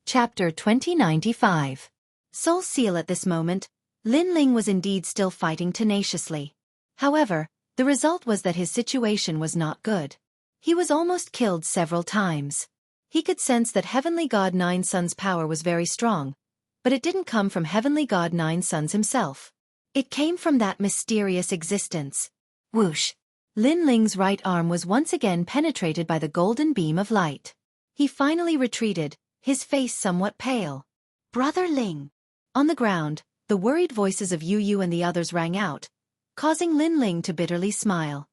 Chapter 2095. Soul Seal. At this moment, Lin Ling was indeed still fighting tenaciously. However, the result was that his situation was not good. He was almost killed several times. He could sense that Heavenly God Nine Sun's power was very strong, but it didn't come from Heavenly God Nine Suns himself. It came from that mysterious existence. Whoosh! Lin Ling's right arm was once again penetrated by the golden beam of light. He finally retreated, his face somewhat pale. Brother Ling! On the ground, the worried voices of Yu Yu and the others rang out, causing Lin Ling to bitterly smile.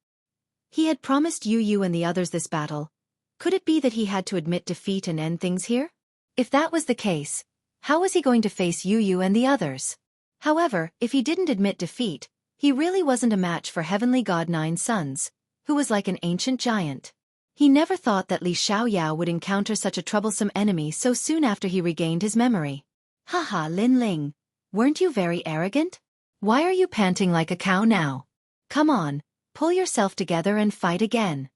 He had promised Yu Yu and the others this battle. Could it be that he had to admit defeat and end things here? If that was the case, how was he going to face Yu Yu and the others? However, if he didn't admit defeat, he really wasn't a match for Heavenly God Nine Suns, who was like an ancient giant. He never thought that Li Xiaoyao would encounter such a troublesome enemy so soon after he regained his memory. Haha, Lin Ling, weren't you very arrogant? Why are you panting like a cow now? Come on, pull yourself together and fight again.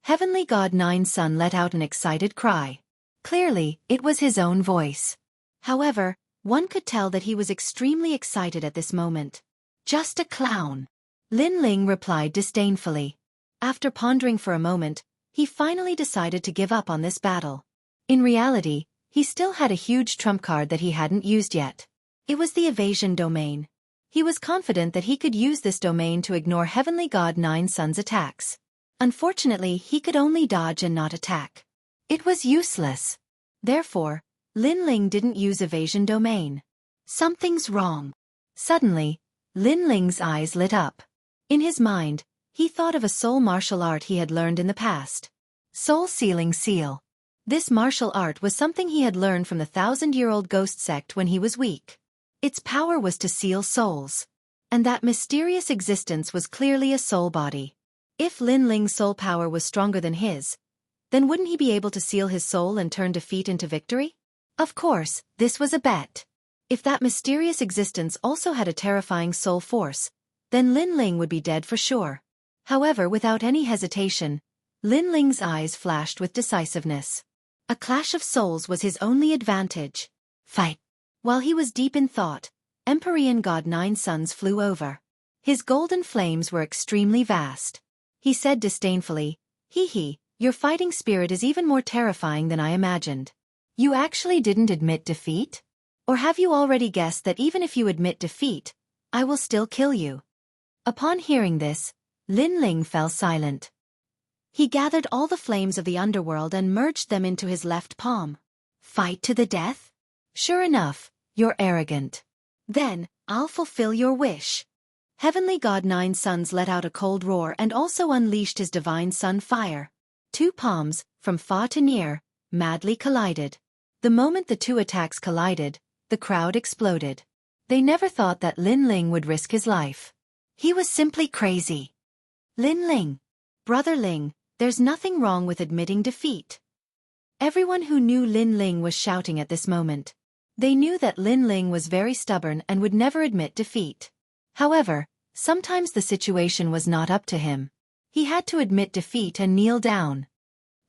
Heavenly God Nine Sun let out an excited cry. Clearly, it was his own voice. However, one could tell that he was extremely excited at this moment. Just a clown. Lin Ling replied disdainfully. After pondering for a moment, he finally decided to give up on this battle. In reality, he still had a huge trump card that he hadn't used yet. It was the evasion domain. He was confident that he could use this domain to ignore Heavenly God Nine Sun's attacks. Unfortunately, he could only dodge and not attack. It was useless. Therefore, Lin Ling didn't use evasion domain. Something's wrong. Suddenly, Lin Ling's eyes lit up. In his mind, he thought of a soul martial art he had learned in the past. Soul Sealing Seal. This martial art was something he had learned from the 1,000-year-old ghost sect when he was weak. Its power was to seal souls. And that mysterious existence was clearly a soul body. If Lin Ling's soul power was stronger than his, then wouldn't he be able to seal his soul and turn defeat into victory? Of course, this was a bet. If that mysterious existence also had a terrifying soul force, then Lin Ling would be dead for sure. However, without any hesitation, Lin Ling's eyes flashed with decisiveness. A clash of souls was his only advantage. Fight! While he was deep in thought, Empyrean God Nine Suns flew over. His golden flames were extremely vast. He said disdainfully, "Hee hee, your fighting spirit is even more terrifying than I imagined. You actually didn't admit defeat? Or have you already guessed that even if you admit defeat, I will still kill you?" Upon hearing this, Lin Ling fell silent. He gathered all the flames of the underworld and merged them into his left palm. Fight to the death? Sure enough, you're arrogant. Then, I'll fulfill your wish. Heavenly God Nine Suns let out a cold roar and also unleashed his divine sun fire. Two palms, from far to near, madly collided. The moment the two attacks collided, the crowd exploded. They never thought that Lin Ling would risk his life. He was simply crazy. Lin Ling. Brother Ling, there's nothing wrong with admitting defeat. Everyone who knew Lin Ling was shouting at this moment. They knew that Lin Ling was very stubborn and would never admit defeat. However, sometimes the situation was not up to him. He had to admit defeat and kneel down.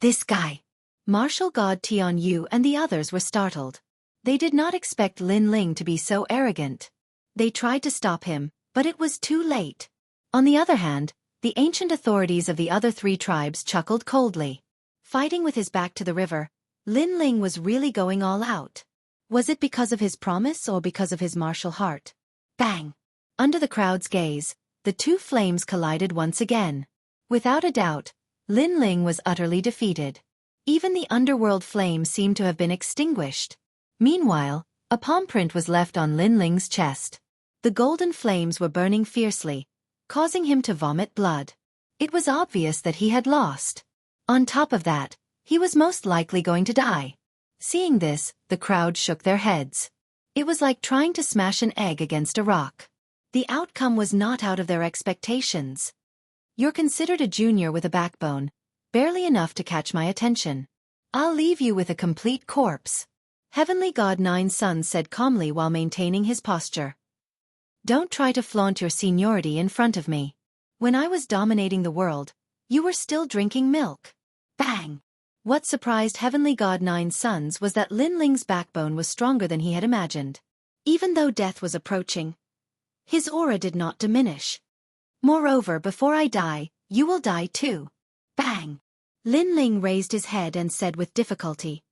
This guy. Martial God Tian Yu and the others were startled. They did not expect Lin Ling to be so arrogant. They tried to stop him, but it was too late. On the other hand, the ancient authorities of the other three tribes chuckled coldly. Fighting with his back to the river, Lin Ling was really going all out. Was it because of his promise or because of his martial heart? Bang! Under the crowd's gaze, the two flames collided once again. Without a doubt, Lin Ling was utterly defeated. Even the underworld flame seemed to have been extinguished. Meanwhile, a palm print was left on Lin Ling's chest. The golden flames were burning fiercely, causing him to vomit blood. It was obvious that he had lost. On top of that, he was most likely going to die. Seeing this, the crowd shook their heads. It was like trying to smash an egg against a rock. The outcome was not out of their expectations. You're considered a junior with a backbone, barely enough to catch my attention. I'll leave you with a complete corpse. Heavenly God Nine Suns said calmly while maintaining his posture. Don't try to flaunt your seniority in front of me. When I was dominating the world, you were still drinking milk. Bang! What surprised Heavenly God Nine's sons was that Lin Ling's backbone was stronger than he had imagined. Even though death was approaching, his aura did not diminish. Moreover, before I die, you will die too. Bang! Lin Ling raised his head and said with difficulty.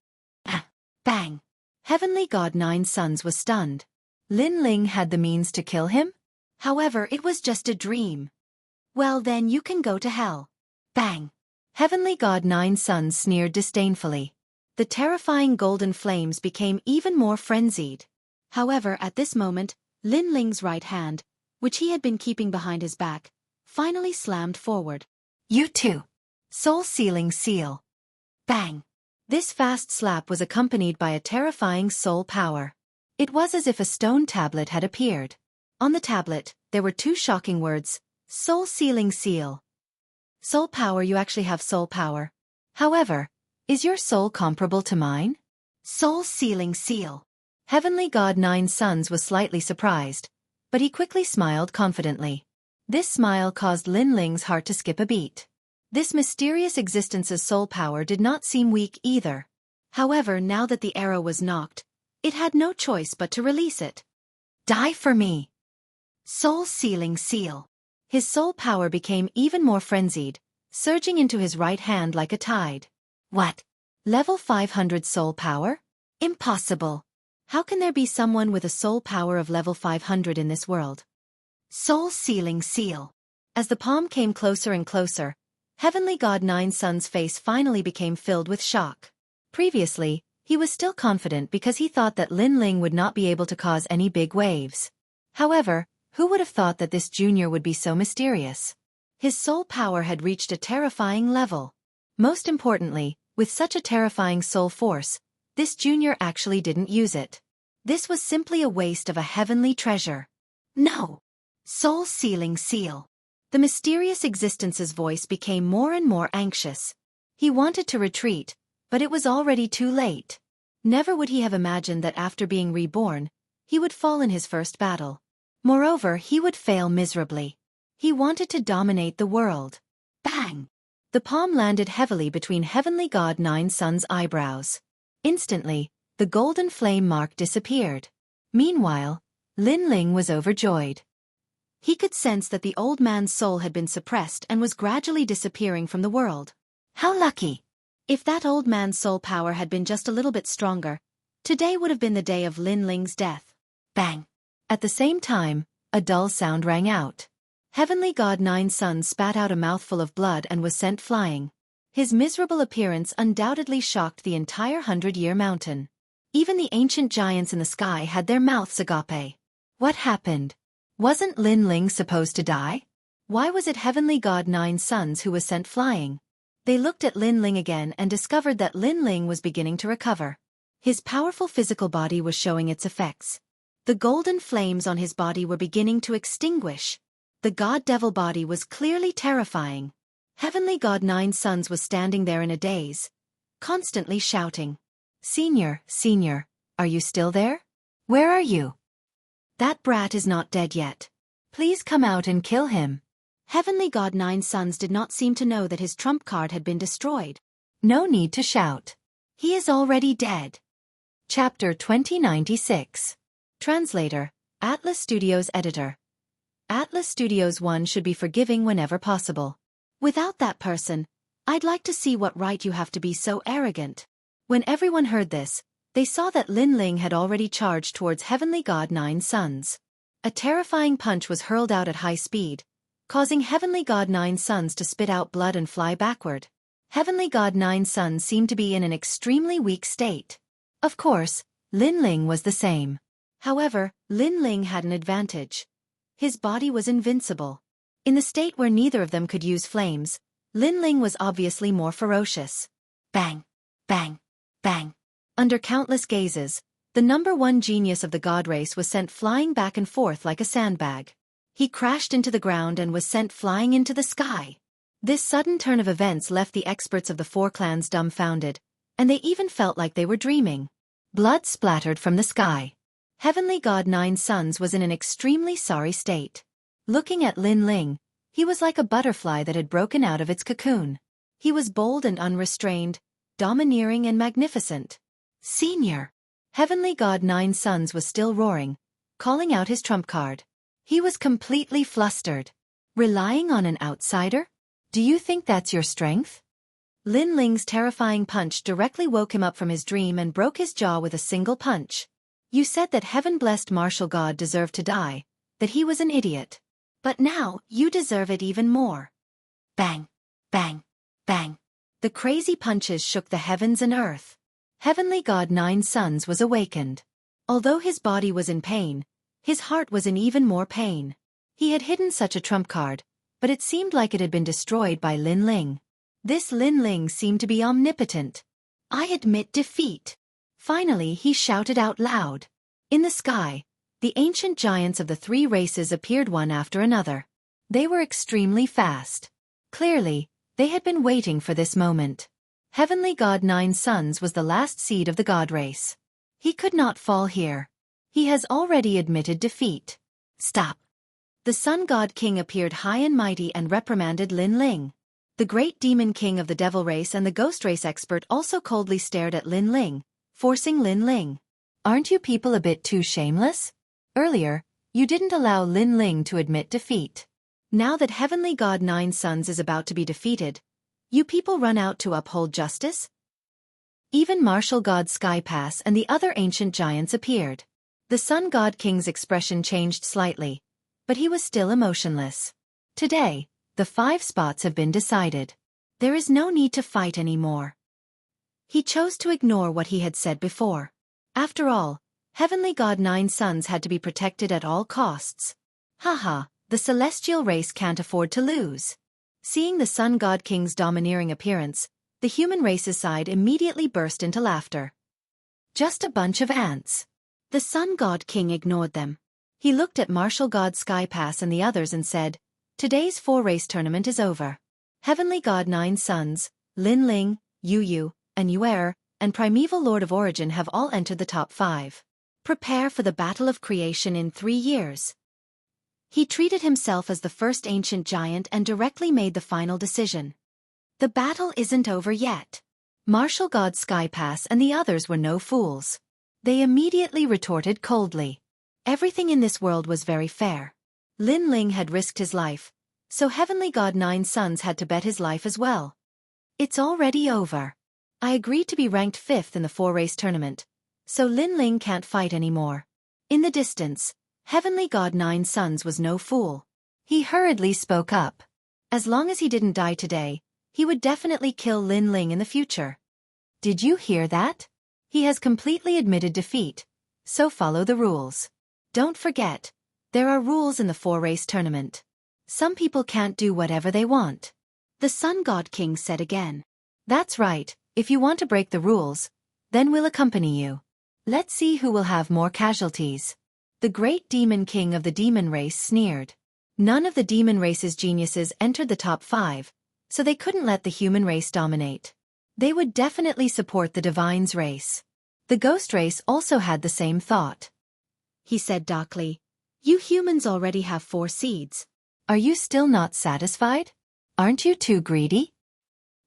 Bang! Heavenly God Nine's sons was stunned. Lin Ling had the means to kill him? However, it was just a dream. Well then you can go to hell. Bang! Heavenly God Nine's sons sneered disdainfully. The terrifying golden flames became even more frenzied. However, at this moment, Lin Ling's right hand, which he had been keeping behind his back, finally slammed forward. You too! Soul-sealing seal. Bang! This fast slap was accompanied by a terrifying soul power. It was as if a stone tablet had appeared. On the tablet, there were two shocking words, soul-sealing seal. Soul power. You actually have soul power. However, is your soul comparable to mine? Soul-sealing seal. Heavenly God Nine's sons was slightly surprised, but he quickly smiled confidently. This smile caused Lin Ling's heart to skip a beat. This mysterious existence's soul power did not seem weak either. However, now that the arrow was knocked, it had no choice but to release it. Die for me! Soul-sealing seal. His soul power became even more frenzied, surging into his right hand like a tide. What? Level 500 soul power? Impossible! How can there be someone with a soul power of level 500 in this world? Soul-sealing seal. As the palm came closer and closer, Heavenly God Nine's son's face finally became filled with shock. Previously, he was still confident because he thought that Lin Ling would not be able to cause any big waves. However, who would have thought that this junior would be so mysterious? His soul power had reached a terrifying level. Most importantly, with such a terrifying soul force, this junior actually didn't use it. This was simply a waste of a heavenly treasure. No! Soul-sealing seal. The mysterious existence's voice became more and more anxious. He wanted to retreat, but it was already too late. Never would he have imagined that after being reborn, he would fall in his first battle. Moreover, he would fail miserably. He wanted to dominate the world. Bang! The palm landed heavily between Heavenly God Nine's son's eyebrows. Instantly, the golden flame mark disappeared. Meanwhile, Lin Ling was overjoyed. He could sense that the old man's soul had been suppressed and was gradually disappearing from the world. How lucky! If that old man's soul power had been just a little bit stronger, today would have been the day of Lin Ling's death. Bang! At the same time, a dull sound rang out. Heavenly God Nine's son spat out a mouthful of blood and was sent flying. His miserable appearance undoubtedly shocked the entire 100-year mountain. Even the ancient giants in the sky had their mouths agape. What happened? Wasn't Lin Ling supposed to die? Why was it Heavenly God Nine's sons who was sent flying? They looked at Lin Ling again and discovered that Lin Ling was beginning to recover. His powerful physical body was showing its effects. The golden flames on his body were beginning to extinguish. The god-devil body was clearly terrifying. Heavenly God Nine's sons was standing there in a daze, constantly shouting, Senior, Senior, are you still there? Where are you? That brat is not dead yet. Please come out and kill him. Heavenly God Nine's sons did not seem to know that his trump card had been destroyed. No need to shout. He is already dead. Chapter 2096. Translator, Atlas Studios Editor. Atlas Studios 1 should be forgiving whenever possible. Without that person, I'd like to see what right you have to be so arrogant. When everyone heard this, they saw that Lin Ling had already charged towards Heavenly God Nine's sons. A terrifying punch was hurled out at high speed, causing Heavenly God Nine's sons to spit out blood and fly backward. Heavenly God Nine's sons seemed to be in an extremely weak state. Of course, Lin Ling was the same. However, Lin Ling had an advantage. His body was invincible. In the state where neither of them could use flames, Lin Ling was obviously more ferocious. Bang! Bang! Bang! Under countless gazes, the #1 genius of the god race was sent flying back and forth like a sandbag. He crashed into the ground and was sent flying into the sky. This sudden turn of events left the experts of the four clans dumbfounded, and they even felt like they were dreaming. Blood splattered from the sky. Heavenly God Nine's sons was in an extremely sorry state. Looking at Lin Ling, he was like a butterfly that had broken out of its cocoon. He was bold and unrestrained, domineering and magnificent. Senior. Heavenly God Nine Suns was still roaring, calling out his trump card. He was completely flustered. Relying on an outsider? Do you think that's your strength? Lin Ling's terrifying punch directly woke him up from his dream and broke his jaw with a single punch. You said that heaven-blessed martial god deserved to die, that he was an idiot. But now, you deserve it even more. Bang, bang, bang. The crazy punches shook the heavens and earth. Heavenly God Nine Suns was awakened. Although his body was in pain, his heart was in even more pain. He had hidden such a trump card, but it seemed like it had been destroyed by Lin Ling. This Lin Ling seemed to be omnipotent. I admit defeat. Finally he shouted out loud. In the sky, the ancient giants of the three races appeared one after another. They were extremely fast. Clearly, they had been waiting for this moment. Heavenly God Nine Suns was the last seed of the god race. He could not fall here. He has already admitted defeat. Stop. The Sun God King appeared high and mighty and reprimanded Lin Ling. The great demon king of the devil race and the ghost race expert also coldly stared at Lin Ling, forcing Lin Ling. Aren't you people a bit too shameless? Earlier, you didn't allow Lin Ling to admit defeat. Now that Heavenly God Nine Suns is about to be defeated, you people run out to uphold justice? Even Martial God Skypass and the other ancient giants appeared. The Sun God King's expression changed slightly, but he was still emotionless. Today, the 5 spots have been decided. There is no need to fight anymore. He chose to ignore what he had said before. After all, Heavenly God Nine Suns had to be protected at all costs. Haha, the celestial race can't afford to lose. Seeing the Sun God King's domineering appearance, the human race's side immediately burst into laughter. Just a bunch of ants. The Sun God King ignored them. He looked at Martial God Skypass and the others and said, Today's 4-race tournament is over. Heavenly God Nine Suns, Lin Ling, Yu Yu, and Yuer, and Primeval Lord of Origin have all entered the top 5. Prepare for the battle of creation in 3 years. He treated himself as the first ancient giant and directly made the final decision. The battle isn't over yet. Martial God Skypass and the others were no fools. They immediately retorted coldly. Everything in this world was very fair. Lin Ling had risked his life, so Heavenly God Nine Suns had to bet his life as well. It's already over. I agreed to be ranked 5th in the 4-race tournament, so Lin Ling can't fight anymore. In the distance, Heavenly God Nine Suns was no fool. He hurriedly spoke up. As long as he didn't die today, he would definitely kill Lin Ling in the future. Did you hear that? He has completely admitted defeat, so follow the rules. Don't forget, there are rules in the 4-race tournament. Some people can't do whatever they want. The Sun God King said again. That's right, if you want to break the rules, then we'll accompany you. Let's see who will have more casualties. The great demon king of the demon race sneered. None of the demon race's geniuses entered the top 5, so they couldn't let the human race dominate. They would definitely support the divine's race. The ghost race also had the same thought. He said darkly, You humans already have 4 seeds. Are you still not satisfied? Aren't you too greedy?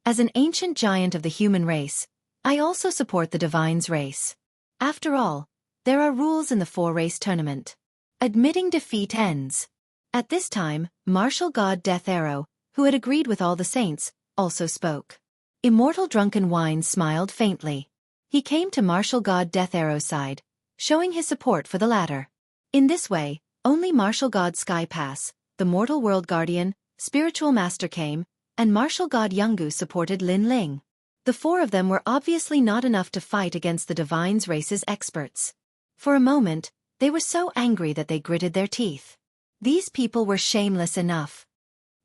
As an ancient giant of the human race, I also support the divine's race. After all, there are rules in the 4-race tournament. Admitting defeat ends. At this time, Martial God Death Arrow, who had agreed with all the saints, also spoke. Immortal Drunken Wine smiled faintly. He came to Martial God Death Arrow's side, showing his support for the latter. In this way, only Martial God Skypass, the Mortal World Guardian, Spiritual Master came, and Martial God Jianghu supported Lin Ling. The 4 of them were obviously not enough to fight against the divine's race's experts. For a moment, they were so angry that they gritted their teeth. These people were shameless enough.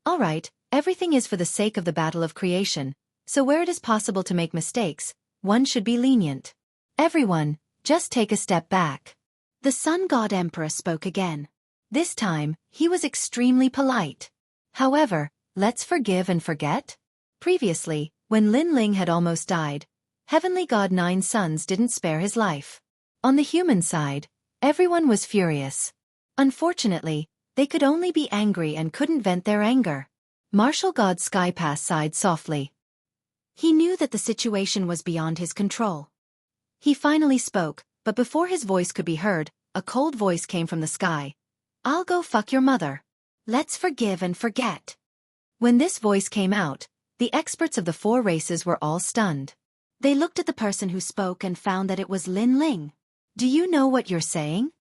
All right, everything is for the sake of the battle of creation, so where it is possible to make mistakes, one should be lenient. Everyone, just take a step back. The Sun God Emperor spoke again. This time, he was extremely polite. However, let's forgive and forget? Previously, when Lin Ling had almost died, Heavenly God Nine Suns didn't spare his life. On the human side, everyone was furious. Unfortunately, they could only be angry and couldn't vent their anger. Martial God Skypass sighed softly. He knew that the situation was beyond his control. He finally spoke, but before his voice could be heard, a cold voice came from the sky. "I'll go fuck your mother. Let's forgive and forget." When this voice came out, the experts of the four races were all stunned. They looked at the person who spoke and found that it was Lin Ling. "Do you know what you're saying?"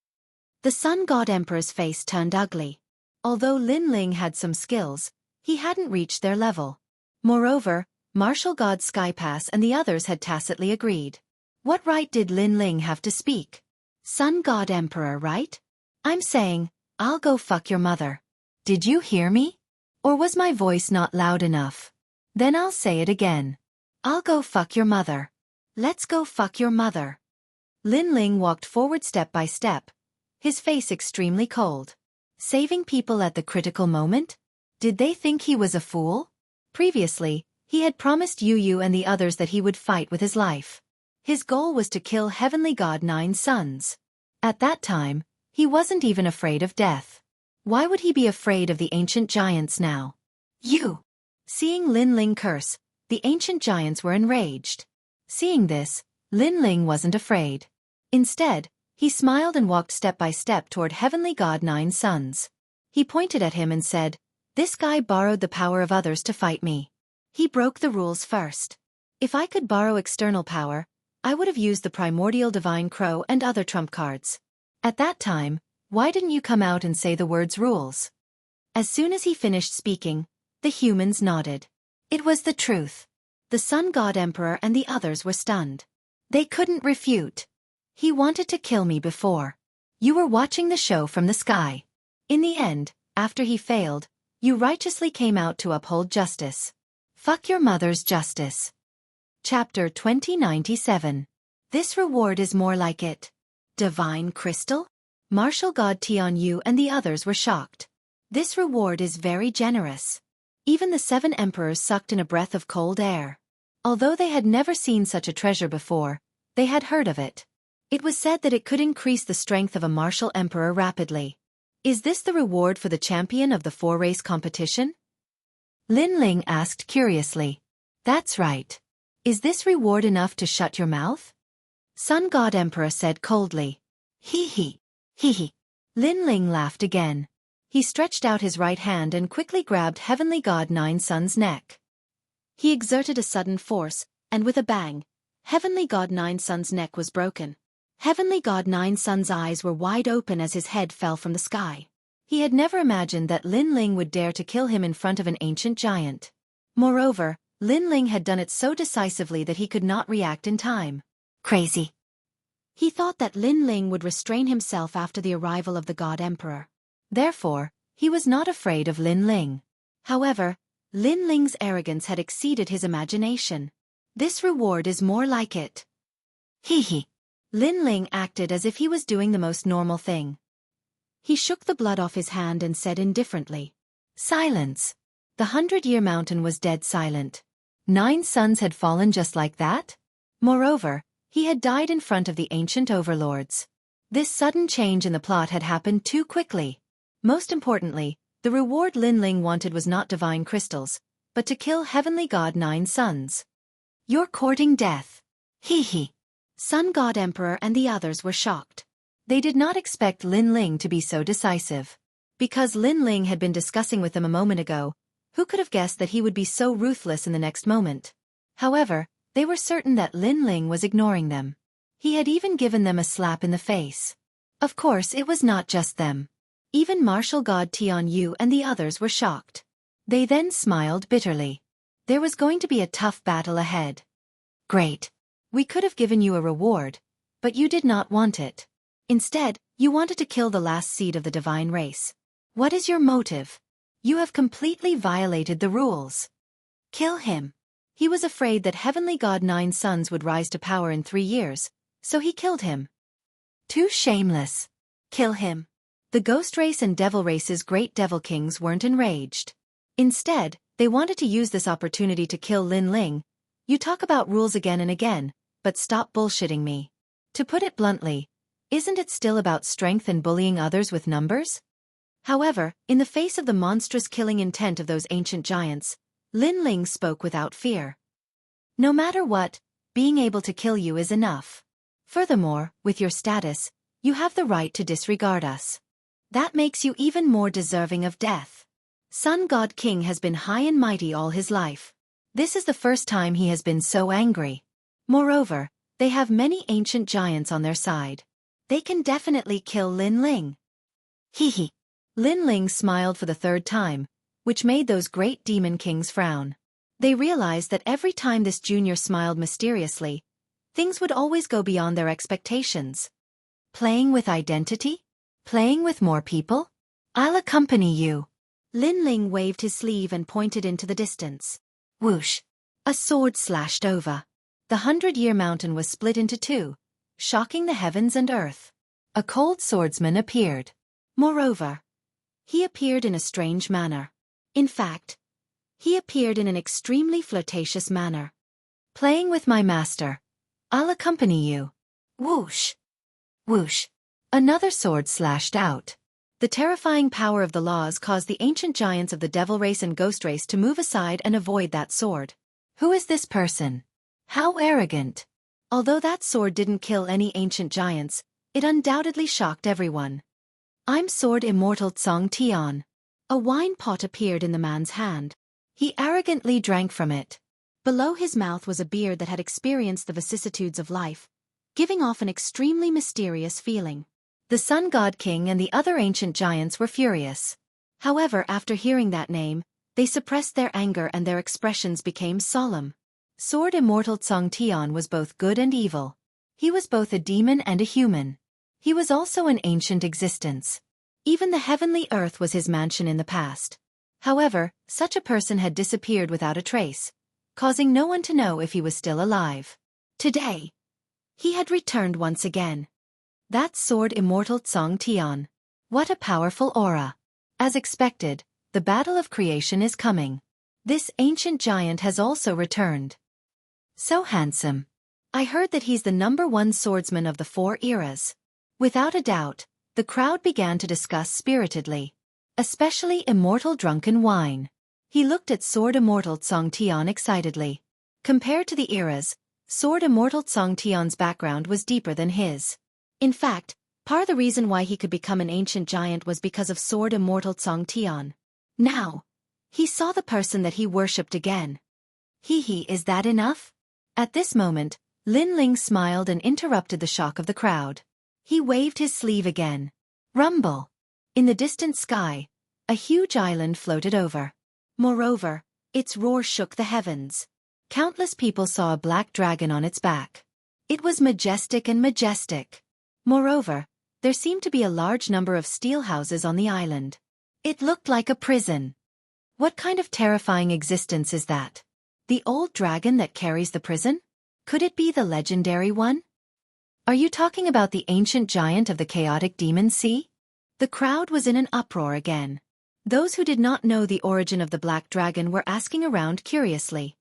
The Sun God Emperor's face turned ugly. Although Lin Ling had some skills, he hadn't reached their level. Moreover, Martial God Skypass and the others had tacitly agreed. What right did Lin Ling have to speak? Sun God Emperor, right? I'm saying, "I'll go fuck your mother." Did you hear me? Or was my voice not loud enough? Then I'll say it again. I'll go fuck your mother. Let's go fuck your mother. Lin Ling walked forward step by step, his face extremely cold. Saving people at the critical moment? Did they think he was a fool? Previously, he had promised Yu Yu and the others that he would fight with his life. His goal was to kill Heavenly God Nine Sons. At that time, he wasn't even afraid of death. Why would he be afraid of the ancient giants now? You! Seeing Lin Ling curse, the ancient giants were enraged. Seeing this, Lin Ling wasn't afraid. Instead, he smiled and walked step by step toward Heavenly God Nine Sons. He pointed at him and said, "This guy borrowed the power of others to fight me. He broke the rules first. If I could borrow external power, I would have used the primordial divine crow and other trump cards. At that time, why didn't you come out and say the words rules?" As soon as he finished speaking, the humans nodded. It was the truth. The Sun God Emperor and the others were stunned. They couldn't refute. He wanted to kill me before. You were watching the show from the sky. In the end, after he failed, you righteously came out to uphold justice. Fuck your mother's justice. Chapter 2097. This reward is more like it. Divine crystal? Martial God Tianyu and the others were shocked. This reward is very generous. Even the 7 emperors sucked in a breath of cold air. Although they had never seen such a treasure before, they had heard of it. It was said that it could increase the strength of a martial emperor rapidly. Is this the reward for the champion of the 4-race competition? Lin Ling asked curiously. That's right. Is this reward enough to shut your mouth? Sun God Emperor said coldly. Hee hee. Hee hee. Lin Ling laughed again. He stretched out his right hand and quickly grabbed Heavenly God Nine Sons' neck. He exerted a sudden force, and with a bang, Heavenly God Nine Sons' neck was broken. Heavenly God Nine Sons' eyes were wide open as his head fell from the sky. He had never imagined that Lin Ling would dare to kill him in front of an ancient giant. Moreover, Lin Ling had done it so decisively that he could not react in time. Crazy. He thought that Lin Ling would restrain himself after the arrival of the God Emperor. Therefore, he was not afraid of Lin Ling. However, Lin Ling's arrogance had exceeded his imagination. This reward is more like it. Hee hee. Lin Ling acted as if he was doing the most normal thing. He shook the blood off his hand and said indifferently. Silence. The 100-year mountain was dead silent. 9 sons had fallen just like that? Moreover, he had died in front of the ancient overlords. This sudden change in the plot had happened too quickly. Most importantly, the reward Lin Ling wanted was not divine crystals, but to kill Heavenly God Nine Sons. You're courting death. Hee hee. Sun God Emperor and the others were shocked. They did not expect Lin Ling to be so decisive. Because Lin Ling had been discussing with them a moment ago, who could have guessed that he would be so ruthless in the next moment? However, they were certain that Lin Ling was ignoring them. He had even given them a slap in the face. Of course, it was not just them. Even Martial God Tianyu and the others were shocked. They then smiled bitterly. There was going to be a tough battle ahead. Great. We could have given you a reward, but you did not want it. Instead, you wanted to kill the last seed of the divine race. What is your motive? You have completely violated the rules. Kill him. He was afraid that Heavenly God Nine Sons would rise to power in 3 years, so he killed him. Too shameless. Kill him. The Ghost Race and Devil Race's great Devil Kings weren't enraged. Instead, they wanted to use this opportunity to kill Lin Ling. You talk about rules again and again, but stop bullshitting me. To put it bluntly, isn't it still about strength and bullying others with numbers? However, in the face of the monstrous killing intent of those ancient giants, Lin Ling spoke without fear. No matter what, being able to kill you is enough. Furthermore, with your status, you have the right to disregard us. That makes you even more deserving of death. Sun God King has been high and mighty all his life. This is the first time he has been so angry. Moreover, they have many ancient giants on their side. They can definitely kill Lin Ling. Hee. Lin Ling smiled for the third time, which made those great demon kings frown. They realized that every time this junior smiled mysteriously, things would always go beyond their expectations. Playing with identity? Playing with more people? I'll accompany you. Lin Ling waved his sleeve and pointed into the distance. Whoosh! A sword slashed over. The 100-year mountain was split into two, shocking the heavens and earth. A cold swordsman appeared. Moreover, he appeared in a strange manner. In fact, he appeared in an extremely flirtatious manner. Playing with my master. I'll accompany you. Whoosh! Whoosh! Another sword slashed out. The terrifying power of the laws caused the ancient giants of the devil race and ghost race to move aside and avoid that sword. Who is this person? How arrogant! Although that sword didn't kill any ancient giants, it undoubtedly shocked everyone. I'm Sword Immortal Tsong Tian. A wine pot appeared in the man's hand. He arrogantly drank from it. Below his mouth was a beard that had experienced the vicissitudes of life, giving off an extremely mysterious feeling. The Sun God King and the other ancient giants were furious. However, after hearing that name, they suppressed their anger and their expressions became solemn. Sword Immortal Tsong Tian was both good and evil. He was both a demon and a human. He was also an ancient existence. Even the heavenly earth was his mansion in the past. However, such a person had disappeared without a trace, causing no one to know if he was still alive. Today, he had returned once again. That Sword Immortal Tsong Tian. What a powerful aura. As expected, the battle of creation is coming. This ancient giant has also returned. So handsome. I heard that he's the #1 swordsman of the 4 eras. Without a doubt, the crowd began to discuss spiritedly. Especially Immortal Drunken Wine. He looked at Sword Immortal Tsong Tian excitedly. Compared to the eras, Sword Immortal Tsong Tian's background was deeper than his. In fact, part of the reason why he could become an ancient giant was because of Sword Immortal Tsong Tian. Now, he saw the person that he worshipped again. Is that enough? At this moment, Lin Ling smiled and interrupted the shock of the crowd. He waved his sleeve again. Rumble! In the distant sky, a huge island floated over. Moreover, its roar shook the heavens. Countless people saw a black dragon on its back. It was majestic and majestic. Moreover, there seemed to be a large number of steel houses on the island. It looked like a prison. What kind of terrifying existence is that? The old dragon that carries the prison? Could it be the legendary one? Are you talking about the ancient giant of the chaotic demon sea? The crowd was in an uproar again. Those who did not know the origin of the black dragon were asking around curiously.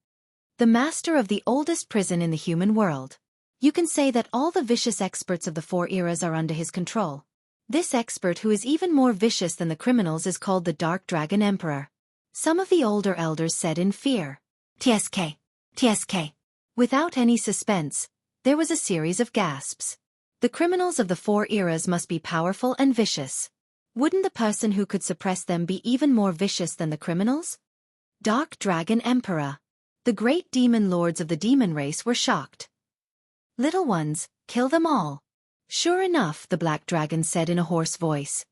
The master of the oldest prison in the human world. You can say that all the vicious experts of the 4 eras are under his control. This expert who is even more vicious than the criminals is called the Dark Dragon Emperor. Some of the older elders said in fear. TSK. TSK. Without any suspense, there was a series of gasps. The criminals of the 4 eras must be powerful and vicious. Wouldn't the person who could suppress them be even more vicious than the criminals? Dark Dragon Emperor. The great demon lords of the demon race were shocked. Little ones, kill them all. Sure enough, the black dragon said in a hoarse voice.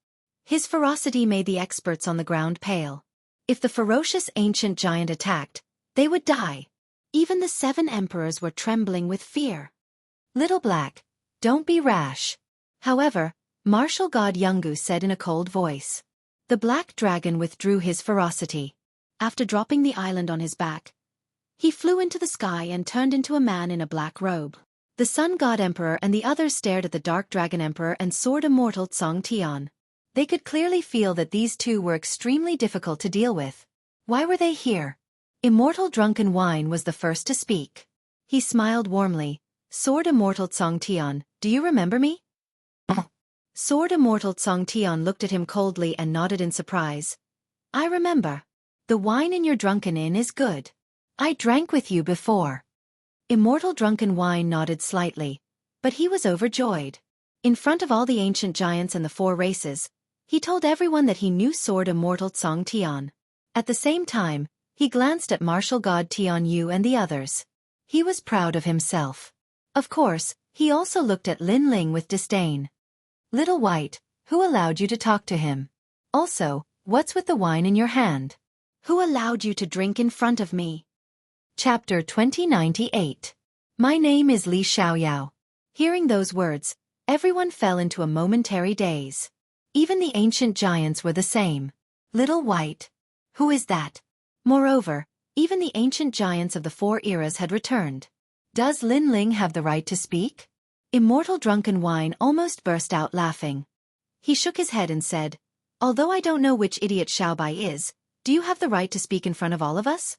His ferocity made the experts on the ground pale. If the ferocious ancient giant attacked, they would die. Even the 7 emperors were trembling with fear. Little Black, don't be rash. However, martial god Jianghu said in a cold voice. The black dragon withdrew his ferocity. After dropping the island on his back, he flew into the sky and turned into a man in a black robe. The Sun God Emperor and the others stared at the Dark Dragon Emperor and Sword Immortal Tsong Tian. They could clearly feel that these two were extremely difficult to deal with. Why were they here? Immortal Drunken Wine was the first to speak. He smiled warmly. Sword Immortal Tsong Tian, do you remember me? Sword Immortal Tsong Tian looked at him coldly and nodded in surprise. I remember. The wine in your drunken inn is good. I drank with you before. Immortal Drunken Wine nodded slightly, but he was overjoyed. In front of all the ancient giants and the 4 races, he told everyone that he knew Sword Immortal Tsong Tian. At the same time, he glanced at martial god Tian Yu and the others. He was proud of himself. Of course, he also looked at Lin Ling with disdain. Little White, who allowed you to talk to him? Also, what's with the wine in your hand? Who allowed you to drink in front of me? Chapter 2098. My name is Li Xiaoyao. Hearing those words, everyone fell into a momentary daze. Even the ancient giants were the same. Little White. Who is that? Moreover, even the ancient giants of the 4 eras had returned. Does Lin Ling have the right to speak? Immortal Drunken Wine almost burst out laughing. He shook his head and said, although I don't know which idiot Xiaobai is, do you have the right to speak in front of all of us?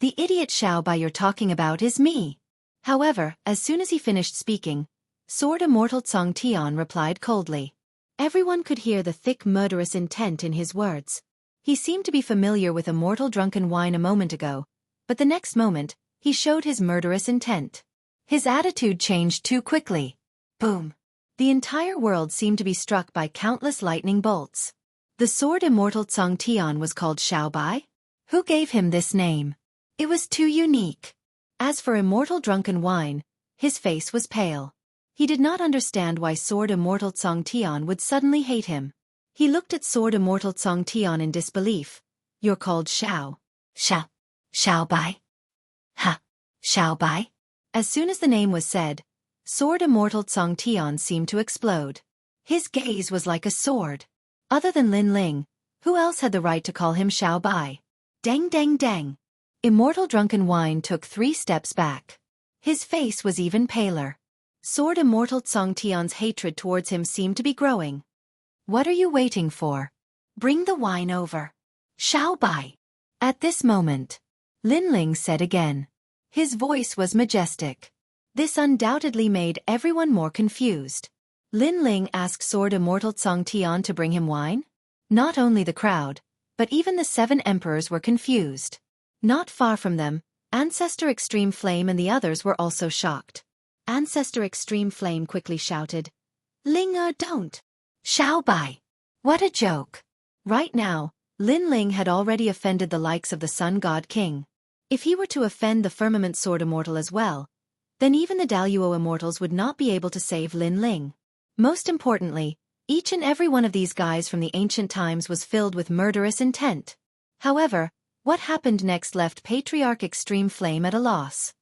The idiot Xiaobai you're talking about is me. However, as soon as he finished speaking, Sword Immortal Tsong Tian replied coldly. Everyone could hear the thick murderous intent in his words. He seemed to be familiar with Immortal Drunken Wine a moment ago, but the next moment, he showed his murderous intent. His attitude changed too quickly. Boom! The entire world seemed to be struck by countless lightning bolts. The Sword Immortal Tsong Tian was called Xiaobai? Who gave him this name? It was too unique. As for Immortal Drunken Wine, his face was pale. He did not understand why Sword Immortal Tsong Tian would suddenly hate him. He looked at Sword Immortal Tsong Tian in disbelief. You're called Xiaobai? Ha! Xiaobai? As soon as the name was said, Sword Immortal Tsong Tian seemed to explode. His gaze was like a sword. Other than Lin Ling, who else had the right to call him Xiaobai? Dang dang dang. Immortal Drunken Wine took 3 steps back. His face was even paler. Sword Immortal Tsong Tian's hatred towards him seemed to be growing. What are you waiting for? Bring the wine over. Xiaobai. At this moment, Lin Ling said again. His voice was majestic. This undoubtedly made everyone more confused. Lin Ling asked Sword Immortal Tsong Tian to bring him wine? Not only the crowd, but even the 7 emperors were confused. Not far from them, Ancestor Extreme Flame and the others were also shocked. Ancestor Extreme Flame quickly shouted, Ling don't. Xiaobai. What a joke. Right now, Lin Ling had already offended the likes of the Sun God King. If he were to offend the Firmament Sword Immortal as well, then even the Daluo Immortals would not be able to save Lin Ling. Most importantly, each and every one of these guys from the ancient times was filled with murderous intent. However, what happened next left Patriarch Extreme Flame at a loss.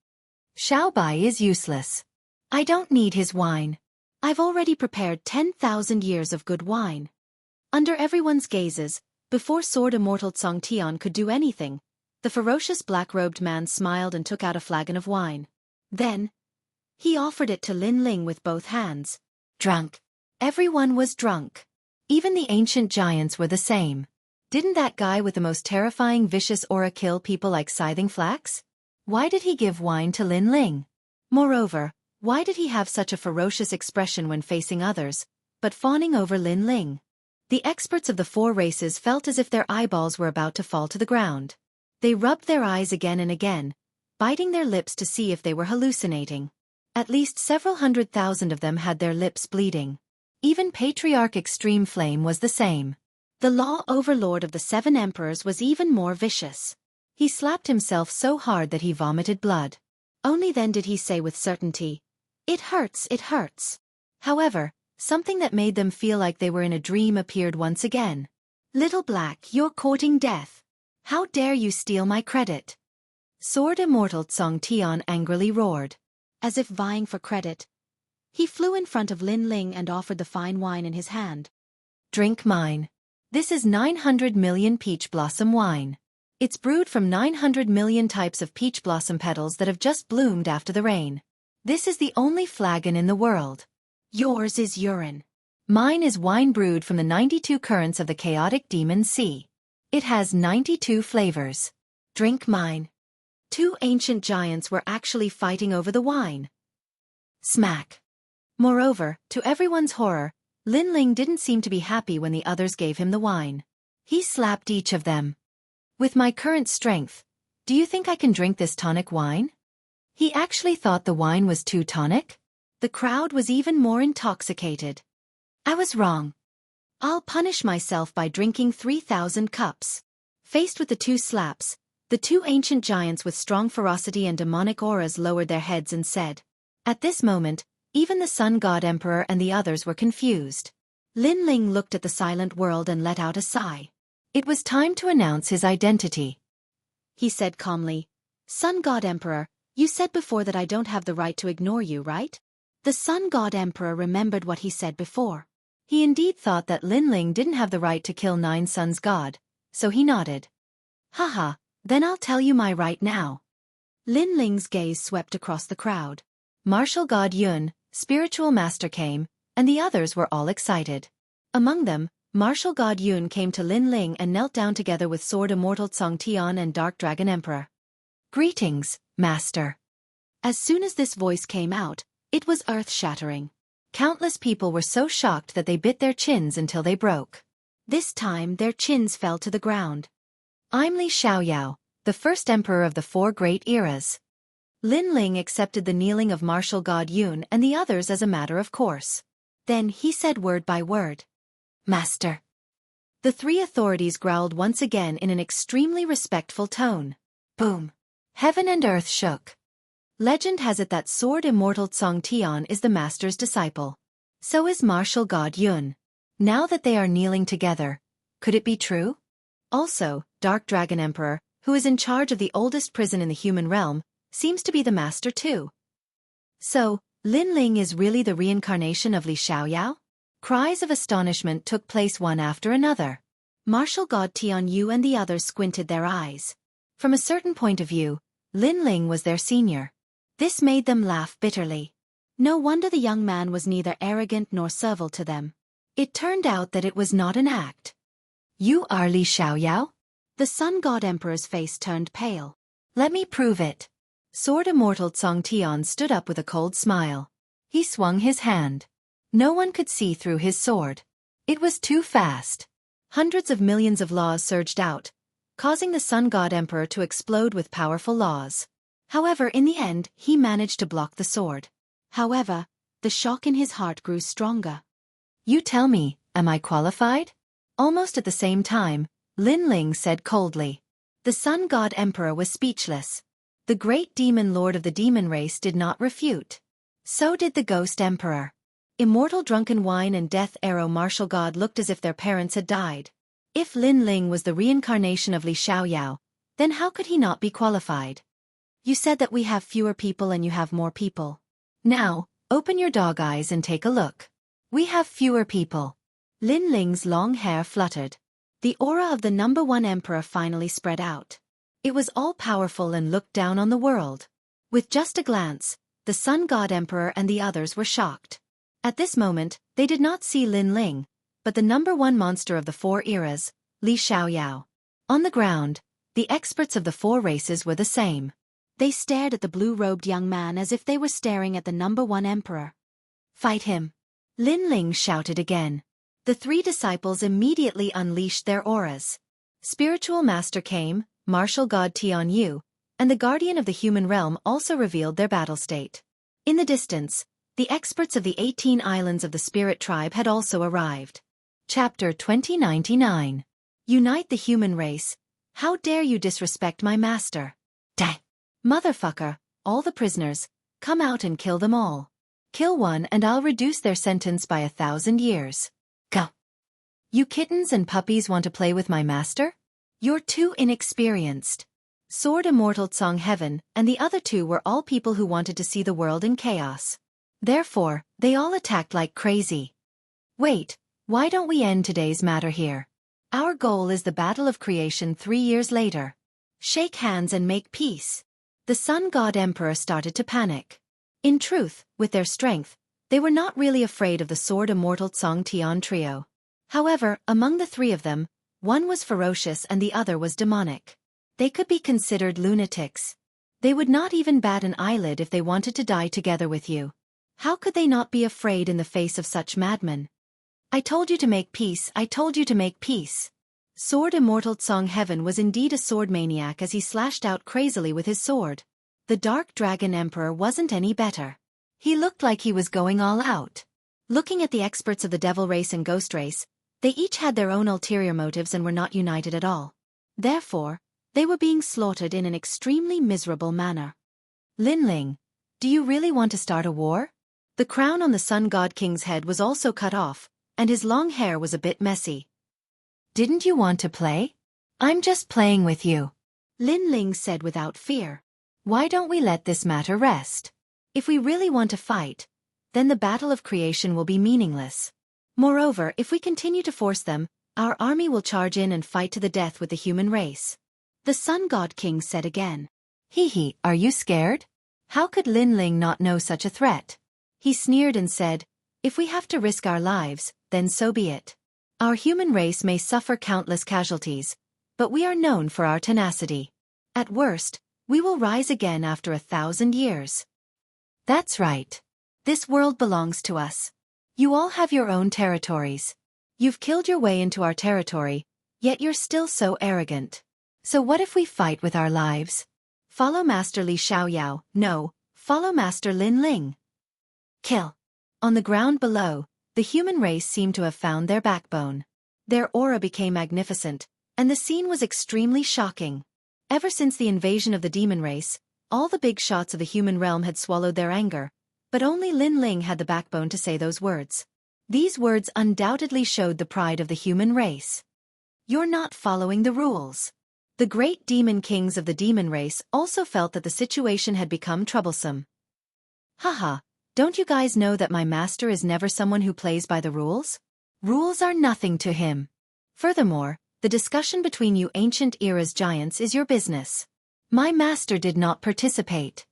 Xiaobai is useless. I don't need his wine. I've already prepared 10,000 years of good wine. Under everyone's gazes, before Sword Immortal Tsong Tian could do anything, the ferocious black-robed man smiled and took out a flagon of wine. Then, he offered it to Lin Ling with both hands. Drunk. Everyone was drunk. Even the ancient giants were the same. Didn't that guy with the most terrifying vicious aura kill people like Scything Flax? Why did he give wine to Lin Ling? Moreover, why did he have such a ferocious expression when facing others, but fawning over Lin Ling? The experts of the 4 races felt as if their eyeballs were about to fall to the ground. They rubbed their eyes again and again, biting their lips to see if they were hallucinating. At least several 100,000 of them had their lips bleeding. Even Patriarch Extreme Flame was the same. The law overlord of the 7 emperors was even more vicious. He slapped himself so hard that he vomited blood. Only then did he say with certainty, It hurts, it hurts. However, something that made them feel like they were in a dream appeared once again. Little Black, you're courting death. How dare you steal my credit? Sword Immortal Tsong Tian angrily roared. As if vying for credit, he flew in front of Lin Ling and offered the fine wine in his hand. Drink mine. This is 900 million peach blossom wine. It's brewed from 900 million types of peach blossom petals that have just bloomed after the rain. This is the only flagon in the world. Yours is urine. Mine is wine brewed from the 92 currents of the chaotic demon sea. It has 92 flavors. Drink mine. 2 ancient giants were actually fighting over the wine. Smack. Moreover, to everyone's horror, Lin Ling didn't seem to be happy when the others gave him the wine. He slapped each of them. With my current strength, do you think I can drink this tonic wine? He actually thought the wine was too tonic? The crowd was even more intoxicated. I was wrong. I'll punish myself by drinking 3,000 cups. Faced with the two slaps, the two ancient giants with strong ferocity and demonic auras lowered their heads and said. At this moment, even the Sun God Emperor and the others were confused. Lin Ling looked at the silent world and let out a sigh. It was time to announce his identity. He said calmly, Sun God Emperor, you said before that I don't have the right to ignore you, right? The Sun God Emperor remembered what he said before. He indeed thought that Lin Ling didn't have the right to kill 9 suns god, so he nodded. Haha, then I'll tell you my right now. Lin Ling's gaze swept across the crowd. Martial God Yun, spiritual master came, and the others were all excited. Among them, Martial God Yun came to Lin Ling and knelt down together with Sword Immortal Tsong Tian and Dark Dragon Emperor. Greetings, Master. As soon as this voice came out, it was earth-shattering. Countless people were so shocked that they bit their chins until they broke. This time their chins fell to the ground. I'm Li Xiaoyao, the first emperor of the 4 great eras. Lin Ling accepted the kneeling of Martial God Yun and the others as a matter of course. Then he said word by word. Master. The 3 authorities growled once again in an extremely respectful tone. Boom. Heaven and earth shook. Legend has it that Sword Immortal Tsong Tian is the master's disciple. So is Martial God Yun. Now that they are kneeling together, could it be true? Also, Dark Dragon Emperor, who is in charge of the oldest prison in the human realm, seems to be the master too. So, Lin Ling is really the reincarnation of Li Xiaoyao? Cries of astonishment took place one after another. Martial God Tian Yu and the others squinted their eyes. From a certain point of view, Lin Ling was their senior. This made them laugh bitterly. No wonder the young man was neither arrogant nor servile to them. It turned out that it was not an act. You are Li Xiaoyao? The Sun God Emperor's face turned pale. Let me prove it. Sword Immortal Tsong Tian stood up with a cold smile. He swung his hand. No one could see through his sword. It was too fast. Hundreds of millions of laws surged out, causing the Sun God Emperor to explode with powerful laws. However, in the end, he managed to block the sword. However, the shock in his heart grew stronger. You tell me, am I qualified? Almost at the same time, Lin Ling said coldly. The Sun God Emperor was speechless. The great demon lord of the demon race did not refute. So did the Ghost Emperor. Immortal Drunken Wine and Death Arrow Martial God looked as if their parents had died. If Lin Ling was the reincarnation of Li Xiaoyao, then how could he not be qualified? You said that we have fewer people and you have more people. Now, open your dog eyes and take a look. We have fewer people. Lin Ling's long hair fluttered. The aura of the #1 emperor finally spread out. It was all-powerful and looked down on the world. With just a glance, the Sun God Emperor and the others were shocked. At this moment, they did not see Lin Ling, but the #1 monster of the 4 eras, Li Xiaoyao. On the ground, the experts of the 4 races were the same. They stared at the blue-robed young man as if they were staring at the #1 emperor. Fight him! Lin Ling shouted again. The 3 disciples immediately unleashed their auras. Spiritual Master came, Martial God Tian Yu, and the Guardian of the Human Realm also revealed their battle state. In the distance, the experts of the 18 islands of the Spirit Tribe had also arrived. Chapter 2099. Unite the human race. How dare you disrespect my master? Dang! Motherfucker, all the prisoners, come out and kill them all. Kill one and I'll reduce their sentence by 1,000 years. Go. You kittens and puppies want to play with my master? You're too inexperienced. Sword Immortal Tsong Heaven and the other 2 were all people who wanted to see the world in chaos. Therefore, they all attacked like crazy. Wait, why don't we end today's matter here? Our goal is the Battle of Creation 3 years later. Shake hands and make peace. The Sun God Emperor started to panic. In truth, with their strength, they were not really afraid of the Sword Immortal Tsong Tian trio. However, among the 3 of them, one was ferocious and the other was demonic. They could be considered lunatics. They would not even bat an eyelid if they wanted to die together with you. How could they not be afraid in the face of such madmen? I told you to make peace, I told you to make peace. Sword Immortal Tsong Heaven was indeed a sword maniac as he slashed out crazily with his sword. The Dark Dragon Emperor wasn't any better. He looked like he was going all out. Looking at the experts of the Devil Race and Ghost Race, they each had their own ulterior motives and were not united at all. Therefore, they were being slaughtered in an extremely miserable manner. Lin Ling, do you really want to start a war? The crown on the Sun God King's head was also cut off, and his long hair was a bit messy. Didn't you want to play? I'm just playing with you, Lin Ling said without fear. Why don't we let this matter rest? If we really want to fight, then the battle of creation will be meaningless. Moreover, if we continue to force them, our army will charge in and fight to the death with the human race. The Sun God King said again. Hee, are you scared? How could Lin Ling not know such a threat? He sneered and said, if we have to risk our lives, then so be it. Our human race may suffer countless casualties, but we are known for our tenacity. At worst, we will rise again after 1,000 years. That's right. This world belongs to us. You all have your own territories. You've killed your way into our territory, yet you're still so arrogant. So what if we fight with our lives? Follow Master Li Xiaoyao, no, follow Master Lin Ling. Kill. On the ground below, the human race seemed to have found their backbone. Their aura became magnificent, and the scene was extremely shocking. Ever since the invasion of the demon race, all the big shots of the human realm had swallowed their anger, but only Lin Ling had the backbone to say those words. These words undoubtedly showed the pride of the human race. You're not following the rules. The great demon kings of the demon race also felt that the situation had become troublesome. Haha. Don't you guys know that my master is never someone who plays by the rules? Rules are nothing to him. Furthermore, the discussion between you ancient era's giants is your business. My master did not participate.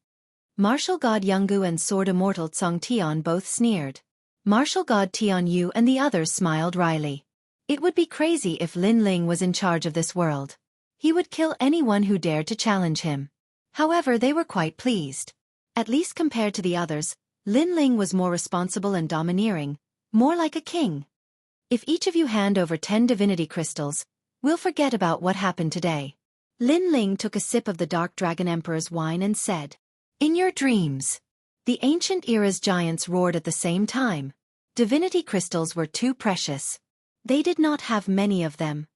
Martial God Jianghu and Sword Immortal Cong Tian both sneered. Martial God Tian Yu and the others smiled wryly. It would be crazy if Lin Ling was in charge of this world. He would kill anyone who dared to challenge him. However, they were quite pleased. At least compared to the others, Lin Ling was more responsible and domineering, more like a king. If each of you hand over 10 divinity crystals, we'll forget about what happened today. Lin Ling took a sip of the Dark Dragon Emperor's wine and said, in your dreams. The ancient era's giants roared at the same time. Divinity crystals were too precious. They did not have many of them.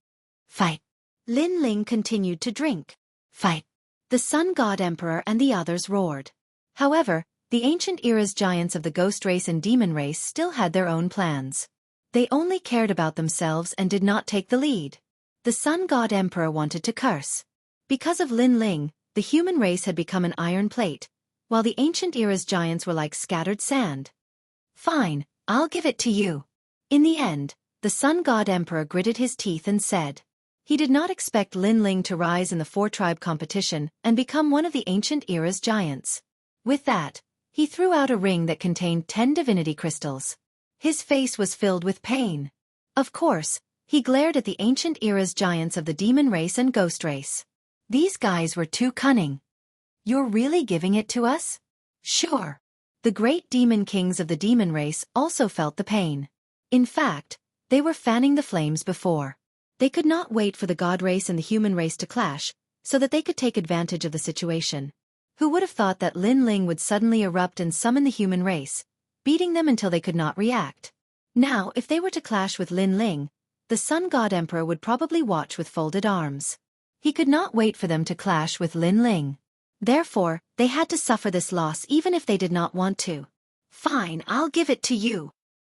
Fight. Lin Ling continued to drink. Fight. The Sun God Emperor and the others roared. However, the ancient era's giants of the ghost race and demon race still had their own plans. They only cared about themselves and did not take the lead. The Sun God Emperor wanted to curse. Because of Lin Ling, the human race had become an iron plate, while the ancient era's giants were like scattered sand. Fine, I'll give it to you. In the end, the Sun God Emperor gritted his teeth and said. He did not expect Lin Ling to rise in the 4-tribe competition and become one of the ancient era's giants. With that, he threw out a ring that contained 10 divinity crystals. His face was filled with pain. Of course, he glared at the ancient era's giants of the demon race and ghost race. These guys were too cunning. You're really giving it to us? Sure. The great demon kings of the demon race also felt the pain. In fact, they were fanning the flames before. They could not wait for the god race and the human race to clash, so that they could take advantage of the situation. Who would have thought that Lin Ling would suddenly erupt and summon the human race, beating them until they could not react? Now, if they were to clash with Lin Ling, the Sun God Emperor would probably watch with folded arms. He could not wait for them to clash with Lin Ling. Therefore, they had to suffer this loss even if they did not want to. Fine, I'll give it to you.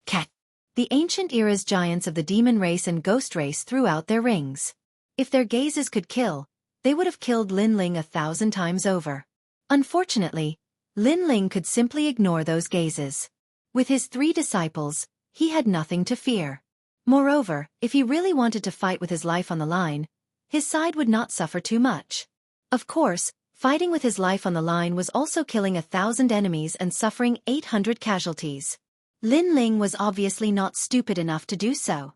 Cat. The ancient era's giants of the demon race and ghost race threw out their rings. If their gazes could kill, they would have killed Lin Ling 1,000 times over. Unfortunately, Lin Ling could simply ignore those gazes. With his 3 disciples, he had nothing to fear. Moreover, if he really wanted to fight with his life on the line, his side would not suffer too much. Of course, fighting with his life on the line was also killing 1,000 enemies and suffering 800 casualties. Lin Ling was obviously not stupid enough to do so.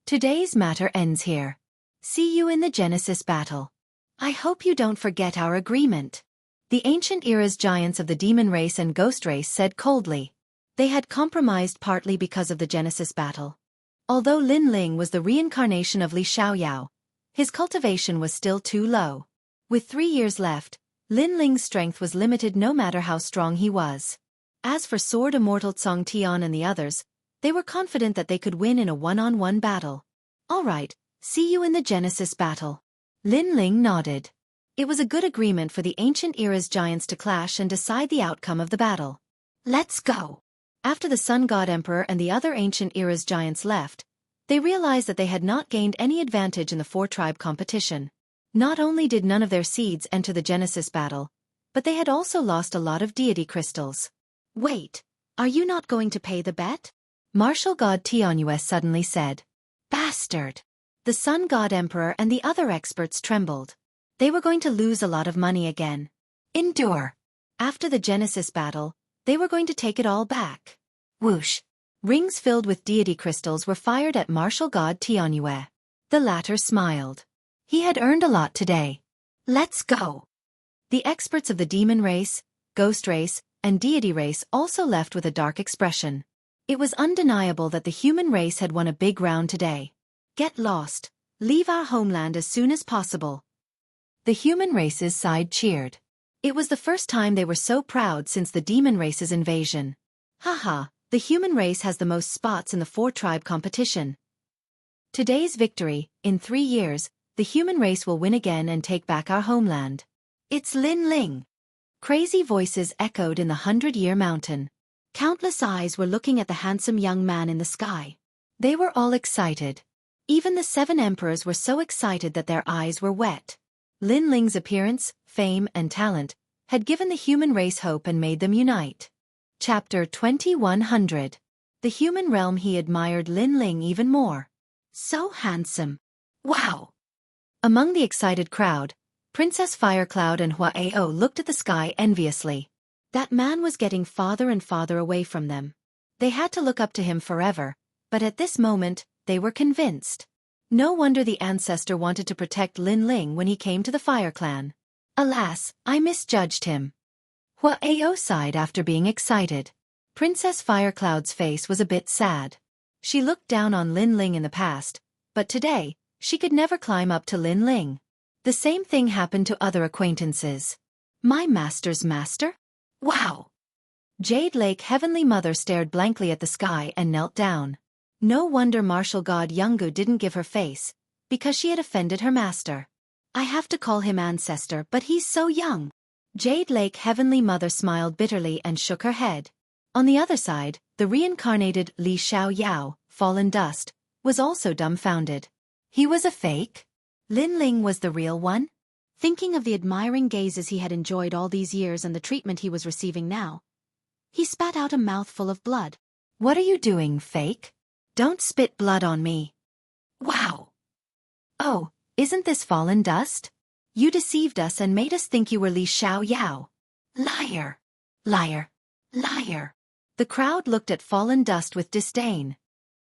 Today's matter ends here. See you in the Genesis battle. I hope you don't forget our agreement. The ancient era's giants of the demon race and ghost race said coldly. They had compromised partly because of the Genesis battle. Although Lin Ling was the reincarnation of Li Xiaoyao, his cultivation was still too low. With 3 years left, Lin Ling's strength was limited no matter how strong he was. As for Sword Immortal Cong Tian and the others, they were confident that they could win in a one-on-one battle. Alright, see you in the Genesis battle. Lin Ling nodded. It was a good agreement for the ancient era's giants to clash and decide the outcome of the battle. Let's go! After the Sun God Emperor and the other ancient era's giants left, they realized that they had not gained any advantage in the four-tribe competition. Not only did none of their seeds enter the Genesis battle, but they had also lost a lot of deity crystals. Wait, are you not going to pay the bet? Martial God Tianyue suddenly said. Bastard! The Sun God Emperor and the other experts trembled. They were going to lose a lot of money again. Endure! After the Genesis battle, they were going to take it all back. Whoosh! Rings filled with deity crystals were fired at Martial God Tianyue. The latter smiled. He had earned a lot today. Let's go! The experts of the demon race, ghost race, and deity race also left with a dark expression. It was undeniable that the human race had won a big round today. Get lost. Leave our homeland as soon as possible. The human race's side cheered. It was the first time they were so proud since the demon race's invasion. Haha, the human race has the most spots in the four-tribe competition. Today's victory, in 3 years, the human race will win again and take back our homeland. It's Lin Ling. Crazy voices echoed in the 100-Year Mountain. Countless eyes were looking at the handsome young man in the sky. They were all excited. Even the 7 emperors were so excited that their eyes were wet. Lin Ling's appearance, fame, and talent had given the human race hope and made them unite. Chapter 2100. The human realm. He admired Lin Ling even more. So handsome. Wow! Among the excited crowd, Princess Firecloud and Hua Ao looked at the sky enviously. That man was getting farther and farther away from them. They had to look up to him forever, but at this moment, they were convinced. No wonder the ancestor wanted to protect Lin Ling when he came to the Fire Clan. Alas, I misjudged him. Hua Ao sighed after being excited. Princess Firecloud's face was a bit sad. She looked down on Lin Ling in the past, but today, she could never climb up to Lin Ling. The same thing happened to other acquaintances. My master's master? Wow! Jade Lake Heavenly Mother stared blankly at the sky and knelt down. No wonder martial god Jianghu didn't give her face, because she had offended her master. I have to call him ancestor, but he's so young. Jade Lake Heavenly Mother smiled bitterly and shook her head. On the other side, the reincarnated Li Xiaoyao, Fallen Dust, was also dumbfounded. He was a fake? Lin Ling was the real one? Thinking of the admiring gazes he had enjoyed all these years and the treatment he was receiving now, he spat out a mouthful of blood. What are you doing, fake? Don't spit blood on me. Wow! Oh, isn't this Fallen Dust? You deceived us and made us think you were Li Xiaoyao. Liar! Liar! Liar! The crowd looked at Fallen Dust with disdain.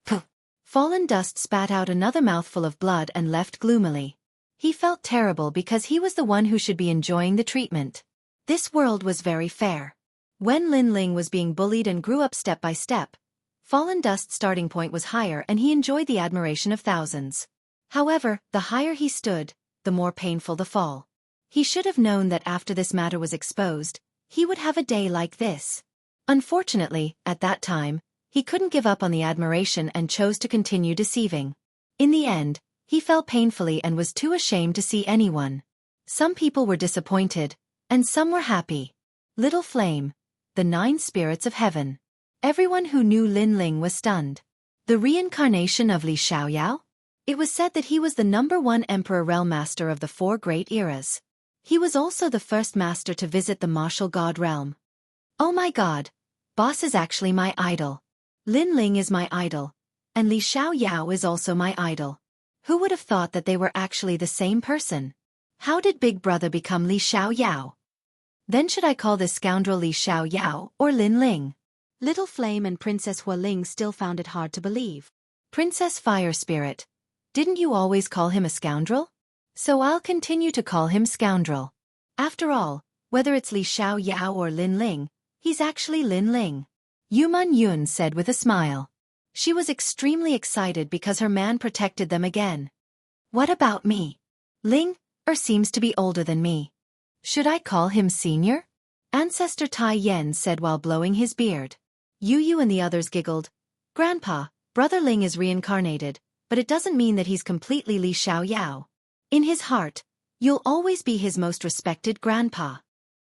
Puh! Fallen Dust spat out another mouthful of blood and left gloomily. He felt terrible because he was the one who should be enjoying the treatment. This world was very fair. When Lin Ling was being bullied and grew up step by step, Fallen Dust's starting point was higher and he enjoyed the admiration of thousands. However, the higher he stood, the more painful the fall. He should have known that after this matter was exposed, he would have a day like this. Unfortunately, at that time, he couldn't give up on the admiration and chose to continue deceiving. In the end, he fell painfully and was too ashamed to see anyone. Some people were disappointed, and some were happy. Little Flame, the 9 spirits of heaven. Everyone who knew Lin Ling was stunned. The reincarnation of Li Xiaoyao? It was said that he was the #1 Emperor Realm Master of the 4 great eras. He was also the first master to visit the martial god realm. Oh my god, boss is actually my idol. Lin Ling is my idol, and Li Xiaoyao is also my idol. Who would have thought that they were actually the same person? How did Big Brother become Li Xiaoyao? Then should I call this scoundrel Li Xiaoyao or Lin Ling? Little Flame and Princess Hua Ling still found it hard to believe. Princess Fire Spirit, didn't you always call him a scoundrel? So I'll continue to call him scoundrel. After all, whether it's Li Xiaoyao or Lin Ling, he's actually Lin Ling. Yuman Yun said with a smile. She was extremely excited because her man protected them again. What about me? Ling seems to be older than me. Should I call him senior? Ancestor Tai Yen said while blowing his beard. Yu and the others giggled. Grandpa, Brother Ling is reincarnated, but it doesn't mean that he's completely Li Xiaoyao. In his heart, you'll always be his most respected grandpa.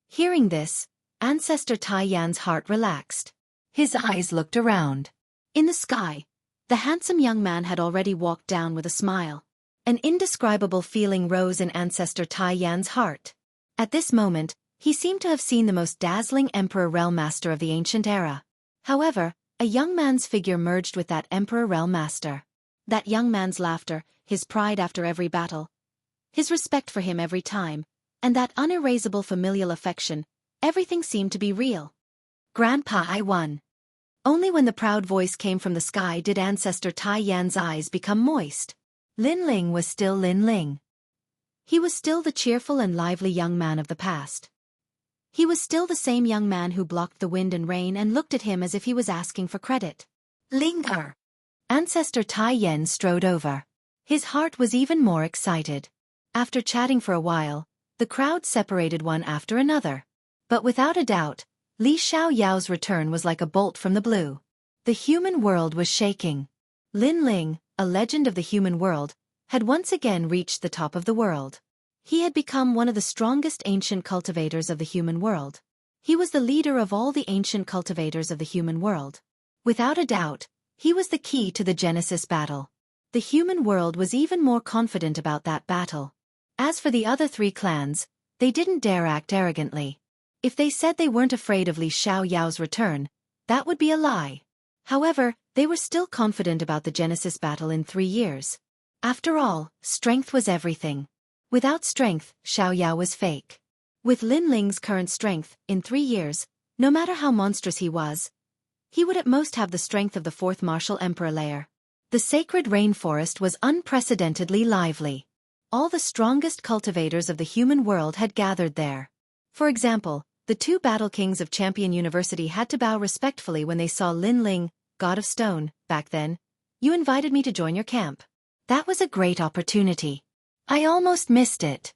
Hearing this, Ancestor Tai Yan's heart relaxed. His eyes looked around. In the sky, the handsome young man had already walked down with a smile. An indescribable feeling rose in Ancestor Tai Yan's heart. At this moment, he seemed to have seen the most dazzling Emperor Realm Master of the ancient era. However, a young man's figure merged with that Emperor Realm Master. That young man's laughter, his pride after every battle, his respect for him every time, and that unerasable familial affection, everything seemed to be real. Grandpa, I won. Only when the proud voice came from the sky did Ancestor Tai Yan's eyes become moist. Lin Ling was still Lin Ling. He was still the cheerful and lively young man of the past. He was still the same young man who blocked the wind and rain and looked at him as if he was asking for credit. Linger! Ancestor Tai Yen strode over. His heart was even more excited. After chatting for a while, the crowd separated one after another. But without a doubt, Li Xiaoyao's return was like a bolt from the blue. The human world was shaking. Lin Ling, a legend of the human world, had once again reached the top of the world. He had become one of the strongest ancient cultivators of the human world. He was the leader of all the ancient cultivators of the human world. Without a doubt, he was the key to the Genesis battle. The human world was even more confident about that battle. As for the other three clans, they didn't dare act arrogantly. If they said they weren't afraid of Li Xiaoyao's return, that would be a lie. However, they were still confident about the Genesis battle in 3 years. After all, strength was everything. Without strength, Xiaoyao was fake. With Lin Ling's current strength, in 3 years, no matter how monstrous he was, he would at most have the strength of the 4th Martial Emperor layer. The sacred rainforest was unprecedentedly lively. All the strongest cultivators of the human world had gathered there. For example, the 2 battle kings of Champion University had to bow respectfully when they saw Lin Ling, God of Stone. Back then, you invited me to join your camp. That was a great opportunity. I almost missed it.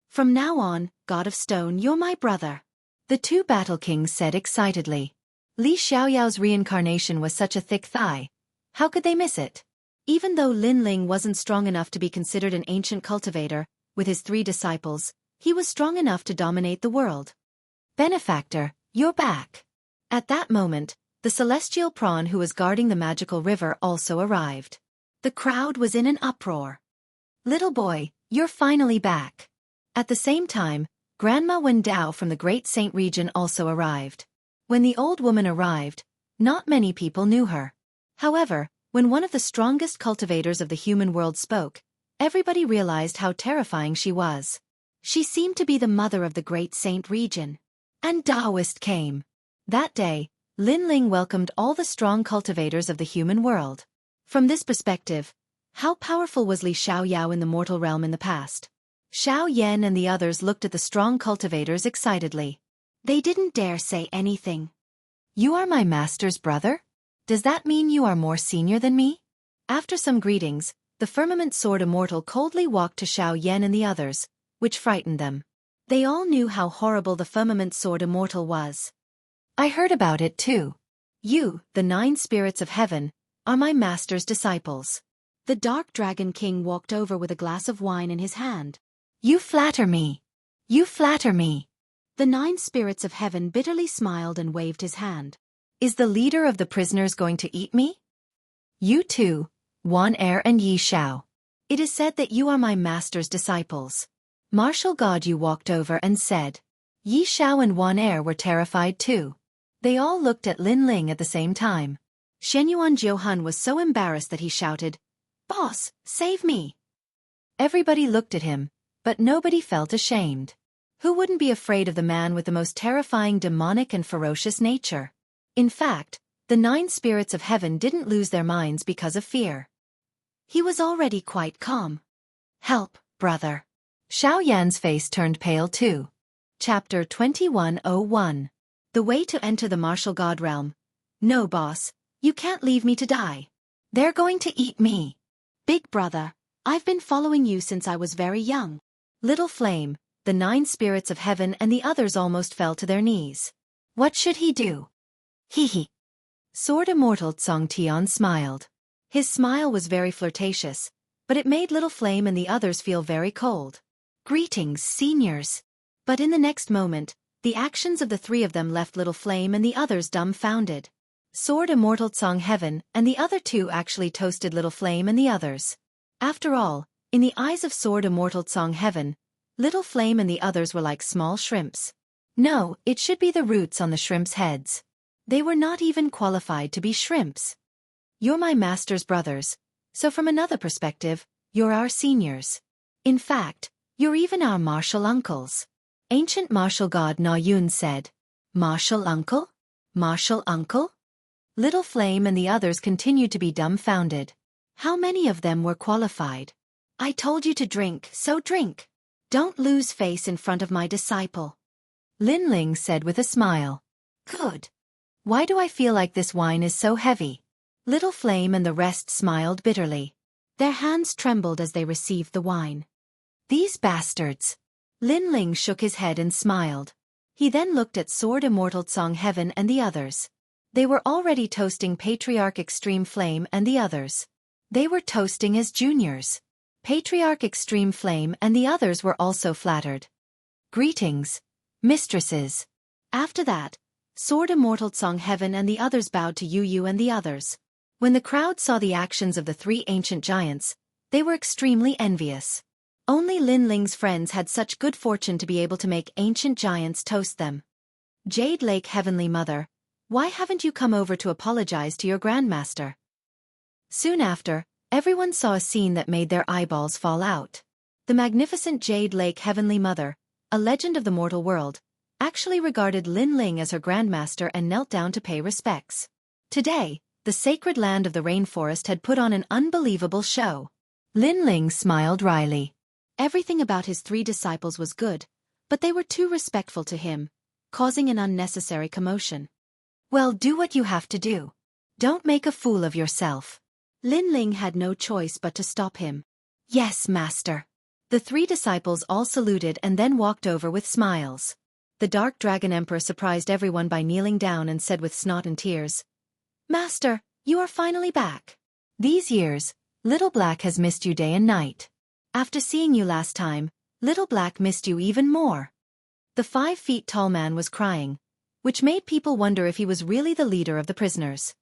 From now on, God of Stone, you're my brother. The 2 battle kings said excitedly. Li Xiaoyao's reincarnation was such a thick thigh. How could they miss it? Even though Lin Ling wasn't strong enough to be considered an ancient cultivator, with his 3 disciples, he was strong enough to dominate the world. Benefactor, you're back. At that moment, the celestial prawn who was guarding the magical river also arrived. The crowd was in an uproar. Little boy, you're finally back. At the same time, Grandma Wendao from the Great Saint region also arrived. When the old woman arrived, not many people knew her. However, when one of the strongest cultivators of the human world spoke, everybody realized how terrifying she was. She seemed to be the mother of the Great Saint region. And Taoist came. That day, Lin Ling welcomed all the strong cultivators of the human world. From this perspective, how powerful was Li Xiaoyao in the mortal realm in the past? Xiao Yan and the others looked at the strong cultivators excitedly. They didn't dare say anything. You are my master's brother? Does that mean you are more senior than me? After some greetings, the Firmament Sword Immortal coldly walked to Xiao Yan and the others, which frightened them. They all knew how horrible the Firmament Sword Immortal was. I heard about it too. You, the 9 spirits of heaven, are my master's disciples. The Dark Dragon King walked over with a glass of wine in his hand. You flatter me. You flatter me. The 9 spirits of heaven bitterly smiled and waved his hand. Is the leader of the prisoners going to eat me? You too, Wan Er and Yi Shao. It is said that you are my master's disciples. Martial God Yu walked over and said. Yi Shao and Wan Er were terrified too. They all looked at Lin Ling at the same time. Shenyuan Jiuhun was so embarrassed that he shouted, Boss, save me! Everybody looked at him, but nobody felt ashamed. Who wouldn't be afraid of the man with the most terrifying demonic and ferocious nature? In fact, the 9 spirits of heaven didn't lose their minds because of fear. He was already quite calm. Help, brother. Xiao Yan's face turned pale too. Chapter 2101. The way to enter the martial god realm. No, boss, you can't leave me to die. They're going to eat me. Big brother, I've been following you since I was very young. Little Flame, the 9 spirits of heaven and the others almost fell to their knees. What should he do? Hee. Sword Immortal Tsong Tian smiled. His smile was very flirtatious, but it made Little Flame and the others feel very cold. Greetings, seniors. But in the next moment, the actions of the 3 of them left Little Flame and the others dumbfounded. Sword Immortal Tsong Heaven and the other 2 actually toasted Little Flame and the others. After all, in the eyes of Sword Immortal Tsong Heaven, Little Flame and the others were like small shrimps. No, it should be the roots on the shrimps' heads. They were not even qualified to be shrimps. You're my master's brothers, so from another perspective, you're our seniors. In fact, you're even our martial uncles. Ancient martial god Na Yun said. Martial uncle? Martial uncle? Little Flame and the others continued to be dumbfounded. How many of them were qualified? I told you to drink, so drink. Don't lose face in front of my disciple. Lin Ling said with a smile. Good. Why do I feel like this wine is so heavy? Little Flame and the rest smiled bitterly. Their hands trembled as they received the wine. These bastards. Lin Ling shook his head and smiled. He then looked at Sword Immortal Tsong Heaven and the others. They were already toasting Patriarch Extreme Flame and the others. They were toasting as juniors. Patriarch Extreme Flame and the others were also flattered. Greetings, mistresses. After that, Sword Immortal Tsong Heaven and the others bowed to Yu and the others. When the crowd saw the actions of the 3 ancient giants, they were extremely envious. Only Lin Ling's friends had such good fortune to be able to make ancient giants toast them. Jade Lake Heavenly Mother, why haven't you come over to apologize to your grandmaster? Soon after, everyone saw a scene that made their eyeballs fall out. The magnificent Jade Lake Heavenly Mother, a legend of the mortal world, actually regarded Lin Ling as her grandmaster and knelt down to pay respects. Today, the sacred land of the rainforest had put on an unbelievable show. Lin Ling smiled wryly. Everything about his 3 disciples was good, but they were too respectful to him, causing an unnecessary commotion. Well, do what you have to do. Don't make a fool of yourself. Lin Ling had no choice but to stop him. Yes, master. The 3 disciples all saluted and then walked over with smiles. The Dark Dragon Emperor surprised everyone by kneeling down and said with snot and tears, Master, you are finally back. These years, Little Black has missed you day and night. After seeing you last time, Little Black missed you even more. The 5-feet-tall man was crying, which made people wonder if he was really the leader of the prisoners.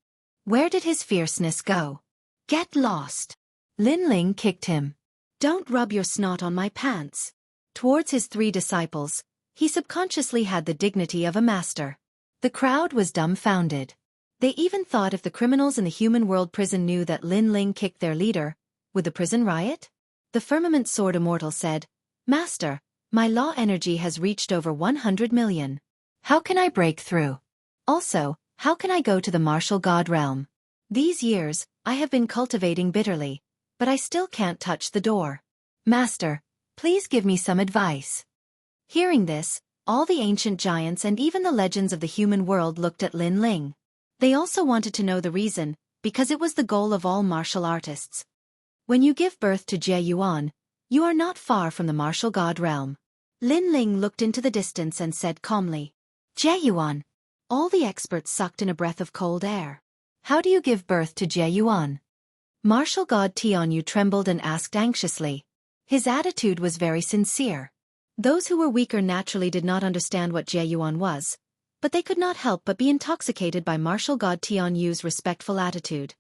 Where did his fierceness go? Get lost. Lin Ling kicked him. Don't rub your snot on my pants. Towards his 3 disciples, he subconsciously had the dignity of a master. The crowd was dumbfounded. They even thought if the criminals in the human world prison knew that Lin Ling kicked their leader, would the prison riot? The Firmament Sword Immortal said, Master, my law energy has reached over 100 million. How can I break through? Also, how can I go to the martial god realm? These years, I have been cultivating bitterly, but I still can't touch the door. Master, please give me some advice. Hearing this, all the ancient giants and even the legends of the human world looked at Lin Ling. They also wanted to know the reason, because it was the goal of all martial artists. When you give birth to Jie Yuan, you are not far from the martial god realm. Lin Ling looked into the distance and said calmly, Jie Yuan. All the experts sucked in a breath of cold air. How do you give birth to Jie Yuan? Martial god Tianyu trembled and asked anxiously. His attitude was very sincere. Those who were weaker naturally did not understand what Jie Yuan was, but they could not help but be intoxicated by martial god Tianyu's respectful attitude.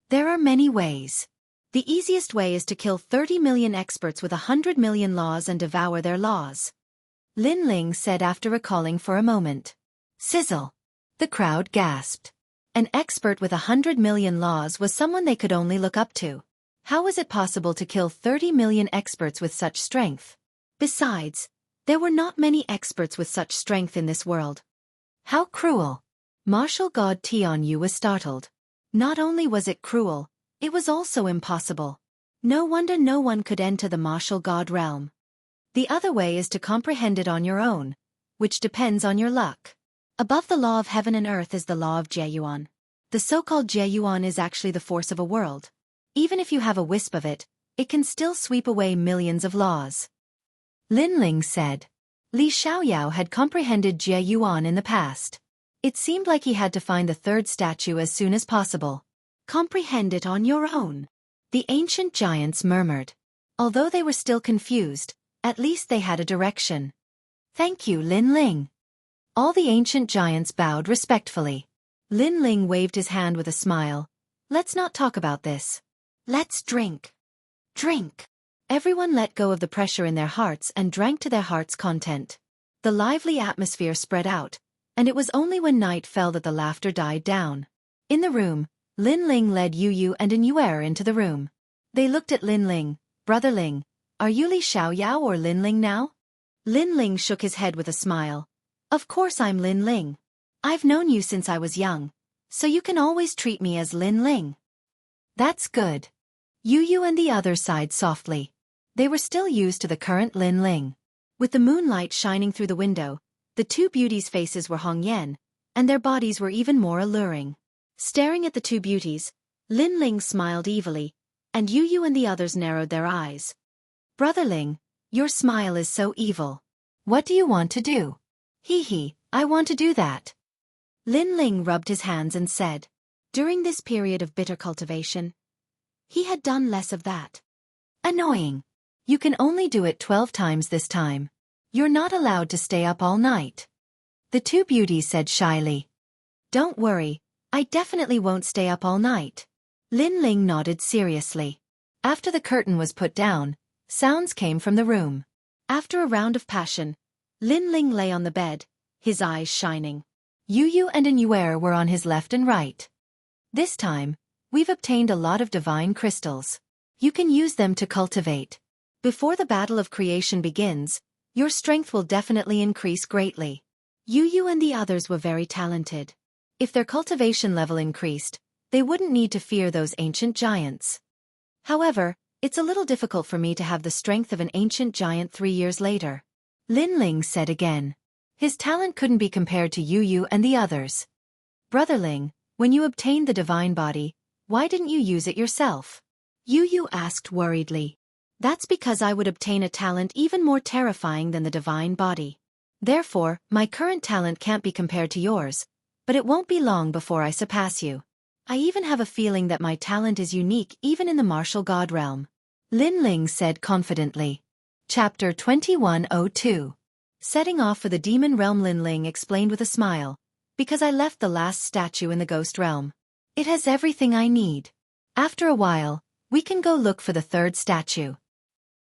There are many ways. The easiest way is to kill 30 million experts with 100 million laws and devour their laws. Lin Ling said after recalling for a moment. Sizzle. The crowd gasped. An expert with 100 million laws was someone they could only look up to. How was it possible to kill 30 million experts with such strength? Besides, there were not many experts with such strength in this world. How cruel! Martial god Tianyu was startled. Not only was it cruel, it was also impossible. No wonder no one could enter the martial god realm. The other way is to comprehend it on your own, which depends on your luck. Above the law of heaven and earth is the law of Jie Yuan. The so-called Jie Yuan is actually the force of a world. Even if you have a wisp of it, it can still sweep away millions of laws. Lin Ling said. Li Xiaoyao had comprehended Jie Yuan in the past. It seemed like he had to find the third statue as soon as possible. Comprehend it on your own, the ancient giants murmured. Although they were still confused, at least they had a direction. Thank you, Lin Ling. All the ancient giants bowed respectfully. Lin Ling waved his hand with a smile. Let's not talk about this. Let's drink. Drink. Everyone let go of the pressure in their hearts and drank to their heart's content. The lively atmosphere spread out, and it was only when night fell that the laughter died down. In the room, Lin Ling led Yu Yu and Yuer into the room. They looked at Lin Ling. Brother Ling, are you Li Xiaoyao or Lin Ling now? Lin Ling shook his head with a smile. Of course I'm Lin Ling. I've known you since I was young, so you can always treat me as Lin Ling. That's good. Yu Yu and the others sighed softly. They were still used to the current Lin Ling. With the moonlight shining through the window, the two beauties' faces were Hongyan, and their bodies were even more alluring. Staring at the two beauties, Lin Ling smiled evilly, and Yu Yu and the others narrowed their eyes. Brother Ling, your smile is so evil. What do you want to do? Hee, I want to do that. Lin Ling rubbed his hands and said. During this period of bitter cultivation, he had done less of that. Annoying. You can only do it 12 times this time. You're not allowed to stay up all night. The two beauties said shyly. Don't worry, I definitely won't stay up all night. Lin Ling nodded seriously. After the curtain was put down, sounds came from the room. After a round of passion, Lin Ling lay on the bed, his eyes shining. Yu Yu and Yuer were on his left and right. This time, we've obtained a lot of divine crystals. You can use them to cultivate. Before the battle of creation begins, your strength will definitely increase greatly. Yu Yu and the others were very talented. If their cultivation level increased, they wouldn't need to fear those ancient giants. However, it's a little difficult for me to have the strength of an ancient giant 3 years later. Lin Ling said again. His talent couldn't be compared to Yu Yu and the others. Brother Ling, when you obtained the divine body, why didn't you use it yourself? Yu Yu asked worriedly. That's because I would obtain a talent even more terrifying than the divine body. Therefore, my current talent can't be compared to yours, but it won't be long before I surpass you. I even have a feeling that my talent is unique even in the martial god realm. Lin Ling said confidently. Chapter 2102. Setting off for the demon realm. Lin Ling explained with a smile. Because I left the last statue in the ghost realm. It has everything I need. After a while, we can go look for the third statue.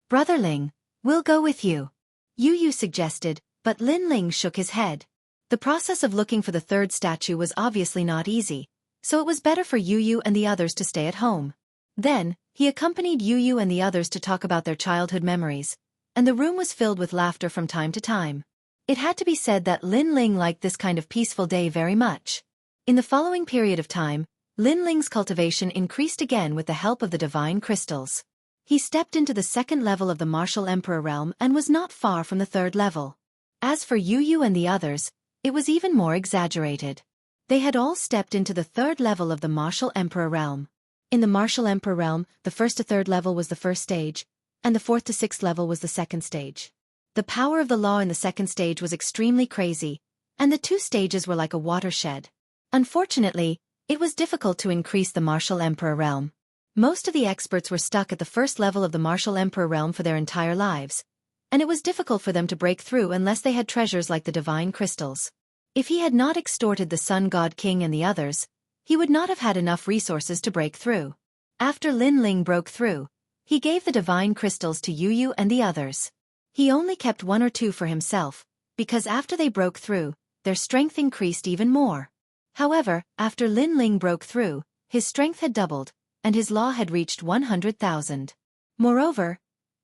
Brother Ling, we'll go with you. Yu Yu suggested, but Lin Ling shook his head. The process of looking for the third statue was obviously not easy, so it was better for Yu Yu and the others to stay at home. Then, he accompanied Yu Yu and the others to talk about their childhood memories, and the room was filled with laughter from time to time. It had to be said that Lin Ling liked this kind of peaceful day very much. In the following period of time, Lin Ling's cultivation increased again with the help of the divine crystals. He stepped into the second level of the martial emperor realm and was not far from the third level. As for Yu Yu and the others, it was even more exaggerated. They had all stepped into the third level of the martial emperor realm. In the martial emperor realm, the first to third level was the first stage, and the fourth to sixth level was the second stage. The power of the law in the second stage was extremely crazy, and the two stages were like a watershed. Unfortunately, it was difficult to increase the martial emperor realm. Most of the experts were stuck at the first level of the martial emperor realm for their entire lives, and it was difficult for them to break through unless they had treasures like the divine crystals. If he had not extorted the Sun God King and the others, he would not have had enough resources to break through. After Lin Ling broke through, he gave the divine crystals to Yu Yu and the others. He only kept 1 or 2 for himself, because after they broke through, their strength increased even more. However, after Lin Ling broke through, his strength had doubled, and his law had reached 100,000. Moreover,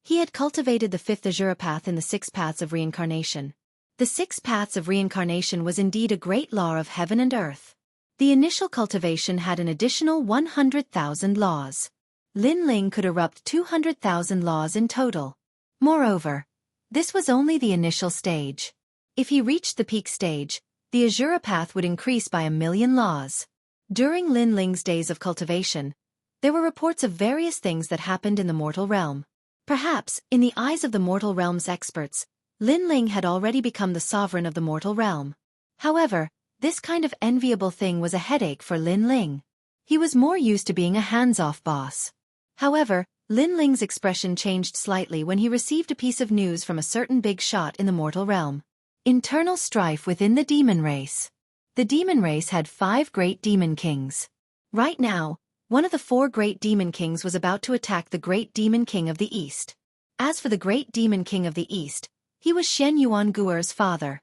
he had cultivated the 5th Azura path in the 6 paths of reincarnation. The 6 paths of reincarnation was indeed a great law of heaven and earth. The initial cultivation had an additional 100,000 laws. Lin Ling could erupt 200,000 laws in total. Moreover, this was only the initial stage. If he reached the peak stage, the Azura path would increase by 1,000,000 laws. During Lin Ling's days of cultivation, there were reports of various things that happened in the mortal realm. Perhaps, in the eyes of the mortal realm's experts, Lin Ling had already become the sovereign of the mortal realm. However, this kind of enviable thing was a headache for Lin Ling. He was more used to being a hands-off boss. However, Lin Ling's expression changed slightly when he received a piece of news from a certain big shot in the mortal realm. Internal strife within the demon race. The demon race had 5 great demon kings. Right now, one of the 4 great demon kings was about to attack the great demon king of the east. As for the great demon king of the east, he was Shen Yuanguer's father.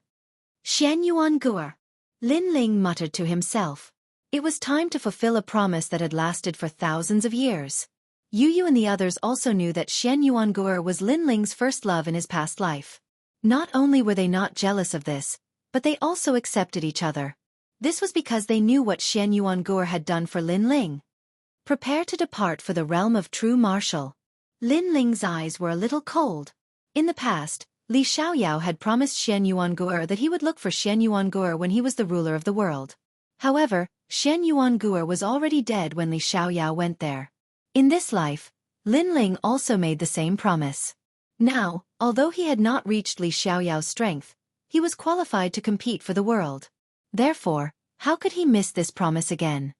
Shen Yuanguer. Lin Ling muttered to himself. It was time to fulfill a promise that had lasted for thousands of years. Yu and the others also knew that Shen Yuanguer was Lin Ling's first love in his past life. Not only were they not jealous of this, but they also accepted each other. This was because they knew what Shen Yuanguer had done for Lin Ling. Prepare to depart for the realm of true martial. Lin Ling's eyes were a little cold. In the past, Li Xiaoyao had promised Shen Yuanguer that he would look for Shen Yuanguer when he was the ruler of the world. However, Shen Yuanguer was already dead when Li Xiaoyao went there. In this life, Lin Ling also made the same promise. Now, although he had not reached Li Xiaoyao's strength, he was qualified to compete for the world. Therefore, how could he miss this promise again?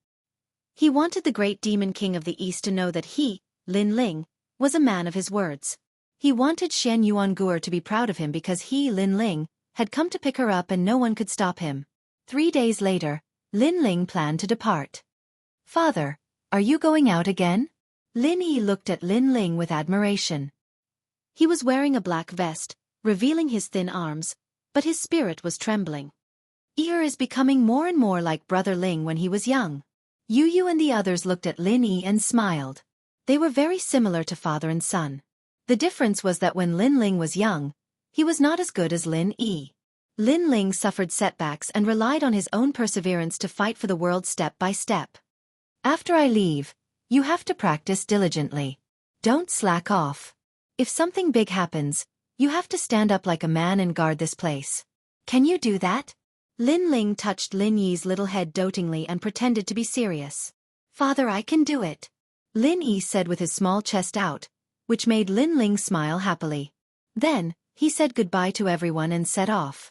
He wanted the great demon king of the east to know that he, Lin Ling, was a man of his words. He wanted Shen Yuanguer to be proud of him because he, Lin Ling, had come to pick her up and no one could stop him. 3 days later, Lin Ling planned to depart. Father, are you going out again? Lin Yi looked at Lin Ling with admiration. He was wearing a black vest, revealing his thin arms, but his spirit was trembling. Ear is becoming more and more like Brother Ling when he was young. Yu and the others looked at Lin Yi and smiled. They were very similar to father and son. The difference was that when Lin Ling was young, he was not as good as Lin Yi. Lin Ling suffered setbacks and relied on his own perseverance to fight for the world step by step. After I leave, you have to practice diligently. Don't slack off. If something big happens, you have to stand up like a man and guard this place. Can you do that? Lin Ling touched Lin Yi's little head dotingly and pretended to be serious. Father, I can do it. Lin Yi said with his small chest out, which made Lin Ling smile happily. Then, he said goodbye to everyone and set off.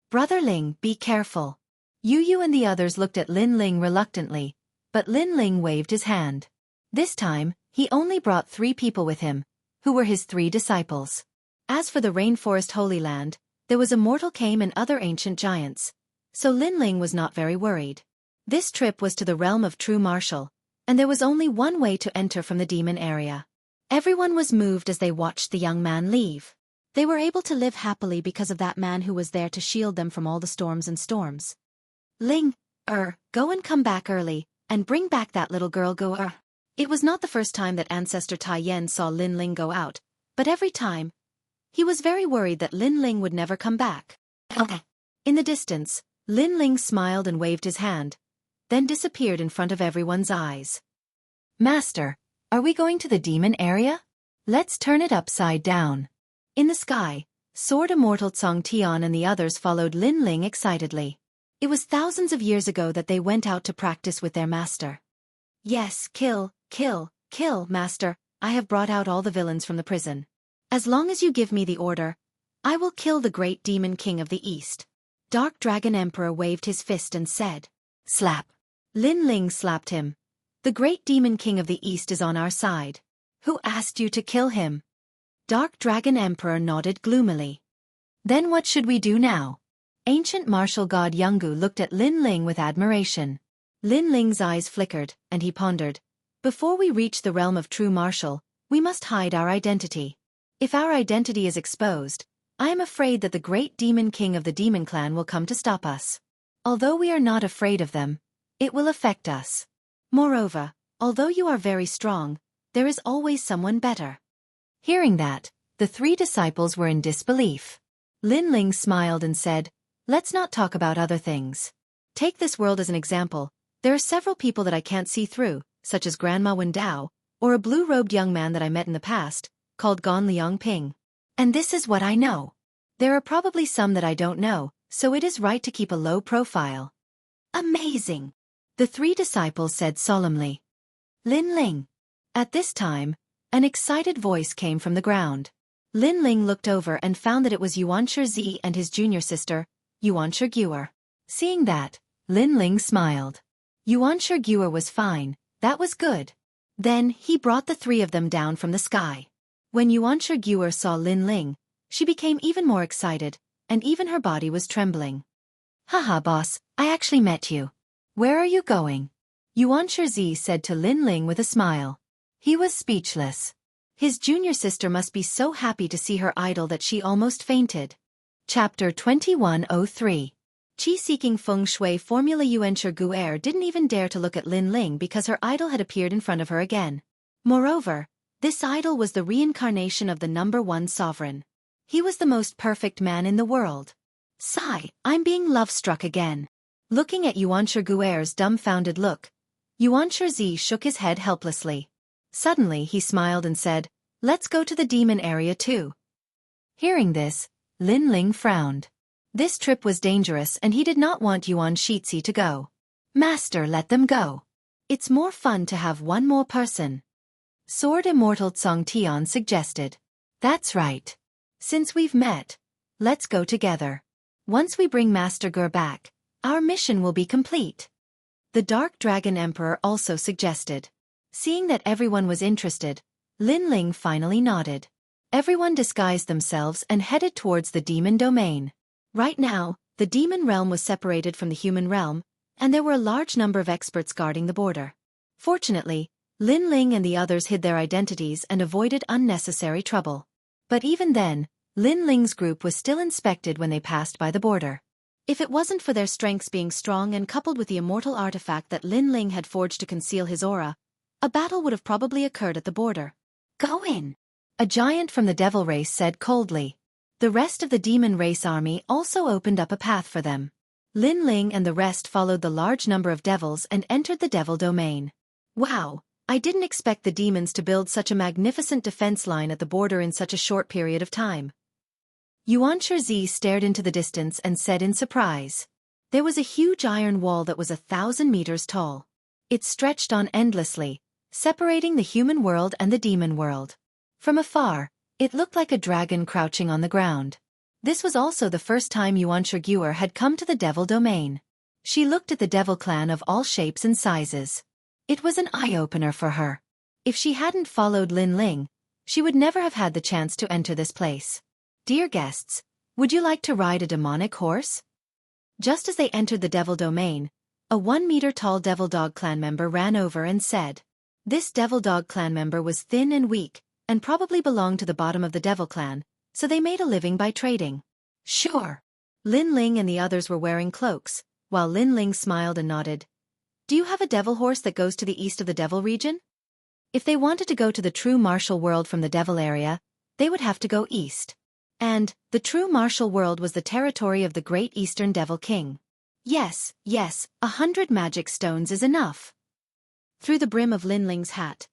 Brother Ling, be careful. Yu and the others looked at Lin Ling reluctantly, but Lin Ling waved his hand. This time, he only brought 3 people with him, who were his 3 disciples. As for the Rainforest Holy Land, there was a mortal came and other ancient giants, so Lin Ling was not very worried. This trip was to the realm of true martial, and there was only one way to enter from the demon area. Everyone was moved as they watched the young man leave. They were able to live happily because of that man who was there to shield them from all the storms and storms. Ling, go and come back early, and bring back that little girl go. It was not the first time that Ancestor Tai Yen saw Lin Ling go out, but every time, he was very worried that Lin Ling would never come back. In the distance, Lin Ling smiled and waved his hand, then disappeared in front of everyone's eyes. Master, are we going to the demon area? Let's turn it upside down. In the sky, Sword Immortal Cong Tian and the others followed Lin Ling excitedly. It was thousands of years ago that they went out to practice with their master. Yes, kill, master, I have brought out all the villains from the prison. As long as you give me the order, I will kill the great demon king of the east. Dark Dragon Emperor waved his fist and said, slap. Lin Ling slapped him. The great demon king of the east is on our side. Who asked you to kill him? Dark Dragon Emperor nodded gloomily. Then what should we do now? Ancient martial god Jianghu looked at Lin Ling with admiration. Lin Ling's eyes flickered, and he pondered. Before we reach the realm of true martial, we must hide our identity. If our identity is exposed, I am afraid that the great demon king of the demon clan will come to stop us. Although we are not afraid of them, it will affect us. Moreover, although you are very strong, there is always someone better. Hearing that, the 3 disciples were in disbelief. Lin Ling smiled and said, let's not talk about other things. Take this world as an example. There are several people that I can't see through, such as Grandma Wen Dao, or a blue-robed young man that I met in the past, called Gan Liang Ping. And this is what I know. There are probably some that I don't know, so it is right to keep a low profile. Amazing! The 3 disciples said solemnly. Lin Ling. At this time, An excited voice came from the ground. Lin Ling looked over and found that it was Xianxia and his junior sister, Xianxia. Seeing that, Lin Ling smiled. Xianxia was fine, that was good. Then he brought the three of them down from the sky. When Xianxia saw Lin Ling, she became even more excited, and even her body was trembling. Haha boss, I actually met you. Where are you going? Xianxia said to Lin Ling with a smile. He was speechless. His junior sister must be so happy to see her idol that she almost fainted. Chapter 2103. Qi-seeking feng shui formula Xianxia didn't even dare to look at Lin Ling because her idol had appeared in front of her again. Moreover, this idol was the reincarnation of the #1 sovereign. He was the most perfect man in the world. Sigh, I'm being love-struck again. Looking at Xianxia's dumbfounded look, Xianxia shook his head helplessly. Suddenly he smiled and said, let's go to the demon area too. Hearing this, Lin Ling frowned. This trip was dangerous and he did not want Xianxia to go. Master, let them go. It's more fun to have one more person. Sword Immortal Xianxia suggested. That's right. Since we've met, let's go together. Once we bring Master Ger back, our mission will be complete. The Dark Dragon Emperor also suggested. Seeing that everyone was interested, Lin Ling finally nodded. Everyone disguised themselves and headed towards the demon domain. Right now, the demon realm was separated from the human realm, and there were a large number of experts guarding the border. Fortunately, Lin Ling and the others hid their identities and avoided unnecessary trouble. But even then, Lin Ling's group was still inspected when they passed by the border. If it wasn't for their strengths being strong and coupled with the immortal artifact that Lin Ling had forged to conceal his aura, a battle would have probably occurred at the border. Go in. A giant from the devil race said coldly. The rest of the demon race army also opened up a path for them. Lin Ling and the rest followed the large number of devils and entered the devil domain. Wow, I didn't expect the demons to build such a magnificent defense line at the border in such a short period of time. Xianxia stared into the distance and said in surprise. There was a huge iron wall that was 1,000 meters tall. It stretched on endlessly, separating the human world and the demon world. From afar, it looked like a dragon crouching on the ground. This was also the first time Xianxia had come to the devil domain. She looked at the devil clan of all shapes and sizes. It was an eye-opener for her. If she hadn't followed Lin Ling, she would never have had the chance to enter this place. Dear guests, would you like to ride a demonic horse? Just as they entered the devil domain, a 1-meter-tall devil dog clan member ran over and said. This devil dog clan member was thin and weak, and probably belonged to the bottom of the devil clan, so they made a living by trading. Sure. Lin Ling and the others were wearing cloaks, while Lin Ling smiled and nodded. Do you have a devil horse that goes to the east of the devil region? If they wanted to go to the true martial world from the devil area, they would have to go east. And, the true martial world was the territory of the great Eastern Devil King. Yes, 100 magic stones is enough. Through the brim of Lin Ling's hat,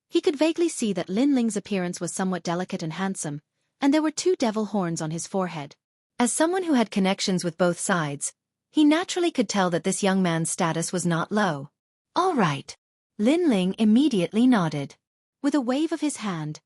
he could vaguely see that Lin Ling's appearance was somewhat delicate and handsome, and there were 2 devil horns on his forehead. As someone who had connections with both sides, he naturally could tell that this young man's status was not low. All right. Lin Ling immediately nodded. With a wave of his hand,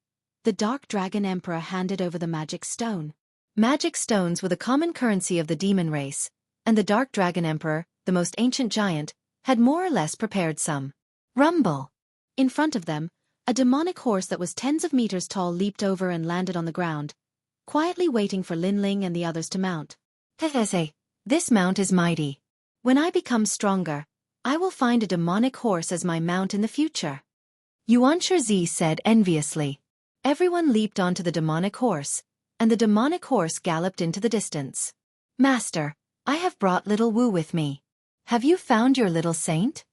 the Dark Dragon Emperor handed over the magic stone. Magic stones were the common currency of the demon race, and the Dark Dragon Emperor, the most ancient giant, had more or less prepared some. Rumble! In front of them, a demonic horse that was tens of meters tall leaped over and landed on the ground, quietly waiting for Lin Ling and the others to mount. Hehe, this mount is mighty. When I become stronger, I will find a demonic horse as my mount in the future. Xianxia said enviously. Everyone leaped onto the demonic horse, and the demonic horse galloped into the distance. Master, I have brought little Wu with me. Have you found your little saint?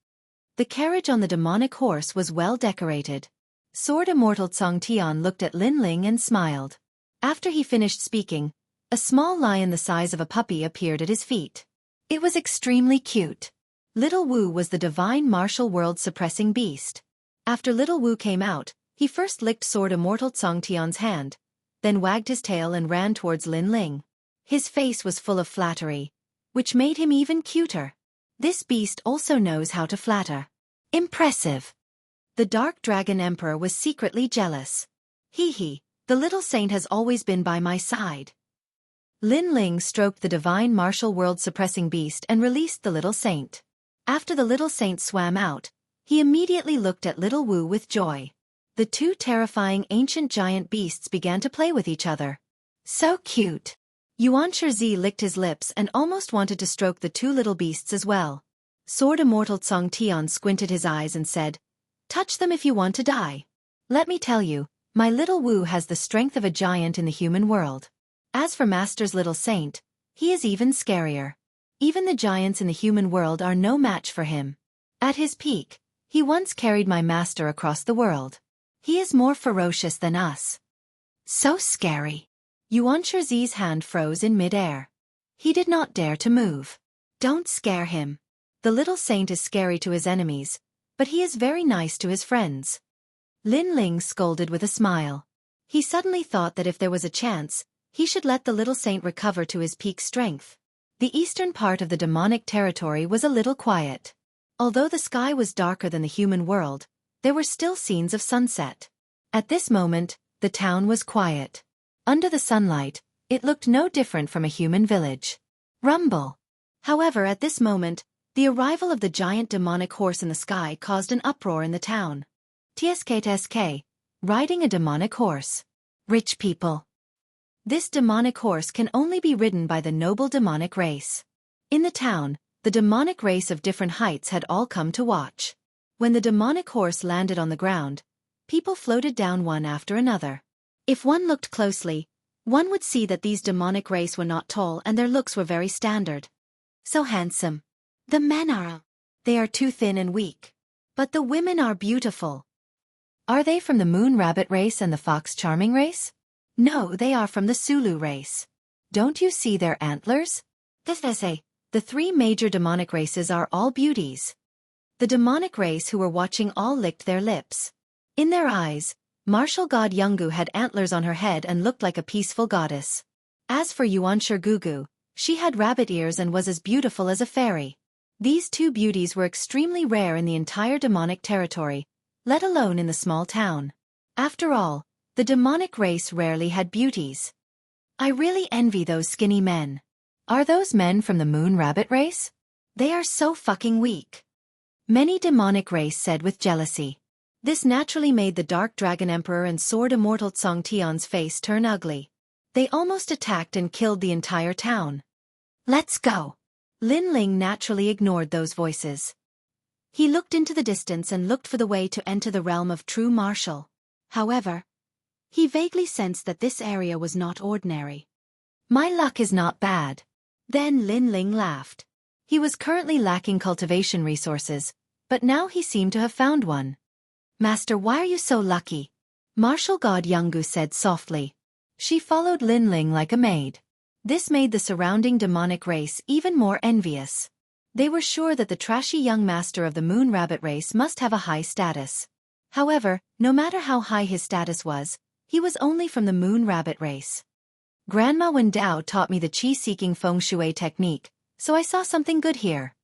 The carriage on the demonic horse was well decorated. Sword Immortal Xianxia looked at Lin Ling and smiled. After he finished speaking, a small lion the size of a puppy appeared at his feet. It was extremely cute. Little Wu was the divine martial world suppressing beast. After Little Wu came out, he first licked Sword Immortal Xianxia's hand, then wagged his tail and ran towards Lin Ling. His face was full of flattery, which made him even cuter. This beast also knows how to flatter. Impressive. The Dark Dragon Emperor was secretly jealous. Hee, the little saint has always been by my side. Lin Ling stroked the divine martial world-suppressing beast and released the little saint. After the little saint swam out, he immediately looked at little Wu with joy. The two terrifying ancient giant beasts began to play with each other. So cute! Xianxia licked his lips and almost wanted to stroke the two little beasts as well. Sword Immortal Tsong Tian squinted his eyes and said, "Touch them if you want to die. Let me tell you, my little Wu has the strength of a giant in the human world. As for Master's little saint, he is even scarier. Even the giants in the human world are no match for him. At his peak, he once carried my master across the world. He is more ferocious than us." So scary. Xianxia's hand froze in mid-air. He did not dare to move. Don't scare him. The little saint is scary to his enemies, but he is very nice to his friends. Lin Ling scolded with a smile. He suddenly thought that if there was a chance, he should let the little saint recover to his peak strength. The eastern part of the demonic territory was a little quiet. Although the sky was darker than the human world, there were still scenes of sunset. At this moment, the town was quiet. Under the sunlight, it looked no different from a human village. Rumble. However, at this moment, the arrival of the giant demonic horse in the sky caused an uproar in the town. TSK, riding a demonic horse. Rich people. This demonic horse can only be ridden by the noble demonic race. In the town, the demonic race of different heights had all come to watch. When the demonic horse landed on the ground, people floated down one after another. If one looked closely, one would see that these demonic race were not tall and their looks were very standard. So handsome. The men are. They are too thin and weak. But the women are beautiful. Are they from the Moon Rabbit race and the Fox Charming race? No, they are from the Sulu race. Don't you see their antlers? The three major demonic races are all beauties. The demonic race who were watching all licked their lips. In their eyes, martial god Jianghu had antlers on her head and looked like a peaceful goddess. As for Xianxia Gugu, she had rabbit ears and was as beautiful as a fairy. These two beauties were extremely rare in the entire demonic territory, let alone in the small town. After all, the demonic race rarely had beauties. I really envy those skinny men. Are those men from the Moon Rabbit race? They are so fucking weak. Many demonic race said with jealousy. This naturally made the Dark Dragon Emperor and Sword Immortal Tsong Tian's face turn ugly. They almost attacked and killed the entire town. Let's go. Lin Ling naturally ignored those voices. He looked into the distance and looked for the way to enter the realm of true martial. However, he vaguely sensed that this area was not ordinary. My luck is not bad. Then Lin Ling laughed. He was currently lacking cultivation resources, but now he seemed to have found one. Master, why are you so lucky? Martial god Jianghu said softly. She followed Lin Ling like a maid. This made the surrounding demonic race even more envious. They were sure that the trashy young master of the Moon Rabbit race must have a high status. However, no matter how high his status was, he was only from the Moon Rabbit race. Grandma Wen Dao taught me the qi-seeking feng shui technique, so I saw something good here.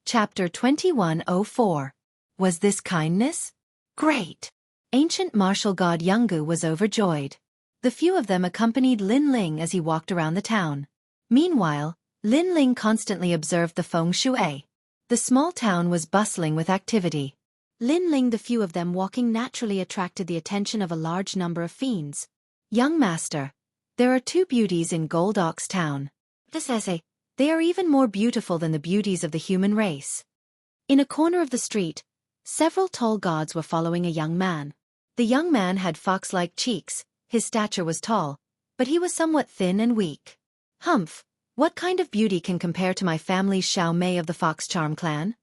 Chapter 2104. Was this kindness? Great! Ancient martial god Jianghu was overjoyed. The few of them accompanied Lin Ling as he walked around the town. Meanwhile, Lin Ling constantly observed the feng shui. The small town was bustling with activity. Lin Ling, the few of them walking naturally attracted the attention of a large number of fiends. Young master, there are two beauties in Gold Ox Town. They are even more beautiful than the beauties of the human race. In a corner of the street, several tall gods were following a young man. The young man had fox-like cheeks, his stature was tall, but he was somewhat thin and weak. Humph, what kind of beauty can compare to my family's Xiao Mei of the Fox Charm clan?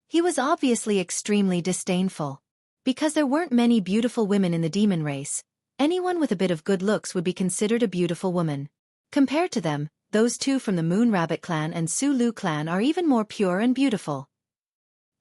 He was obviously extremely disdainful. Because there weren't many beautiful women in the demon race, anyone with a bit of good looks would be considered a beautiful woman. Compared to them, those two from the Moon Rabbit clan and Su Lu clan are even more pure and beautiful.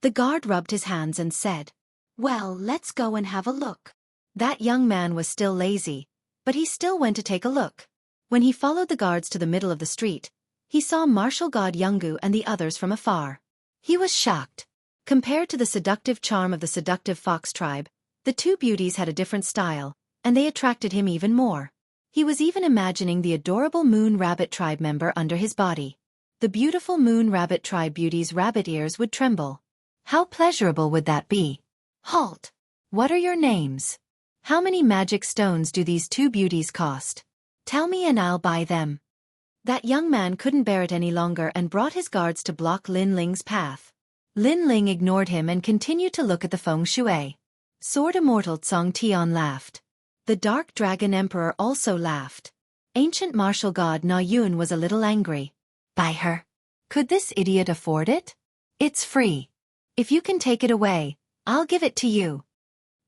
The guard rubbed his hands and said, "Well, let's go and have a look." That young man was still lazy, but he still went to take a look. When he followed the guards to the middle of the street, he saw martial god Jianghu and the others from afar. He was shocked. Compared to the seductive charm of the seductive fox tribe, the two beauties had a different style, and they attracted him even more. He was even imagining the adorable moon rabbit tribe member under his body. The beautiful moon rabbit tribe beauty's rabbit ears would tremble. How pleasurable would that be? Halt! What are your names? How many magic stones do these two beauties cost? Tell me and I'll buy them. That young man couldn't bear it any longer and brought his guards to block Lin Ling's path. Lin Ling ignored him and continued to look at the feng shui. Sword Immortal Cong Tian laughed. The Dark Dragon Emperor also laughed. Ancient martial god Na Yun was a little angry. Buy her. Could this idiot afford it? It's free. If you can take it away, I'll give it to you.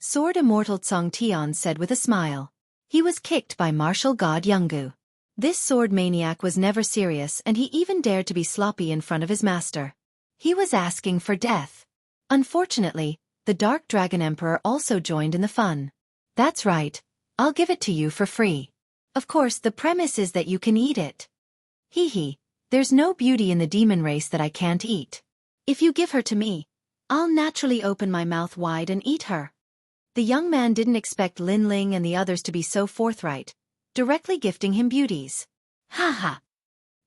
Sword Immortal Cong Tian said with a smile. He was kicked by martial god Jianghu. This sword maniac was never serious and he even dared to be sloppy in front of his master. He was asking for death. Unfortunately, the Dark Dragon Emperor also joined in the fun. That's right, I'll give it to you for free. Of course the premise is that you can eat it. Hee hee, there's no beauty in the demon race that I can't eat. If you give her to me, I'll naturally open my mouth wide and eat her. The young man didn't expect Lin Ling and the others to be so forthright, directly gifting him beauties. Ha ha!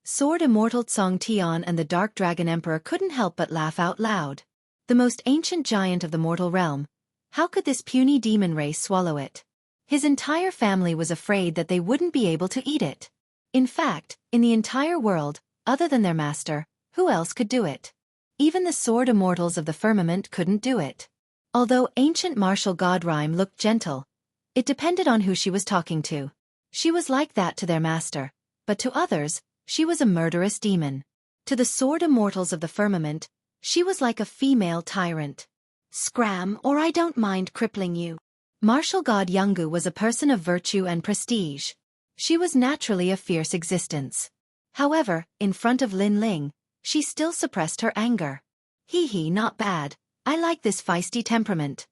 Sword Immortal Cong Tian and the Dark Dragon Emperor couldn't help but laugh out loud. The most ancient giant of the mortal realm. How could this puny demon race swallow it? His entire family was afraid that they wouldn't be able to eat it. In fact, in the entire world, other than their master, who else could do it? Even the sword immortals of the firmament couldn't do it. Although ancient martial god Rhyme looked gentle, it depended on who she was talking to. She was like that to their master, but to others, she was a murderous demon. To the sword immortals of the firmament, she was like a female tyrant. Scram or I don't mind crippling you. Martial god Jianghu was a person of virtue and prestige. She was naturally a fierce existence. However, in front of Lin Ling, she still suppressed her anger. Hee hee, not bad, I like this feisty temperament.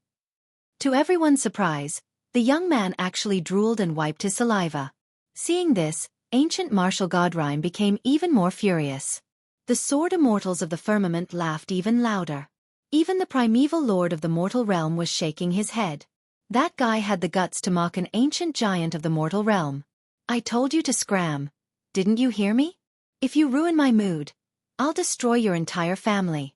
To everyone's surprise, the young man actually drooled and wiped his saliva. Seeing this, ancient martial god Rhyme became even more furious. The sword immortals of the firmament laughed even louder. Even the primeval lord of the mortal realm was shaking his head. That guy had the guts to mock an ancient giant of the mortal realm. I told you to scram. Didn't you hear me? If you ruin my mood, I'll destroy your entire family.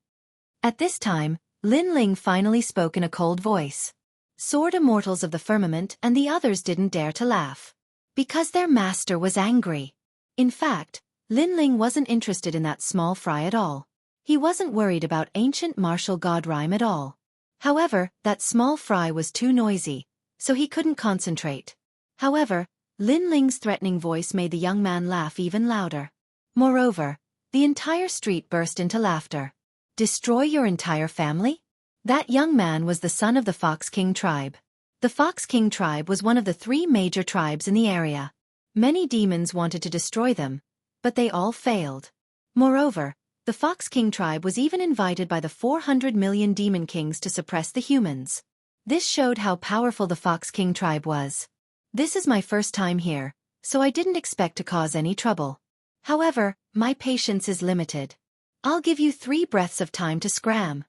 At this time, Lin Ling finally spoke in a cold voice. Sword immortals of the firmament and the others didn't dare to laugh. Because their master was angry. In fact, Lin Ling wasn't interested in that small fry at all. He wasn't worried about ancient martial god Rhyme at all. However, that small fry was too noisy, so he couldn't concentrate. However, Lin Ling's threatening voice made the young man laugh even louder. Moreover, the entire street burst into laughter. Destroy your entire family? That young man was the son of the Fox King tribe. The Fox King tribe was one of the 3 major tribes in the area. Many demons wanted to destroy them, but they all failed. Moreover, the Fox King tribe was even invited by the 400 million demon kings to suppress the humans. This showed how powerful the Fox King tribe was. This is my first time here, so I didn't expect to cause any trouble. However, my patience is limited. I'll give you 3 breaths of time to scram.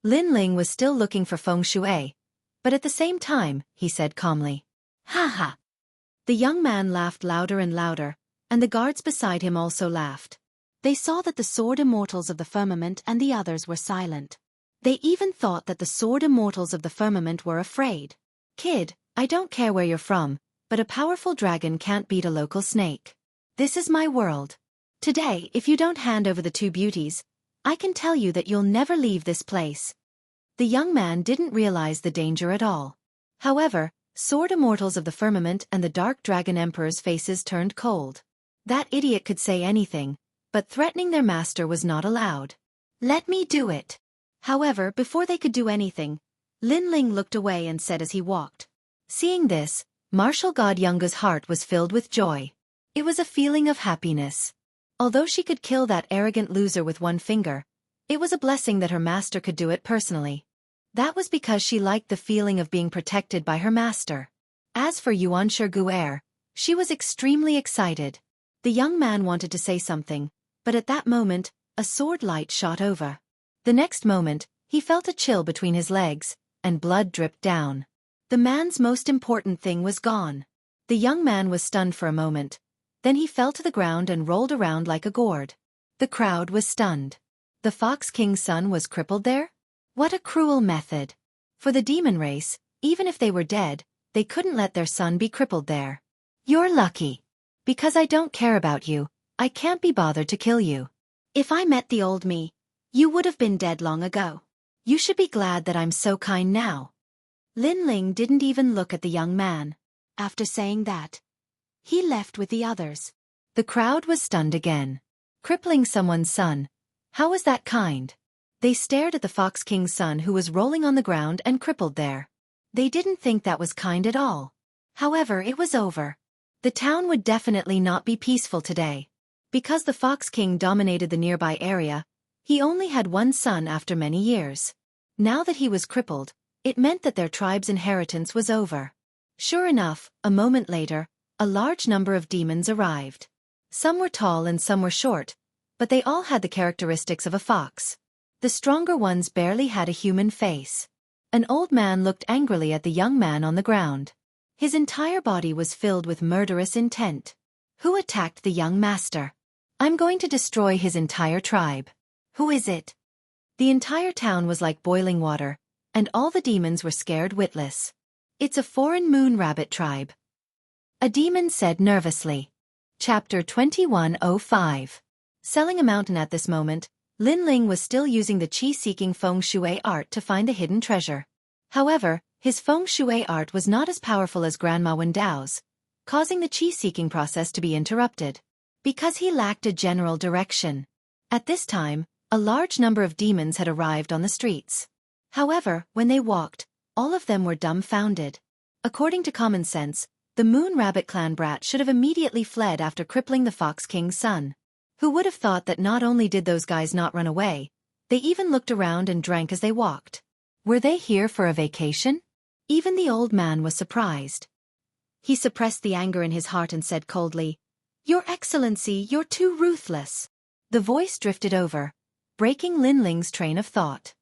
Lin Ling was still looking for feng shui, but at the same time, he said calmly. Ha ha! The young man laughed louder and louder, and the guards beside him also laughed. They saw that the sword immortals of the firmament and the others were silent. They even thought that the sword immortals of the firmament were afraid. Kid, I don't care where you're from, but a powerful dragon can't beat a local snake. This is my world. Today, if you don't hand over the 2 beauties, I can tell you that you'll never leave this place. The young man didn't realize the danger at all. However, sword immortals of the firmament and the Dark Dragon Emperor's faces turned cold. That idiot could say anything, but threatening their master was not allowed. Let me do it. However, before they could do anything, Lin Ling looked away and said as he walked. Seeing this, martial god Jianghu's heart was filled with joy. It was a feeling of happiness. Although she could kill that arrogant loser with 1 finger, it was a blessing that her master could do it personally. That was because she liked the feeling of being protected by her master. As for Yuan, she was extremely excited. The young man wanted to say something, but at that moment, a sword light shot over. The next moment, He felt a chill between his legs, and blood dripped down. The man's most important thing was gone. The young man was stunned for a moment. Then he fell to the ground and rolled around like a gourd. The crowd was stunned. The Fox King's son was crippled there? What a cruel method. For the demon race, even if they were dead, they couldn't let their son be crippled there. You're lucky. Because I don't care about you, I can't be bothered to kill you. If I met the old me, you would have been dead long ago. You should be glad that I'm so kind now. Lin Ling didn't even look at the young man. After saying that, he left with the others. The crowd was stunned again. Crippling someone's son. How was that kind? They stared at the Fox King's son who was rolling on the ground and crippled there. They didn't think that was kind at all. However, it was over. The town would definitely not be peaceful today. Because the Fox King dominated the nearby area, he only had one son after many years. Now that he was crippled, it meant that their tribe's inheritance was over. Sure enough, a moment later, a large number of demons arrived. Some were tall and some were short, but they all had the characteristics of a fox. The stronger ones barely had a human face. An old man looked angrily at the young man on the ground. His entire body was filled with murderous intent. Who attacked the young master? I'm going to destroy his entire tribe. Who is it? The entire town was like boiling water, and all the demons were scared witless. It's a foreign moon rabbit tribe. A demon said nervously. Chapter 2105. Selling a mountain. At this moment, Lin Ling was still using the qi-seeking feng shui art to find the hidden treasure. However, his feng shui art was not as powerful as Grandma Wen Dao's, causing the qi-seeking process to be interrupted. Because he lacked a general direction. At this time, a large number of demons had arrived on the streets. However, when they walked, all of them were dumbfounded. According to common sense, the Moon Rabbit clan brat should have immediately fled after crippling the Fox King's son. Who would have thought that not only did those guys not run away, they even looked around and drank as they walked. Were they here for a vacation? Even the old man was surprised. He suppressed the anger in his heart and said coldly, "Your Excellency, you're too ruthless." The voice drifted over, breaking Lin Ling's train of thought.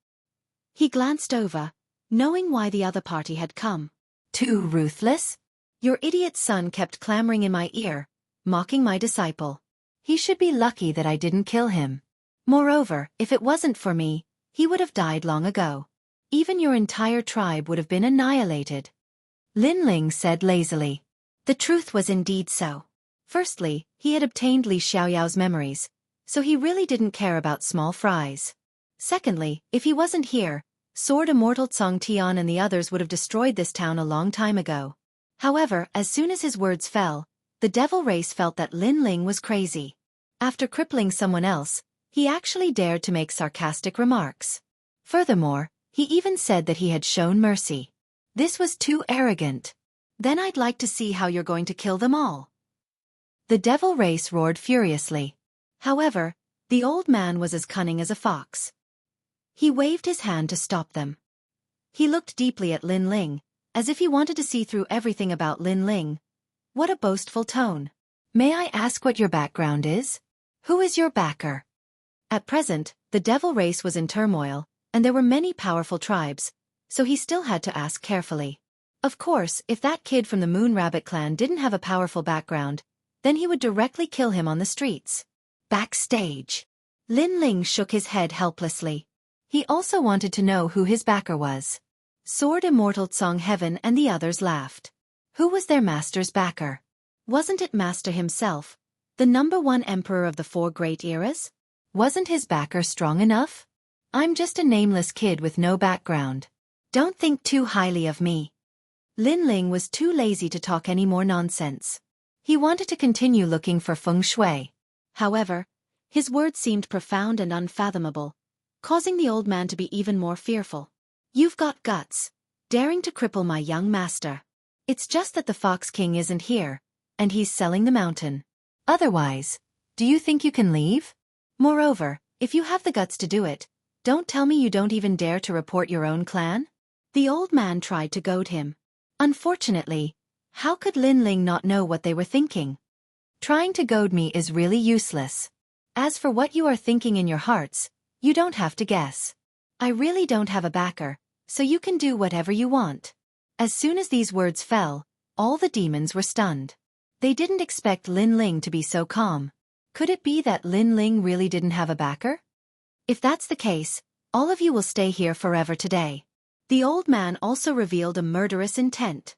He glanced over, knowing why the other party had come. Too ruthless? Your idiot son kept clamoring in my ear, mocking my disciple. He should be lucky that I didn't kill him. Moreover, if it wasn't for me, he would have died long ago. Even your entire tribe would have been annihilated. Lin Ling said lazily. The truth was indeed so. Firstly, he had obtained Li Xiaoyao's memories, so he really didn't care about small fries. Secondly, if he wasn't here, Sword Immortal Cong Tian and the others would have destroyed this town a long time ago. However, as soon as his words fell, the devil race felt that Lin Ling was crazy. After crippling someone else, he actually dared to make sarcastic remarks. Furthermore, he even said that he had shown mercy. This was too arrogant. Then I'd like to see how you're going to kill them all. The devil race roared furiously. However, the old man was as cunning as a fox. He waved his hand to stop them. He looked deeply at Lin Ling, as if he wanted to see through everything about Lin Ling. What a boastful tone. May I ask what your background is? Who is your backer? At present, the devil race was in turmoil, and there were many powerful tribes, so he still had to ask carefully. Of course, if that kid from the Moon Rabbit clan didn't have a powerful background, then he would directly kill him on the streets. Backstage. Lin Ling shook his head helplessly. He also wanted to know who his backer was. Sword Immortal Cong Heaven and the others laughed. Who was their master's backer? Wasn't it Master himself, the #1 emperor of the 4 great eras? Wasn't his backer strong enough? I'm just a nameless kid with no background. Don't think too highly of me. Lin Ling was too lazy to talk any more nonsense. He wanted to continue looking for feng shui. However, his words seemed profound and unfathomable, causing the old man to be even more fearful. You've got guts, daring to cripple my young master. It's just that the Fox King isn't here, and he's selling the mountain. Otherwise, do you think you can leave? Moreover, if you have the guts to do it, don't tell me you don't even dare to report your own clan? The old man tried to goad him. Unfortunately, how could Lin Ling not know what they were thinking? Trying to goad me is really useless. As for what you are thinking in your hearts, you don't have to guess. I really don't have a backer, so you can do whatever you want. As soon as these words fell, all the demons were stunned. They didn't expect Lin Ling to be so calm. Could it be that Lin Ling really didn't have a backer? If that's the case, all of you will stay here forever today. The old man also revealed a murderous intent.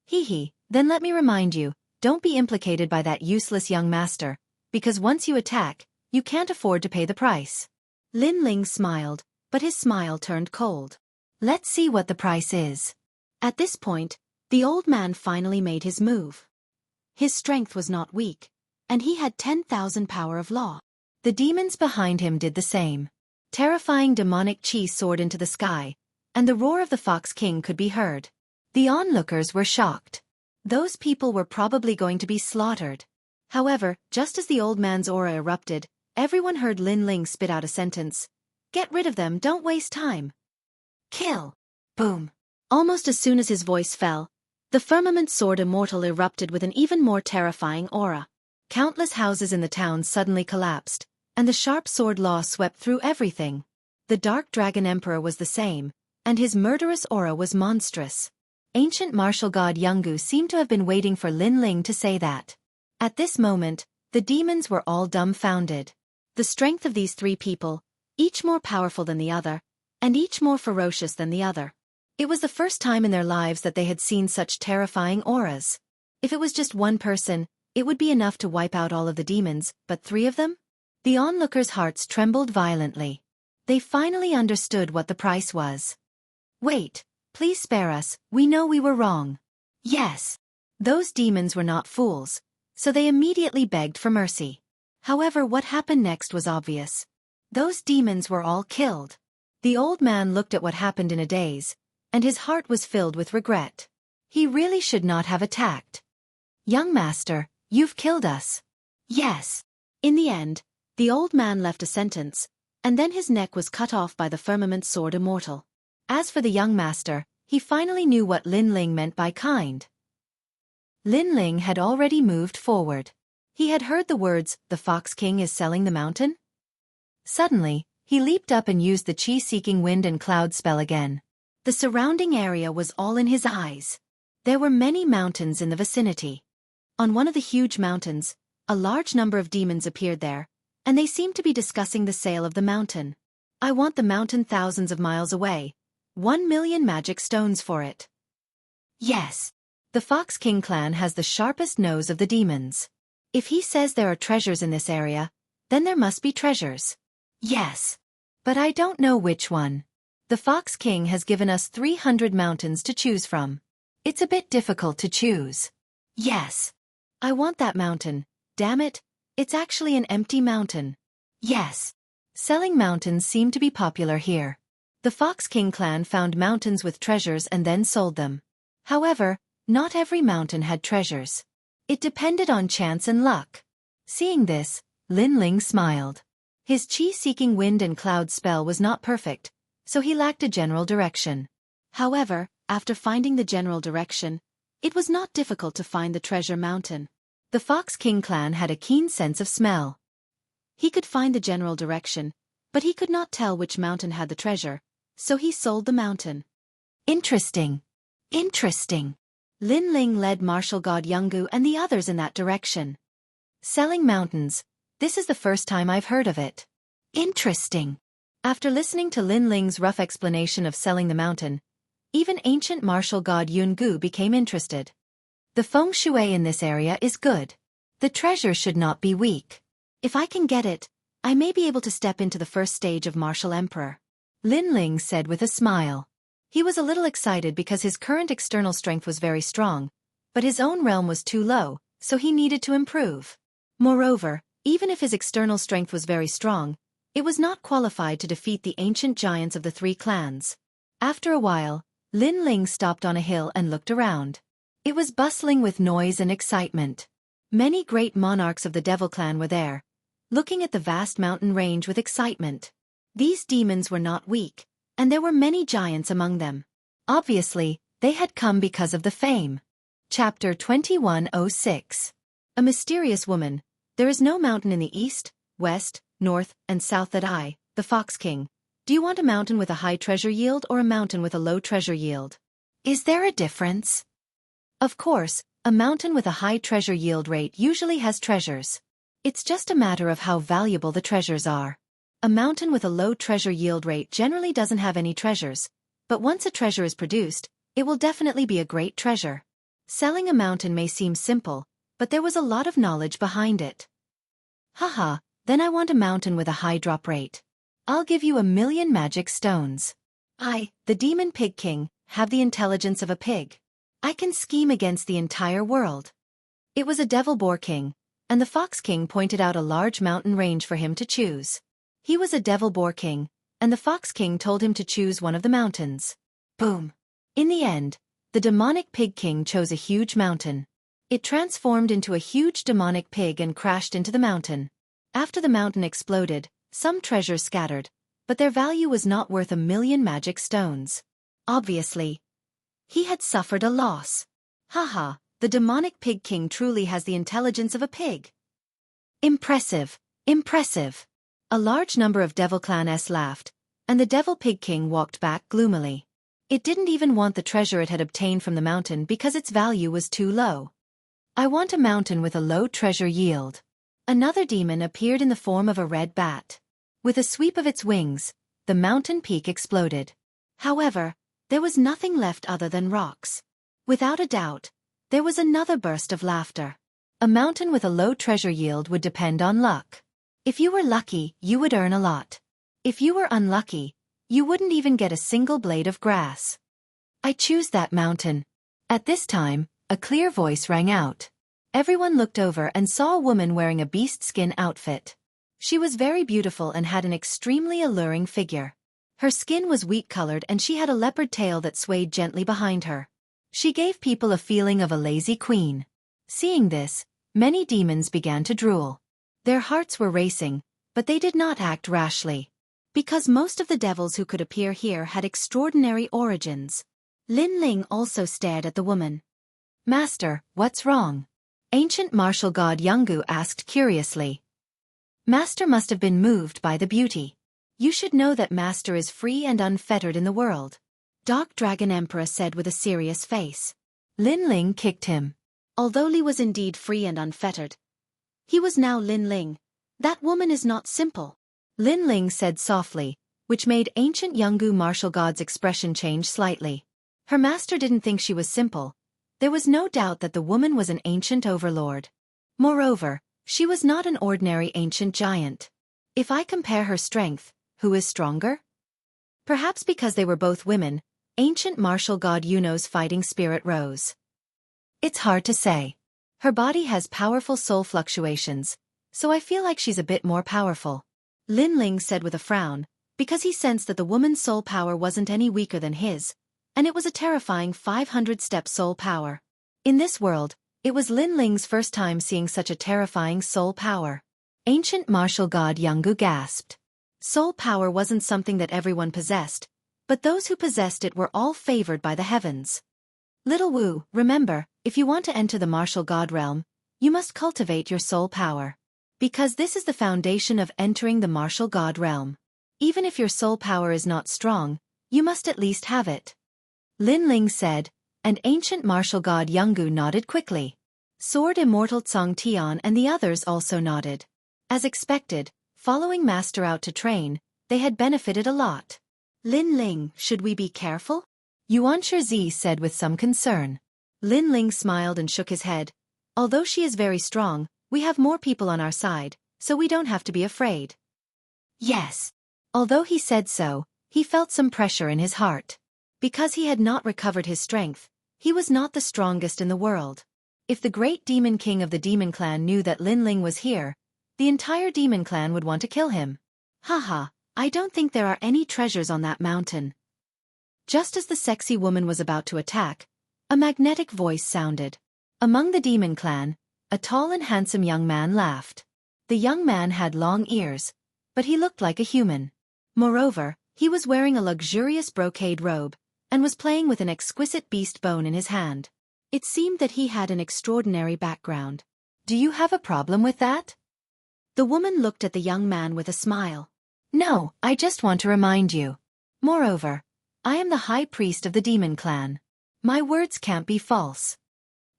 Hee, then let me remind you, don't be implicated by that useless young master, because once you attack, you can't afford to pay the price. Lin Ling smiled, but his smile turned cold. Let's see what the price is. At this point, the old man finally made his move. His strength was not weak, and he had 10,000 power of law. The demons behind him did the same. Terrifying demonic chi soared into the sky, and the roar of the Fox King could be heard. The onlookers were shocked. Those people were probably going to be slaughtered. However, just as the old man's aura erupted, everyone heard Lin Ling spit out a sentence. Get rid of them, don't waste time. Kill. Boom. Almost as soon as his voice fell, the firmament sword immortal erupted with an even more terrifying aura. Countless houses in the town suddenly collapsed, and the sharp sword law swept through everything. The Dark Dragon Emperor was the same, and his murderous aura was monstrous. Ancient martial god Jianghu seemed to have been waiting for Lin Ling to say that. At this moment, the demons were all dumbfounded. The strength of these three people, each more powerful than the other, and each more ferocious than the other. It was the first time in their lives that they had seen such terrifying auras. If it was just one person, it would be enough to wipe out all of the demons, but three of them? The onlookers' hearts trembled violently. They finally understood what the price was. Wait, please spare us, we know we were wrong. Yes. Those demons were not fools, so they immediately begged for mercy. However, what happened next was obvious. Those demons were all killed. The old man looked at what happened in a daze, and his heart was filled with regret. He really should not have attacked. Young master, you've killed us. Yes. In the end, the old man left a sentence, and then his neck was cut off by the firmament sword immortal. As for the young master, he finally knew what Lin Ling meant by kind. Lin Ling had already moved forward. He had heard the words, "The Fox King is selling the mountain." Suddenly, he leaped up and used the chi-seeking wind and cloud spell again. The surrounding area was all in his eyes. There were many mountains in the vicinity. On one of the huge mountains, a large number of demons appeared there, and they seemed to be discussing the sale of the mountain. I want the mountain thousands of miles away. 1,000,000 magic stones for it. Yes. The Fox King clan has the sharpest nose of the demons. If he says there are treasures in this area, then there must be treasures. Yes. But I don't know which one. The Fox King has given us 300 mountains to choose from. It's a bit difficult to choose. Yes. I want that mountain. Damn it, it's actually an empty mountain. Yes. Selling mountains seem to be popular here. The Fox King clan found mountains with treasures and then sold them. However, not every mountain had treasures. It depended on chance and luck. Seeing this, Lin Ling smiled. His chi-seeking wind and cloud spell was not perfect, so he lacked a general direction. However, after finding the general direction, it was not difficult to find the treasure mountain. The Fox King clan had a keen sense of smell. He could find the general direction, but he could not tell which mountain had the treasure, so he sold the mountain. Interesting. Interesting. Lin Ling led martial god Jianghu and the others in that direction. Selling mountains. This is the first time I've heard of it. Interesting. After listening to Lin Ling's rough explanation of selling the mountain, even ancient martial god Jianghu became interested. The feng shui in this area is good. The treasure should not be weak. If I can get it, I may be able to step into the first stage of martial emperor. Lin Ling said with a smile. He was a little excited because his current external strength was very strong, but his own realm was too low, so he needed to improve. Moreover, even if his external strength was very strong, it was not qualified to defeat the ancient giants of the three clans. After a while, Lin Ling stopped on a hill and looked around. It was bustling with noise and excitement. Many great monarchs of the Devil clan were there, looking at the vast mountain range with excitement. These demons were not weak, and there were many giants among them. Obviously, they had come because of the fame. Chapter 2106. A mysterious woman. There is no mountain in the east, west, north, and south that I, the Fox King, Do you want a mountain with a high treasure yield or a mountain with a low treasure yield? Is there a difference? Of course, a mountain with a high treasure yield rate usually has treasures. It's just a matter of how valuable the treasures are. A mountain with a low treasure yield rate generally doesn't have any treasures, but once a treasure is produced, it will definitely be a great treasure. Selling a mountain may seem simple, but there was a lot of knowledge behind it. Haha, then I want a mountain with a high drop rate. I'll give you 1,000,000 magic stones. I, the Demon Pig King, have the intelligence of a pig. I can scheme against the entire world. It was a Devil Boar King, and the Fox King pointed out a large mountain range for him to choose. He was a Devil Boar King, and the Fox King told him to choose one of the mountains. Boom! In the end, the Demonic Pig King chose a huge mountain. It transformed into a huge demonic pig and crashed into the mountain. After the mountain exploded, some treasures scattered, but their value was not worth 1,000,000 magic stones. Obviously, he had suffered a loss. Haha, the Demonic Pig King truly has the intelligence of a pig. Impressive, impressive. A large number of Devil Clans laughed, and the Devil Pig King walked back gloomily. It didn't even want the treasure it had obtained from the mountain because its value was too low. I want a mountain with a low treasure yield. Another demon appeared in the form of a red bat. With a sweep of its wings, the mountain peak exploded. However, there was nothing left other than rocks. Without a doubt, there was another burst of laughter. A mountain with a low treasure yield would depend on luck. If you were lucky, you would earn a lot. If you were unlucky, you wouldn't even get a single blade of grass. I choose that mountain. At this time, a clear voice rang out. Everyone looked over and saw a woman wearing a beast skin outfit. She was very beautiful and had an extremely alluring figure. Her skin was wheat-colored and she had a leopard tail that swayed gently behind her. She gave people a feeling of a lazy queen. Seeing this, many demons began to drool. Their hearts were racing, but they did not act rashly. Because most of the devils who could appear here had extraordinary origins. Lin Ling also stared at the woman. Master, what's wrong? Ancient martial god Jianghu asked curiously. Master must have been moved by the beauty. You should know that Master is free and unfettered in the world. Dark Dragon Emperor said with a serious face. Lin Ling kicked him. Although Li was indeed free and unfettered, he was now Lin Ling. That woman is not simple. Lin Ling said softly, which made ancient Jianghu martial god's expression change slightly. Her master didn't think she was simple. There was no doubt that the woman was an ancient overlord. Moreover, she was not an ordinary ancient giant. If I compare her strength, who is stronger? Perhaps because they were both women, ancient martial god Yuno's fighting spirit rose. It's hard to say. Her body has powerful soul fluctuations, so I feel like she's a bit more powerful. Lin Ling said with a frown, because he sensed that the woman's soul power wasn't any weaker than his, and it was a terrifying 500-step soul power. In this world, it was Lin Ling's first time seeing such a terrifying soul power. Ancient martial god Jianghu gasped. Soul power wasn't something that everyone possessed, but those who possessed it were all favored by the heavens. Little Wu, remember, if you want to enter the martial god realm, you must cultivate your soul power. Because this is the foundation of entering the martial god realm. Even if your soul power is not strong, you must at least have it. Lin Ling said, and ancient martial god Jianghu nodded quickly. Sword Immortal Cong Tian and the others also nodded. As expected, following Master out to train, they had benefited a lot. Lin Ling, should we be careful? Yuan Shizi said with some concern. Lin Ling smiled and shook his head. Although she is very strong, we have more people on our side, so we don't have to be afraid. Yes. Although he said so, he felt some pressure in his heart. Because he had not recovered his strength, he was not the strongest in the world. If the great demon king of the demon clan knew that Lin Ling was here, the entire demon clan would want to kill him. Haha, I don't think there are any treasures on that mountain. Just as the sexy woman was about to attack, a magnetic voice sounded. Among the demon clan, a tall and handsome young man laughed. The young man had long ears, but he looked like a human. Moreover, he was wearing a luxurious brocade robe, and was playing with an exquisite beast bone in his hand. It seemed that he had an extraordinary background. Do you have a problem with that? The woman looked at the young man with a smile. No, I just want to remind you. Moreover, I am the high priest of the demon clan. My words can't be false.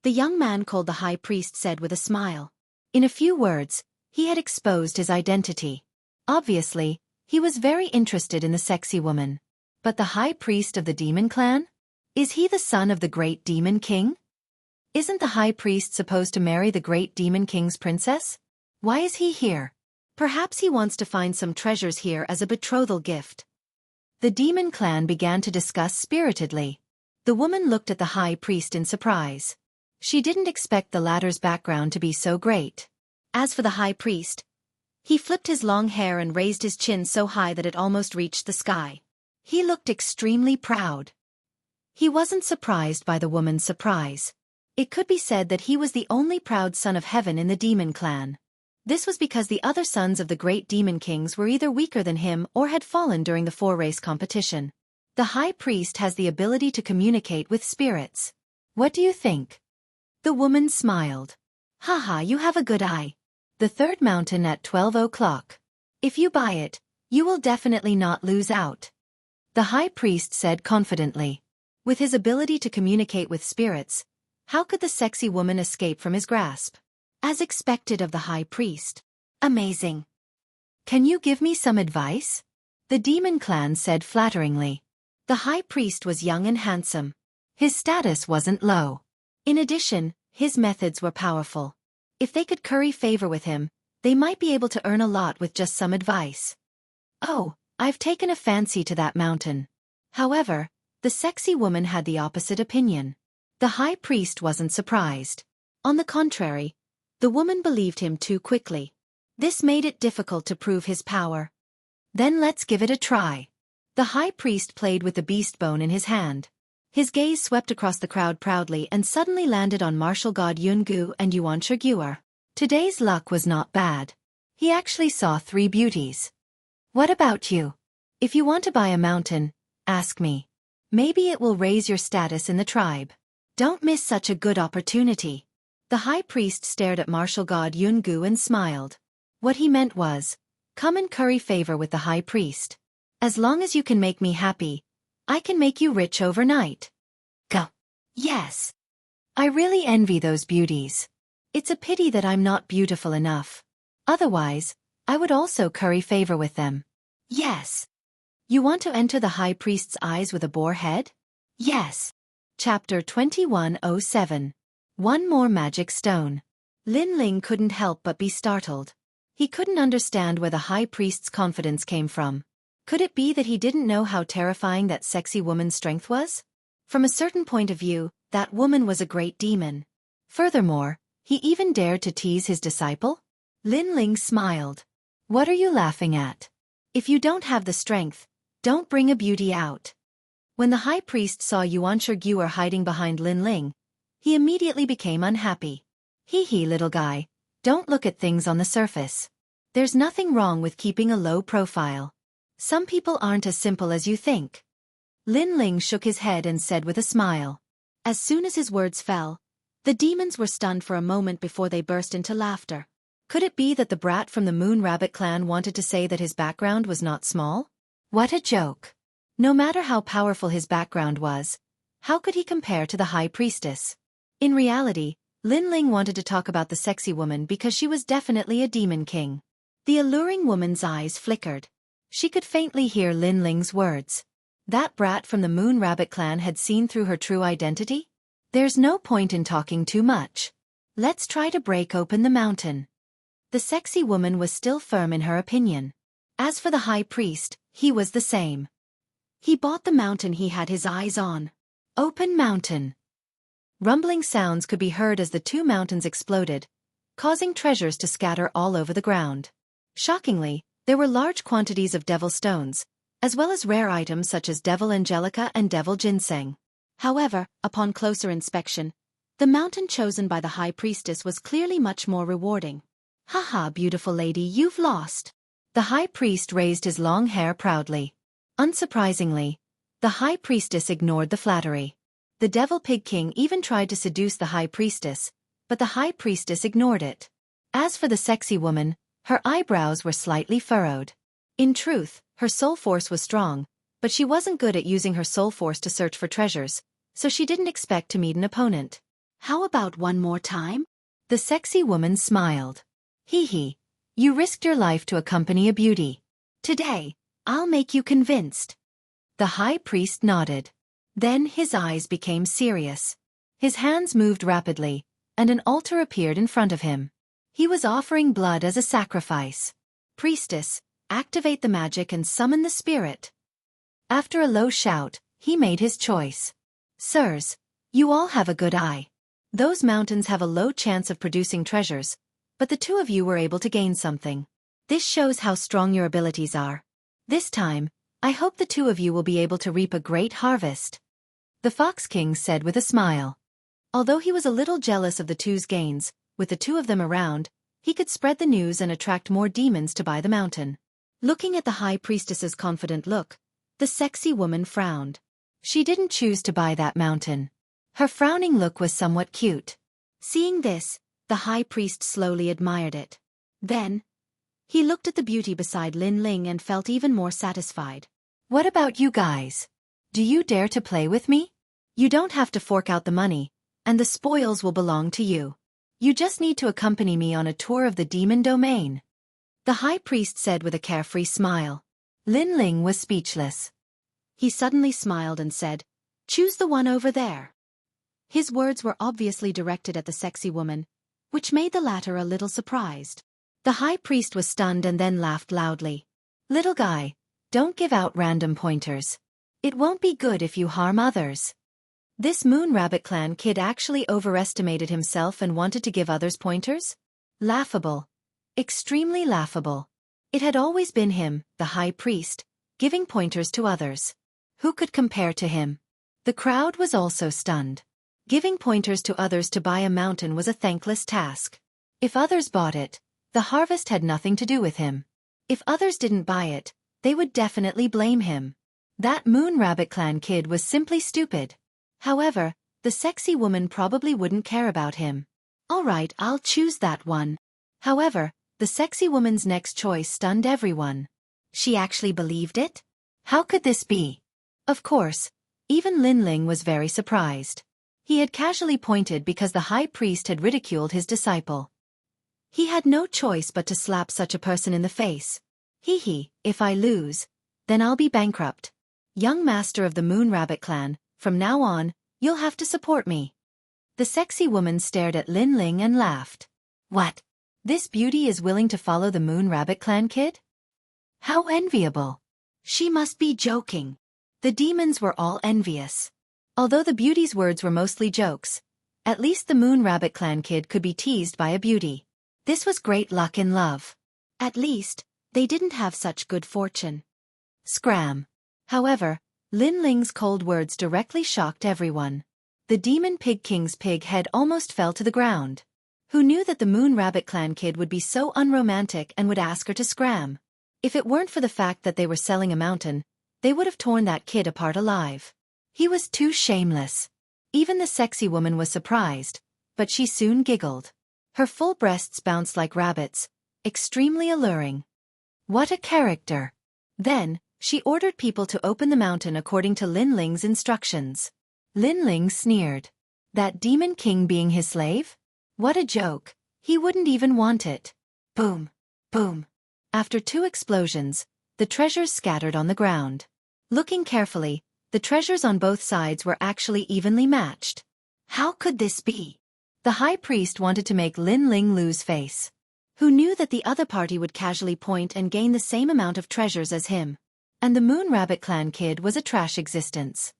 The young man called the high priest said with a smile. In a few words, he had exposed his identity. Obviously, he was very interested in the sexy woman. But the high priest of the demon clan? Is he the son of the great demon king? Isn't the high priest supposed to marry the great demon king's princess? Why is he here? Perhaps he wants to find some treasures here as a betrothal gift. The demon clan began to discuss spiritedly. The woman looked at the high priest in surprise. She didn't expect the latter's background to be so great. As for the high priest, he flipped his long hair and raised his chin so high that it almost reached the sky. He looked extremely proud. He wasn't surprised by the woman's surprise. It could be said that he was the only proud son of heaven in the demon clan. This was because the other sons of the great demon kings were either weaker than him or had fallen during the four-race competition. The high priest has the ability to communicate with spirits. What do you think? The woman smiled. Haha, you have a good eye. The third mountain at 12 o'clock. If you buy it, you will definitely not lose out. The high priest said confidently. With his ability to communicate with spirits, how could the sexy woman escape from his grasp? As expected of the high priest. Amazing. Can you give me some advice? The demon clan said flatteringly. The high priest was young and handsome. His status wasn't low. In addition, his methods were powerful. If they could curry favor with him, they might be able to earn a lot with just some advice. Oh, I've taken a fancy to that mountain. However, the sexy woman had the opposite opinion. The high priest wasn't surprised. On the contrary, the woman believed him too quickly. This made it difficult to prove his power. Then let's give it a try. The high priest played with the beast bone in his hand. His gaze swept across the crowd proudly and suddenly landed on martial god Jianghu and Yuan. Today's luck was not bad. He actually saw 3 beauties. What about you? If you want to buy a mountain, ask me. Maybe it will raise your status in the tribe. Don't miss such a good opportunity. The high priest stared at martial god Jianghu and smiled. What he meant was, come and curry favor with the high priest. As long as you can make me happy, I can make you rich overnight. Go. Yes. I really envy those beauties. It's a pity that I'm not beautiful enough. Otherwise, I would also curry favor with them. Yes. You want to enter the high priest's eyes with a boar head? Yes. Chapter 2107. One more magic stone. Lin Ling couldn't help but be startled. He couldn't understand where the high priest's confidence came from. Could it be that he didn't know how terrifying that sexy woman's strength was? From a certain point of view, that woman was a great demon. Furthermore, he even dared to tease his disciple? Lin Ling smiled. What are you laughing at? If you don't have the strength, don't bring a beauty out. When the high priest saw Yuan hiding behind Lin Ling, he immediately became unhappy. Hee hee, little guy, don't look at things on the surface. There's nothing wrong with keeping a low profile. Some people aren't as simple as you think. Lin Ling shook his head and said with a smile. As soon as his words fell, the demons were stunned for a moment before they burst into laughter. Could it be that the brat from the Moon Rabbit clan wanted to say that his background was not small? What a joke. No matter how powerful his background was, how could he compare to the high priestess? In reality, Lin Ling wanted to talk about the sexy woman because she was definitely a demon king. The alluring woman's eyes flickered. She could faintly hear Lin Ling's words. That brat from the Moon Rabbit clan had seen through her true identity? There's no point in talking too much. Let's try to break open the mountain. The sexy woman was still firm in her opinion. As for the high priest, he was the same. He bought the mountain he had his eyes on. Open mountain. Rumbling sounds could be heard as the 2 mountains exploded, causing treasures to scatter all over the ground. Shockingly, there were large quantities of devil stones, as well as rare items such as devil angelica and devil ginseng. However, upon closer inspection, the mountain chosen by the high priestess was clearly much more rewarding. Haha, beautiful lady, you've lost. The high priest raised his long hair proudly. Unsurprisingly, the high priestess ignored the flattery. The devil pig king even tried to seduce the high priestess, but the high priestess ignored it. As for the sexy woman, her eyebrows were slightly furrowed. In truth, her soul force was strong, but she wasn't good at using her soul force to search for treasures, so she didn't expect to meet an opponent. How about one more time? The sexy woman smiled. Hee hee. You risked your life to accompany a beauty. Today, I'll make you convinced. The high priest nodded. Then his eyes became serious. His hands moved rapidly, and an altar appeared in front of him. He was offering blood as a sacrifice. Priestess, activate the magic and summon the spirit. After a low shout, he made his choice. Sirs, you all have a good eye. Those mountains have a low chance of producing treasures, but the two of you were able to gain something. This shows how strong your abilities are. This time, I hope the two of you will be able to reap a great harvest. The Fox King said with a smile. Although he was a little jealous of the two's gains, with the two of them around, he could spread the news and attract more demons to buy the mountain. Looking at the high priestess's confident look, the sexy woman frowned. She didn't choose to buy that mountain. Her frowning look was somewhat cute. Seeing this, the high priest slowly admired it. Then, he looked at the beauty beside Lin Ling and felt even more satisfied. What about you guys? Do you dare to play with me? You don't have to fork out the money, and the spoils will belong to you. You just need to accompany me on a tour of the demon domain. The high priest said with a carefree smile. Lin Ling was speechless. He suddenly smiled and said, "Choose the one over there." His words were obviously directed at the sexy woman, which made the latter a little surprised. The high priest was stunned and then laughed loudly. Little guy, don't give out random pointers. It won't be good if you harm others. This Moon Rabbit Clan kid actually overestimated himself and wanted to give others pointers? Laughable. Extremely laughable. It had always been him, the high priest, giving pointers to others. Who could compare to him? The crowd was also stunned. Giving pointers to others to buy a mountain was a thankless task. If others bought it, the harvest had nothing to do with him. If others didn't buy it, they would definitely blame him. That Moon Rabbit Clan kid was simply stupid. However, the sexy woman probably wouldn't care about him. All right, I'll choose that one. However, the sexy woman's next choice stunned everyone. She actually believed it? How could this be? Of course, even Lin Ling was very surprised. He had casually pointed because the high priest had ridiculed his disciple. He had no choice but to slap such a person in the face. Hee hee, if I lose, then I'll be bankrupt. Young master of the Moon Rabbit Clan, from now on, you'll have to support me. The sexy woman stared at Lin Ling and laughed. What? This beauty is willing to follow the Moon Rabbit Clan kid? How enviable. She must be joking. The demons were all envious. Although the beauty's words were mostly jokes, at least the Moon Rabbit Clan kid could be teased by a beauty. This was great luck in love. At least, they didn't have such good fortune. Scram. However, Lin Ling's cold words directly shocked everyone. The Demon Pig King's pig head almost fell to the ground. Who knew that the Moon Rabbit Clan kid would be so unromantic and would ask her to scram? If it weren't for the fact that they were selling a mountain, they would have torn that kid apart alive. He was too shameless. Even the sexy woman was surprised, but she soon giggled. Her full breasts bounced like rabbits, extremely alluring. What a character! Then, she ordered people to open the mountain according to Lin Ling's instructions. Lin Ling sneered. That Demon King being his slave? What a joke. He wouldn't even want it. Boom. Boom. After two explosions, the treasures scattered on the ground. Looking carefully, the treasures on both sides were actually evenly matched. How could this be? The high priest wanted to make Lin Ling lose face. Who knew that the other party would casually point and gain the same amount of treasures as him? And the Moon Rabbit Clan kid was a trash existence.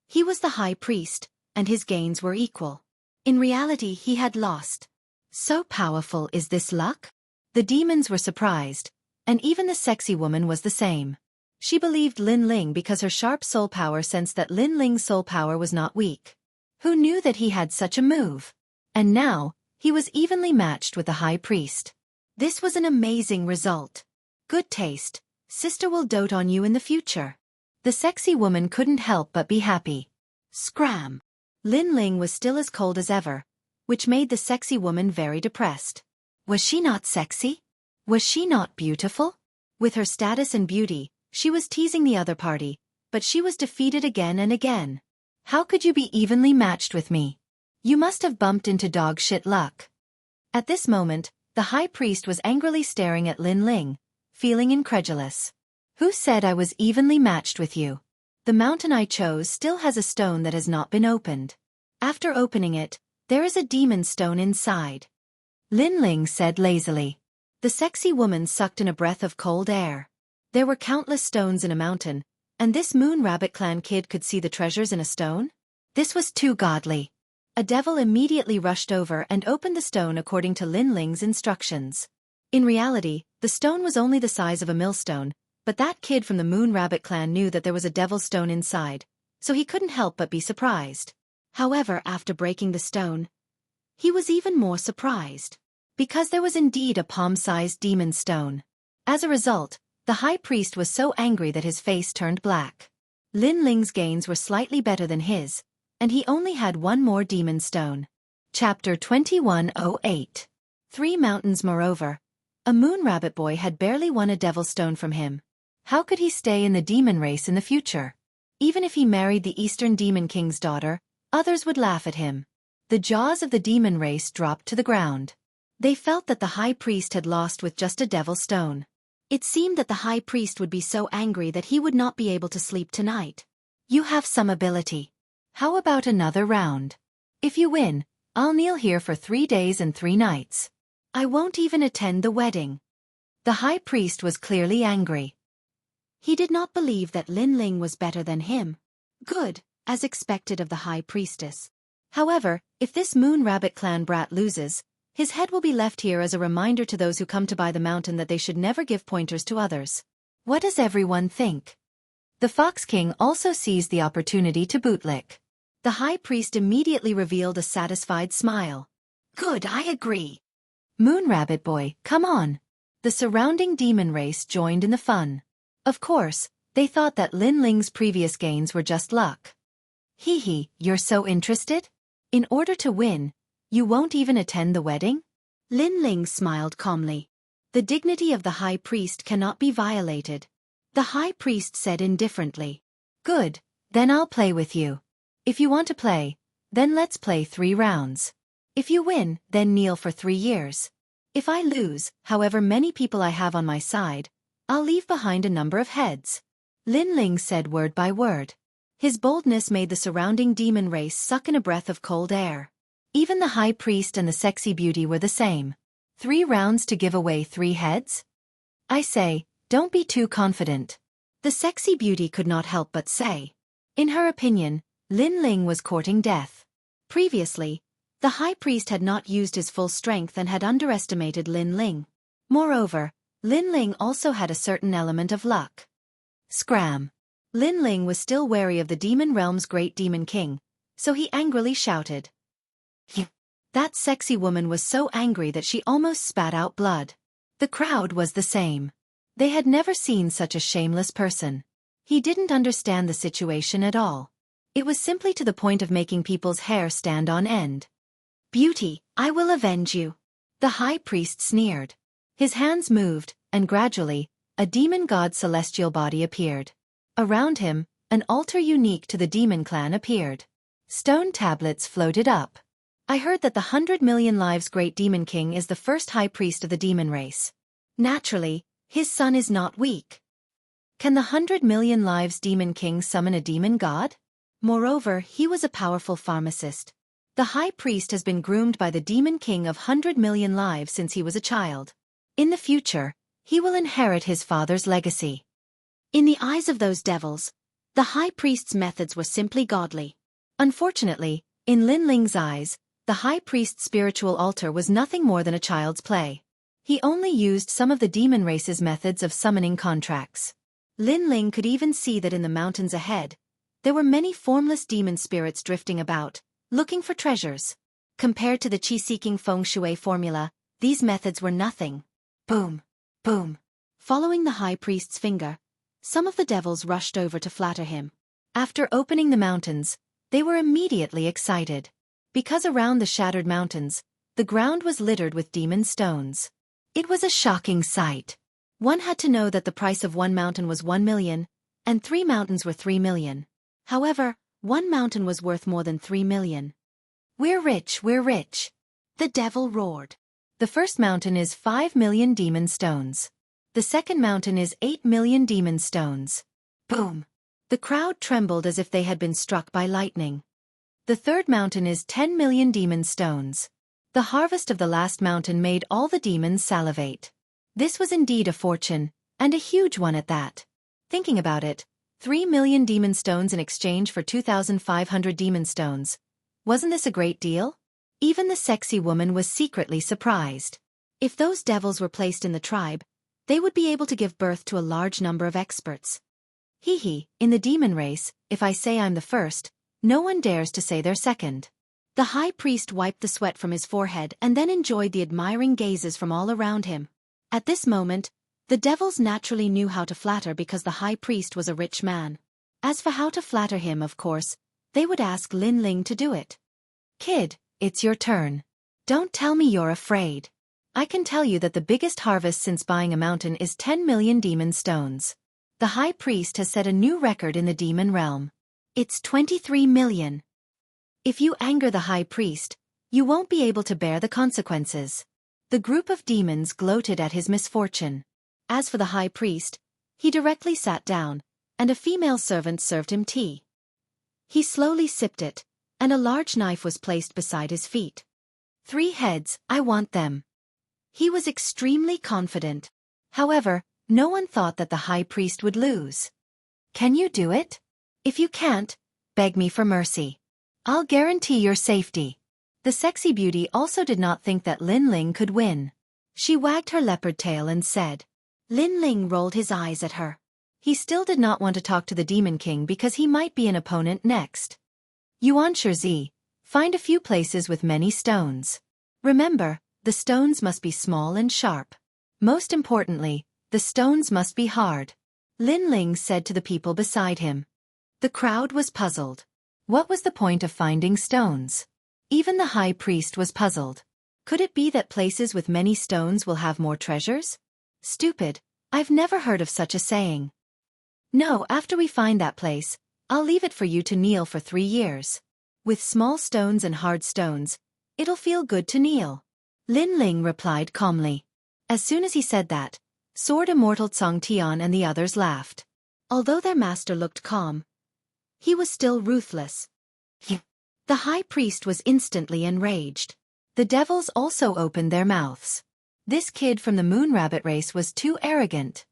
He was the high priest, and his gains were equal. In reality, he had lost. So powerful is this luck? The demons were surprised, and even the sexy woman was the same. She believed Lin Ling because her sharp soul power sensed that Lin Ling's soul power was not weak. Who knew that he had such a move? And now, he was evenly matched with the high priest. This was an amazing result. Good taste. Sister will dote on you in the future. The sexy woman couldn't help but be happy. Scram. Lin Ling was still as cold as ever, which made the sexy woman very depressed. Was she not sexy? Was she not beautiful? With her status and beauty, she was teasing the other party, but she was defeated again and again. How could you be evenly matched with me? You must have bumped into dog shit luck. At this moment, the high priest was angrily staring at Lin Ling, feeling incredulous. Who said I was evenly matched with you? The mountain I chose still has a stone that has not been opened. After opening it, there is a demon stone inside. Lin Ling said lazily. The sexy woman sucked in a breath of cold air. There were countless stones in a mountain, and this Moon Rabbit Clan kid could see the treasures in a stone? This was too godly. A devil immediately rushed over and opened the stone according to Lin Ling's instructions. In reality, the stone was only the size of a millstone, but that kid from the Moon Rabbit Clan knew that there was a devil's stone inside, so he couldn't help but be surprised. However, after breaking the stone, he was even more surprised. Because there was indeed a palm-sized demon stone. As a result, the high priest was so angry that his face turned black. Lin Ling's gains were slightly better than his, and he only had one more demon stone. Chapter 2108. 3 Mountains. Moreover, a Moon Rabbit boy had barely won a devil stone from him. How could he stay in the demon race in the future? Even if he married the Eastern Demon King's daughter, others would laugh at him. The jaws of the demon race dropped to the ground. They felt that the high priest had lost with just a devil stone. It seemed that the high priest would be so angry that he would not be able to sleep tonight. You have some ability. How about another round? If you win, I'll kneel here for 3 days and 3 nights. I won't even attend the wedding. The high priest was clearly angry. He did not believe that Lin Ling was better than him. Good, as expected of the high priestess. However, if this Moon Rabbit Clan brat loses, his head will be left here as a reminder to those who come to buy the mountain that they should never give pointers to others. What does everyone think? The Fox King also seized the opportunity to bootlick. The high priest immediately revealed a satisfied smile. Good, I agree. Moon Rabbit boy, come on. The surrounding demon race joined in the fun. Of course, they thought that Lin Ling's previous gains were just luck. Hee hee, you're so interested? In order to win, you won't even attend the wedding? Lin Ling smiled calmly. The dignity of the high priest cannot be violated. The high priest said indifferently. Good, then I'll play with you. If you want to play, then let's play 3 rounds. If you win, then kneel for 3 years. If I lose, however many people I have on my side, I'll leave behind a number of heads. Lin Ling said word by word. His boldness made the surrounding demon race suck in a breath of cold air. Even the high priest and the sexy beauty were the same. 3 rounds to give away 3 heads? I say, don't be too confident. The sexy beauty could not help but say. In her opinion, Lin Ling was courting death. Previously, the high priest had not used his full strength and had underestimated Lin Ling. Moreover, Lin Ling also had a certain element of luck. Scram. Lin Ling was still wary of the demon realm's great demon king, so he angrily shouted. That sexy woman was so angry that she almost spat out blood. The crowd was the same. They had never seen such a shameless person. He didn't understand the situation at all. It was simply to the point of making people's hair stand on end. Beauty, I will avenge you. The high priest sneered. His hands moved, and gradually, a demon god's celestial body appeared. Around him, an altar unique to the demon clan appeared. Stone tablets floated up. I heard that the 100 million lives great demon king is the first high priest of the demon race. Naturally, his son is not weak. Can the 100 million lives demon king summon a demon god? Moreover, he was a powerful pharmacist. The high priest has been groomed by the demon king of 100 million lives since he was a child. In the future, he will inherit his father's legacy. In the eyes of those devils, the high priest's methods were simply godly. Unfortunately, in Lin Ling's eyes, the high priest's spiritual altar was nothing more than a child's play. He only used some of the demon race's methods of summoning contracts. Lin Ling could even see that in the mountains ahead, there were many formless demon spirits drifting about, looking for treasures. Compared to the qi-seeking feng shui formula, these methods were nothing. Boom, boom. Following the high priest's finger, some of the devils rushed over to flatter him. After opening the mountains, they were immediately excited. Because around the shattered mountains, the ground was littered with demon stones. It was a shocking sight. One had to know that the price of one mountain was 1 million, and 3 mountains were 3 million. However, one mountain was worth more than 3 million. We're rich, we're rich. The devil roared. The first mountain is 5 million demon stones. The second mountain is 8 million demon stones. Boom! The crowd trembled as if they had been struck by lightning. The third mountain is 10 million demon stones. The harvest of the last mountain made all the demons salivate. This was indeed a fortune, and a huge one at that. Thinking about it, 3 million demon stones in exchange for 2,500 demon stones. Wasn't this a great deal? Even the sexy woman was secretly surprised. If those devils were placed in the tribe, they would be able to give birth to a large number of experts. In the demon race, if I say I'm the first, no one dares to say they're second. The high priest wiped the sweat from his forehead and then enjoyed the admiring gazes from all around him. At this moment, the devils naturally knew how to flatter because the high priest was a rich man. As for how to flatter him, of course, they would ask Lin Ling to do it. Kid, it's your turn. Don't tell me you're afraid. I can tell you that the biggest harvest since buying a mountain is 10 million demon stones. The high priest has set a new record in the demon realm. It's 23 million. If you anger the high priest, you won't be able to bear the consequences. The group of demons gloated at his misfortune. As for the high priest, he directly sat down, and a female servant served him tea. He slowly sipped it, and a large knife was placed beside his feet. 3 heads, I want them. He was extremely confident. However, no one thought that the high priest would lose. Can you do it? If you can't, beg me for mercy. I'll guarantee your safety. The sexy beauty also did not think that Lin Ling could win. She wagged her leopard tail and said. Lin Ling rolled his eyes at her. He still did not want to talk to the Demon King because he might be an opponent next. Xianxia, find a few places with many stones. Remember, the stones must be small and sharp. Most importantly, the stones must be hard. Lin Ling said to the people beside him. The crowd was puzzled. What was the point of finding stones? Even the high priest was puzzled. Could it be that places with many stones will have more treasures? Stupid, I've never heard of such a saying. No, after we find that place, I'll leave it for you to kneel for 3 years. With small stones and hard stones, it'll feel good to kneel. Lin Ling replied calmly. As soon as he said that, Sword Immortal Cong Tian and the others laughed. Although their master looked calm, he was still ruthless. The high priest was instantly enraged. The devils also opened their mouths. This kid from the moon rabbit race was too arrogant.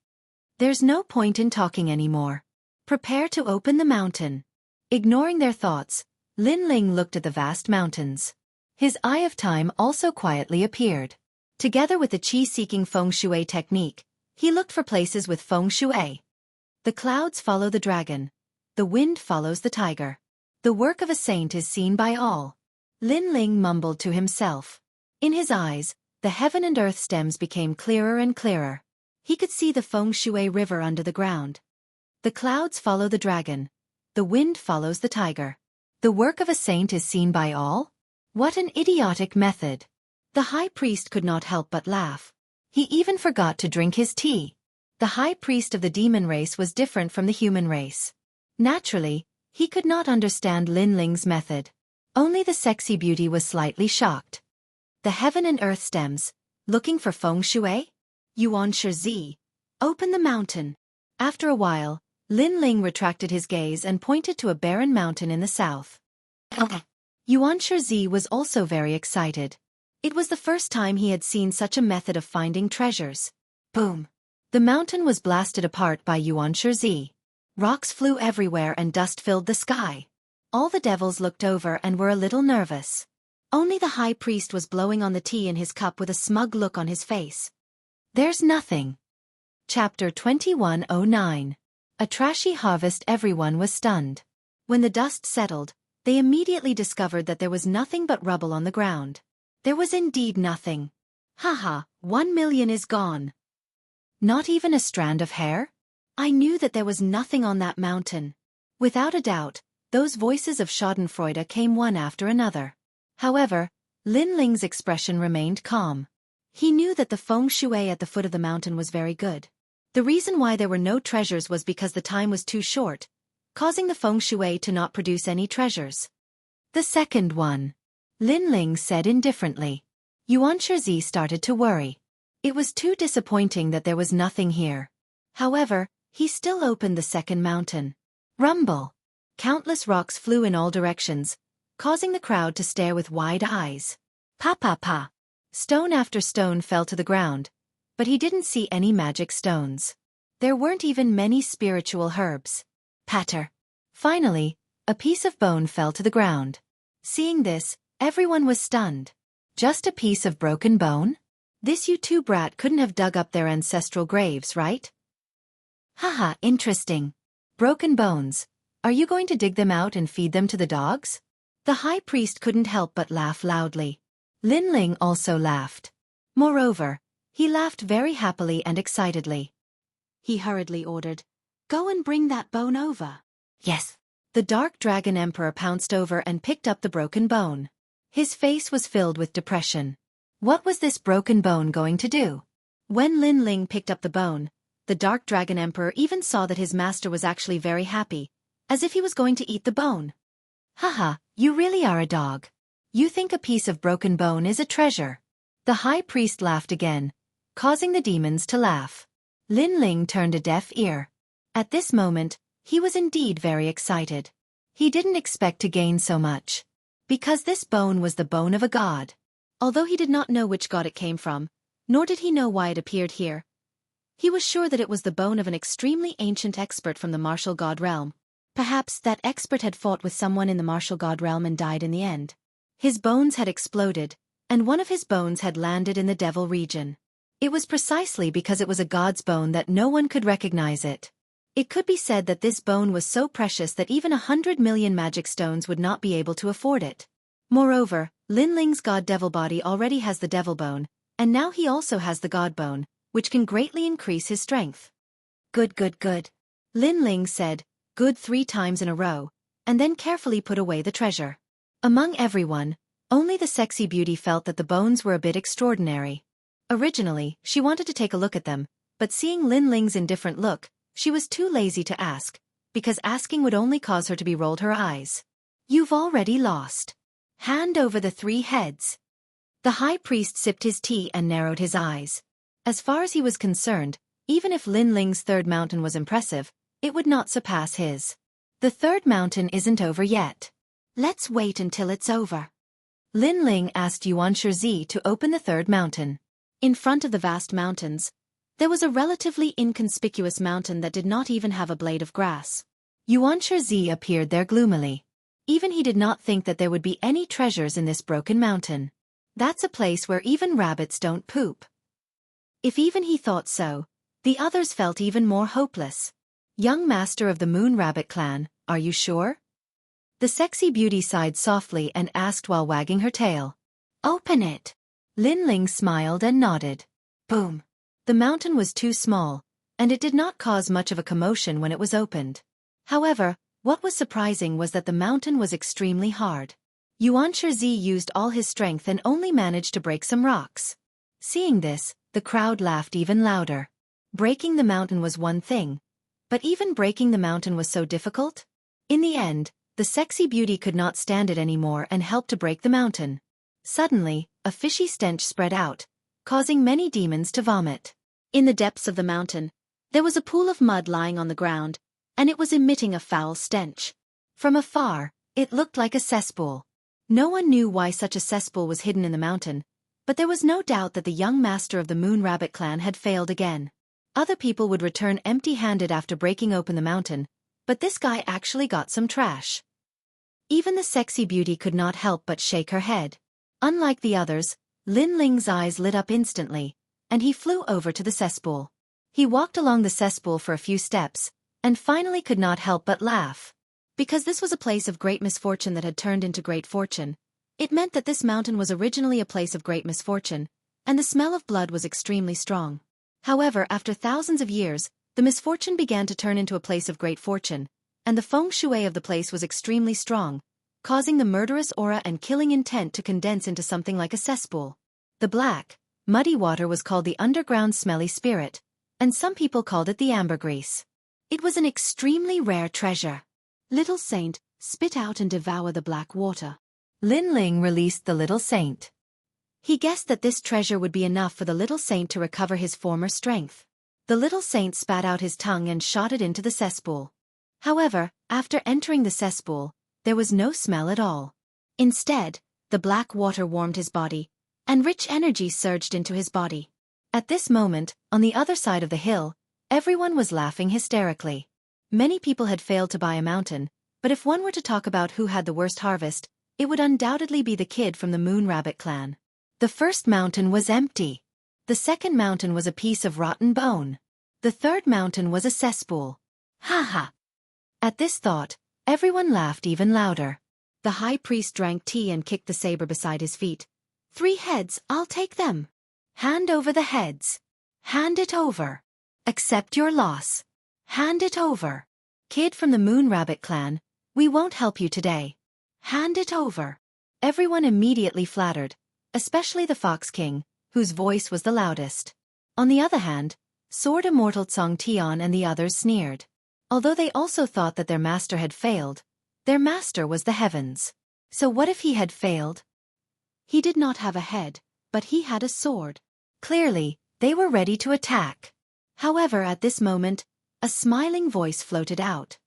There's no point in talking anymore. Prepare to open the mountain. Ignoring their thoughts, Lin Ling looked at the vast mountains. His Eye of Time also quietly appeared. Together with the qi-seeking feng shui technique, he looked for places with feng shui. The clouds follow the dragon. The wind follows the tiger. The work of a saint is seen by all. Lin Ling mumbled to himself. In his eyes, the heaven and earth stems became clearer and clearer. He could see the feng shui river under the ground. The clouds follow the dragon. The wind follows the tiger. The work of a saint is seen by all? What an idiotic method. The high priest could not help but laugh. He even forgot to drink his tea. The high priest of the demon race was different from the human race. Naturally, he could not understand Lin Ling's method. Only the sexy beauty was slightly shocked. The heaven and earth stems, looking for feng shui? Xianxia, open the mountain. After a while, Lin Ling retracted his gaze and pointed to a barren mountain in the south. Xianxia was also very excited. It was the first time he had seen such a method of finding treasures. Boom! The mountain was blasted apart by Xianxia. Rocks flew everywhere and dust filled the sky. All the devils looked over and were a little nervous. Only the high priest was blowing on the tea in his cup with a smug look on his face. There's nothing. Chapter 2109. A trashy harvest. Everyone was stunned. When the dust settled, they immediately discovered that there was nothing but rubble on the ground. There was indeed nothing. Haha, 1 million is gone. Not even a strand of hair? I knew that there was nothing on that mountain. Without a doubt, those voices of schadenfreude came one after another. However, Lin Ling's expression remained calm. He knew that the feng shui at the foot of the mountain was very good. The reason why there were no treasures was because the time was too short, causing the feng shui to not produce any treasures. The second one, Lin Ling said indifferently. Xianxia started to worry. It was too disappointing that there was nothing here. However, he still opened the second mountain. Rumble! Countless rocks flew in all directions, causing the crowd to stare with wide eyes. Pa pa pa! Stone after stone fell to the ground, but he didn't see any magic stones. There weren't even many spiritual herbs. Patter! Finally, a piece of bone fell to the ground. Seeing this, everyone was stunned. Just a piece of broken bone? This U2 brat couldn't have dug up their ancestral graves, right? Haha, interesting. Broken bones. Are you going to dig them out and feed them to the dogs? The high priest couldn't help but laugh loudly. Lin Ling also laughed. Moreover, he laughed very happily and excitedly. He hurriedly ordered, "Go and bring that bone over." Yes. The Dark Dragon Emperor pounced over and picked up the broken bone. His face was filled with depression. What was this broken bone going to do? When Lin Ling picked up the bone, the Dark Dragon Emperor even saw that his master was actually very happy, as if he was going to eat the bone. Haha, you really are a dog. You think a piece of broken bone is a treasure. The high priest laughed again, causing the demons to laugh. Lin Ling turned a deaf ear. At this moment, he was indeed very excited. He didn't expect to gain so much. Because this bone was the bone of a god. Although he did not know which god it came from, nor did he know why it appeared here, he was sure that it was the bone of an extremely ancient expert from the martial god realm. Perhaps that expert had fought with someone in the martial god realm and died in the end. His bones had exploded, and one of his bones had landed in the devil region. It was precisely because it was a god's bone that no one could recognize it. It could be said that this bone was so precious that even 100 million magic stones would not be able to afford it. Moreover, Lin Ling's god devil body already has the devil bone, and now he also has the god bone, which can greatly increase his strength. Good, good, good. Lin Ling said, "Good" 3 times in a row, and then carefully put away the treasure. Among everyone, only the sexy beauty felt that the bones were a bit extraordinary. Originally, she wanted to take a look at them, but seeing Lin Ling's indifferent look, she was too lazy to ask, because asking would only cause her to be rolled her eyes. You've already lost. Hand over the 3 heads. The high priest sipped his tea and narrowed his eyes. As far as he was concerned, even if Lin Ling's third mountain was impressive, it would not surpass his. The third mountain isn't over yet. Let's wait until it's over. Lin Ling asked Xianxia to open the third mountain. In front of the vast mountains, there was a relatively inconspicuous mountain that did not even have a blade of grass. Xianxia appeared there gloomily. Even he did not think that there would be any treasures in this broken mountain. That's a place where even rabbits don't poop. If even he thought so, the others felt even more hopeless. Young master of the Moon Rabbit clan, are you sure? The sexy beauty sighed softly and asked while wagging her tail. Open it. Lin Ling smiled and nodded. Boom. The mountain was too small, and it did not cause much of a commotion when it was opened. However, what was surprising was that the mountain was extremely hard. Xianxia used all his strength and only managed to break some rocks. Seeing this, the crowd laughed even louder. Breaking the mountain was one thing, but even breaking the mountain was so difficult? In the end, the sexy beauty could not stand it anymore and helped to break the mountain. Suddenly, a fishy stench spread out, causing many demons to vomit. In the depths of the mountain, there was a pool of mud lying on the ground, and it was emitting a foul stench. From afar, it looked like a cesspool. No one knew why such a cesspool was hidden in the mountain, but there was no doubt that the young master of the Moon Rabbit clan had failed again. Other people would return empty-handed after breaking open the mountain, but this guy actually got some trash. Even the sexy beauty could not help but shake her head. Unlike the others, Lin Ling's eyes lit up instantly, and he flew over to the cesspool. He walked along the cesspool for a few steps, and finally could not help but laugh. Because this was a place of great misfortune that had turned into great fortune, it meant that this mountain was originally a place of great misfortune, and the smell of blood was extremely strong. However, after thousands of years, the misfortune began to turn into a place of great fortune, and the feng shui of the place was extremely strong, causing the murderous aura and killing intent to condense into something like a cesspool. The black, muddy water was called the underground smelly spirit, and some people called it the ambergris. It was an extremely rare treasure. Little saint, spit out and devour the black water. Lin Ling released the little saint. He guessed that this treasure would be enough for the little saint to recover his former strength. The little saint spat out his tongue and shot it into the cesspool. However, after entering the cesspool, there was no smell at all. Instead, the black water warmed his body, and rich energy surged into his body. At this moment, on the other side of the hill, everyone was laughing hysterically. Many people had failed to buy a mountain, but if one were to talk about who had the worst harvest, it would undoubtedly be the kid from the Moon Rabbit clan. The first mountain was empty. The second mountain was a piece of rotten bone. The third mountain was a cesspool. Ha ha! At this thought, everyone laughed even louder. The high priest drank tea and kicked the saber beside his feet. 3 heads, I'll take them. Hand over the heads. Hand it over. Accept your loss. Hand it over. Kid from the Moon Rabbit clan, we won't help you today. Hand it over. Everyone immediately flattered, especially the Fox King, whose voice was the loudest. On the other hand, Sword Immortal Tsong Tian and the others sneered. Although they also thought that their master had failed, their master was the heavens. So what if he had failed? He did not have a head, but he had a sword. Clearly, they were ready to attack. However, at this moment, a smiling voice floated out.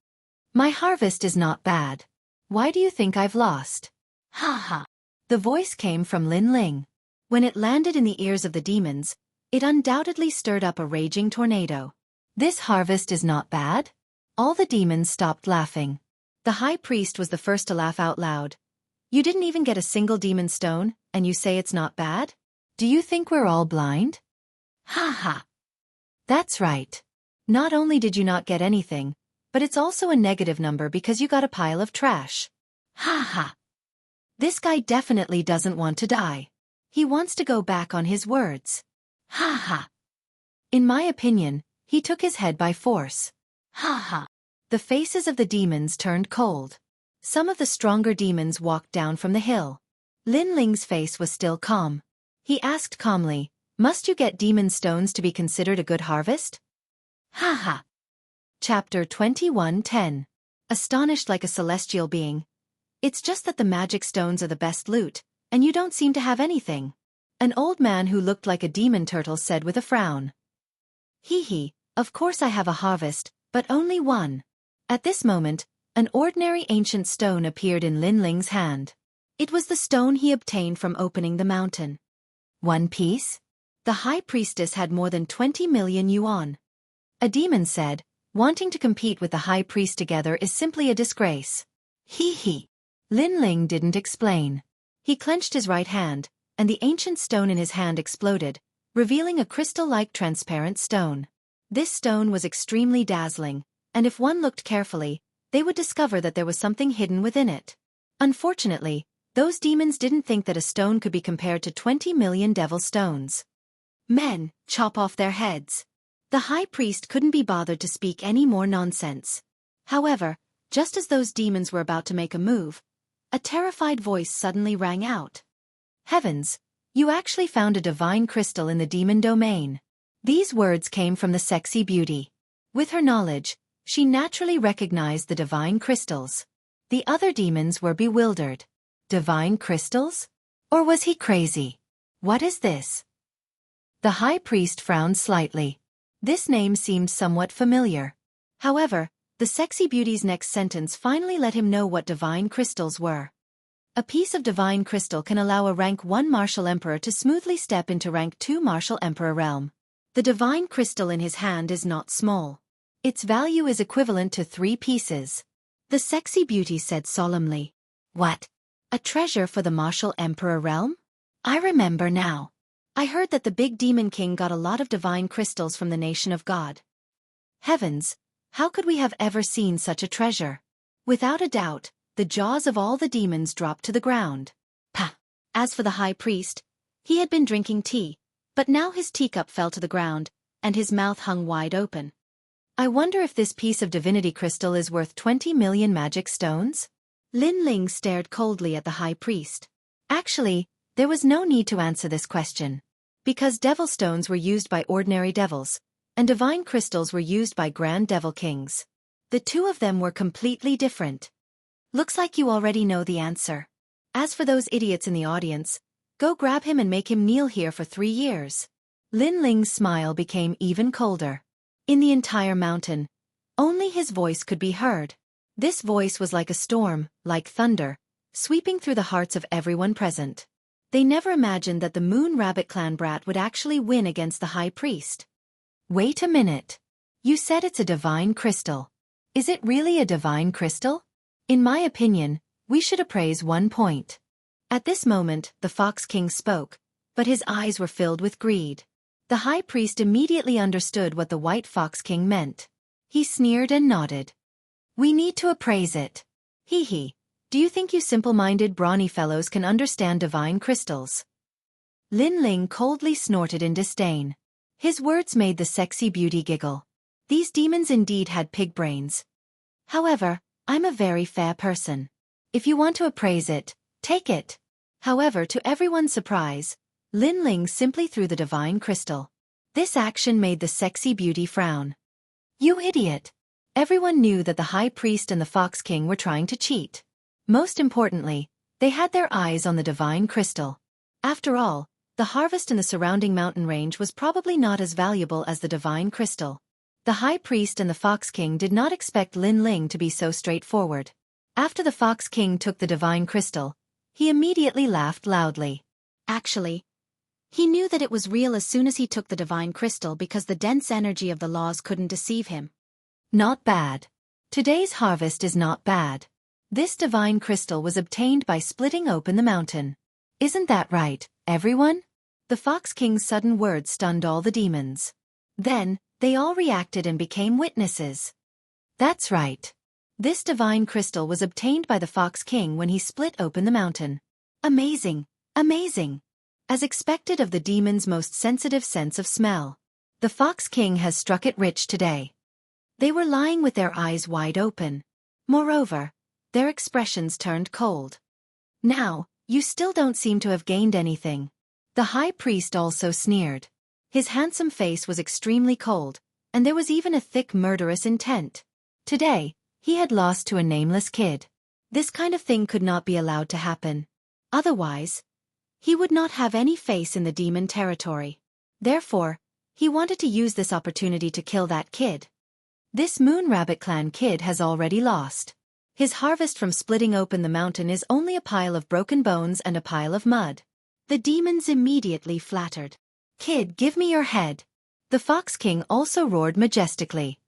My harvest is not bad. Why do you think I've lost? Ha ha. The voice came from Lin Ling. When it landed in the ears of the demons, it undoubtedly stirred up a raging tornado. This harvest is not bad? All the demons stopped laughing. The high priest was the first to laugh out loud. You didn't even get a single demon stone, and you say it's not bad? Do you think we're all blind? Ha ha. That's right. Not only did you not get anything, but it's also a negative number because you got a pile of trash. Ha ha. This guy definitely doesn't want to die. He wants to go back on his words. Ha ha. In my opinion, he took his head by force. Ha ha. The faces of the demons turned cold. Some of the stronger demons walked down from the hill. Lin Ling's face was still calm. He asked calmly, must you get demon stones to be considered a good harvest? Ha ha. Chapter 21:10. Astonished like a celestial being. It's just that the magic stones are the best loot, and you don't seem to have anything. An old man who looked like a demon turtle said with a frown. Hee hee, of course I have a harvest, but only one. At this moment, an ordinary ancient stone appeared in Lin Ling's hand. It was the stone he obtained from opening the mountain. 1 piece? The high priestess had more than 20 million yuan. A demon said, wanting to compete with the high priest together is simply a disgrace. Hee hee. Lin Ling didn't explain. He clenched his right hand, and the ancient stone in his hand exploded, revealing a crystal-like transparent stone. This stone was extremely dazzling, and if one looked carefully, they would discover that there was something hidden within it. Unfortunately, those demons didn't think that a stone could be compared to 20 million devil stones. Men, chop off their heads. The high priest couldn't be bothered to speak any more nonsense. However, just as those demons were about to make a move, a terrified voice suddenly rang out. Heavens, you actually found a divine crystal in the demon domain. These words came from the sexy beauty. With her knowledge, she naturally recognized the divine crystals. The other demons were bewildered. Divine crystals? Or was he crazy? What is this? The high priest frowned slightly. This name seemed somewhat familiar. However, the sexy beauty's next sentence finally let him know what divine crystals were. A piece of divine crystal can allow a rank 1 martial emperor to smoothly step into rank 2 martial emperor realm. The divine crystal in his hand is not small. Its value is equivalent to 3 pieces. The sexy beauty said solemnly. What? A treasure for the martial emperor realm? I remember now. I heard that the big demon king got a lot of divine crystals from the nation of God. Heavens, how could we have ever seen such a treasure? Without a doubt, the jaws of all the demons dropped to the ground. Pah! As for the high priest, he had been drinking tea, but now his teacup fell to the ground, and his mouth hung wide open. I wonder if this piece of divinity crystal is worth 20 million magic stones? Lin Ling stared coldly at the high priest. Actually, there was no need to answer this question. Because devil stones were used by ordinary devils, and divine crystals were used by Grand Devil Kings. The two of them were completely different. Looks like you already know the answer. As for those idiots in the audience, go grab him and make him kneel here for 3 years. Lin Ling's smile became even colder. In the entire mountain, only his voice could be heard. This voice was like a storm, like thunder, sweeping through the hearts of everyone present. They never imagined that the Moon Rabbit clan brat would actually win against the high priest. Wait a minute. You said it's a divine crystal. Is it really a divine crystal? In my opinion, we should appraise 1 point. At this moment, the Fox King spoke, but his eyes were filled with greed. The high priest immediately understood what the White Fox King meant. He sneered and nodded. We need to appraise it. Hee hee. Do you think you simple-minded brawny fellows can understand divine crystals? Lin Ling coldly snorted in disdain. His words made the sexy beauty giggle. These demons indeed had pig brains. However, I'm a very fair person. If you want to appraise it, take it. However, to everyone's surprise, Lin Ling simply threw the divine crystal. This action made the sexy beauty frown. You idiot! Everyone knew that the high priest and the Fox King were trying to cheat. Most importantly, they had their eyes on the divine crystal. After all, the harvest in the surrounding mountain range was probably not as valuable as the divine crystal. The high priest and the Fox King did not expect Lin Ling to be so straightforward. After the Fox King took the divine crystal, he immediately laughed loudly. Actually, he knew that it was real as soon as he took the divine crystal because the dense energy of the laws couldn't deceive him. Not bad. Today's harvest is not bad. This divine crystal was obtained by splitting open the mountain. Isn't that right, everyone? The Fox King's sudden words stunned all the demons. Then, they all reacted and became witnesses. That's right. This divine crystal was obtained by the Fox King when he split open the mountain. Amazing, amazing. As expected of the demon's most sensitive sense of smell, the Fox King has struck it rich today. They were lying with their eyes wide open. Moreover, their expressions turned cold. Now, you still don't seem to have gained anything. The high priest also sneered. His handsome face was extremely cold, and there was even a thick murderous intent. Today, he had lost to a nameless kid. This kind of thing could not be allowed to happen. Otherwise, he would not have any face in the demon territory. Therefore, he wanted to use this opportunity to kill that kid. This Moon Rabbit clan kid has already lost. His harvest from splitting open the mountain is only a pile of broken bones and a pile of mud. The demons immediately flattered. Kid, give me your head. The Fox King also roared majestically.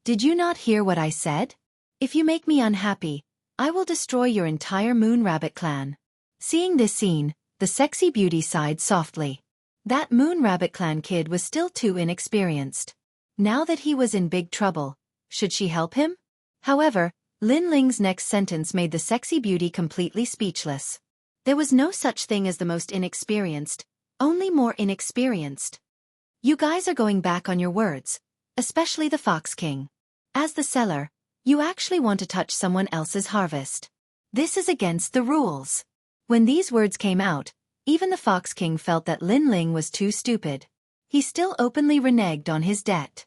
Did you not hear what I said? If you make me unhappy, I will destroy your entire Moon Rabbit clan. Seeing this scene, the sexy beauty sighed softly. That Moon Rabbit clan kid was still too inexperienced. Now that he was in big trouble, should she help him? However, Lin Ling's next sentence made the sexy beauty completely speechless. There was no such thing as the most inexperienced, only more inexperienced. You guys are going back on your words, especially the Fox King. As the seller, you actually want to touch someone else's harvest. This is against the rules. When these words came out, even the Fox King felt that Lin Ling was too stupid. He still openly reneged on his debt.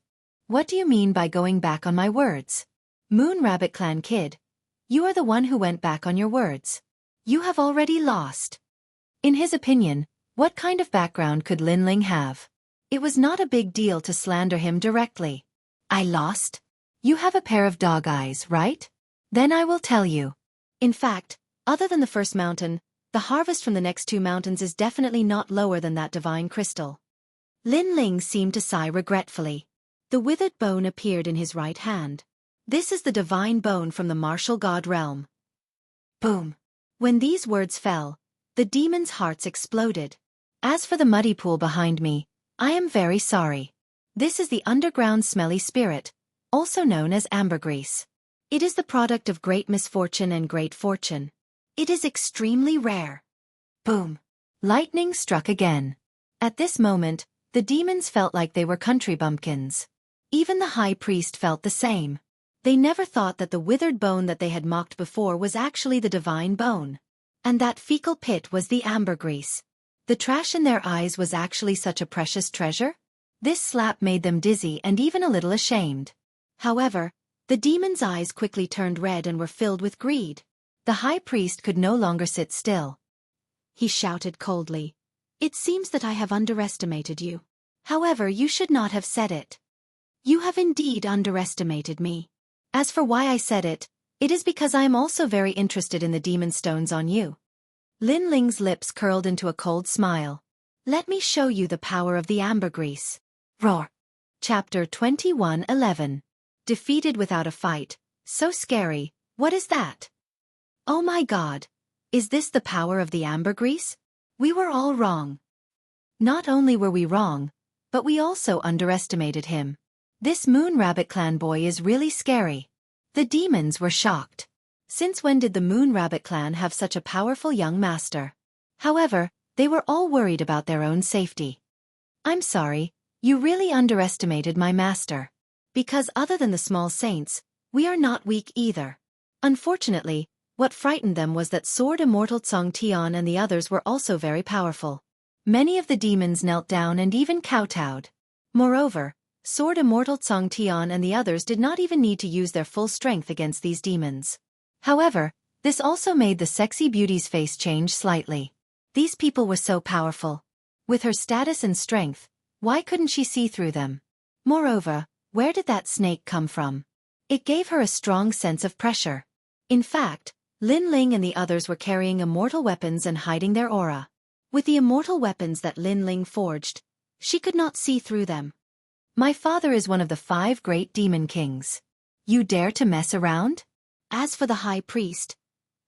What do you mean by going back on my words? Moon Rabbit clan kid, you are the one who went back on your words. You have already lost. In his opinion, what kind of background could Lin Ling have? It was not a big deal to slander him directly. I lost? You have a pair of dog eyes, right? Then I will tell you. In fact, other than the first mountain, the harvest from the next 2 mountains is definitely not lower than that divine crystal. Lin Ling seemed to sigh regretfully. The withered bone appeared in his right hand. This is the divine bone from the martial god realm. Boom. When these words fell, the demons' hearts exploded. As for the muddy pool behind me, I am very sorry. This is the underground smelly spirit, also known as ambergris. It is the product of great misfortune and great fortune. It is extremely rare. Boom. Lightning struck again. At this moment, the demons felt like they were country bumpkins. Even the high priest felt the same. They never thought that the withered bone that they had mocked before was actually the divine bone. And that fecal pit was the ambergris. The trash in their eyes was actually such a precious treasure? This slap made them dizzy and even a little ashamed. However, the demon's eyes quickly turned red and were filled with greed. The high priest could no longer sit still. He shouted coldly, "It seems that I have underestimated you. However, you should not have said it. You have indeed underestimated me. As for why I said it, it is because I am also very interested in the demon stones on you." Lin Ling's lips curled into a cold smile. "Let me show you the power of the ambergris." Roar. Chapter 21:11. Defeated without a fight. So scary. What is that? Oh my god. Is this the power of the ambergris? We were all wrong. Not only were we wrong, but we also underestimated him. This Moon Rabbit Clan boy is really scary. The demons were shocked. Since when did the Moon Rabbit Clan have such a powerful young master? However, they were all worried about their own safety. I'm sorry, you really underestimated my master. Because other than the small saints, we are not weak either. Unfortunately, what frightened them was that Sword Immortal Tsong Tian and the others were also very powerful. Many of the demons knelt down and even kowtowed. Moreover, Sword Immortal Tsong Tian and the others did not even need to use their full strength against these demons. However, this also made the sexy beauty's face change slightly. These people were so powerful. With her status and strength, why couldn't she see through them? Moreover, where did that snake come from? It gave her a strong sense of pressure. In fact, Lin Ling and the others were carrying immortal weapons and hiding their aura. With the immortal weapons that Lin Ling forged, she could not see through them. My father is one of the 5 great demon kings. You dare to mess around? As for the high priest,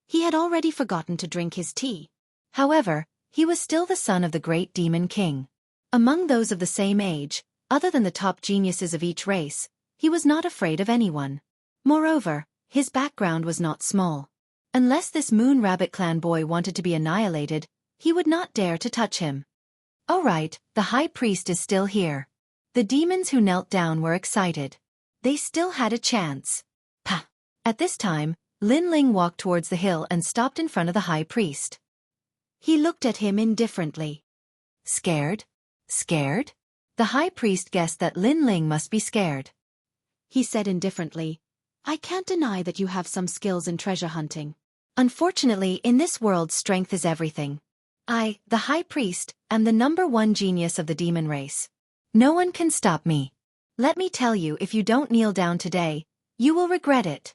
he had already forgotten to drink his tea. However, he was still the son of the great demon king. Among those of the same age, other than the top geniuses of each race, he was not afraid of anyone. Moreover, his background was not small. Unless this Moon Rabbit Clan boy wanted to be annihilated, he would not dare to touch him. All right, the high priest is still here. The demons who knelt down were excited. They still had a chance. Pah! At this time, Lin Ling walked towards the hill and stopped in front of the high priest. He looked at him indifferently. Scared? Scared? The high priest guessed that Lin Ling must be scared. He said indifferently, "I can't deny that you have some skills in treasure hunting. Unfortunately, in this world strength is everything. I, the high priest, am the #1 genius of the demon race. No one can stop me. Let me tell you, if you don't kneel down today, you will regret it."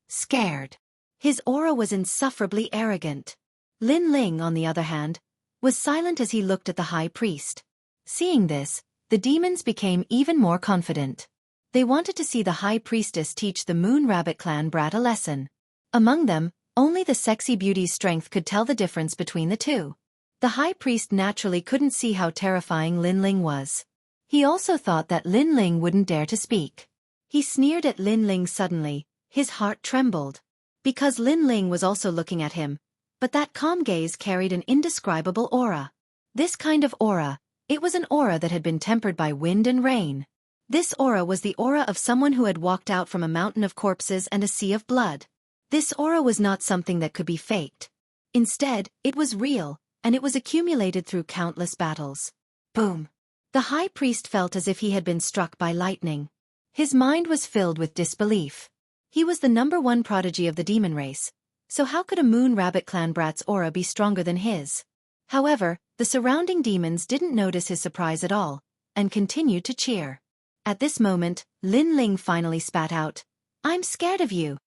Scared. His aura was insufferably arrogant. Lin Ling, on the other hand, was silent as he looked at the high priest. Seeing this, the demons became even more confident. They wanted to see the high priestess teach the Moon Rabbit Clan brat a lesson. Among them, only the sexy beauty's strength could tell the difference between the two. The high priest naturally couldn't see how terrifying Lin Ling was. He also thought that Lin Ling wouldn't dare to speak. He sneered at Lin Ling suddenly, his heart trembled. Because Lin Ling was also looking at him, but that calm gaze carried an indescribable aura. This kind of aura, it was an aura that had been tempered by wind and rain. This aura was the aura of someone who had walked out from a mountain of corpses and a sea of blood. This aura was not something that could be faked. Instead, it was real, and it was accumulated through countless battles. Boom! The high priest felt as if he had been struck by lightning. His mind was filled with disbelief. He was the #1 prodigy of the demon race, so how could a Moon Rabbit Clan brat's aura be stronger than his? However, the surrounding demons didn't notice his surprise at all, and continued to cheer. At this moment, Lin Ling finally spat out, "I'm scared of you."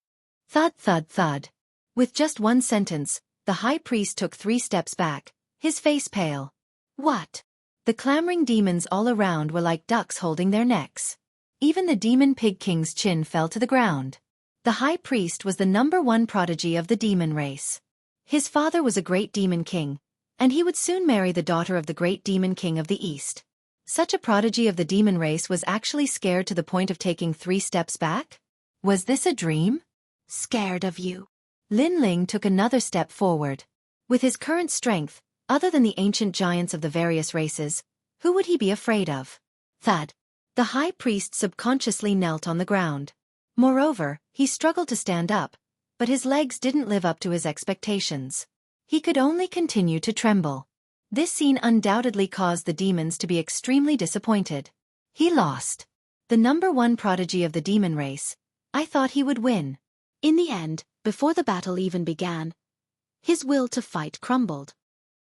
Thud thud thud. With just one sentence, the high priest took 3 steps back, his face pale. What? The clamoring demons all around were like ducks holding their necks. Even the demon pig king's chin fell to the ground. The high priest was the #1 prodigy of the demon race. His father was a great demon king, and he would soon marry the daughter of the great demon king of the East. Such a prodigy of the demon race was actually scared to the point of taking 3 steps back? Was this a dream? Scared of you. Lin Ling took another step forward. With his current strength, other than the ancient giants of the various races, who would he be afraid of? Thud. The high priest subconsciously knelt on the ground. Moreover, he struggled to stand up, but his legs didn't live up to his expectations. He could only continue to tremble. This scene undoubtedly caused the demons to be extremely disappointed. He lost. The #1 prodigy of the demon race. I thought he would win. In the end, before the battle even began, his will to fight crumbled.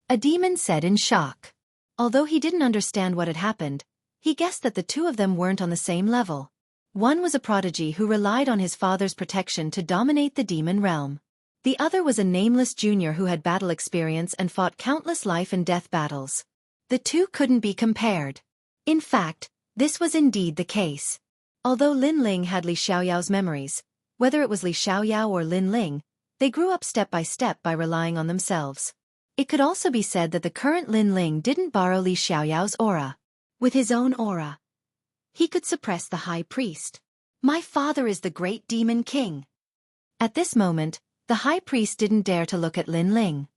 A demon said in shock. Although he didn't understand what had happened, he guessed that the two of them weren't on the same level. One was a prodigy who relied on his father's protection to dominate the demon realm. The other was a nameless junior who had battle experience and fought countless life and death battles. The two couldn't be compared. In fact, this was indeed the case. Although Lin Ling had Li Xiaoyao's memories, whether it was Li Xiaoyao or Lin Ling, they grew up step by relying on themselves. It could also be said that the current Lin Ling didn't borrow Li Xiaoyao's aura. With his own aura, he could suppress the high priest. My father is the great demon king. At this moment, the high priest didn't dare to look at Lin Ling.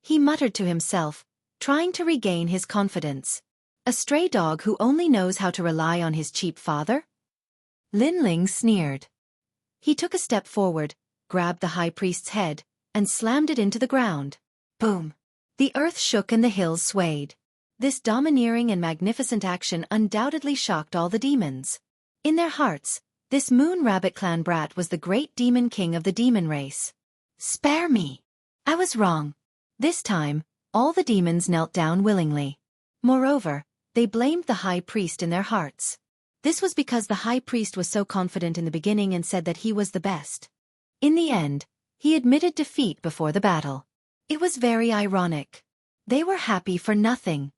He muttered to himself, trying to regain his confidence. A stray dog who only knows how to rely on his cheap father? Lin Ling sneered. He took a step forward, grabbed the high priest's head, and slammed it into the ground. Boom! The earth shook and the hills swayed. This domineering and magnificent action undoubtedly shocked all the demons. In their hearts, this Moon Rabbit Clan brat was the great demon king of the demon race. Spare me! I was wrong. This time, all the demons knelt down willingly. Moreover, they blamed the high priest in their hearts. This was because the high priest was so confident in the beginning and said that he was the best. In the end, he admitted defeat before the battle. It was very ironic. They were happy for nothing.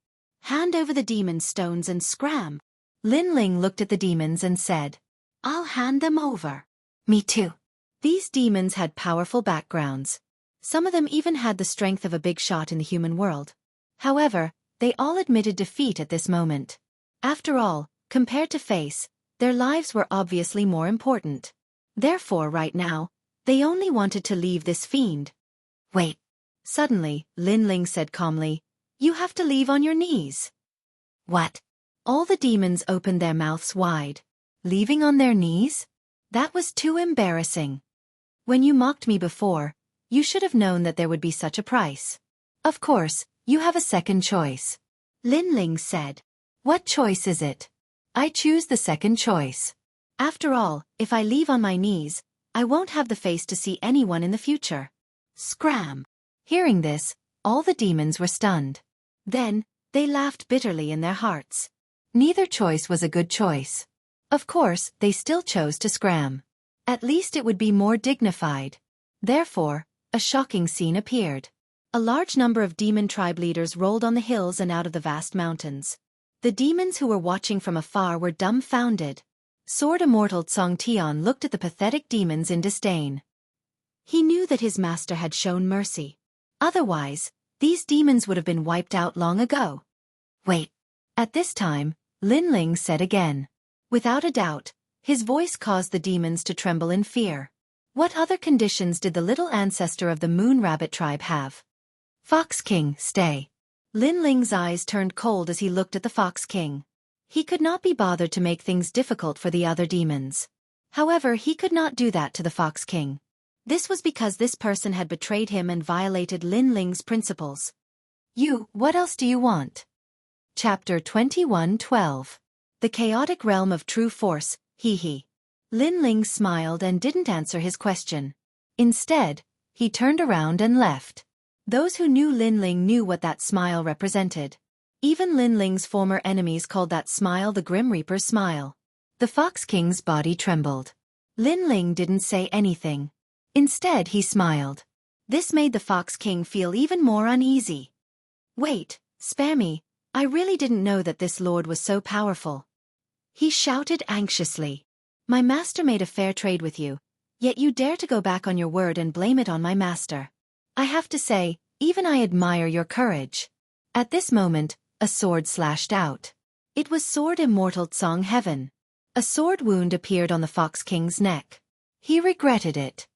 Hand over the demon stones and scram. Lin Ling looked at the demons and said, I'll hand them over. Me too. These demons had powerful backgrounds. Some of them even had the strength of a big shot in the human world. However, they all admitted defeat at this moment. After all, compared to face, their lives were obviously more important. Therefore right now, they only wanted to leave this fiend. Wait. Suddenly, Lin Ling said calmly, You have to leave on your knees. What? All the demons opened their mouths wide. Leaving on their knees? That was too embarrassing. When you mocked me before, you should have known that there would be such a price. Of course, you have a second choice. Lin Ling said. What choice is it? I choose the second choice. After all, if I leave on my knees, I won't have the face to see anyone in the future. Scram! Hearing this, all the demons were stunned. Then, they laughed bitterly in their hearts. Neither choice was a good choice. Of course, they still chose to scram. At least it would be more dignified. Therefore, a shocking scene appeared. A large number of demon tribe leaders rolled on the hills and out of the vast mountains. The demons who were watching from afar were dumbfounded. Sword Immortal Tsong Tian looked at the pathetic demons in disdain. He knew that his master had shown mercy. Otherwise, these demons would have been wiped out long ago. Wait. At this time, Lin Ling said again. Without a doubt, his voice caused the demons to tremble in fear. What other conditions did the little ancestor of the Moon Rabbit tribe have? Fox King, stay. Lin Ling's eyes turned cold as he looked at the Fox King. He could not be bothered to make things difficult for the other demons. However, he could not do that to the Fox King. This was because this person had betrayed him and violated Lin Ling's principles. What else do you want? Chapter 21:12. The Chaotic Realm of True Force, he. Lin Ling smiled and didn't answer his question. Instead, he turned around and left. Those who knew Lin Ling knew what that smile represented. Even Lin Ling's former enemies called that smile the Grim Reaper's smile. The Fox King's body trembled. Lin Ling didn't say anything. Instead, he smiled. This made the Fox King feel even more uneasy. Wait, spare me, I really didn't know that this lord was so powerful. He shouted anxiously. My master made a fair trade with you, yet you dare to go back on your word and blame it on my master. I have to say, even I admire your courage. At this moment, a sword slashed out. It was Sword Immortal Tsong Heaven. A sword wound appeared on the Fox King's neck. He regretted it.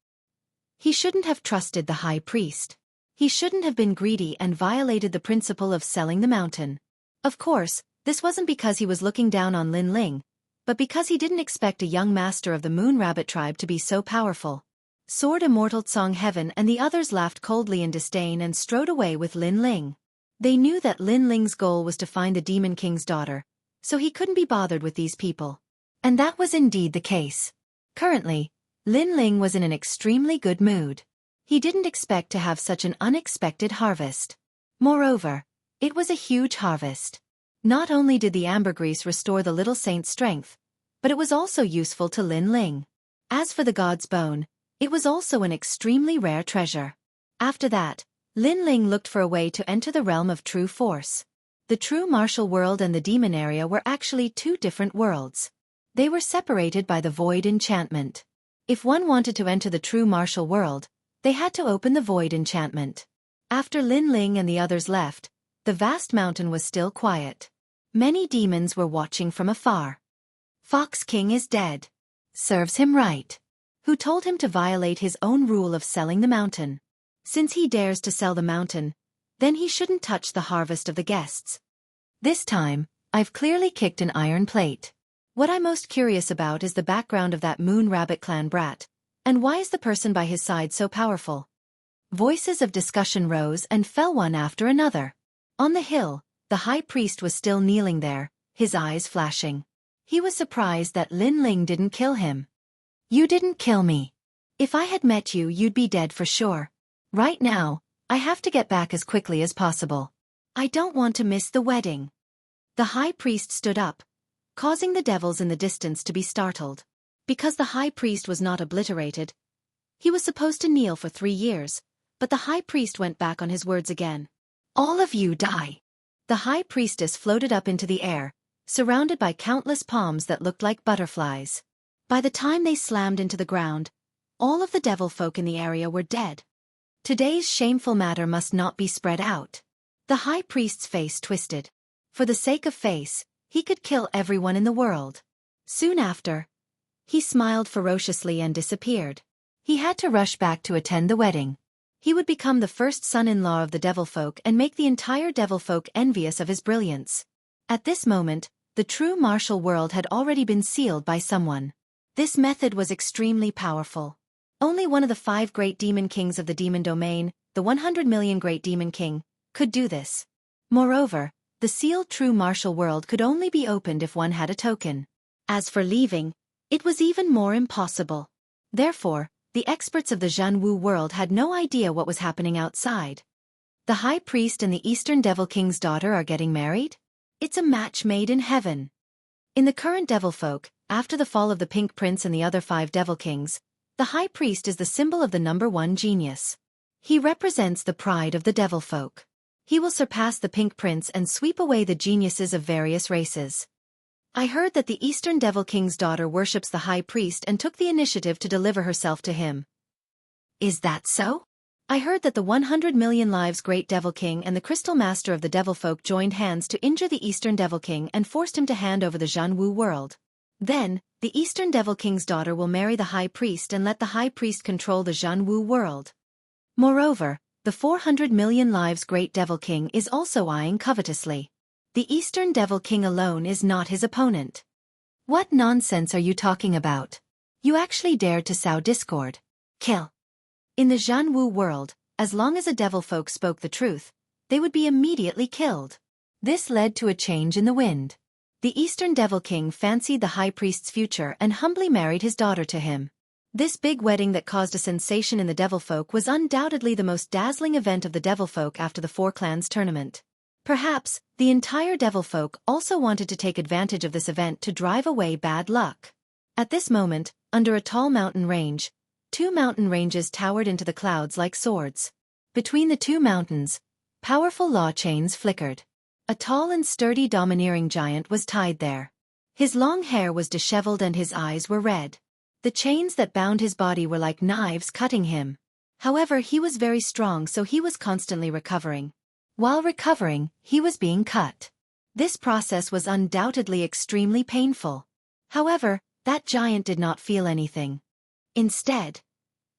He shouldn't have trusted the high priest. He shouldn't have been greedy and violated the principle of selling the mountain. Of course, this wasn't because he was looking down on Lin Ling, but because he didn't expect a young master of the Moon Rabbit tribe to be so powerful. Sword Immortal Tsong Heaven and the others laughed coldly in disdain and strode away with Lin Ling. They knew that Lin Ling's goal was to find the Demon King's daughter, so he couldn't be bothered with these people. And that was indeed the case. Currently, Lin Ling was in an extremely good mood. He didn't expect to have such an unexpected harvest. Moreover, it was a huge harvest. Not only did the ambergris restore the little saint's strength, but it was also useful to Lin Ling. As for the god's bone, it was also an extremely rare treasure. After that, Lin Ling looked for a way to enter the realm of true force. The true martial world and the demon area were actually two different worlds. They were separated by the void enchantment. If one wanted to enter the true martial world, they had to open the void enchantment. After Lin Ling and the others left, the vast mountain was still quiet. Many demons were watching from afar. Fox King is dead. Serves him right. Who told him to violate his own rule of selling the mountain? Since he dares to sell the mountain, then he shouldn't touch the harvest of the guests. This time, I've clearly kicked an iron plate. What I'm most curious about is the background of that Moon Rabbit clan brat, and why is the person by his side so powerful? Voices of discussion rose and fell one after another. On the hill, the high priest was still kneeling there, his eyes flashing. He was surprised that Lin Ling didn't kill him. You didn't kill me. If I had met you, you'd be dead for sure. Right now, I have to get back as quickly as possible. I don't want to miss the wedding. The high priest stood up, causing the devils in the distance to be startled. Because the high priest was not obliterated, he was supposed to kneel for 3 years, but the high priest went back on his words again. All of you die. The high priestess floated up into the air, surrounded by countless palms that looked like butterflies. By the time they slammed into the ground, all of the devil folk in the area were dead. Today's shameful matter must not be spread out. The high priest's face twisted. For the sake of face, he could kill everyone in the world. Soon after, he smiled ferociously and disappeared. He had to rush back to attend the wedding. He would become the first son-in-law of the devil folk and make the entire devil folk envious of his brilliance. At this moment, the true martial world had already been sealed by someone. This method was extremely powerful. Only one of the 5 great demon kings of the demon domain, the 100 million great demon king, could do this. Moreover, the sealed true martial world could only be opened if one had a token. As for leaving, it was even more impossible. Therefore, the experts of the Jianghu world had no idea what was happening outside. The high priest and the Eastern Devil King's daughter are getting married? It's a match made in heaven. In the current devil folk, after the fall of the Pink Prince and the other 5 devil kings, the high priest is the symbol of the #1 genius. He represents the pride of the devil folk. He will surpass the Pink Prince and sweep away the geniuses of various races. I heard that the Eastern Devil King's daughter worships the high priest and took the initiative to deliver herself to him. Is that so? I heard that the 100 million lives Great Devil King and the Crystal Master of the Devil Folk joined hands to injure the Eastern Devil King and forced him to hand over the Jianghu world. Then, the Eastern Devil King's daughter will marry the high priest and let the high priest control the Jianghu world. Moreover, the 400 million lives Great Devil King is also eyeing covetously. The Eastern Devil King alone is not his opponent. What nonsense are you talking about? You actually dared to sow discord. Kill. In the Jianghu world, as long as a devil folk spoke the truth, they would be immediately killed. This led to a change in the wind. The Eastern Devil King fancied the high priest's future and humbly married his daughter to him. This big wedding that caused a sensation in the devil folk was undoubtedly the most dazzling event of the devil folk after the 4 clans tournament. Perhaps, the entire devil folk also wanted to take advantage of this event to drive away bad luck. At this moment, under a tall mountain range, 2 mountain ranges towered into the clouds like swords. Between the 2 mountains, powerful law chains flickered. A tall and sturdy domineering giant was tied there. His long hair was disheveled and his eyes were red. The chains that bound his body were like knives cutting him. However, he was very strong, so he was constantly recovering. While recovering, he was being cut. This process was undoubtedly extremely painful. However, that giant did not feel anything. Instead,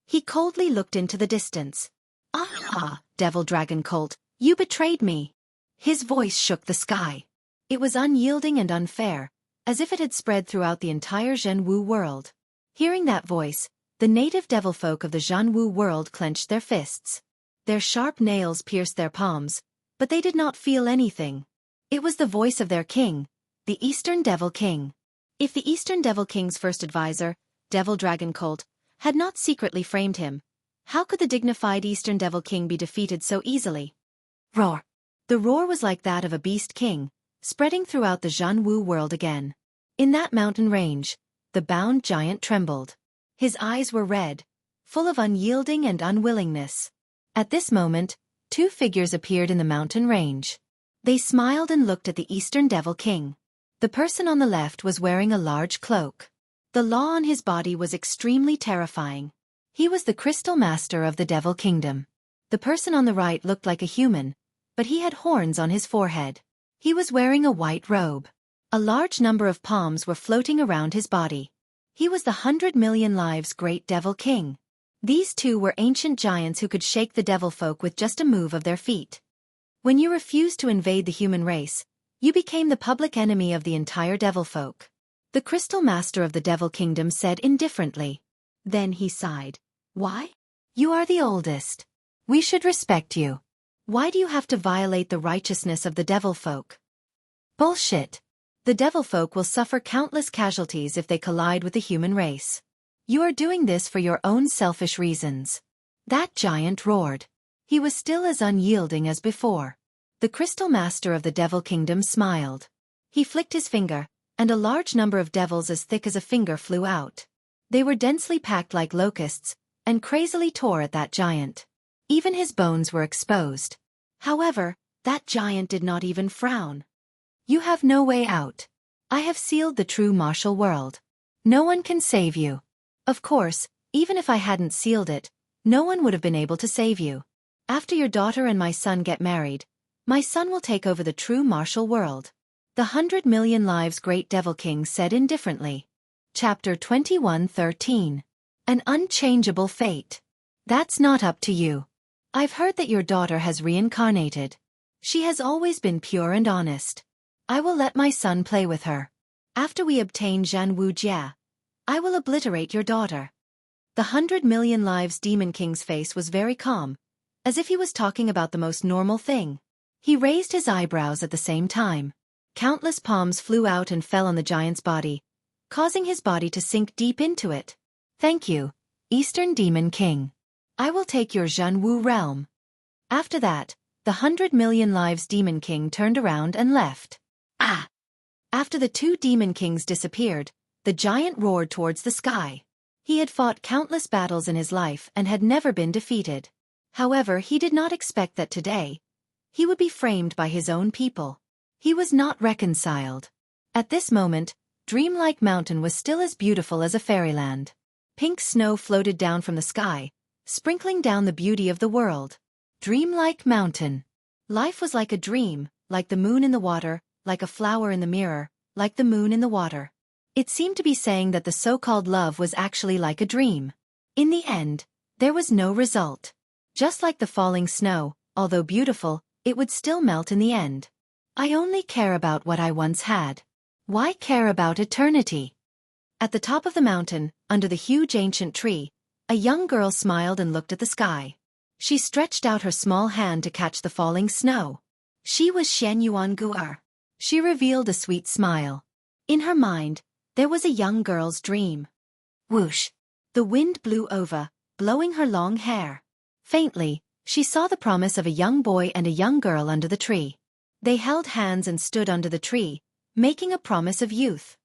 he coldly looked into the distance. Ah, Devil Dragon Colt, you betrayed me. His voice shook the sky. It was unyielding and unfair, as if it had spread throughout the entire Jianghu world. Hearing that voice, the native devil folk of the Jianghu world clenched their fists. Their sharp nails pierced their palms, but they did not feel anything. It was the voice of their king, The Eastern Devil King. If the Eastern Devil King's first advisor, Devil Dragon Colt, had not secretly framed him, how could the dignified Eastern Devil King be defeated so easily? Roar! The roar was like that of a beast king, spreading throughout the Jianghu world again. In that mountain range, the bound giant trembled. His eyes were red, full of unyielding and unwillingness. At this moment, two figures appeared in the mountain range. They smiled and looked at the Eastern Devil King. The person on the left was wearing a large cloak. The law on his body was extremely terrifying. He was the Crystal Master of the Devil Kingdom. The person on the right looked like a human, but he had horns on his forehead. He was wearing a white robe. A large number of palms were floating around his body. He was the 100 million lives Great Devil King. These two were ancient giants who could shake the devil folk with just a move of their feet. When you refused to invade the human race, you became the public enemy of the entire devil folk. The Crystal Master of the Devil Kingdom said indifferently. Then he sighed. Why? You are the oldest. We should respect you. Why do you have to violate the righteousness of the devil folk? Bullshit. The devil folk will suffer countless casualties if they collide with the human race. You are doing this for your own selfish reasons. That giant roared. He was still as unyielding as before. The Crystal Master of the Devil Kingdom smiled. He flicked his finger, and a large number of devils as thick as a finger flew out. They were densely packed like locusts, and crazily tore at that giant. Even his bones were exposed. However, that giant did not even frown. You have no way out. I have sealed the true martial world. No one can save you. Of course, even if I hadn't sealed it, no one would have been able to save you. After your daughter and my son get married, my son will take over the true martial world. The 100 million lives Great Devil King said indifferently. Chapter 21:13. An unchangeable fate. That's not up to you. I've heard that your daughter has reincarnated. She has always been pure and honest. I will let my son play with her. After we obtain Jianghu, I will obliterate your daughter. The 100 million lives Demon King's face was very calm, as if he was talking about the most normal thing. He raised his eyebrows at the same time. Countless palms flew out and fell on the giant's body, causing his body to sink deep into it. Thank you, Eastern Demon King. I will take your Jianghu realm. After that, the 100 million lives Demon King turned around and left. Ah! After the two Demon Kings disappeared, the giant roared towards the sky. He had fought countless battles in his life and had never been defeated. However, he did not expect that today he would be framed by his own people. He was not reconciled. At this moment, Dreamlike Mountain was still as beautiful as a fairyland. Pink snow floated down from the sky, sprinkling down the beauty of the world. Dreamlike Mountain. Life was like a dream, like the moon in the water, like a flower in the mirror, like the moon in the water. It seemed to be saying that the so-called love was actually like a dream. In the end, there was no result. Just like the falling snow, although beautiful, it would still melt in the end. I only care about what I once had. Why care about eternity? At the top of the mountain, under the huge ancient tree, a young girl smiled and looked at the sky. She stretched out her small hand to catch the falling snow. She was Xianxia. She revealed a sweet smile. In her mind, there was a young girl's dream. Whoosh! The wind blew over, blowing her long hair. Faintly, she saw the promise of a young boy and a young girl under the tree. They held hands and stood under the tree, making a promise of youth.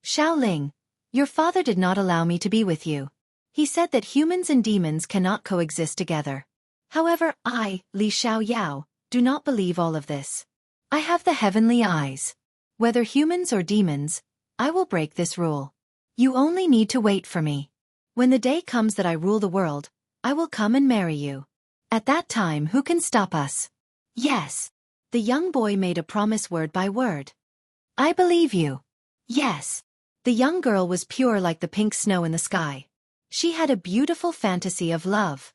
Xiaoling, your father did not allow me to be with you. He said that humans and demons cannot coexist together. However, I, Li Xiaoyao, do not believe all of this. I have the heavenly eyes. Whether humans or demons, I will break this rule. You only need to wait for me. When the day comes that I rule the world, I will come and marry you. At that time, who can stop us? Yes. The young boy made a promise word by word. I believe you. Yes. The young girl was pure like the pink snow in the sky. She had a beautiful fantasy of love.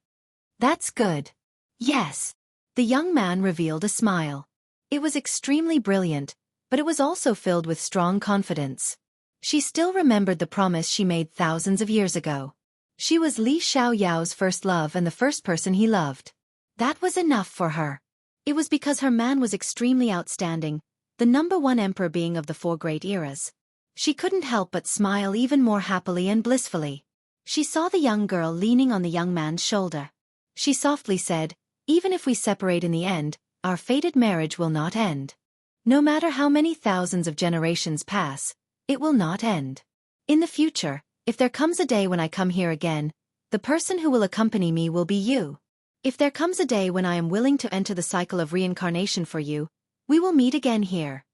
That's good. Yes. The young man revealed a smile. It was extremely brilliant, but it was also filled with strong confidence. She still remembered the promise she made thousands of years ago. She was Li Xiaoyao's first love and the first person he loved. That was enough for her. It was because her man was extremely outstanding, the #1 emperor being of the 4 great eras. She couldn't help but smile even more happily and blissfully. She saw the young girl leaning on the young man's shoulder. She softly said, "Even if we separate in the end, our fated marriage will not end. No matter how many thousands of generations pass, it will not end. In the future, if there comes a day when I come here again, the person who will accompany me will be you. If there comes a day when I am willing to enter the cycle of reincarnation for you, we will meet again here."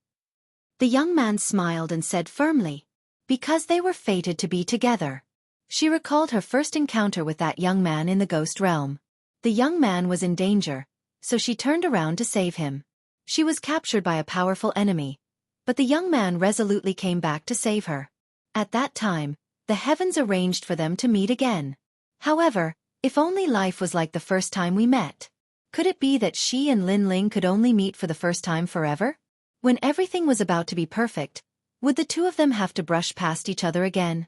The young man smiled and said firmly, "Because they were fated to be together." She recalled her first encounter with that young man in the ghost realm. The young man was in danger, so she turned around to save him. She was captured by a powerful enemy, but the young man resolutely came back to save her. At that time, the heavens arranged for them to meet again. However, if only life was like the first time we met. Could it be that she and Lin Ling could only meet for the first time forever? When everything was about to be perfect, would the two of them have to brush past each other again?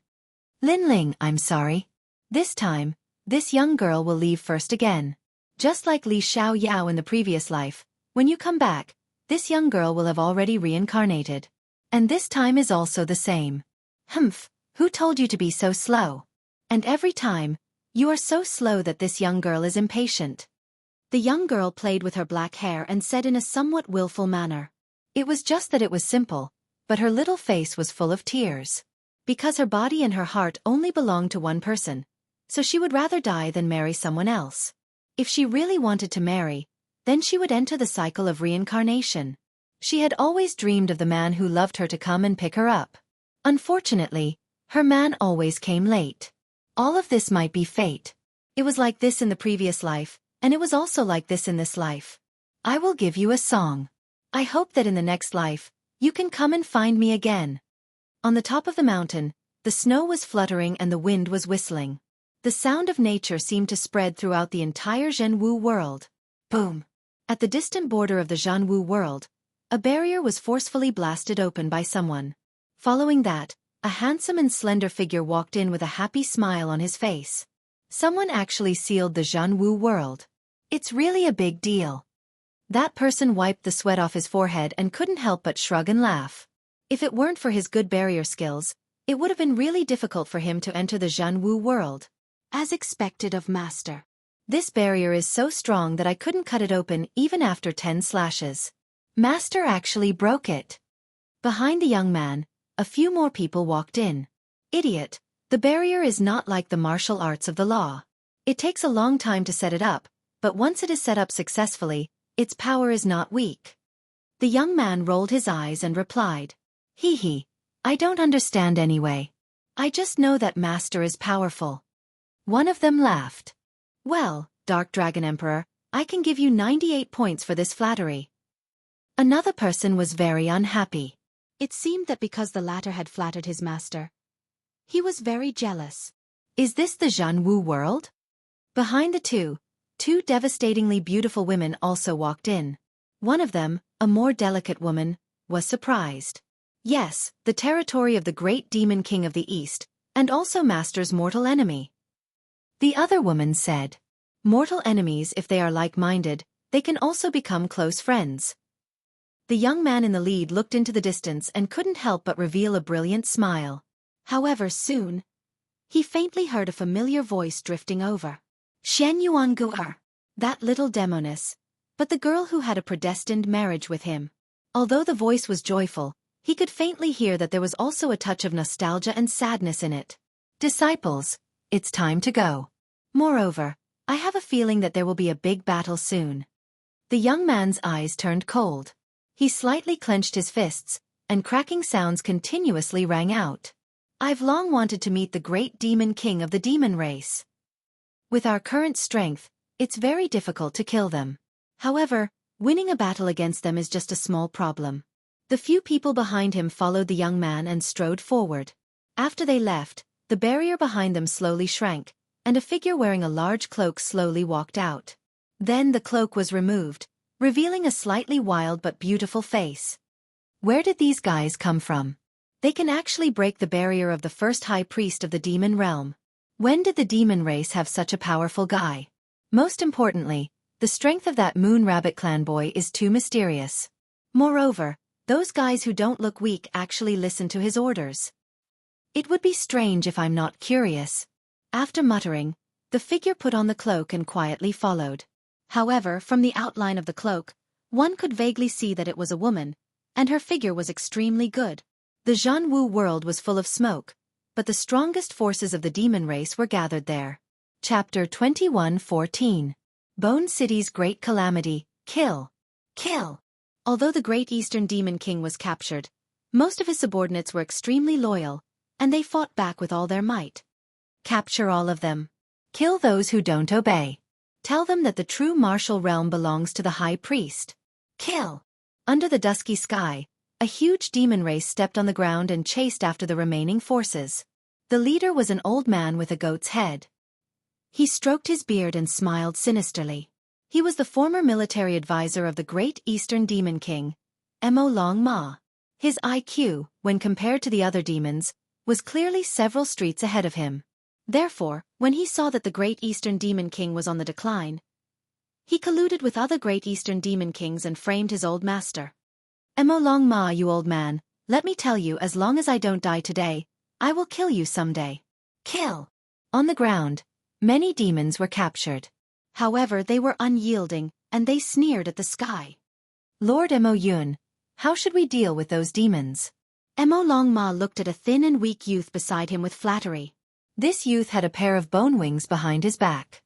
"Lin Ling, I'm sorry. This time, this young girl will leave first again. Just like Li Xiao Yao in the previous life, when you come back, this young girl will have already reincarnated. And this time is also the same." "Humph, who told you to be so slow? And every time, you are so slow that this young girl is impatient." The young girl played with her black hair and said in a somewhat willful manner. It was just that it was simple, but her little face was full of tears. Because her body and her heart only belonged to one person, so she would rather die than marry someone else. If she really wanted to marry, then she would enter the cycle of reincarnation. She had always dreamed of the man who loved her to come and pick her up. Unfortunately, her man always came late. All of this might be fate. It was like this in the previous life, and it was also like this in this life. I will give you a song. I hope that in the next life, you can come and find me again. On the top of the mountain, the snow was fluttering and the wind was whistling. The sound of nature seemed to spread throughout the entire Jianghu world. Boom! At the distant border of the Jianghu world, a barrier was forcefully blasted open by someone. Following that, a handsome and slender figure walked in with a happy smile on his face. Someone actually sealed the Jianghu world. It's really a big deal. That person wiped the sweat off his forehead and couldn't help but shrug and laugh. If it weren't for his good barrier skills, it would have been really difficult for him to enter the Jianghu world. As expected of Master. This barrier is so strong that I couldn't cut it open even after 10 slashes. Master actually broke it. Behind the young man, a few more people walked in. Idiot, the barrier is not like the martial arts of the law. It takes a long time to set it up, but once it is set up successfully, its power is not weak. The young man rolled his eyes and replied, "Hee hee, I don't understand anyway. I just know that Master is powerful." One of them laughed. "Well, Dark Dragon Emperor, I can give you 98 points for this flattery." Another person was very unhappy. It seemed that because the latter had flattered his master, he was very jealous. Is this the Jianghu world? Behind the two devastatingly beautiful women also walked in. One of them, a more delicate woman, was surprised. Yes, the territory of the great demon king of the east, and also Master's mortal enemy. The other woman said, "Mortal enemies, if they are like-minded, they can also become close friends." The young man in the lead looked into the distance and couldn't help but reveal a brilliant smile. However, soon, he faintly heard a familiar voice drifting over. Xianxia, that little demoness, but the girl who had a predestined marriage with him. Although the voice was joyful, he could faintly hear that there was also a touch of nostalgia and sadness in it. "Disciples, it's time to go. Moreover, I have a feeling that there will be a big battle soon." The young man's eyes turned cold. He slightly clenched his fists, and cracking sounds continuously rang out. "I've long wanted to meet the great demon king of the demon race. With our current strength, it's very difficult to kill them. However, winning a battle against them is just a small problem." The few people behind him followed the young man and strode forward. After they left, the barrier behind them slowly shrank, and a figure wearing a large cloak slowly walked out. Then the cloak was removed, revealing a slightly wild but beautiful face. Where did these guys come from? They can actually break the barrier of the first high priest of the demon realm. When did the demon race have such a powerful guy? Most importantly, the strength of that Moon Rabbit clan boy is too mysterious. Moreover, Those guys who don't look weak actually listen to his orders. It would be strange if I'm not curious. After muttering, the figure put on the cloak and quietly followed. However, from the outline of the cloak, one could vaguely see that it was a woman, and her figure was extremely good. The Jianghu world was full of smoke, but the strongest forces of the demon race were gathered there. Chapter 21:14. Bone City's Great Calamity, Kill. Kill. Although the Great Eastern Demon King was captured, most of his subordinates were extremely loyal, and they fought back with all their might. Capture all of them. Kill those who don't obey. Tell them that the true martial realm belongs to the High Priest. Kill. Under the dusky sky, a huge demon race stepped on the ground and chased after the remaining forces. The leader was an old man with a goat's head. He stroked his beard and smiled sinisterly. He was the former military advisor of the Great Eastern Demon King, Mo Long Ma. His IQ, when compared to the other demons, was clearly several streets ahead of him. Therefore, when he saw that the Great Eastern Demon King was on the decline, he colluded with other Great Eastern Demon Kings and framed his old master. Mo Long Ma, you old man, let me tell you, as long as I don't die today, I will kill you someday. Kill. On the ground, many demons were captured. However, they were unyielding, and they sneered at the sky. Lord Mo Yun, how should we deal with those demons? Mo Long Ma looked at a thin and weak youth beside him with flattery. This youth had a pair of bone wings behind his back.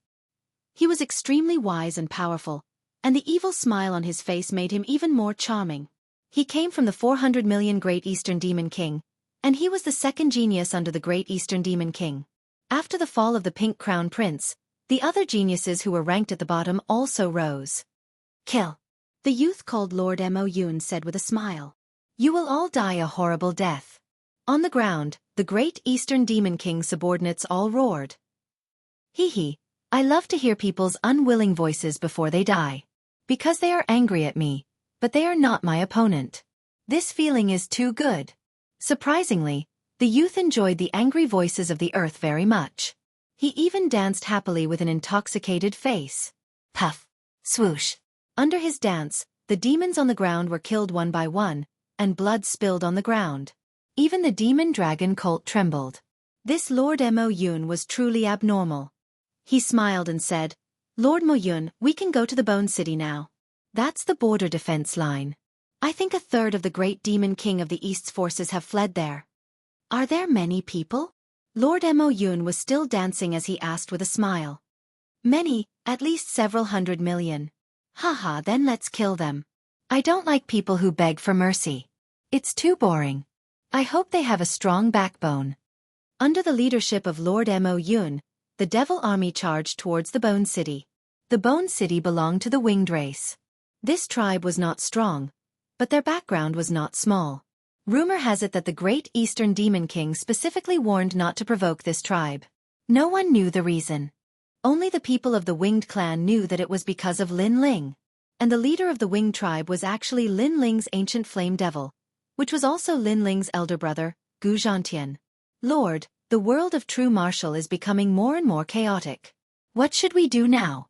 He was extremely wise and powerful, and the evil smile on his face made him even more charming. He came from the 400 million Great Eastern Demon King, and he was the second genius under the Great Eastern Demon King. After the fall of the Pink Crown Prince, the other geniuses who were ranked at the bottom also rose. Kill. The youth called Lord Mo Yun said with a smile. You will all die a horrible death. On the ground, the Great Eastern Demon King subordinates all roared. Hee hee, I love to hear people's unwilling voices before they die. Because they are angry at me, but they are not my opponent. This feeling is too good. Surprisingly, the youth enjoyed the angry voices of the earth very much. He even danced happily with an intoxicated face. Puff. Swoosh. Under his dance, the demons on the ground were killed one by one, and blood spilled on the ground. Even the demon dragon colt trembled. This Lord Mo Yun was truly abnormal. He smiled and said, Lord Mo Yun, we can go to the Bone City now. That's the border defense line. I think a third of the Great Demon King of the East's forces have fled there. Are there many people? Lord Mo Yun was still dancing as he asked with a smile. Many, at least several 100 million. Haha, then let's kill them. I don't like people who beg for mercy. It's too boring. I hope they have a strong backbone. Under the leadership of Lord Mo Yun, the devil army charged towards the Bone City. The Bone City belonged to the winged race. This tribe was not strong, but their background was not small. Rumor has it that the Great Eastern Demon King specifically warned not to provoke this tribe. No one knew the reason. Only the people of the Winged Clan knew that it was because of Lin Ling. And the leader of the Winged tribe was actually Lin Ling's ancient flame devil, which was also Lin Ling's elder brother, Gu Zhantian. Lord, the world of true martial is becoming more and more chaotic. What should we do now?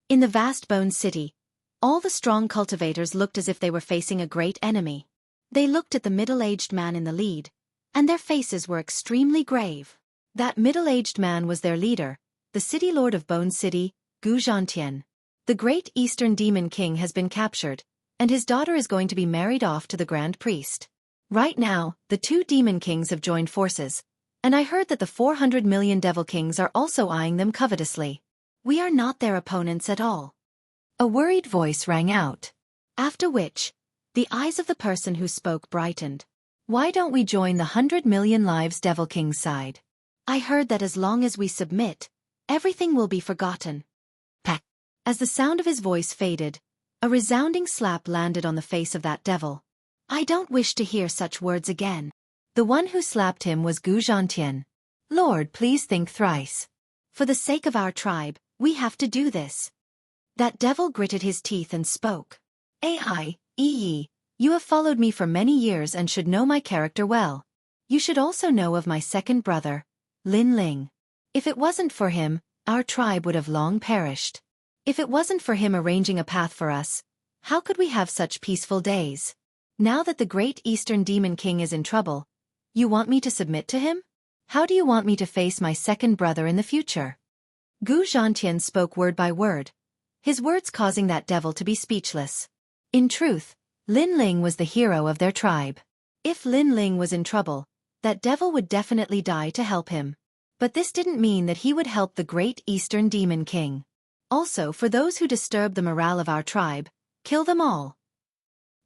In the vast Bone City, all the strong cultivators looked as if they were facing a great enemy. They looked at the middle-aged man in the lead, and their faces were extremely grave. That middle-aged man was their leader, the city lord of Bone City, Gu Zhantian. The Great Eastern Demon King has been captured, and his daughter is going to be married off to the Grand Priest. Right now, the two Demon Kings have joined forces, and I heard that the 400 million Devil Kings are also eyeing them covetously. We are not their opponents at all. A worried voice rang out. After which, the eyes of the person who spoke brightened. Why don't we join the 100 million lives Devil King's side? I heard that as long as we submit, everything will be forgotten. Peck. As the sound of his voice faded, a resounding slap landed on the face of that devil. I don't wish to hear such words again. The one who slapped him was Gu Zhantian. Lord, please think thrice. For the sake of our tribe, we have to do this. That devil gritted his teeth and spoke. Ai, you have followed me for many years and should know my character well. You should also know of my second brother, Lin Ling. If it wasn't for him, our tribe would have long perished. If it wasn't for him arranging a path for us, how could we have such peaceful days? Now that the great Eastern Demon King is in trouble, you want me to submit to him? How do you want me to face my second brother in the future? Gu Zhantian spoke word by word, his words causing that devil to be speechless. In truth, Lin Ling was the hero of their tribe. If Lin Ling was in trouble, that devil would definitely die to help him. But this didn't mean that he would help the great Eastern Demon King. Also, for those who disturb the morale of our tribe, kill them all.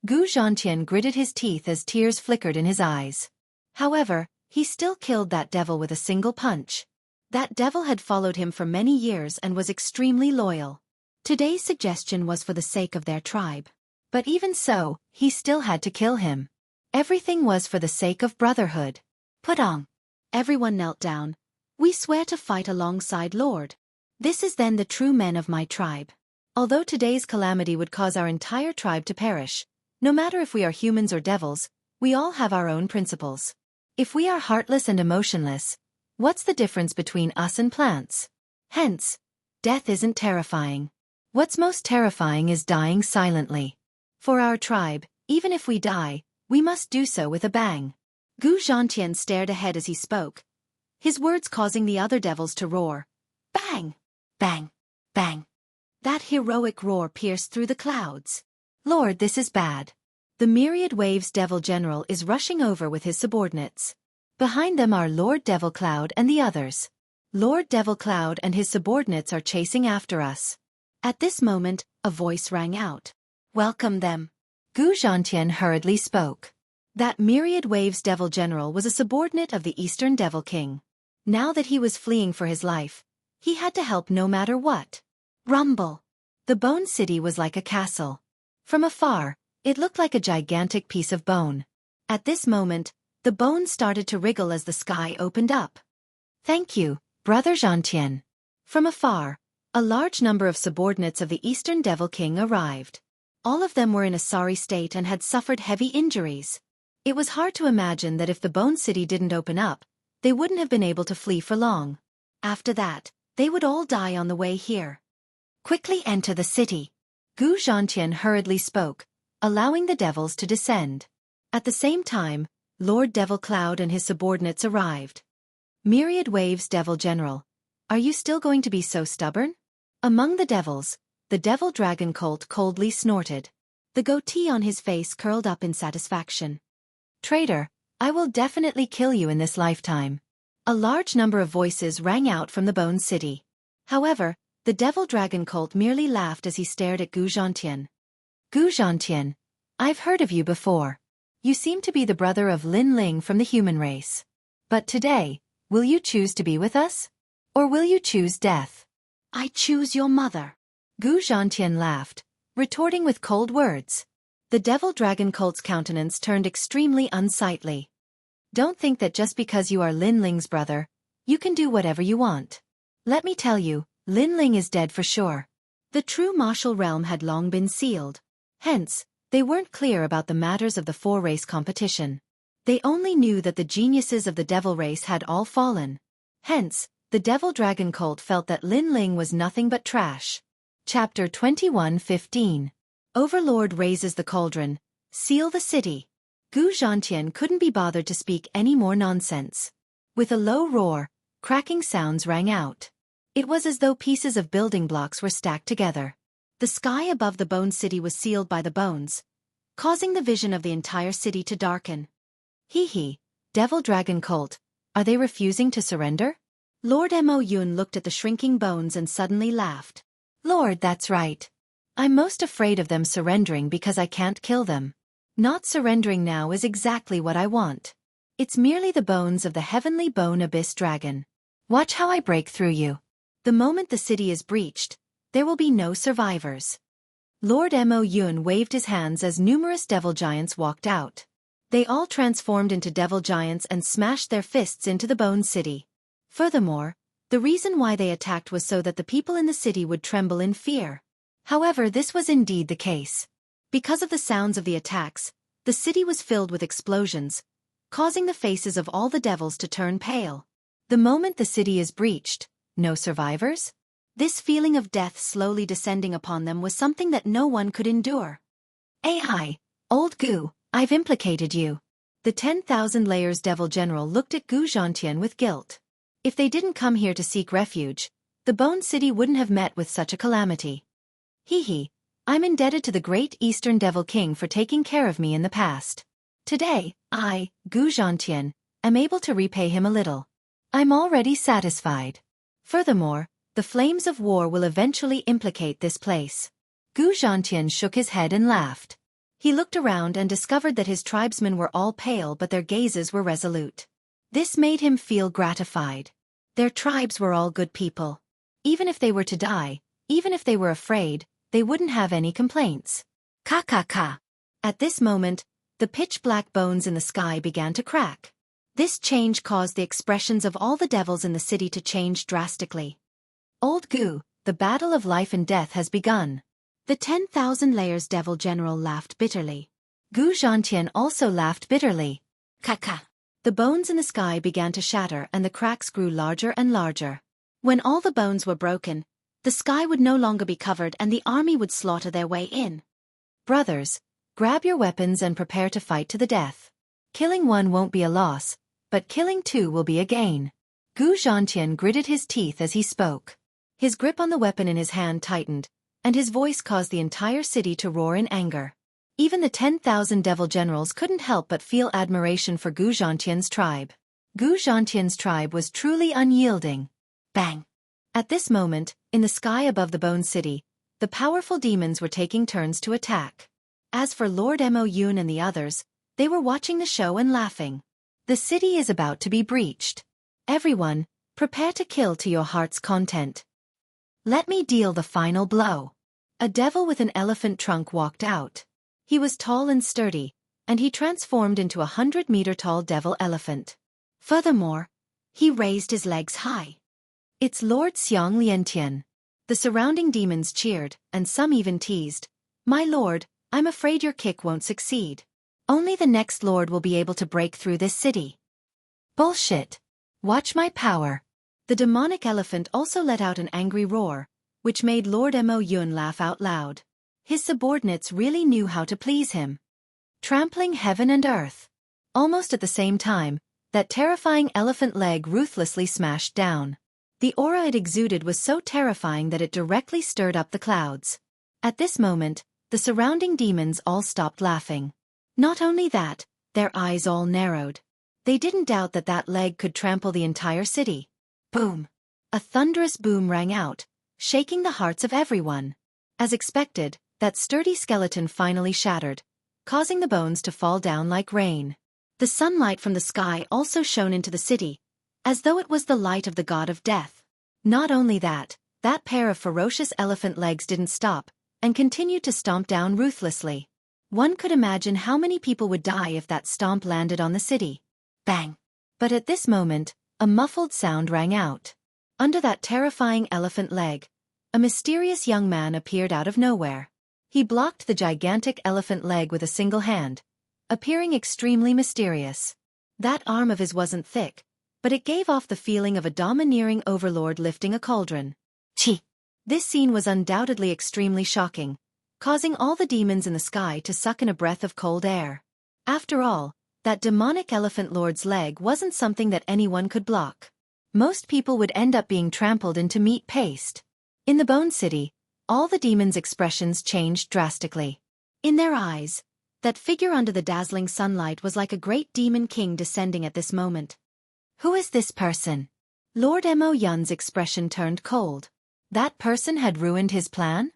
Gu Zhantian gritted his teeth as tears flickered in his eyes. However, he still killed that devil with a single punch. That devil had followed him for many years and was extremely loyal. Today's suggestion was for the sake of their tribe. But even so, he still had to kill him. Everything was for the sake of brotherhood. Putong. Everyone knelt down. We swear to fight alongside Lord. This is then the true men of my tribe. Although today's calamity would cause our entire tribe to perish, no matter if we are humans or devils, we all have our own principles. If we are heartless and emotionless, what's the difference between us and plants? Hence, death isn't terrifying. What's most terrifying is dying silently. For our tribe, even if we die, we must do so with a bang. Gu Zhantian stared ahead as he spoke, his words causing the other devils to roar. Bang! Bang! Bang! That heroic roar pierced through the clouds. Lord, this is bad. The Myriad Waves Devil General is rushing over with his subordinates. Behind them are Lord Devil Cloud and the others. Lord Devil Cloud and his subordinates are chasing after us. At this moment, a voice rang out. Welcome them. Gu Zhantian hurriedly spoke. That Myriad Waves Devil General was a subordinate of the Eastern Devil King. Now that he was fleeing for his life, he had to help no matter what. Rumble. The Bone City was like a castle. From afar, it looked like a gigantic piece of bone. At this moment, the bones started to wriggle as the sky opened up. Thank you, Brother Zhantian. From afar, a large number of subordinates of the Eastern Devil King arrived. All of them were in a sorry state and had suffered heavy injuries. It was hard to imagine that if the Bone City didn't open up, they wouldn't have been able to flee for long. After that, they would all die on the way here. Quickly enter the city. Gu Zhantian hurriedly spoke, allowing the devils to descend. At the same time, Lord Devil Cloud and his subordinates arrived. Myriad Waves Devil General, are you still going to be so stubborn? Among the devils, the Devil Dragon Colt coldly snorted. The goatee on his face curled up in satisfaction. Traitor, I will definitely kill you in this lifetime. A large number of voices rang out from the Bone City. However, the Devil Dragon Colt merely laughed as he stared at Gu Zhantian. Gu Zhantian, I've heard of you before. You seem to be the brother of Lin Ling from the human race. But today, will you choose to be with us? Or will you choose death? I choose your mother. Gu Zhantian laughed, retorting with cold words. The Devil Dragon Colt's countenance turned extremely unsightly. Don't think that just because you are Lin Ling's brother, you can do whatever you want. Let me tell you, Lin Ling is dead for sure. The true martial realm had long been sealed. Hence, they weren't clear about the matters of the four-race competition. They only knew that the geniuses of the devil race had all fallen. Hence, the Devil Dragon Colt felt that Lin Ling was nothing but trash. Chapter 21:15. Overlord raises the cauldron. Seal the city. Gu Zhantian couldn't be bothered to speak any more nonsense. With a low roar, cracking sounds rang out. It was as though pieces of building blocks were stacked together. The sky above the Bone City was sealed by the bones, causing the vision of the entire city to darken. Hee hee, Devil Dragon Colt, are they refusing to surrender? Lord Mo Yun looked at the shrinking bones and suddenly laughed. Lord, that's right. I'm most afraid of them surrendering because I can't kill them. Not surrendering now is exactly what I want. It's merely the bones of the heavenly bone abyss dragon. Watch how I break through you. The moment the city is breached, there will be no survivors. Lord Mo Yun waved his hands as numerous devil giants walked out. They all transformed into devil giants and smashed their fists into the Bone City. Furthermore, the reason why they attacked was so that the people in the city would tremble in fear. However, this was indeed the case. Because of the sounds of the attacks, the city was filled with explosions, causing the faces of all the devils to turn pale. The moment the city is breached, no survivors? This feeling of death slowly descending upon them was something that no one could endure. Ai, old Gu, I've implicated you. The 10,000 layers devil general looked at Gu Zhantian with guilt. If they didn't come here to seek refuge, the Bone City wouldn't have met with such a calamity. Hee. I'm indebted to the great Eastern Devil King for taking care of me in the past. Today, I, Gu Zhantian, am able to repay him a little. I'm already satisfied. Furthermore, the flames of war will eventually implicate this place. Gu Zhantian shook his head and laughed. He looked around and discovered that his tribesmen were all pale but their gazes were resolute. This made him feel gratified. Their tribes were all good people. Even if they were to die, even if they were afraid, they wouldn't have any complaints. Ka. At this moment, the pitch-black bones in the sky began to crack. This change caused the expressions of all the devils in the city to change drastically. Old Gu, the battle of life and death has begun. The 10,000 layers devil general laughed bitterly. Gu Zhantian also laughed bitterly. Ka. The bones in the sky began to shatter and the cracks grew larger and larger. When all the bones were broken, the sky would no longer be covered and the army would slaughter their way in. Brothers, grab your weapons and prepare to fight to the death. Killing one won't be a loss, but killing two will be a gain. Gu Zhantian gritted his teeth as he spoke. His grip on the weapon in his hand tightened, and his voice caused the entire city to roar in anger. Even the 10,000 devil generals couldn't help but feel admiration for Gu Zhantian's tribe. Gu Zhantian's tribe was truly unyielding. Bang! At this moment, in the sky above the Bone City, the powerful demons were taking turns to attack. As for Lord Mo Yun and the others, they were watching the show and laughing. The city is about to be breached. Everyone, prepare to kill to your heart's content. Let me deal the final blow. A devil with an elephant trunk walked out. He was tall and sturdy, and he transformed into a 100-meter-tall devil elephant. Furthermore, he raised his legs high. It's Lord Xianxia. The surrounding demons cheered, and some even teased. My lord, I'm afraid your kick won't succeed. Only the next lord will be able to break through this city. Bullshit. Watch my power. The demonic elephant also let out an angry roar, which made Lord Mo Yun laugh out loud. His subordinates really knew how to please him. Trampling heaven and earth. Almost at the same time, that terrifying elephant leg ruthlessly smashed down. The aura it exuded was so terrifying that it directly stirred up the clouds. At this moment, the surrounding demons all stopped laughing. Not only that, their eyes all narrowed. They didn't doubt that that leg could trample the entire city. Boom! A thunderous boom rang out, shaking the hearts of everyone. As expected, that sturdy skeleton finally shattered, causing the bones to fall down like rain. The sunlight from the sky also shone into the city, as though it was the light of the god of death. Not only that, that pair of ferocious elephant legs didn't stop, and continued to stomp down ruthlessly. One could imagine how many people would die if that stomp landed on the city. Bang! But at this moment, a muffled sound rang out. Under that terrifying elephant leg, a mysterious young man appeared out of nowhere. He blocked the gigantic elephant leg with a single hand, appearing extremely mysterious. That arm of his wasn't thick, but it gave off the feeling of a domineering overlord lifting a cauldron. Chi! This scene was undoubtedly extremely shocking, causing all the demons in the sky to suck in a breath of cold air. After all, that demonic elephant lord's leg wasn't something that anyone could block. Most people would end up being trampled into meat paste. In the Bone City, all the demons' expressions changed drastically. In their eyes, that figure under the dazzling sunlight was like a great demon king descending at this moment. Who is this person? Lord Mo Yun's expression turned cold. That person had ruined his plan?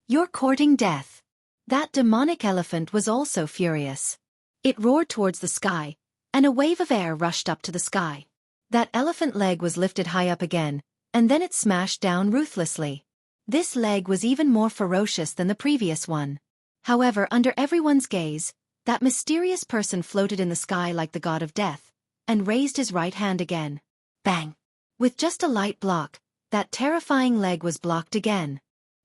You're courting death. That demonic elephant was also furious. It roared towards the sky, and a wave of air rushed up to the sky. That elephant leg was lifted high up again, and then it smashed down ruthlessly. This leg was even more ferocious than the previous one. However, under everyone's gaze, that mysterious person floated in the sky like the god of death, and raised his right hand again. Bang! With just a light block, that terrifying leg was blocked again.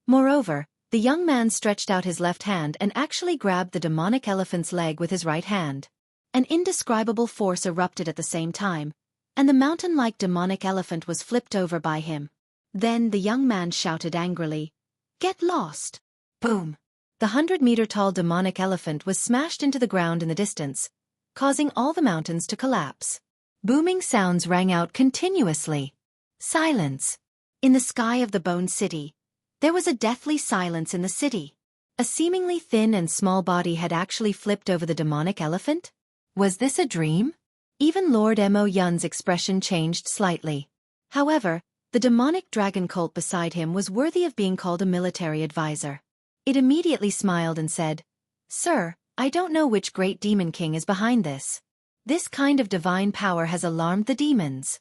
Moreover, the young man stretched out his left hand and actually grabbed the demonic elephant's leg with his right hand. An indescribable force erupted at the same time, and the mountain-like demonic elephant was flipped over by him. Then the young man shouted angrily, "Get lost!" Boom! the 100-meter-tall demonic elephant was smashed into the ground in the distance, causing all the mountains to collapse. Booming sounds rang out continuously. Silence. In the sky of the Bone City, there was a deathly silence in the city. A seemingly thin and small body had actually flipped over the demonic elephant? Was this a dream? Even Lord Mo Yun's expression changed slightly. However, the demonic dragon cult beside him was worthy of being called a military advisor. It immediately smiled and said, "Sir, I don't know which great demon king is behind this. This kind of divine power has alarmed the demons.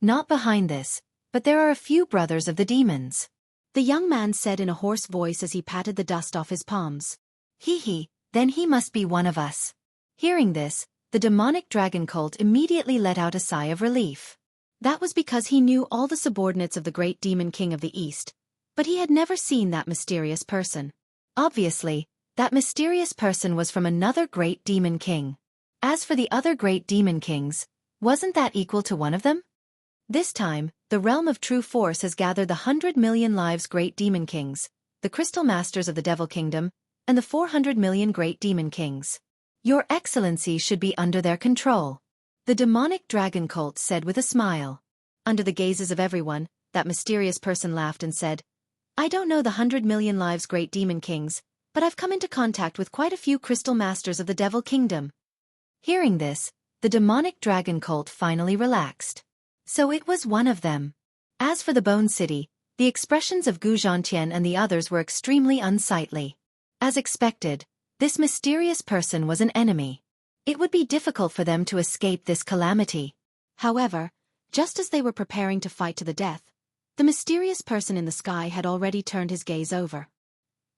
Not behind this, but there are a few brothers of the demons," the young man said in a hoarse voice as he patted the dust off his palms. "Hee, then he must be one of us." Hearing this, the demonic dragon cult immediately let out a sigh of relief. That was because he knew all the subordinates of the great demon king of the East, but he had never seen that mysterious person. Obviously, that mysterious person was from another great demon king. As for the other great demon kings, wasn't that equal to one of them? This time, the realm of true force has gathered the 100 million lives great demon kings, the crystal masters of the devil kingdom, and the 400 million great demon kings. Your Excellency should be under their control, the demonic dragon cult said with a smile. Under the gazes of everyone, that mysterious person laughed and said, "I don't know the 100 million lives great demon kings, but I've come into contact with quite a few crystal masters of the devil kingdom." Hearing this, the demonic dragon cult finally relaxed. So it was one of them. As for the Bone City, the expressions of Gu Zhantian and the others were extremely unsightly. As expected, this mysterious person was an enemy. It would be difficult for them to escape this calamity. However, just as they were preparing to fight to the death, the mysterious person in the sky had already turned his gaze over.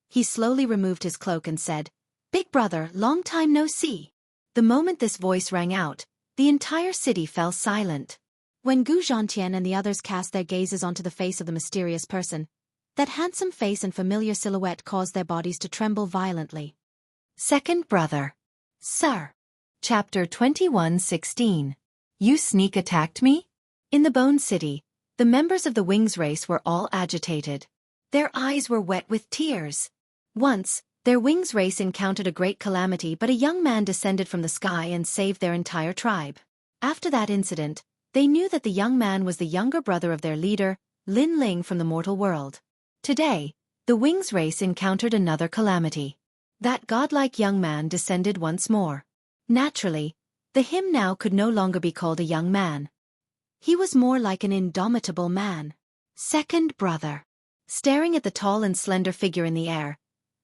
He slowly removed his cloak and said, "Big brother, long time no see." The moment this voice rang out, the entire city fell silent. When Gu Zhantian and the others cast their gazes onto the face of the mysterious person, that handsome face and familiar silhouette caused their bodies to tremble violently. Second brother. Sir. Chapter 21:16. You sneak attacked me? In the Bone City, the members of the Wings race were all agitated. Their eyes were wet with tears. Once, their Wings race encountered a great calamity, but a young man descended from the sky and saved their entire tribe. After that incident, they knew that the young man was the younger brother of their leader, Lin Ling from the mortal world. Today, the Wings race encountered another calamity. That godlike young man descended once more. Naturally, the him now could no longer be called a young man. He was more like an indomitable man. Second brother. Staring at the tall and slender figure in the air,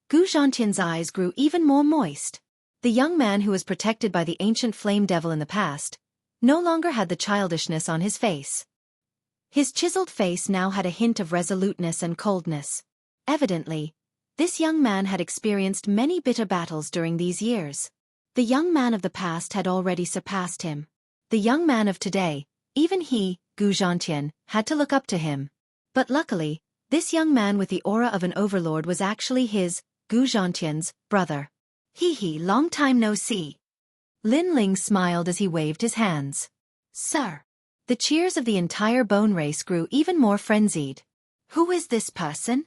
Gu Zhantian's eyes grew even more moist. The young man who was protected by the ancient flame devil in the past no longer had the childishness on his face. His chiseled face now had a hint of resoluteness and coldness. Evidently, this young man had experienced many bitter battles during these years. The young man of the past had already surpassed him. The young man of today, even he, Gu Zhantian, had to look up to him. But luckily, this young man with the aura of an overlord was actually his, Gu Zhantian's, brother. Hee, long time no see. Lin Ling smiled as he waved his hands. Sir. The cheers of the entire bone race grew even more frenzied. Who is this person?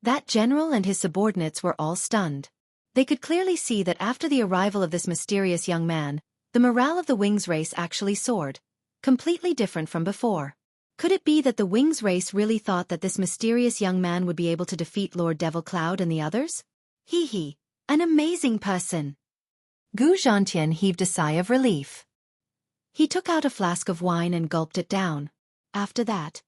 That general and his subordinates were all stunned. They could clearly see that after the arrival of this mysterious young man, the morale of the Wings race actually soared, completely different from before. Could it be that the Wings race really thought that this mysterious young man would be able to defeat Lord Devil Cloud and the others? Hee, an amazing person. Gu Zhantian heaved a sigh of relief. He took out a flask of wine and gulped it down. After that,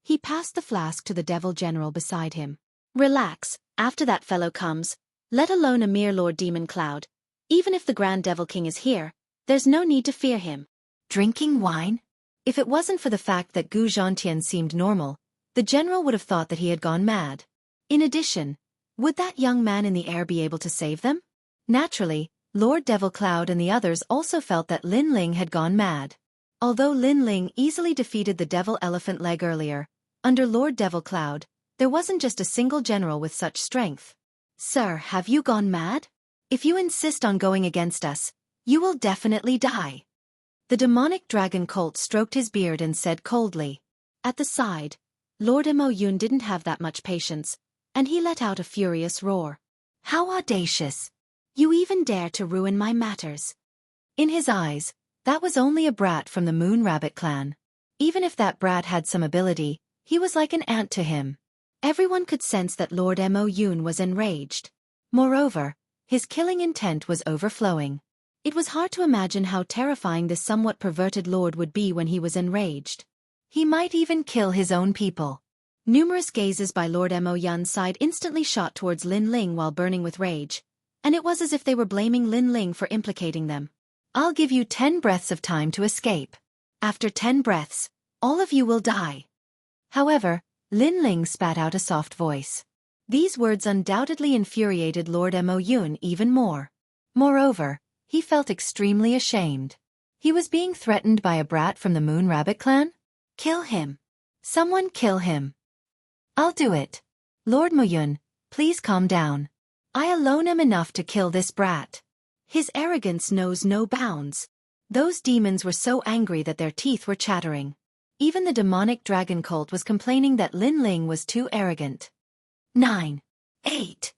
he passed the flask to the devil general beside him. Relax, after that fellow comes, let alone a mere Lord Demon Cloud. Even if the Grand Devil King is here, there's no need to fear him. Drinking wine? If it wasn't for the fact that Gu Zhantian seemed normal, the general would have thought that he had gone mad. In addition, would that young man in the air be able to save them? Naturally, Lord Devil Cloud and the others also felt that Lin Ling had gone mad. Although Lin Ling easily defeated the Devil Elephant Leg earlier, under Lord Devil Cloud, there wasn't just a single general with such strength. Sir, have you gone mad? If you insist on going against us, you will definitely die. The demonic dragon cult stroked his beard and said coldly. At the side, Lord Mo Yun didn't have that much patience, and he let out a furious roar. How audacious! You even dare to ruin my matters. In his eyes, that was only a brat from the Moon Rabbit clan. Even if that brat had some ability, he was like an ant to him. Everyone could sense that Lord Mo Yun was enraged. Moreover, his killing intent was overflowing. It was hard to imagine how terrifying this somewhat perverted lord would be when he was enraged. He might even kill his own people. Numerous gazes by Lord Mo Yun's side instantly shot towards Lin Ling while burning with rage, and it was as if they were blaming Lin Ling for implicating them. I'll give you 10 breaths of time to escape. After 10 breaths, all of you will die. However, Lin Ling spat out a soft voice. These words undoubtedly infuriated Lord Mo Yun even more. Moreover, he felt extremely ashamed. He was being threatened by a brat from the Moon Rabbit clan? Kill him. Someone kill him. I'll do it. Lord Mo Yun, please calm down. I alone am enough to kill this brat. His arrogance knows no bounds. Those demons were so angry that their teeth were chattering. Even the demonic dragon cult was complaining that Lin Ling was too arrogant. 9, 8,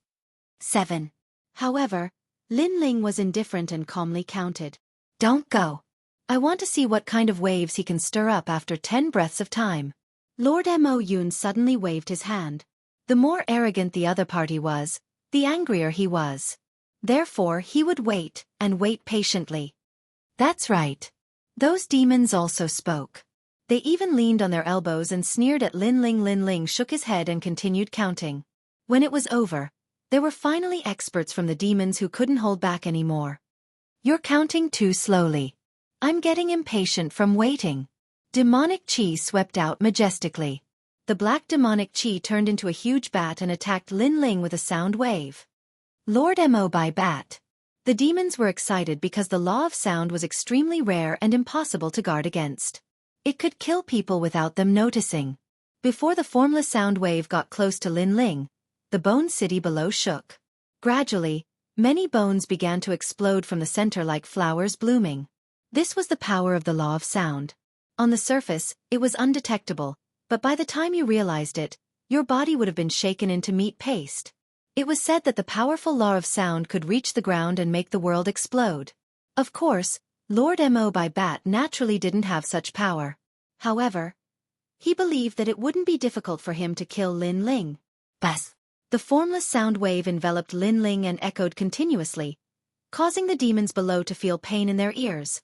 7. However, Lin Ling was indifferent and calmly counted. Don't go. I want to see what kind of waves he can stir up after 10 breaths of time. Lord Mo Yun suddenly waved his hand. The more arrogant the other party was, the angrier he was. Therefore he would wait, and wait patiently. That's right. Those demons also spoke. They even leaned on their elbows and sneered at Lin Ling. Lin Ling shook his head and continued counting. When it was over, there were finally experts from the demons who couldn't hold back anymore. You're counting too slowly. I'm getting impatient from waiting. Demonic Chi swept out majestically. The black demonic Chi turned into a huge bat and attacked Lin Ling with a sound wave. Lord Mo by bat. The demons were excited because the law of sound was extremely rare and impossible to guard against. It could kill people without them noticing. Before the formless sound wave got close to Lin Ling, the bone city below shook. Gradually, many bones began to explode from the center like flowers blooming. This was the power of the law of sound. On the surface, it was undetectable, but by the time you realized it, your body would have been shaken into meat paste. It was said that the powerful law of sound could reach the ground and make the world explode. Of course, Lord Mo by bat naturally didn't have such power. However, he believed that it wouldn't be difficult for him to kill Lin Ling. Bas! The formless sound wave enveloped Lin Ling and echoed continuously, causing the demons below to feel pain in their ears.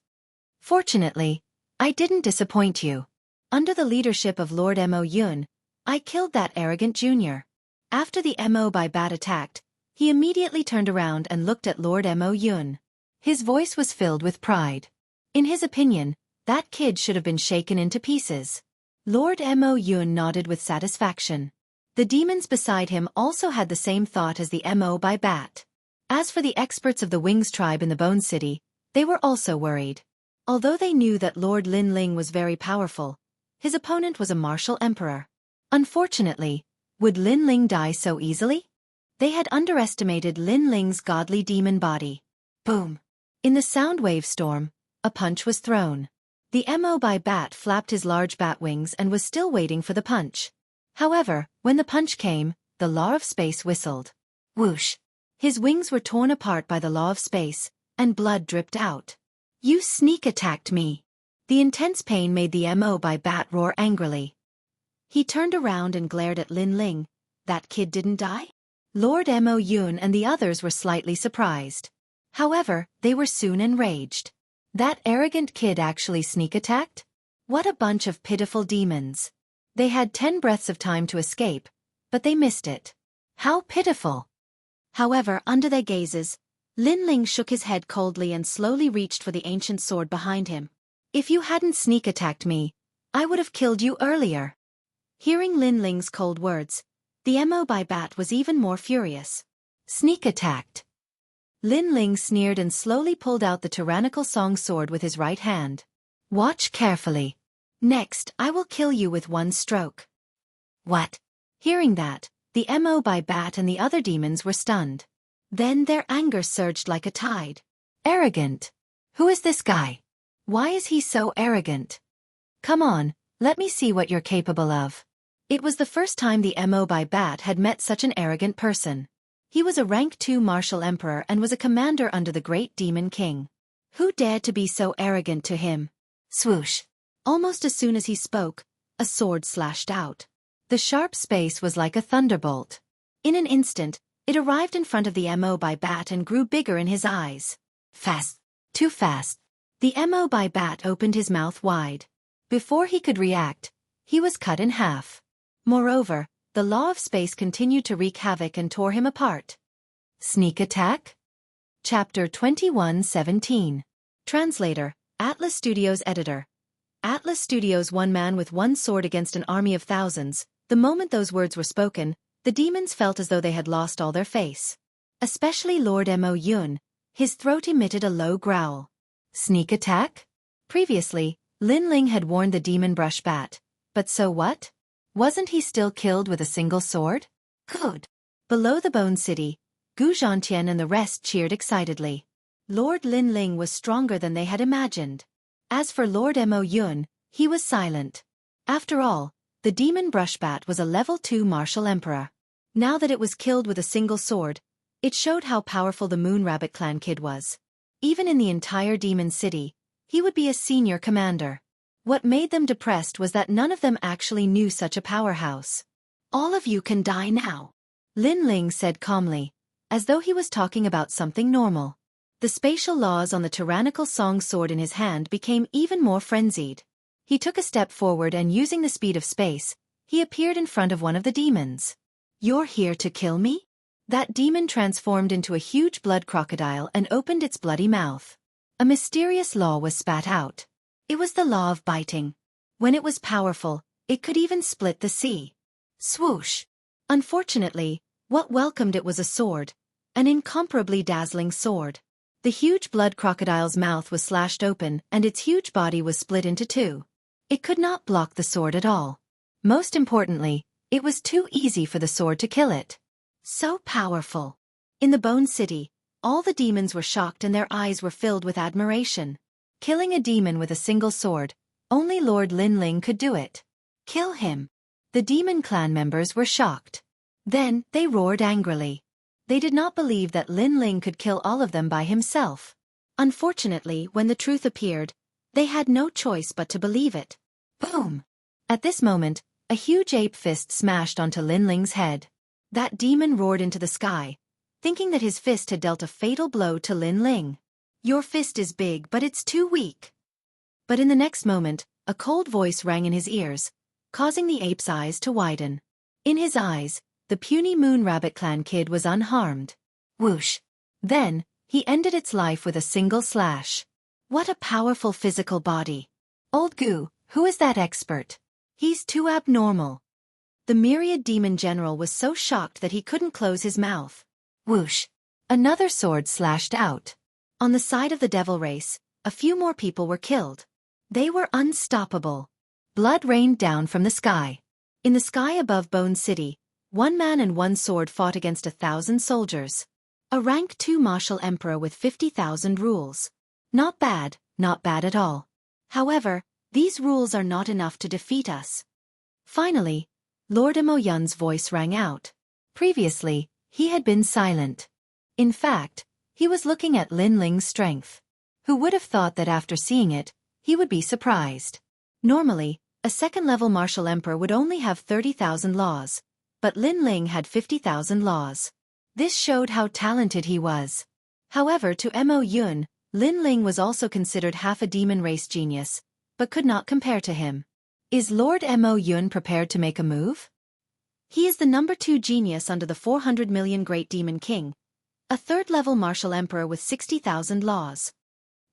Fortunately, I didn't disappoint you. Under the leadership of Lord Mo Yun, I killed that arrogant junior. After the Mo by bat attacked, he immediately turned around and looked at Lord Mo Yun. His voice was filled with pride. In his opinion, that kid should have been shaken into pieces. Lord Mo Yun nodded with satisfaction. The demons beside him also had the same thought as the Mo by bat. As for the experts of the Wings tribe in the Bone City, they were also worried. Although they knew that Lord Lin Ling was very powerful, his opponent was a martial emperor. Unfortunately, would Lin Ling die so easily? They had underestimated Lin Ling's godly demon body. Boom! In the sound wave storm, a punch was thrown. The Mo by bat flapped his large bat wings and was still waiting for the punch. However, when the punch came, the law of space whistled. Whoosh! His wings were torn apart by the law of space, and blood dripped out. You sneak attacked me. The intense pain made the Mo by bat roar angrily. He turned around and glared at Lin Ling. That kid didn't die? Lord Mo Yun and the others were slightly surprised. However, they were soon enraged. That arrogant kid actually sneak attacked? What a bunch of pitiful demons. They had 10 breaths of time to escape, but they missed it. How pitiful! However, under their gazes, Lin Ling shook his head coldly and slowly reached for the ancient sword behind him. If you hadn't sneak attacked me, I would have killed you earlier. Hearing Lin Ling's cold words, the Mo by bat was even more furious. Sneak attacked. Lin Ling sneered and slowly pulled out the tyrannical song sword with his right hand. Watch carefully. Next, I will kill you with one stroke. What? Hearing that, the Mo by bat and the other demons were stunned. Then their anger surged like a tide. Arrogant. Who is this guy? Why is he so arrogant? Come on, let me see what you're capable of. It was the first time the Mo by bat had met such an arrogant person. He was a rank 2 martial emperor and was a commander under the great demon king. Who dared to be so arrogant to him? Swoosh! Almost as soon as he spoke, a sword slashed out. The sharp space was like a thunderbolt. In an instant, it arrived in front of the mo by bat and grew bigger in his eyes. Fast. Too fast. The mo by bat opened his mouth wide. Before he could react, he was cut in half. Moreover, the law of space continued to wreak havoc and tore him apart. Sneak attack? Chapter 21:17. Translator, Atlas Studios Editor. Atlas Studios. One man with one sword against an army of thousands. The moment those words were spoken, the demons felt as though they had lost all their face. Especially Lord Mo Yun. His throat emitted a low growl. Sneak attack? Previously, Lin Ling had warned the demon brush bat. But so what? Wasn't he still killed with a single sword? Good. Below the Bone City, Gu Zhantian and the rest cheered excitedly. Lord Lin Ling was stronger than they had imagined. As for Lord Mo Yun, he was silent. After all, the demon brushbat was a level 2 martial emperor. Now that it was killed with a single sword, it showed how powerful the Moon Rabbit clan kid was. Even in the entire demon city, he would be a senior commander. What made them depressed was that none of them actually knew such a powerhouse. All of you can die now, Lin Ling said calmly, as though he was talking about something normal. The spatial laws on the tyrannical song sword in his hand became even more frenzied. He took a step forward and using the speed of space, he appeared in front of one of the demons. You're here to kill me? That demon transformed into a huge blood crocodile and opened its bloody mouth. A mysterious law was spat out. It was the law of biting. When it was powerful, it could even split the sea. Swoosh! Unfortunately, what welcomed it was a sword, an incomparably dazzling sword. The huge blood crocodile's mouth was slashed open and its huge body was split into two. It could not block the sword at all. Most importantly, it was too easy for the sword to kill it. So powerful. In the Bone City, all the demons were shocked and their eyes were filled with admiration. Killing a demon with a single sword, only Lord Lin Ling could do it. Kill him. The demon clan members were shocked. Then, they roared angrily. They did not believe that Lin Ling could kill all of them by himself. Unfortunately, when the truth appeared, they had no choice but to believe it. Boom! At this moment, a huge ape fist smashed onto Lin Ling's head. That demon roared into the sky, thinking that his fist had dealt a fatal blow to Lin Ling. Your fist is big but it's too weak. But in the next moment, a cold voice rang in his ears, causing the ape's eyes to widen. In his eyes, the puny Moon Rabbit clan kid was unharmed. Whoosh! Then, he ended its life with a single slash. What a powerful physical body. Old Gu, who is that expert? He's too abnormal. The myriad demon general was so shocked that he couldn't close his mouth. Whoosh! Another sword slashed out. On the side of the devil race, a few more people were killed. They were unstoppable. Blood rained down from the sky. In the sky above Bone City, one man and one sword fought against 1,000 soldiers. A rank 2 martial emperor with 50,000 rules. Not bad at all. However, these rules are not enough to defeat us. Finally, Lord Mo Yun's voice rang out. Previously, he had been silent. In fact, he was looking at Lin Ling's strength. Who would have thought that after seeing it, he would be surprised? Normally, a second-level martial emperor would only have 30,000 laws, but Lin Ling had 50,000 laws. This showed how talented he was. However, to Mo Yun, Lin Ling was also considered half a demon race genius, but could not compare to him. Is Lord Mo Yun prepared to make a move? He is the number 2 genius under the 400 million Great Demon King, a third-level martial emperor with 60,000 laws.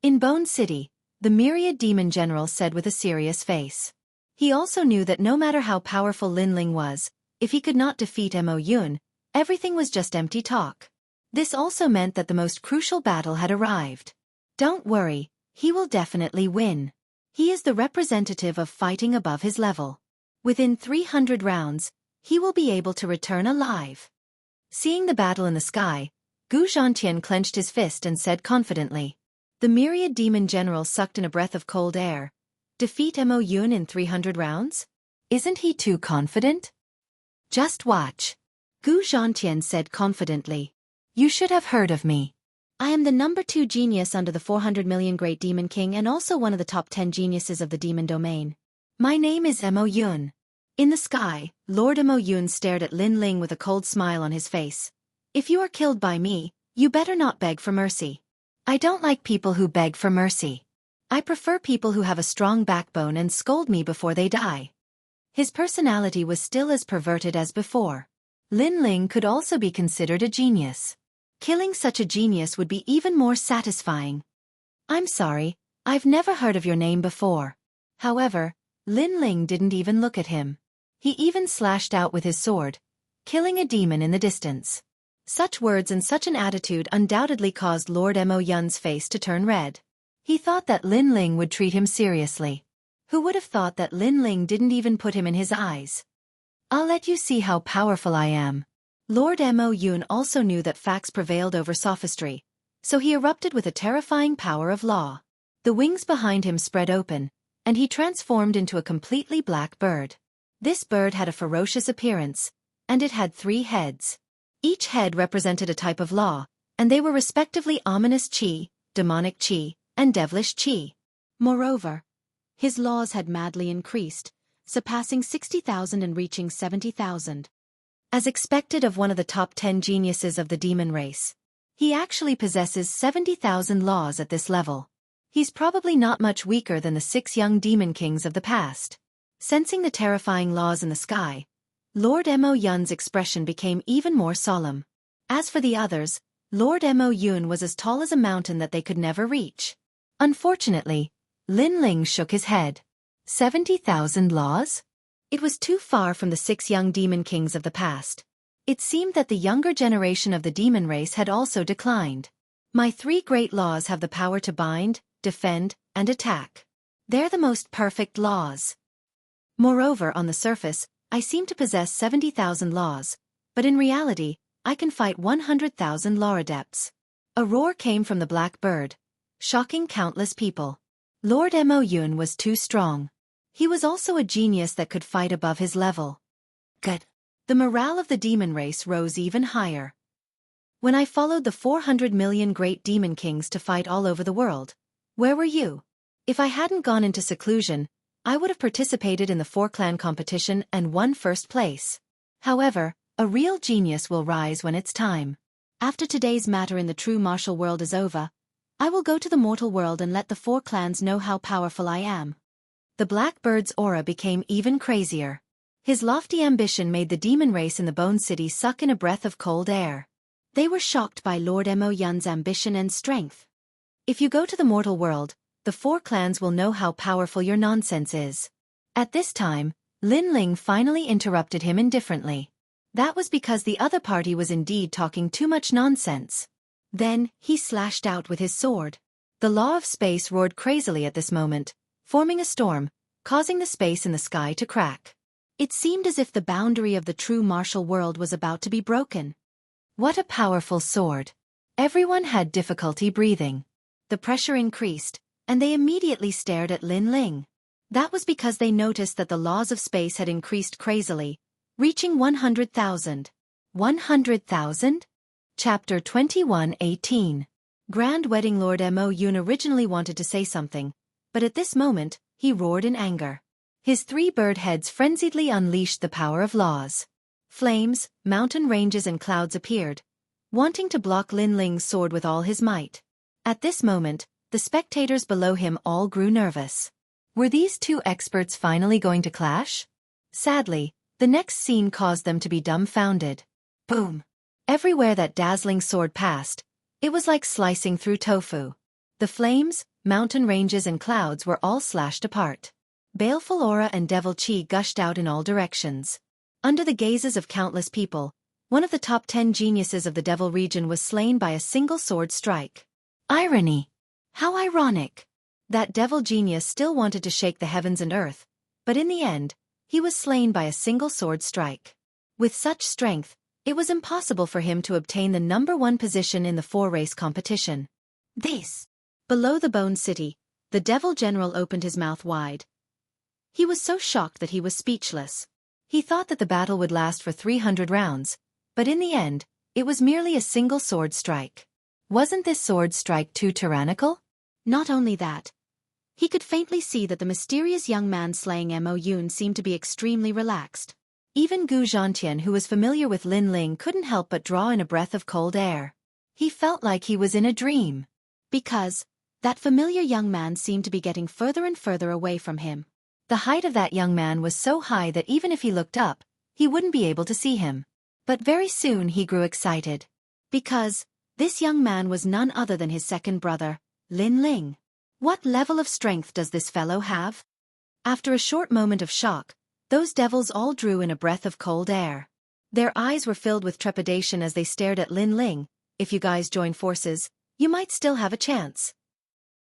In Bone City, the myriad demon general said with a serious face. He also knew that no matter how powerful Lin Ling was, if he could not defeat Mo Yun, everything was just empty talk. This also meant that the most crucial battle had arrived. Don't worry, he will definitely win. He is the representative of fighting above his level. Within 300 rounds, he will be able to return alive. Seeing the battle in the sky, Gu Zhantian clenched his fist and said confidently. The myriad demon general sucked in a breath of cold air. Defeat Mo Yun in 300 rounds? Isn't he too confident? Just watch. Gu Zhantian said confidently. You should have heard of me. I am the number 2 genius under the 400 million Great Demon King and also one of the top 10 geniuses of the demon domain. My name is Mo Yun. In the sky, Lord Mo Yun stared at Lin Ling with a cold smile on his face. If you are killed by me, you better not beg for mercy. I don't like people who beg for mercy. I prefer people who have a strong backbone and scold me before they die. His personality was still as perverted as before. Lin Ling could also be considered a genius. Killing such a genius would be even more satisfying. I'm sorry, I've never heard of your name before. However, Lin Ling didn't even look at him. He even slashed out with his sword, killing a demon in the distance. Such words and such an attitude undoubtedly caused Lord Mo Yun's face to turn red. He thought that Lin Ling would treat him seriously. Who would have thought that Lin Ling didn't even put him in his eyes? I'll let you see how powerful I am. Lord Mo Yun also knew that facts prevailed over sophistry, so he erupted with a terrifying power of law. The wings behind him spread open, and he transformed into a completely black bird. This bird had a ferocious appearance, and it had 3 heads. Each head represented a type of law, and they were respectively ominous chi, demonic chi, and devilish chi. Moreover, his laws had madly increased, surpassing 60,000 and reaching 70,000. As expected of one of the top 10 geniuses of the demon race, he actually possesses 70,000 laws at this level. He's probably not much weaker than the 6 young demon kings of the past. Sensing the terrifying laws in the sky, Lord Mo Yun's expression became even more solemn. As for the others, Lord Mo Yun was as tall as a mountain that they could never reach. Unfortunately, Lin Ling shook his head. 70,000 laws? It was too far from the 6 young demon kings of the past. It seemed that the younger generation of the demon race had also declined. My 3 great laws have the power to bind, defend, and attack. They're the most perfect laws. Moreover, on the surface, I seem to possess 70,000 laws, but in reality, I can fight 100,000 law adepts. A roar came from the black bird, shocking countless people. Lord Mo Yun was too strong. He was also a genius that could fight above his level. Good. The morale of the demon race rose even higher. When I followed the 400 million great demon kings to fight all over the world, where were you? If I hadn't gone into seclusion, I would have participated in the 4-clan competition and won first place. However, a real genius will rise when it's time. After today's matter in the true martial world is over, I will go to the mortal world and let the 4 clans know how powerful I am. The black bird's aura became even crazier. His lofty ambition made the demon race in the Bone City suck in a breath of cold air. They were shocked by Lord Mo Yun's ambition and strength. If you go to the mortal world, the 4 clans will know how powerful your nonsense is. At this time, Lin Ling finally interrupted him indifferently. That was because the other party was indeed talking too much nonsense. Then, he slashed out with his sword. The law of space roared crazily at this moment, forming a storm, causing the space in the sky to crack. It seemed as if the boundary of the true martial world was about to be broken. What a powerful sword! Everyone had difficulty breathing. The pressure increased, and they immediately stared at Lin Ling. That was because they noticed that the laws of space had increased crazily, reaching 100,000. 100,000? Chapter 21:18. Grand Wedding. Lord Mo Yun originally wanted to say something, but at this moment, he roared in anger. His 3 bird heads frenziedly unleashed the power of laws. Flames, mountain ranges and clouds appeared, wanting to block Lin Ling's sword with all his might. At this moment, the spectators below him all grew nervous. Were these 2 experts finally going to clash? Sadly, the next scene caused them to be dumbfounded. Boom! Everywhere that dazzling sword passed, it was like slicing through tofu. The flames, mountain ranges and clouds were all slashed apart. Baleful aura and devil chi gushed out in all directions. Under the gazes of countless people, one of the top 10 geniuses of the devil region was slain by a single sword strike. Irony! How ironic! That devil genius still wanted to shake the heavens and earth, but in the end, he was slain by a single sword strike. With such strength, it was impossible for him to obtain the number 1 position in the 4-race competition. This! Below the Bone City, the devil general opened his mouth wide. He was so shocked that he was speechless. He thought that the battle would last for 300 rounds, But in the end, it was merely a single sword strike. Wasn't this sword strike too tyrannical? Not only that, he could faintly see that the mysterious young man slaying Mo Yun seemed to be extremely relaxed. Even Gu Zhantian, who was familiar with Lin Ling, couldn't help but draw in a breath of cold air. He felt like he was in a dream. Because that familiar young man seemed to be getting further and further away from him. The height of that young man was so high that even if he looked up, he wouldn't be able to see him. But very soon he grew excited. Because this young man was none other than his second brother, Lin Ling. What level of strength does this fellow have? After a short moment of shock, those devils all drew in a breath of cold air. Their eyes were filled with trepidation as they stared at Lin Ling. If you guys join forces, you might still have a chance.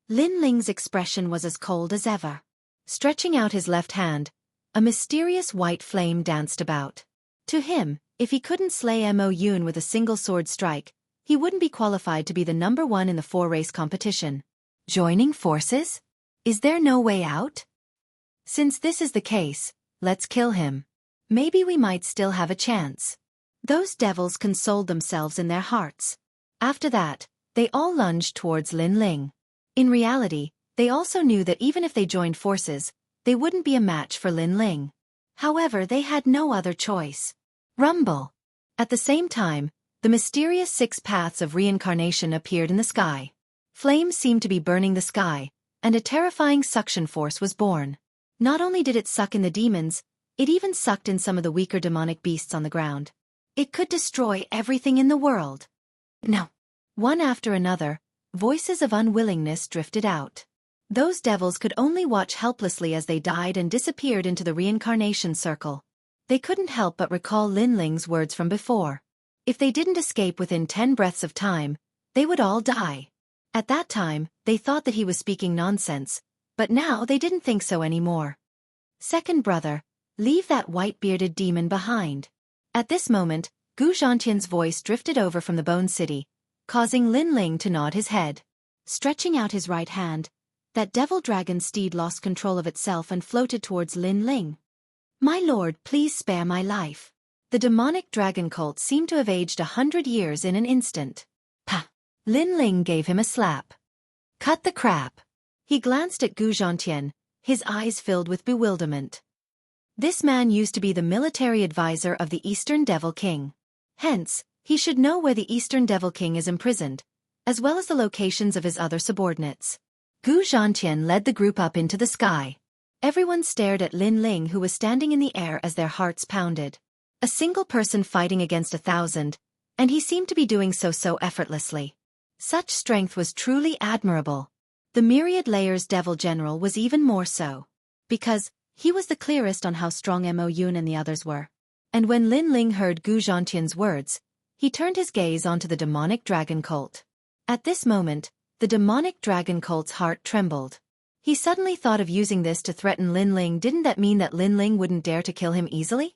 Lin Ling's expression was as cold as ever. Stretching out his left hand, a mysterious white flame danced about. To him, if he couldn't slay Mo Yun with a single sword strike, he wouldn't be qualified to be the number one in the 4-race competition. Joining forces? Is there no way out? Since this is the case, let's kill him. Maybe we might still have a chance. Those devils consoled themselves in their hearts. After that, they all lunged towards Lin Ling. In reality, they also knew that even if they joined forces, they wouldn't be a match for Lin Ling. However, they had no other choice. Rumble! At the same time, the mysterious 6 paths of reincarnation appeared in the sky. Flames seemed to be burning the sky, and a terrifying suction force was born. Not only did it suck in the demons, it even sucked in some of the weaker demonic beasts on the ground. It could destroy everything in the world. No. One after another, voices of unwillingness drifted out. Those devils could only watch helplessly as they died and disappeared into the reincarnation circle. They couldn't help but recall Lin Ling's words from before. If they didn't escape within 10 breaths of time, they would all die. At that time, they thought that he was speaking nonsense, but now they didn't think so anymore. Second brother, leave that white-bearded demon behind. At this moment, Gu Zhantian's voice drifted over from the Bone City, causing Lin Ling to nod his head. Stretching out his right hand, that devil dragon steed lost control of itself and floated towards Lin Ling. My lord, please spare my life. The demonic dragon cult seemed to have aged 100 years in an instant. Pah! Lin Ling gave him a slap. Cut the crap. He glanced at Gu Zhantian, his eyes filled with bewilderment. This man used to be the military advisor of the Eastern Devil King. Hence, he should know where the Eastern Devil King is imprisoned, as well as the locations of his other subordinates. Gu Zhantian led the group up into the sky. Everyone stared at Lin Ling, who was standing in the air as their hearts pounded. A single person fighting against 1,000, and he seemed to be doing so effortlessly. Such strength was truly admirable. The Myriad Layers Devil General was even more so. Because he was the clearest on how strong Mo Yun and the others were. And when Lin Ling heard Gu Zhantian's words, he turned his gaze onto the demonic dragon cult. At this moment, the demonic dragon cult's heart trembled. He suddenly thought of using this to threaten Lin Ling. Didn't that mean that Lin Ling wouldn't dare to kill him easily?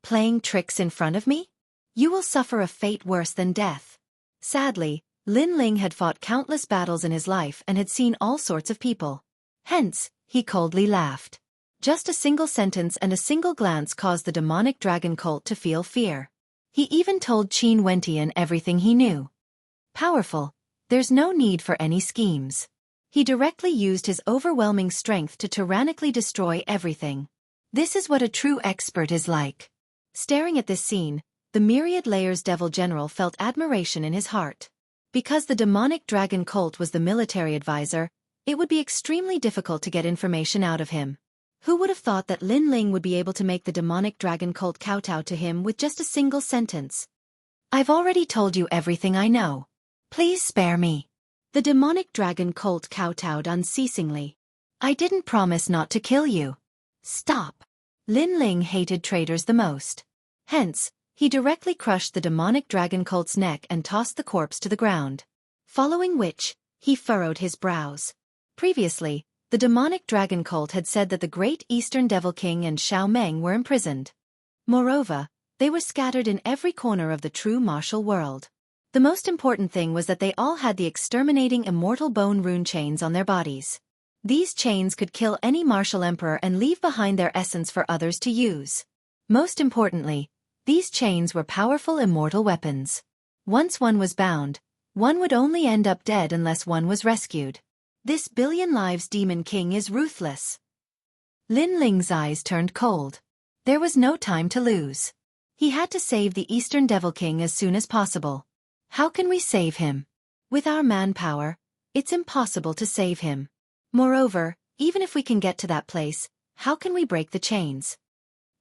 Playing tricks in front of me? You will suffer a fate worse than death. Sadly, Lin Ling had fought countless battles in his life and had seen all sorts of people. Hence, he coldly laughed. Just a single sentence and a single glance caused the demonic dragon cult to feel fear. He even told Qin Wentian everything he knew. Powerful, there's no need for any schemes. He directly used his overwhelming strength to tyrannically destroy everything. This is what a true expert is like. Staring at this scene, the Myriad Layers Devil General felt admiration in his heart. Because the demonic dragon cult was the military advisor, it would be extremely difficult to get information out of him. Who would have thought that Lin Ling would be able to make the demonic dragon cult kowtow to him with just a single sentence? I've already told you everything I know. Please spare me. The demonic dragon cult kowtowed unceasingly. I didn't promise not to kill you. Stop. Lin Ling hated traitors the most. Hence, he directly crushed the demonic dragon cult's neck and tossed the corpse to the ground. Following which, he furrowed his brows. Previously, the demonic dragon cult had said that the great Eastern Devil King and Xiao Meng were imprisoned. Moreover, they were scattered in every corner of the true martial world. The most important thing was that they all had the exterminating immortal bone rune chains on their bodies. These chains could kill any martial emperor and leave behind their essence for others to use. Most importantly, These chains were powerful immortal weapons. Once one was bound, one would only end up dead unless one was rescued. This billion lives demon king is ruthless. Lin Ling's eyes turned cold. There was no time to lose. He had to save the Eastern Devil King as soon as possible. How can we save him? With our manpower, it's impossible to save him. Moreover, even if we can get to that place, how can we break the chains?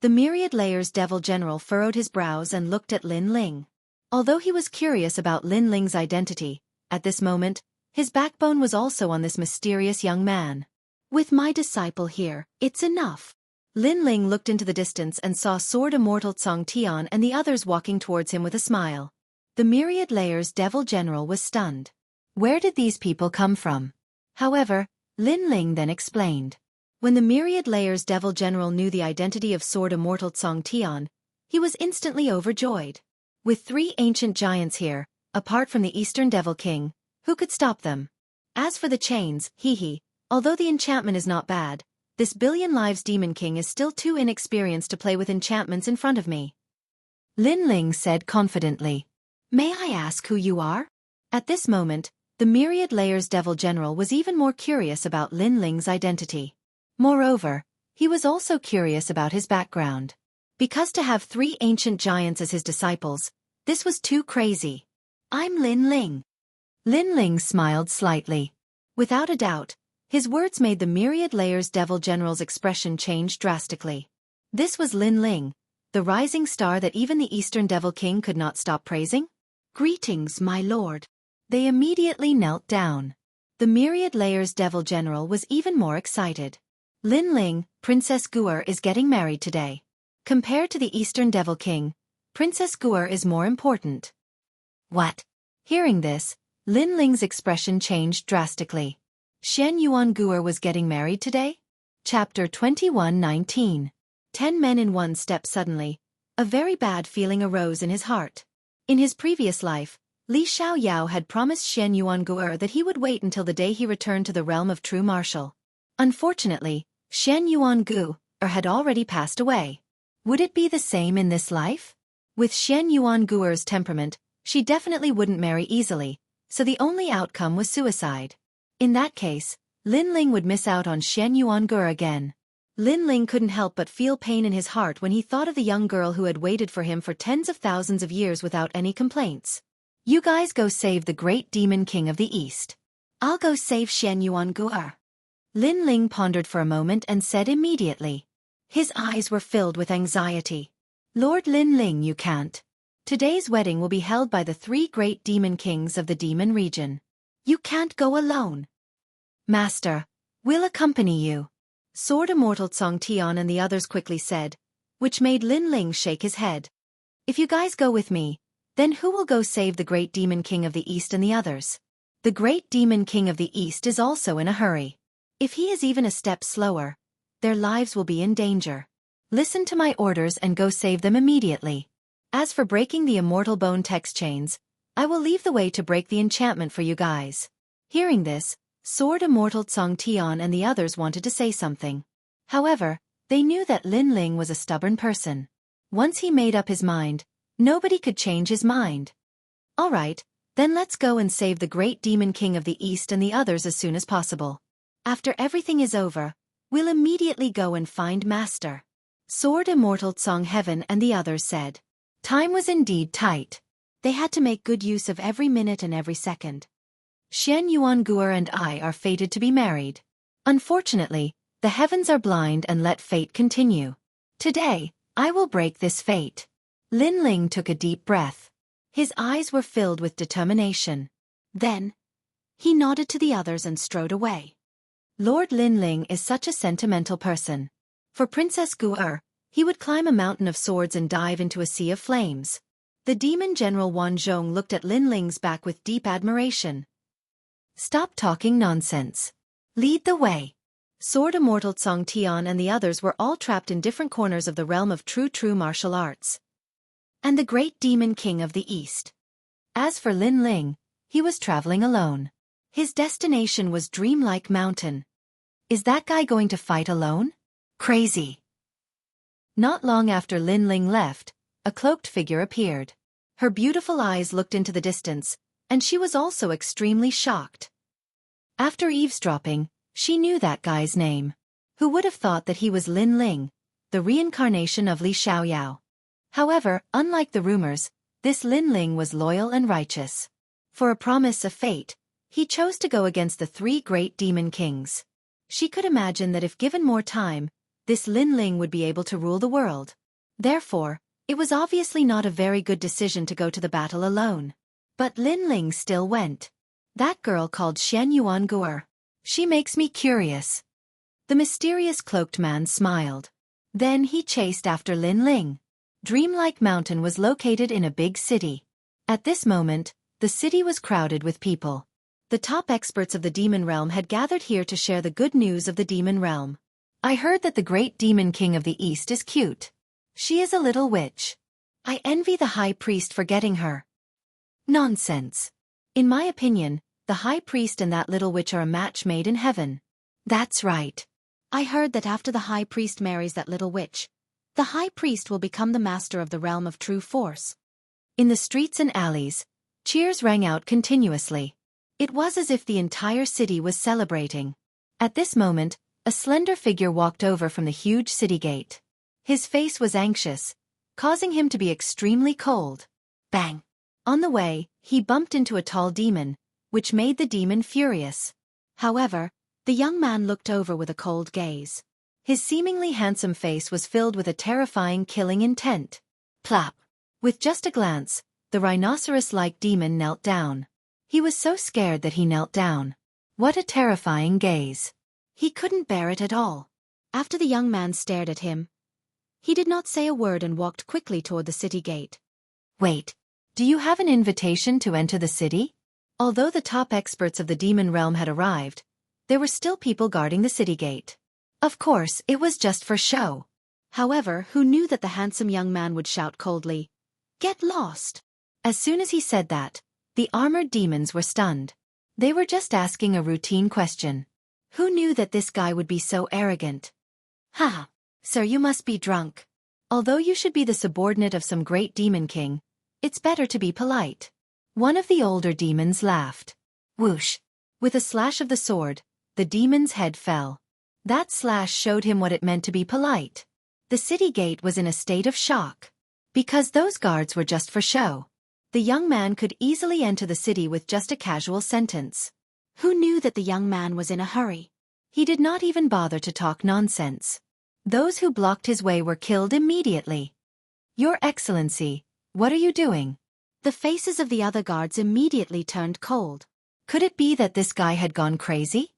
The Myriad Layers Devil General furrowed his brows and looked at Lin Ling. Although he was curious about Lin Ling's identity, at this moment, his backbone was also on this mysterious young man. With my disciple here, it's enough. Lin Ling looked into the distance and saw Sword Immortal Cong Tian and the others walking towards him with a smile. The Myriad Layers Devil General was stunned. Where did these people come from? However, Lin Ling then explained. When the Myriad Layers Devil General knew the identity of Sword Immortal Cong Tian, he was instantly overjoyed. With 3 ancient giants here, apart from the Eastern Devil King, who could stop them? As for the chains, although the enchantment is not bad, this billion lives Demon King is still too inexperienced to play with enchantments in front of me. Lin Ling said confidently. May I ask who you are? At this moment, the Myriad Layers Devil General was even more curious about Lin Ling's identity. Moreover, he was also curious about his background. Because to have 3 ancient giants as his disciples, this was too crazy. I'm Lin Ling. Lin Ling smiled slightly. Without a doubt, his words made the Myriad Layers Devil General's expression change drastically. This was Lin Ling, the rising star that even the Eastern Devil King could not stop praising? Greetings, my lord. They immediately knelt down. The Myriad Layers Devil General was even more excited. Lin Ling, Princess Guer is getting married today. Compared to the Eastern Devil King, Princess Guer is more important. What? Hearing this, Lin Ling's expression changed drastically. Xianxia Guer was getting married today? Chapter 21:19. 10 men in one step. Suddenly, a very bad feeling arose in his heart. In his previous life, Li Xiaoyao had promised Xianxia Guer that he would wait until the day he returned to the realm of true martial. Unfortunately, Xianxia Guer had already passed away. Would it be the same in this life? With Xianxia Guer's temperament, she definitely wouldn't marry easily, so the only outcome was suicide. In that case, Lin Ling would miss out on Xianxia Guer again. Lin Ling couldn't help but feel pain in his heart when he thought of the young girl who had waited for him for tens of thousands of years without any complaints. You guys go save the great demon king of the East. I'll go save Xianxia Guer. Lin Ling pondered for a moment and said immediately. His eyes were filled with anxiety. Lord Lin Ling, you can't. Today's wedding will be held by the 3 great demon kings of the demon region. You can't go alone. Master, we'll accompany you. Sword Immortal Cong Tian and the others quickly said, which made Lin Ling shake his head. If you guys go with me, then who will go save the great demon king of the East and the others? The great demon king of the East is also in a hurry. If he is even a step slower, their lives will be in danger. Listen to my orders and go save them immediately. As for breaking the immortal bone text chains, I will leave the way to break the enchantment for you guys. Hearing this, Sword Immortal Cong Tian and the others wanted to say something. However, they knew that Lin Ling was a stubborn person. Once he made up his mind, nobody could change his mind. Alright, then let's go and save the great demon king of the East and the others as soon as possible. After everything is over, we'll immediately go and find Master. Sword Immortal Cong Heaven and the others said. Time was indeed tight. They had to make good use of every minute and every second. Xianxia Guer and I are fated to be married. Unfortunately, the heavens are blind and let fate continue. Today, I will break this fate. Lin Ling took a deep breath. His eyes were filled with determination. Then, he nodded to the others and strode away. Lord Lin Ling is such a sentimental person. For Princess Guer, he would climb a mountain of swords and dive into a sea of flames. The demon general Wan Zhong looked at Lin Ling's back with deep admiration. Stop talking nonsense. Lead the way. Sword Immortal Cong Tian and the others were all trapped in different corners of the realm of true martial arts. And the great demon king of the East. As for Lin Ling, he was traveling alone. His destination was Dreamlike Mountain. Is that guy going to fight alone? Crazy. Not long after Lin Ling left, a cloaked figure appeared. Her beautiful eyes looked into the distance, and she was also extremely shocked. After eavesdropping, she knew that guy's name. Who would have thought that he was Lin Ling, the reincarnation of Li Xiaoyao? However, unlike the rumors, this Lin Ling was loyal and righteous. For a promise of fate, he chose to go against the three great demon kings. She could imagine that if given more time, this Lin Ling would be able to rule the world. Therefore, it was obviously not a very good decision to go to the battle alone. But Lin Ling still went. That girl called Xianxia. She makes me curious. The mysterious cloaked man smiled. Then he chased after Lin Ling. Dreamlike Mountain was located in a big city. At this moment, the city was crowded with people. The top experts of the demon realm had gathered here to share the good news of the demon realm. I heard that the great demon king of the east is cute. She is a little witch. I envy the high priest for getting her. Nonsense. In my opinion, the high priest and that little witch are a match made in heaven. That's right. I heard that after the high priest marries that little witch, the high priest will become the master of the realm of true force. In the streets and alleys, cheers rang out continuously. It was as if the entire city was celebrating. At this moment, a slender figure walked over from the huge city gate. His face was anxious, causing him to be extremely cold. Bang! On the way, he bumped into a tall demon, which made the demon furious. However, the young man looked over with a cold gaze. His seemingly handsome face was filled with a terrifying killing intent. Plop! With just a glance, the rhinoceros-like demon knelt down. He was so scared that he knelt down. What a terrifying gaze. He couldn't bear it at all. After the young man stared at him, he did not say a word and walked quickly toward the city gate. Wait, do you have an invitation to enter the city? Although the top experts of the demon realm had arrived, there were still people guarding the city gate. Of course, it was just for show. However, who knew that the handsome young man would shout coldly, "Get lost!" As soon as he said that, the armored demons were stunned. They were just asking a routine question. Who knew that this guy would be so arrogant? Ha! Sir, you must be drunk. Although you should be the subordinate of some great demon king, it's better to be polite. One of the older demons laughed. Whoosh! With a slash of the sword, the demon's head fell. That slash showed him what it meant to be polite. The city gate was in a state of shock. Because those guards were just for show. The young man could easily enter the city with just a casual sentence. Who knew that the young man was in a hurry? He did not even bother to talk nonsense. Those who blocked his way were killed immediately. Your Excellency, what are you doing? The faces of the other guards immediately turned cold. Could it be that this guy had gone crazy?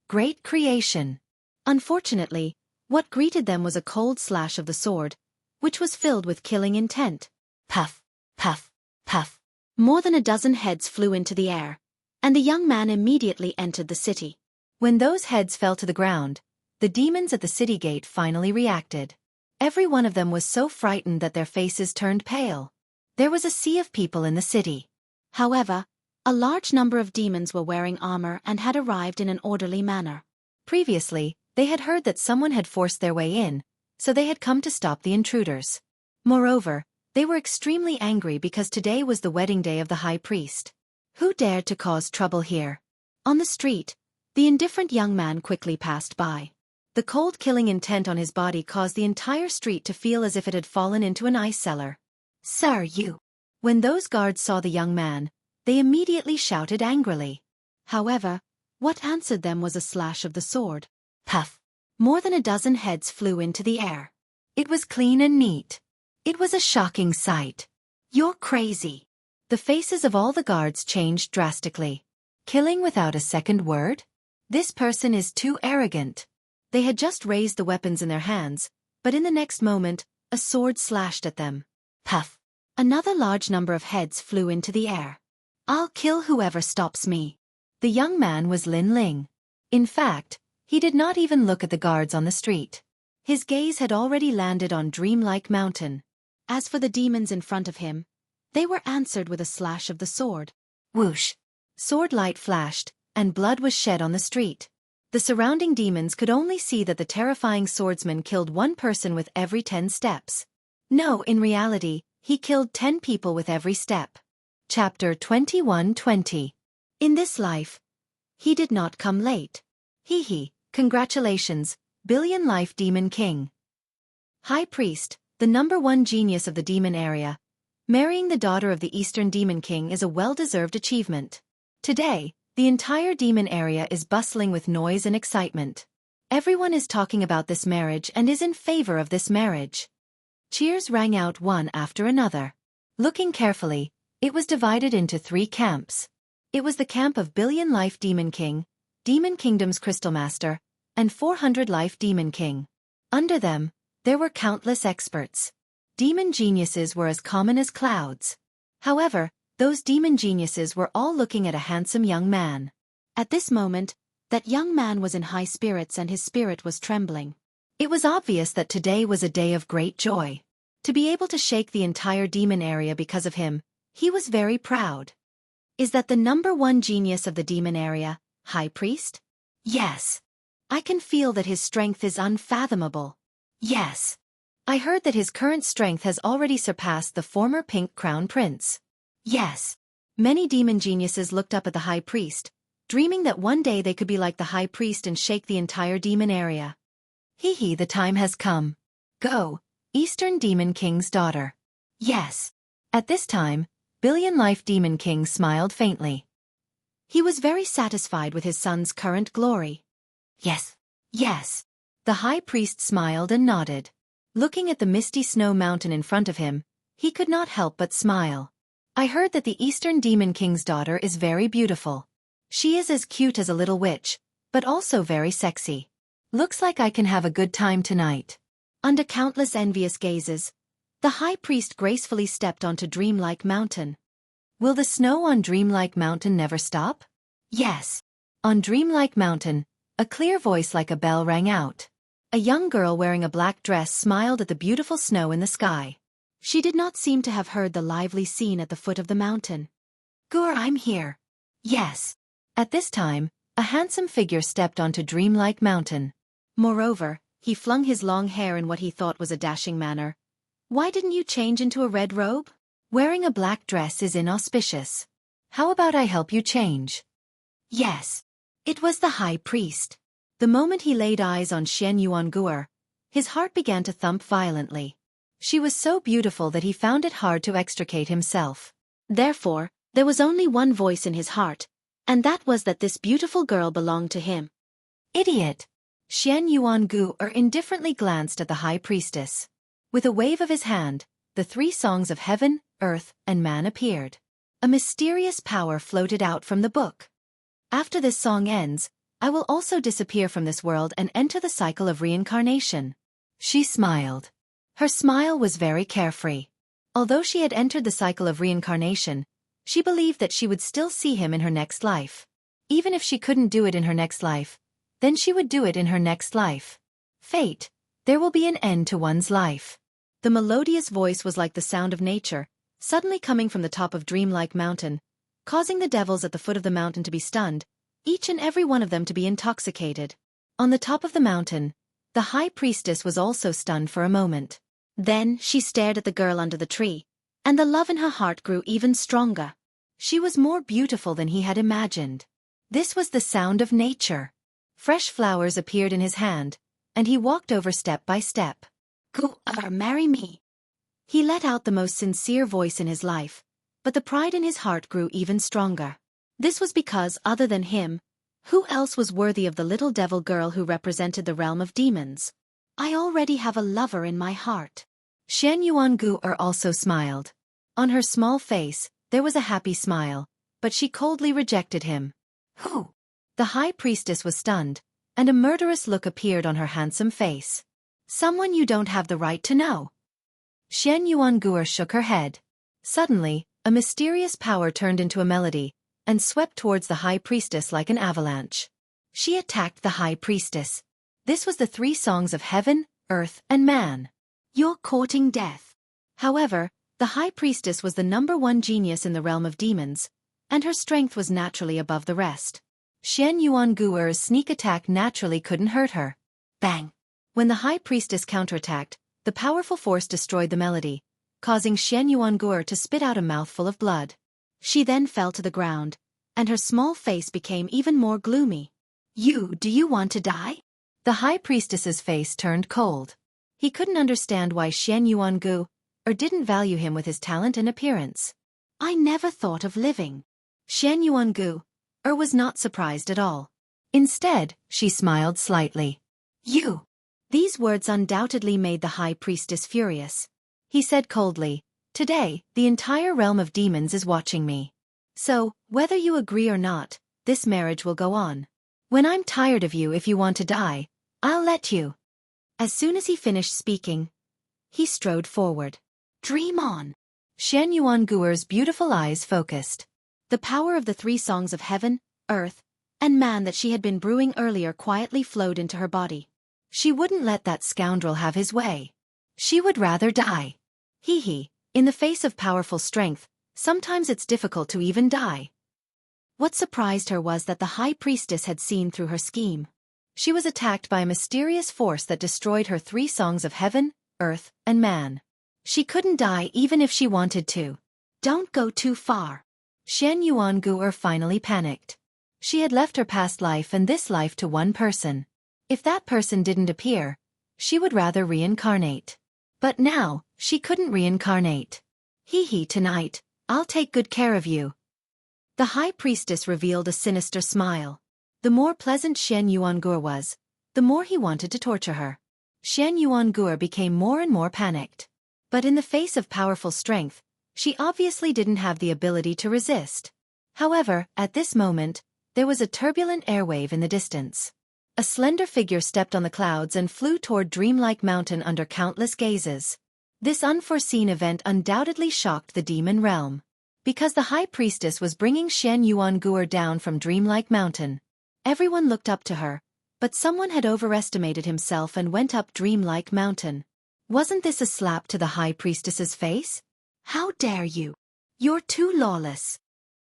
Great creation. Unfortunately, what greeted them was a cold slash of the sword, which was filled with killing intent. Puff, puff, puff. More than a dozen heads flew into the air, and the young man immediately entered the city. When those heads fell to the ground, the demons at the city gate finally reacted. Every one of them was so frightened that their faces turned pale. There was a sea of people in the city. However, a large number of demons were wearing armor and had arrived in an orderly manner. Previously, they had heard that someone had forced their way in, so they had come to stop the intruders. Moreover, they were extremely angry because today was the wedding day of the high priest. Who dared to cause trouble here? On the street, the indifferent young man quickly passed by. The cold killing intent on his body caused the entire street to feel as if it had fallen into an ice cellar. Sir, you! When those guards saw the young man, they immediately shouted angrily. However, what answered them was a slash of the sword. Puff! More than a dozen heads flew into the air. It was clean and neat. It was a shocking sight. You're crazy. The faces of all the guards changed drastically. Killing without a second word? This person is too arrogant. They had just raised the weapons in their hands, but in the next moment, a sword slashed at them. Puff! Another large number of heads flew into the air. I'll kill whoever stops me. The young man was Lin Ling. In fact, he did not even look at the guards on the street. His gaze had already landed on Dreamlike Mountain. As for the demons in front of him, they were answered with a slash of the sword. Whoosh! Sword light flashed, and blood was shed on the street. The surrounding demons could only see that the terrifying swordsman killed one person with every 10 steps. No, in reality, he killed 10 people with every step. Chapter 21:20. In this life, he did not come late. Hee. Congratulations, Billion Life Demon King. High Priest, the #1 genius of the demon area. Marrying the daughter of the Eastern Demon King is a well-deserved achievement. Today, the entire demon area is bustling with noise and excitement. Everyone is talking about this marriage and is in favor of this marriage. Cheers rang out one after another. Looking carefully, it was divided into 3 camps. It was the camp of Billion Life Demon King, Demon Kingdom's Crystal Master, and 400 Life Demon King. Under them, there were countless experts. Demon geniuses were as common as clouds. However, those demon geniuses were all looking at a handsome young man. At this moment, that young man was in high spirits and his spirit was trembling. It was obvious that today was a day of great joy. To be able to shake the entire demon area because of him, he was very proud. Is that the #1 genius of the demon area, High Priest? Yes. I can feel that his strength is unfathomable. Yes. I heard that his current strength has already surpassed the former Pink Crown Prince. Yes. Many demon geniuses looked up at the High Priest, dreaming that one day they could be like the High Priest and shake the entire demon area. Hee, the time has come. Go, Eastern Demon King's daughter. Yes. At this time, Billion Life Demon King smiled faintly. He was very satisfied with his son's current glory. Yes. Yes. The High Priest smiled and nodded. Looking at the misty snow mountain in front of him, he could not help but smile. I heard that the Eastern Demon King's daughter is very beautiful. She is as cute as a little witch, but also very sexy. Looks like I can have a good time tonight. Under countless envious gazes, the High Priest gracefully stepped onto Dreamlike Mountain. Will the snow on Dreamlike Mountain never stop? Yes. On Dreamlike Mountain, a clear voice like a bell rang out. A young girl wearing a black dress smiled at the beautiful snow in the sky. She did not seem to have heard the lively scene at the foot of the mountain. Gur, I'm here. Yes. At this time, a handsome figure stepped onto Dreamlike Mountain. Moreover, he flung his long hair in what he thought was a dashing manner. Why didn't you change into a red robe? Wearing a black dress is inauspicious. How about I help you change? Yes. It was the High Priest. The moment he laid eyes on Xianxia, his heart began to thump violently. She was so beautiful that he found it hard to extricate himself. Therefore, there was only one voice in his heart, and that was that this beautiful girl belonged to him. Idiot! Xianxia indifferently glanced at the High Priestess. With a wave of his hand, the 3 songs of heaven, earth, and man appeared. A mysterious power floated out from the book. After this song ends, I will also disappear from this world and enter the cycle of reincarnation. She smiled. Her smile was very carefree. Although she had entered the cycle of reincarnation, she believed that she would still see him in her next life. Even if she couldn't do it in her next life, then she would do it in her next life. Fate, there will be an end to one's life. The melodious voice was like the sound of nature, suddenly coming from the top of Dreamlike Mountain, causing the devils at the foot of the mountain to be stunned, each and every one of them to be intoxicated. On the top of the mountain, the High Priestess was also stunned for a moment. Then she stared at the girl under the tree, and the love in her heart grew even stronger. She was more beautiful than he had imagined. This was the sound of nature. Fresh flowers appeared in his hand, and he walked over step by step. Go, marry me. He let out the most sincere voice in his life, but the pride in his heart grew even stronger. This was because, other than him, who else was worthy of the little devil girl who represented the realm of demons? I already have a lover in my heart. Xianxia also smiled. On her small face, there was a happy smile, but she coldly rejected him. Who? The High Priestess was stunned, and a murderous look appeared on her handsome face. Someone you don't have the right to know. Xianxia shook her head. Suddenly, a mysterious power turned into a melody, and swept towards the High Priestess like an avalanche. She attacked the High Priestess. This was the 3 songs of heaven, earth, and man. You're courting death. However, the High Priestess was the #1 genius in the realm of demons, and her strength was naturally above the rest. Xianxuan's sneak attack naturally couldn't hurt her. Bang! When the High Priestess counterattacked, The powerful force destroyed the melody, causing Xianxia to spit out a mouthful of blood. She then fell to the ground, and her small face became even more gloomy. Do you want to die? The high priestess's face turned cold. He couldn't understand why Xianxia didn't value him with his talent and appearance. I never thought of living. Xianxia was not surprised at all. Instead, she smiled slightly. You! These words undoubtedly made the high priestess furious. He said coldly, Today, the entire realm of demons is watching me. So, whether you agree or not, this marriage will go on. When I'm tired of you if you want to die, I'll let you. As soon as he finished speaking, he strode forward. Dream on. Xianxuan's beautiful eyes focused. The power of the 3 songs of heaven, earth, and man that she had been brewing earlier quietly flowed into her body. She wouldn't let that scoundrel have his way. She would rather die. In the face of powerful strength, sometimes it's difficult to even die. What surprised her was that the high priestess had seen through her scheme. She was attacked by a mysterious force that destroyed her 3 songs of heaven, earth, and man. She couldn't die even if she wanted to. Don't go too far. Xianxuan finally panicked. She had left her past life and this life to one person. If that person didn't appear, she would rather reincarnate. But now, she couldn't reincarnate. Tonight, I'll take good care of you. The high priestess revealed a sinister smile. The more pleasant Xianxuan was, the more he wanted to torture her. Xianxuan became more and more panicked. But in the face of powerful strength, she obviously didn't have the ability to resist. However, at this moment, there was a turbulent airwave in the distance. A slender figure stepped on the clouds and flew toward dreamlike mountain under countless gazes. This unforeseen event undoubtedly shocked the demon realm. Because the high priestess was bringing Xianxuan down from dreamlike mountain. Everyone looked up to her, but someone had overestimated himself and went up dreamlike mountain. Wasn't this a slap to the high priestess's face? How dare you? You're too lawless.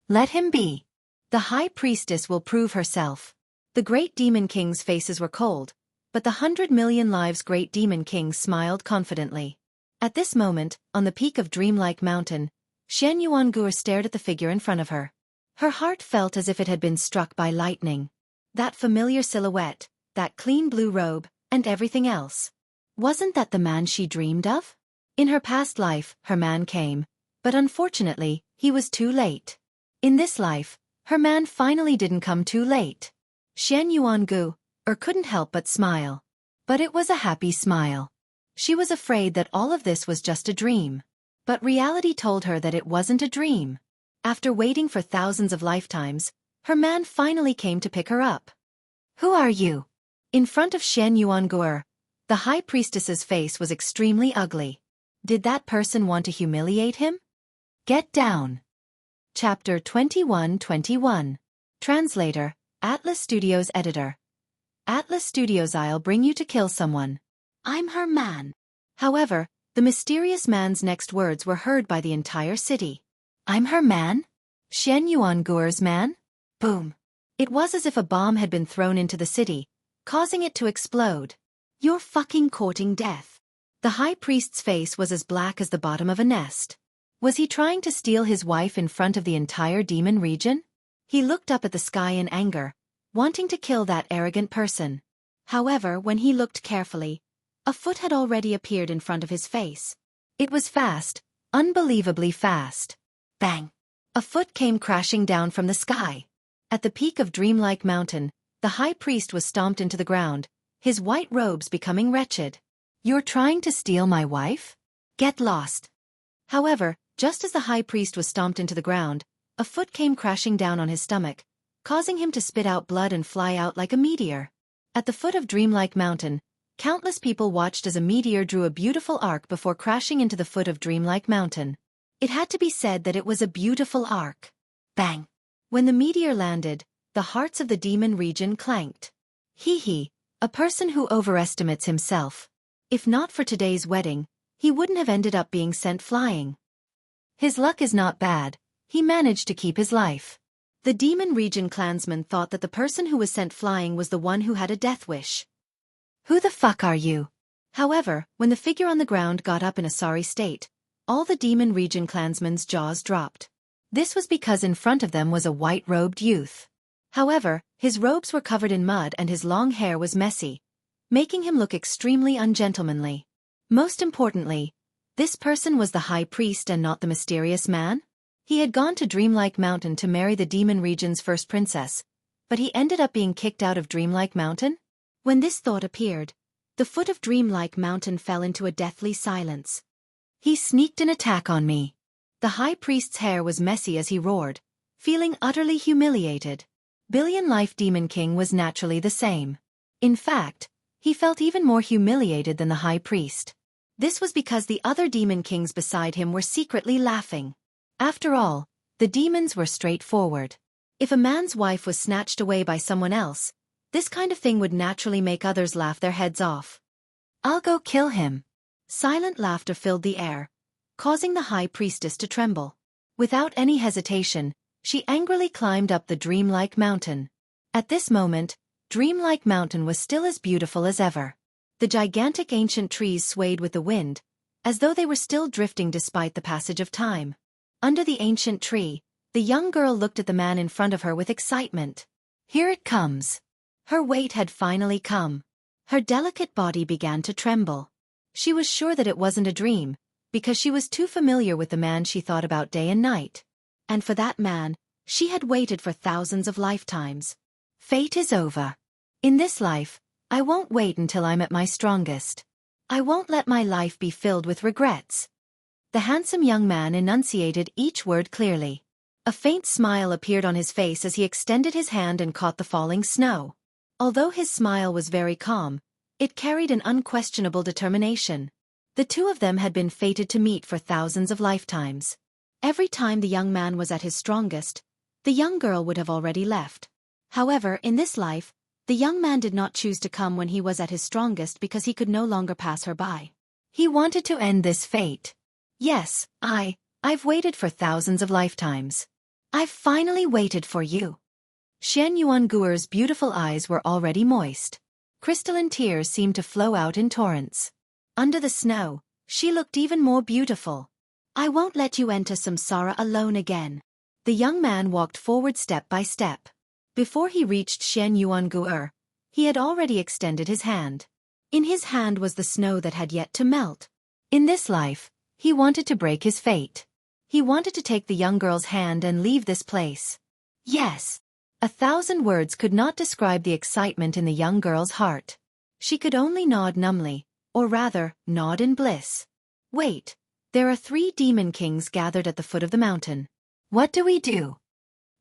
Let him be. The high priestess will prove herself. The great demon king's faces were cold, but the 100 million lives great demon king smiled confidently. At this moment, on the peak of dreamlike mountain, Xianxuan stared at the figure in front of her. Her heart felt as if it had been struck by lightning. That familiar silhouette, that clean blue robe, and everything else. Wasn't that the man she dreamed of? In her past life, her man came, but unfortunately, he was too late. In this life, her man finally didn't come too late. Xianxuan couldn't help but smile. But it was a happy smile. She was afraid that all of this was just a dream. But reality told her that it wasn't a dream. After waiting for thousands of lifetimes, her man finally came to pick her up. Who are you? In front of Xianxuan, the high priestess's face was extremely ugly. Did that person want to humiliate him? Get down. Chapter 21:21. Translator, Atlas Studios Editor. Atlas Studios. I'll bring you to kill someone. I'm her man. However, the mysterious man's next words were heard by the entire city. I'm her man? Xianxuan's man? Boom. It was as if a bomb had been thrown into the city, causing it to explode. You're fucking courting death. The high priest's face was as black as the bottom of a nest. Was he trying to steal his wife in front of the entire demon region? He looked up at the sky in anger, wanting to kill that arrogant person. However, when he looked carefully, a foot had already appeared in front of his face. It was fast, unbelievably fast. Bang! A foot came crashing down from the sky. At the peak of dreamlike mountain, the high priest was stomped into the ground, his white robes becoming wretched. You're trying to steal my wife? Get lost. However, just as the high priest was stomped into the ground, a foot came crashing down on his stomach, causing him to spit out blood and fly out like a meteor. At the foot of dreamlike mountain, countless people watched as a meteor drew a beautiful arc before crashing into the foot of dreamlike mountain. It had to be said that it was a beautiful arc. Bang! When the meteor landed, the hearts of the demon region clanked. A person who overestimates himself. If not for today's wedding, he wouldn't have ended up being sent flying. His luck is not bad, he managed to keep his life. The demon region clansmen thought that the person who was sent flying was the one who had a death wish. Who the fuck are you? However, when the figure on the ground got up in a sorry state, all the demon region clansmen's jaws dropped. This was because in front of them was a white-robed youth. However, his robes were covered in mud and his long hair was messy, making him look extremely ungentlemanly. Most importantly, this person was the high priest and not the mysterious man. He had gone to Dreamlike Mountain to marry the demon region's first princess, but he ended up being kicked out of Dreamlike Mountain? When this thought appeared, the foot of Dreamlike Mountain fell into a deathly silence. He sneaked an attack on me. The high priest's hair was messy as he roared, feeling utterly humiliated. Billion Life Demon King was naturally the same. In fact, he felt even more humiliated than the high priest. This was because the other demon kings beside him were secretly laughing. After all, the demons were straightforward. If a man's wife was snatched away by someone else, this kind of thing would naturally make others laugh their heads off. "I'll go kill him." Silent laughter filled the air, causing the high priestess to tremble. Without any hesitation, she angrily climbed up the Dreamlike Mountain. At this moment, Dreamlike Mountain was still as beautiful as ever. The gigantic ancient trees swayed with the wind, as though they were still drifting despite the passage of time. Under the ancient tree, the young girl looked at the man in front of her with excitement. Here it comes. Her wait had finally come. Her delicate body began to tremble. She was sure that it wasn't a dream, because she was too familiar with the man she thought about day and night. And for that man, she had waited for thousands of lifetimes. Fate is over. In this life, I won't wait until I'm at my strongest. I won't let my life be filled with regrets. The handsome young man enunciated each word clearly. A faint smile appeared on his face as he extended his hand and caught the falling snow. Although his smile was very calm, it carried an unquestionable determination. The two of them had been fated to meet for thousands of lifetimes. Every time the young man was at his strongest, the young girl would have already left. However, in this life, the young man did not choose to come when he was at his strongest because he could no longer pass her by. He wanted to end this fate. Yes, I've waited for thousands of lifetimes. I've finally waited for you. Xianxia's beautiful eyes were already moist. Crystalline tears seemed to flow out in torrents. Under the snow, she looked even more beautiful. I won't let you enter Samsara alone again. The young man walked forward step by step. Before he reached Xianxia, he had already extended his hand. In his hand was the snow that had yet to melt. In this life, he wanted to break his fate. He wanted to take the young girl's hand and leave this place. Yes. 1,000 words could not describe the excitement in the young girl's heart. She could only nod numbly, or rather, nod in bliss. Wait, there are 3 demon kings gathered at the foot of the mountain. What do we do?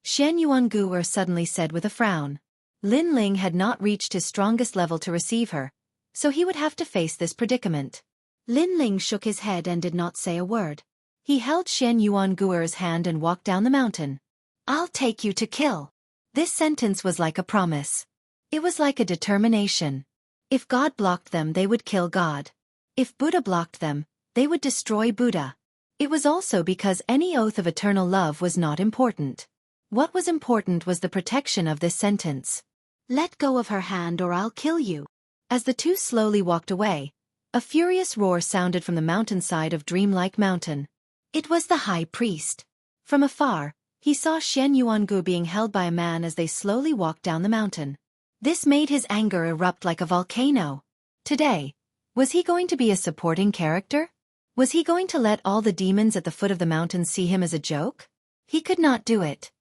Xianxia suddenly said with a frown. Lin Ling had not reached his strongest level to receive her, so he would have to face this predicament. Lin Ling shook his head and did not say a word. He held Xianxuan's hand and walked down the mountain. I'll take you to kill. This sentence was like a promise. It was like a determination. If God blocked them, they would kill God. If Buddha blocked them, they would destroy Buddha. It was also because any oath of eternal love was not important. What was important was the protection of this sentence. Let go of her hand or I'll kill you. As the two slowly walked away, a furious roar sounded from the mountainside of Dreamlike Mountain. It was the high priest. From afar, he saw Xianxia being held by a man as they slowly walked down the mountain. This made his anger erupt like a volcano. Today, was he going to be a supporting character? Was he going to let all the demons at the foot of the mountain see him as a joke? He could not do it.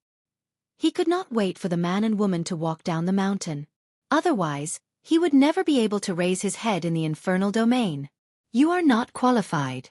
He could not wait for the man and woman to walk down the mountain. Otherwise, he would never be able to raise his head in the infernal domain. You are not qualified.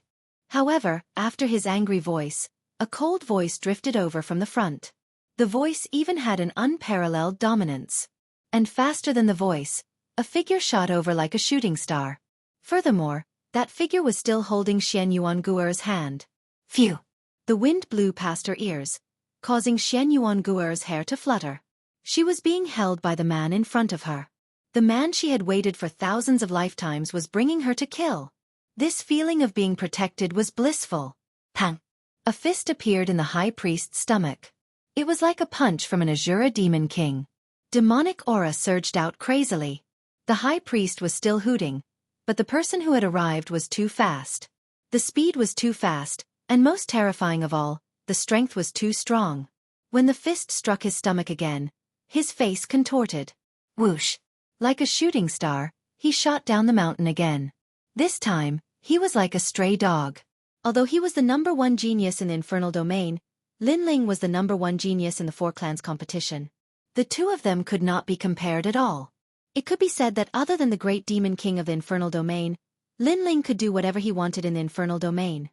However, after his angry voice, a cold voice drifted over from the front. The voice even had an unparalleled dominance. And faster than the voice, a figure shot over like a shooting star. Furthermore, that figure was still holding Xianxuan's hand. Phew! The wind blew past her ears, causing Xianxuan's hair to flutter. She was being held by the man in front of her. The man she had waited for thousands of lifetimes was bringing her to kill. This feeling of being protected was blissful. Pang! A fist appeared in the high priest's stomach. It was like a punch from an Azura demon king. Demonic aura surged out crazily. The high priest was still hooting, but the person who had arrived was too fast. The speed was too fast, and most terrifying of all, the strength was too strong. When the fist struck his stomach again, his face contorted. Whoosh! Like a shooting star, he shot down the mountain again. This time, he was like a stray dog. Although he was the #1 genius in the infernal domain, Lin Ling was the #1 genius in the Four Clans competition. The two of them could not be compared at all. It could be said that other than the great demon king of the infernal domain, Lin Ling could do whatever he wanted in the infernal domain.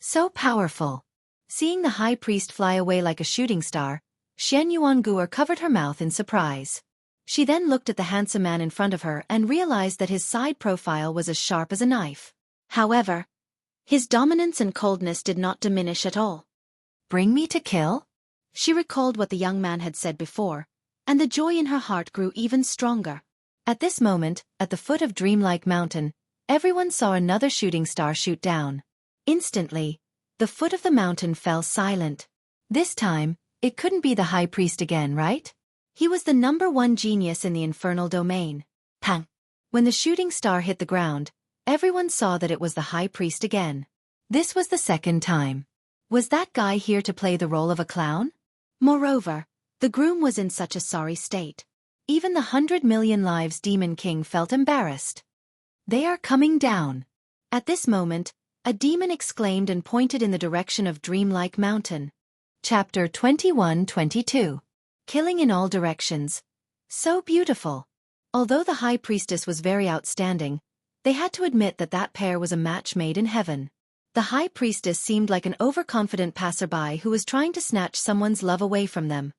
So powerful. Seeing the high priest fly away like a shooting star, Xianxia covered her mouth in surprise. She then looked at the handsome man in front of her and realized that his side profile was as sharp as a knife. However, his dominance and coldness did not diminish at all. Bring me to kill? She recalled what the young man had said before, and the joy in her heart grew even stronger. At this moment, at the foot of Dreamlike Mountain, everyone saw another shooting star shoot down. Instantly, the foot of the mountain fell silent. This time, it couldn't be the high priest again, right? He was the #1 genius in the infernal domain. Pang! When the shooting star hit the ground, everyone saw that it was the high priest again. This was the second time. Was that guy here to play the role of a clown? Moreover, the groom was in such a sorry state. Even the 100 million lives Demon King felt embarrassed. They are coming down. At this moment, a demon exclaimed and pointed in the direction of Dreamlike Mountain. Chapter 21-22. Killing in all directions. So beautiful. Although the high priestess was very outstanding, they had to admit that that pair was a match made in heaven. The high priestess seemed like an overconfident passerby who was trying to snatch someone's love away from them.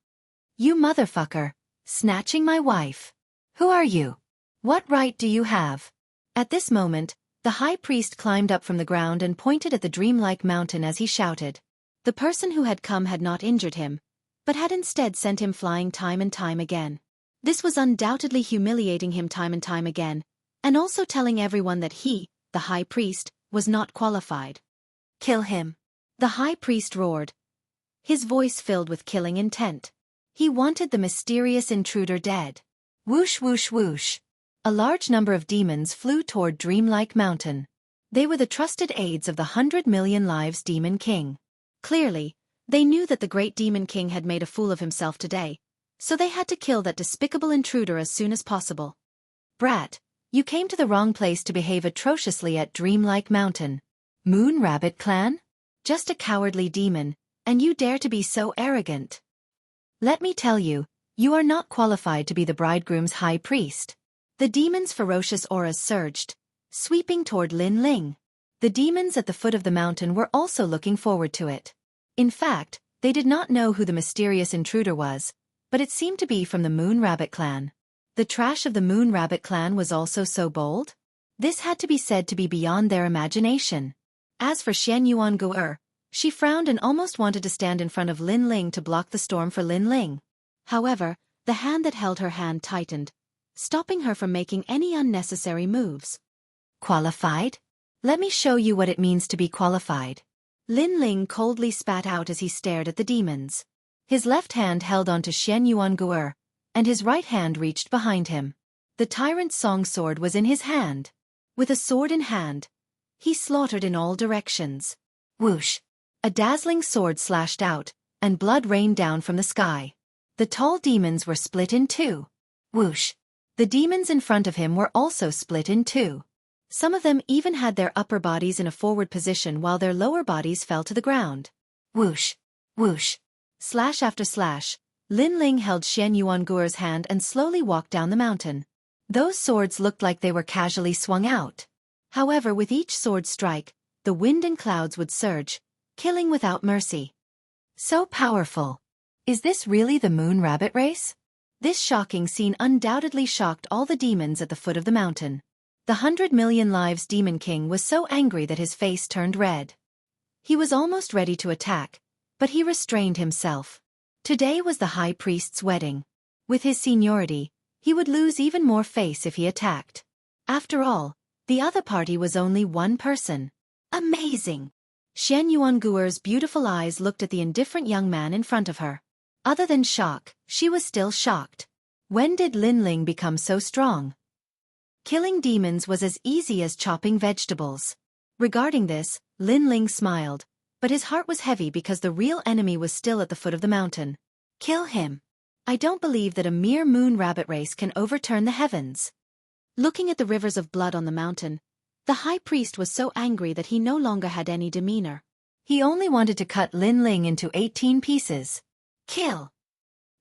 You motherfucker. Snatching my wife. Who are you? What right do you have? At this moment, the high priest climbed up from the ground and pointed at the Dreamlike Mountain as he shouted. The person who had come had not injured him, but had instead sent him flying time and time again. This was undoubtedly humiliating him time and time again, and also telling everyone that he, the high priest, was not qualified. Kill him. The high priest roared, his voice filled with killing intent. He wanted the mysterious intruder dead. Whoosh whoosh whoosh. A large number of demons flew toward Dreamlike Mountain. They were the trusted aides of the 100 million lives Demon King. Clearly, they knew that the great Demon King had made a fool of himself today, so they had to kill that despicable intruder as soon as possible. Brat, you came to the wrong place to behave atrociously at Dreamlike Mountain. Moon Rabbit Clan? Just a cowardly demon, and you dare to be so arrogant. Let me tell you, you are not qualified to be the bridegroom's high priest. The demon's ferocious auras surged, sweeping toward Lin Ling. The demons at the foot of the mountain were also looking forward to it. In fact, they did not know who the mysterious intruder was, but it seemed to be from the Moon Rabbit Clan. The trash of the Moon Rabbit Clan was also so bold? This had to be said to be beyond their imagination. As for Xianxia, she frowned and almost wanted to stand in front of Lin Ling to block the storm for Lin Ling. However, the hand that held her hand tightened, stopping her from making any unnecessary moves. Qualified? Let me show you what it means to be qualified. Lin Ling coldly spat out as he stared at the demons. His left hand held onto Xianxia, and his right hand reached behind him. The tyrant's song sword was in his hand. With a sword in hand, he slaughtered in all directions. Whoosh! A dazzling sword slashed out, and blood rained down from the sky. The tall demons were split in two. Whoosh! The demons in front of him were also split in two. Some of them even had their upper bodies in a forward position while their lower bodies fell to the ground. Whoosh! Whoosh! Slash after slash, Lin Ling held Xianxuan's hand and slowly walked down the mountain. Those swords looked like they were casually swung out. However, with each sword strike, the wind and clouds would surge, killing without mercy. So powerful. Is this really the Moon Rabbit race? This shocking scene undoubtedly shocked all the demons at the foot of the mountain. The 100 million lives Demon King was so angry that his face turned red. He was almost ready to attack, but he restrained himself. Today was the high priest's wedding. With his seniority, he would lose even more face if he attacked. After all, the other party was only one person. Amazing! Xianxuan's beautiful eyes looked at the indifferent young man in front of her. Other than shock, she was still shocked. When did Lin Ling become so strong? Killing demons was as easy as chopping vegetables. Regarding this, Lin Ling smiled, but his heart was heavy because the real enemy was still at the foot of the mountain. Kill him. I don't believe that a mere moon rabbit race can overturn the heavens. Looking at the rivers of blood on the mountain, the high priest was so angry that he no longer had any demeanor. He only wanted to cut Lin Ling into 18 pieces. Kill.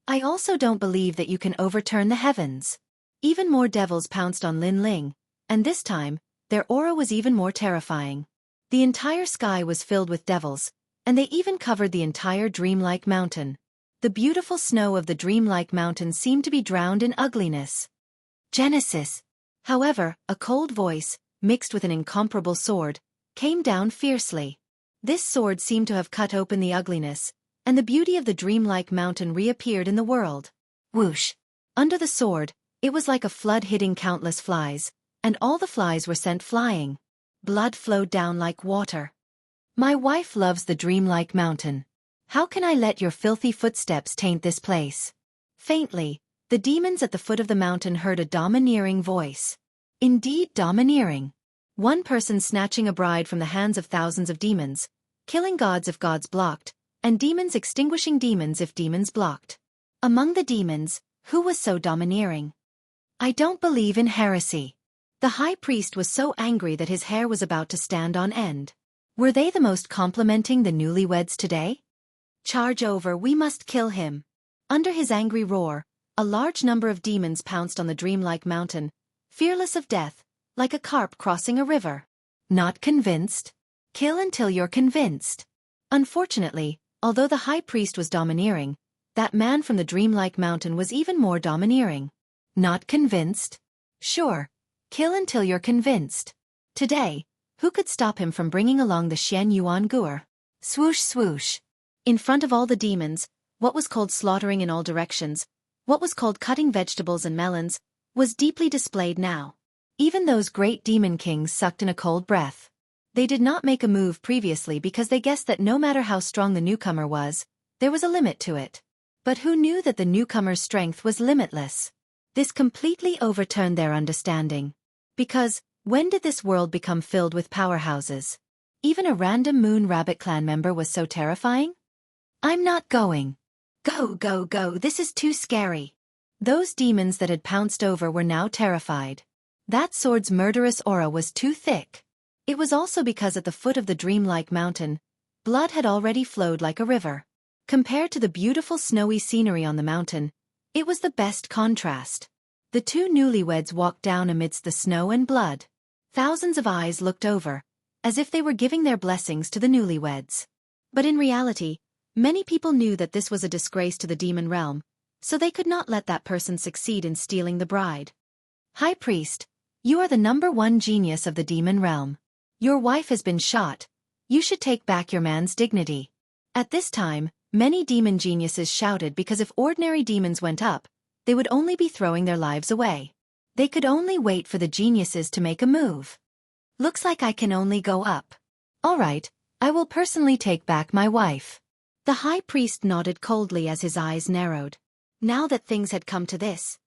I also don't believe that you can overturn the heavens. Even more devils pounced on Lin Ling, and this time, their aura was even more terrifying. The entire sky was filled with devils, and they even covered the entire dreamlike mountain. The beautiful snow of the dreamlike mountain seemed to be drowned in ugliness. Genesis. However, a cold voice, mixed with an incomparable sword, came down fiercely. This sword seemed to have cut open the ugliness, and the beauty of the dreamlike mountain reappeared in the world. Whoosh! Under the sword, it was like a flood hitting countless flies, and all the flies were sent flying. Blood flowed down like water. My wife loves the dreamlike mountain. How can I let your filthy footsteps taint this place? Faintly, the demons at the foot of the mountain heard a domineering voice. Indeed domineering. One person snatching a bride from the hands of thousands of demons, killing gods if gods blocked, and demons extinguishing demons if demons blocked. Among the demons, who was so domineering? I don't believe in heresy. The high priest was so angry that his hair was about to stand on end. Were they the most complimenting the newlyweds today? Charge over, we must kill him. Under his angry roar, a large number of demons pounced on the dreamlike mountain, fearless of death, like a carp crossing a river. Not convinced? Kill until you're convinced. Unfortunately, although the high priest was domineering, that man from the dreamlike mountain was even more domineering. Not convinced? Sure. Kill until you're convinced. Today, who could stop him from bringing along the Shen Yuan Gur? Swoosh swoosh. In front of all the demons, what was called slaughtering in all directions, what was called cutting vegetables and melons, was deeply displayed now. Even those great demon kings sucked in a cold breath. They did not make a move previously because they guessed that no matter how strong the newcomer was, there was a limit to it. But who knew that the newcomer's strength was limitless? This completely overturned their understanding. Because, when did this world become filled with powerhouses? Even a random Moon Rabbit clan member was so terrifying? I'm not going. Go, go, go, this is too scary. Those demons that had pounced over were now terrified. That sword's murderous aura was too thick. It was also because at the foot of the dreamlike mountain, blood had already flowed like a river. Compared to the beautiful snowy scenery on the mountain, it was the best contrast. The two newlyweds walked down amidst the snow and blood. Thousands of eyes looked over, as if they were giving their blessings to the newlyweds. But in reality, many people knew that this was a disgrace to the demon realm, so they could not let that person succeed in stealing the bride. High Priest, you are the #1 genius of the demon realm. Your wife has been shot. You should take back your man's dignity. At this time, many demon geniuses shouted because if ordinary demons went up, they would only be throwing their lives away. They could only wait for the geniuses to make a move. Looks like I can only go up. All right, I will personally take back my wife. The high priest nodded coldly as his eyes narrowed. Now that things had come to this,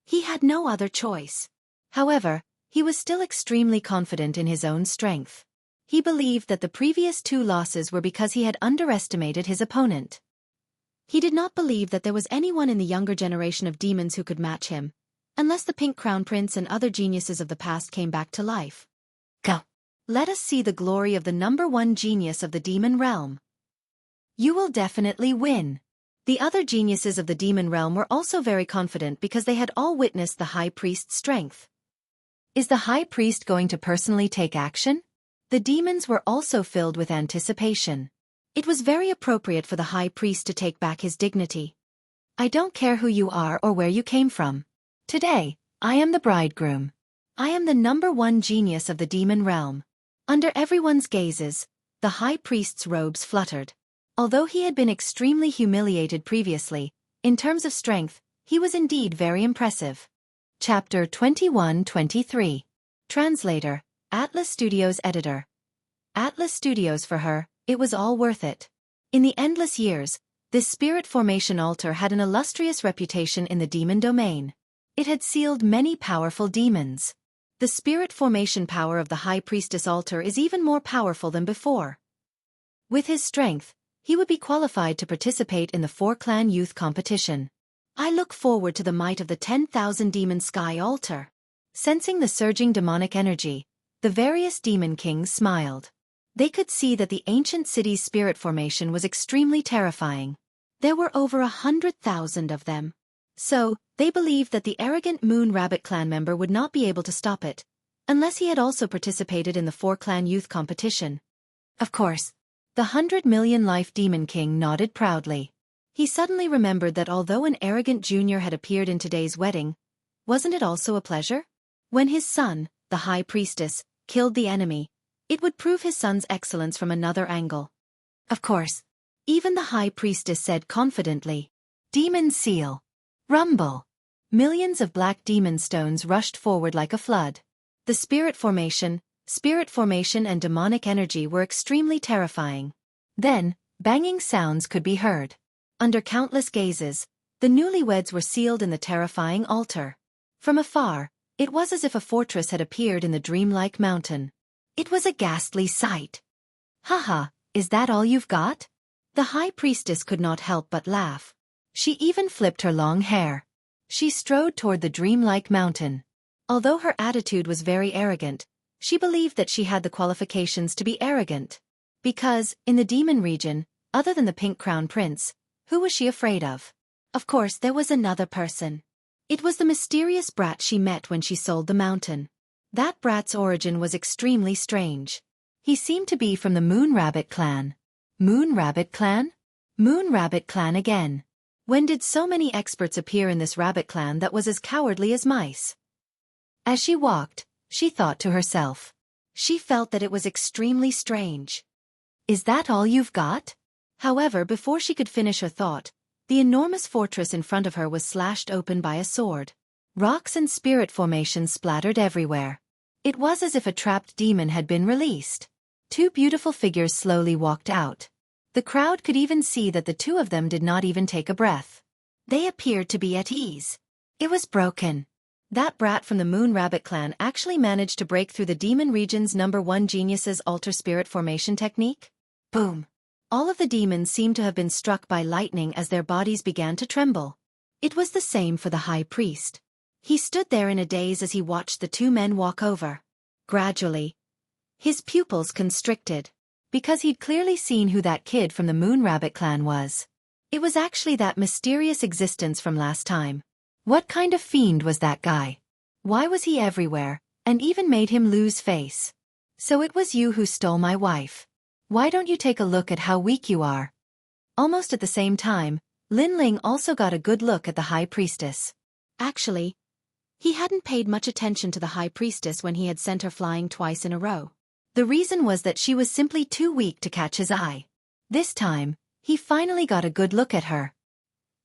he had no other choice. However, he was still extremely confident in his own strength. He believed that the previous 2 losses were because he had underestimated his opponent. He did not believe that there was anyone in the younger generation of demons who could match him, unless the Pink Crown Prince and other geniuses of the past came back to life. Go. Let us see the glory of the #1 genius of the demon realm. You will definitely win. The other geniuses of the demon realm were also very confident because they had all witnessed the high priest's strength. Is the high priest going to personally take action? The demons were also filled with anticipation. It was very appropriate for the high priest to take back his dignity. I don't care who you are or where you came from. Today, I am the bridegroom. I am the #1 genius of the demon realm. Under everyone's gazes, the high priest's robes fluttered. Although he had been extremely humiliated previously, in terms of strength, he was indeed very impressive. Chapter 21-23. Translator, Atlas Studios Editor. Atlas Studios for her, it was all worth it. In the endless years, this spirit formation altar had an illustrious reputation in the demon domain. It had sealed many powerful demons. The spirit formation power of the High Priestess altar is even more powerful than before. With his strength, he would be qualified to participate in the 4-clan youth competition. I look forward to the might of the 10,000 demon sky altar. Sensing the surging demonic energy, the various demon kings smiled. They could see that the ancient city's spirit formation was extremely terrifying. There were over 100,000 of them. So, they believed that the arrogant Moon Rabbit clan member would not be able to stop it, unless he had also participated in the 4-clan youth competition. Of course, the 100 million life demon king nodded proudly. He suddenly remembered that although an arrogant junior had appeared in today's wedding, wasn't it also a pleasure? When his son, the High Priestess, killed the enemy, it would prove his son's excellence from another angle. Of course, even the High Priestess said confidently, "Demon seal. Rumble." Millions of black demon stones rushed forward like a flood. The spirit formation and demonic energy were extremely terrifying. Then, banging sounds could be heard. Under countless gazes, the newlyweds were sealed in the terrifying altar. From afar, it was as if a fortress had appeared in the dreamlike mountain. It was a ghastly sight. "Haha, is that all you've got?" The High Priestess could not help but laugh. She even flipped her long hair. She strode toward the dreamlike mountain. Although her attitude was very arrogant, she believed that she had the qualifications to be arrogant. Because, in the demon region, other than the Pink Crown Prince, who was she afraid of? Of course there was another person. It was the mysterious brat she met when she sold the mountain. That brat's origin was extremely strange. He seemed to be from the Moon Rabbit clan. Moon Rabbit clan? Moon Rabbit clan again. When did so many experts appear in this rabbit clan that was as cowardly as mice? As she walked, she thought to herself. She felt that it was extremely strange. "Is that all you've got?" However, before she could finish her thought, the enormous fortress in front of her was slashed open by a sword. Rocks and spirit formations splattered everywhere. It was as if a trapped demon had been released. 2 beautiful figures slowly walked out. The crowd could even see that the 2 of them did not even take a breath. They appeared to be at ease. It was broken. That brat from the Moon Rabbit clan actually managed to break through the demon region's #1 genius's altar spirit formation technique. Boom! All of the demons seemed to have been struck by lightning as their bodies began to tremble. It was the same for the High Priest. He stood there in a daze as he watched the 2 men walk over. Gradually, his pupils constricted, because he'd clearly seen who that kid from the Moon Rabbit clan was. It was actually that mysterious existence from last time. What kind of fiend was that guy? Why was he everywhere, and even made him lose face? "So it was you who stole my wife. Why don't you take a look at how weak you are?" Almost at the same time, Lin Ling also got a good look at the High Priestess. Actually, he hadn't paid much attention to the High Priestess when he had sent her flying twice in a row. The reason was that she was simply too weak to catch his eye. This time, he finally got a good look at her.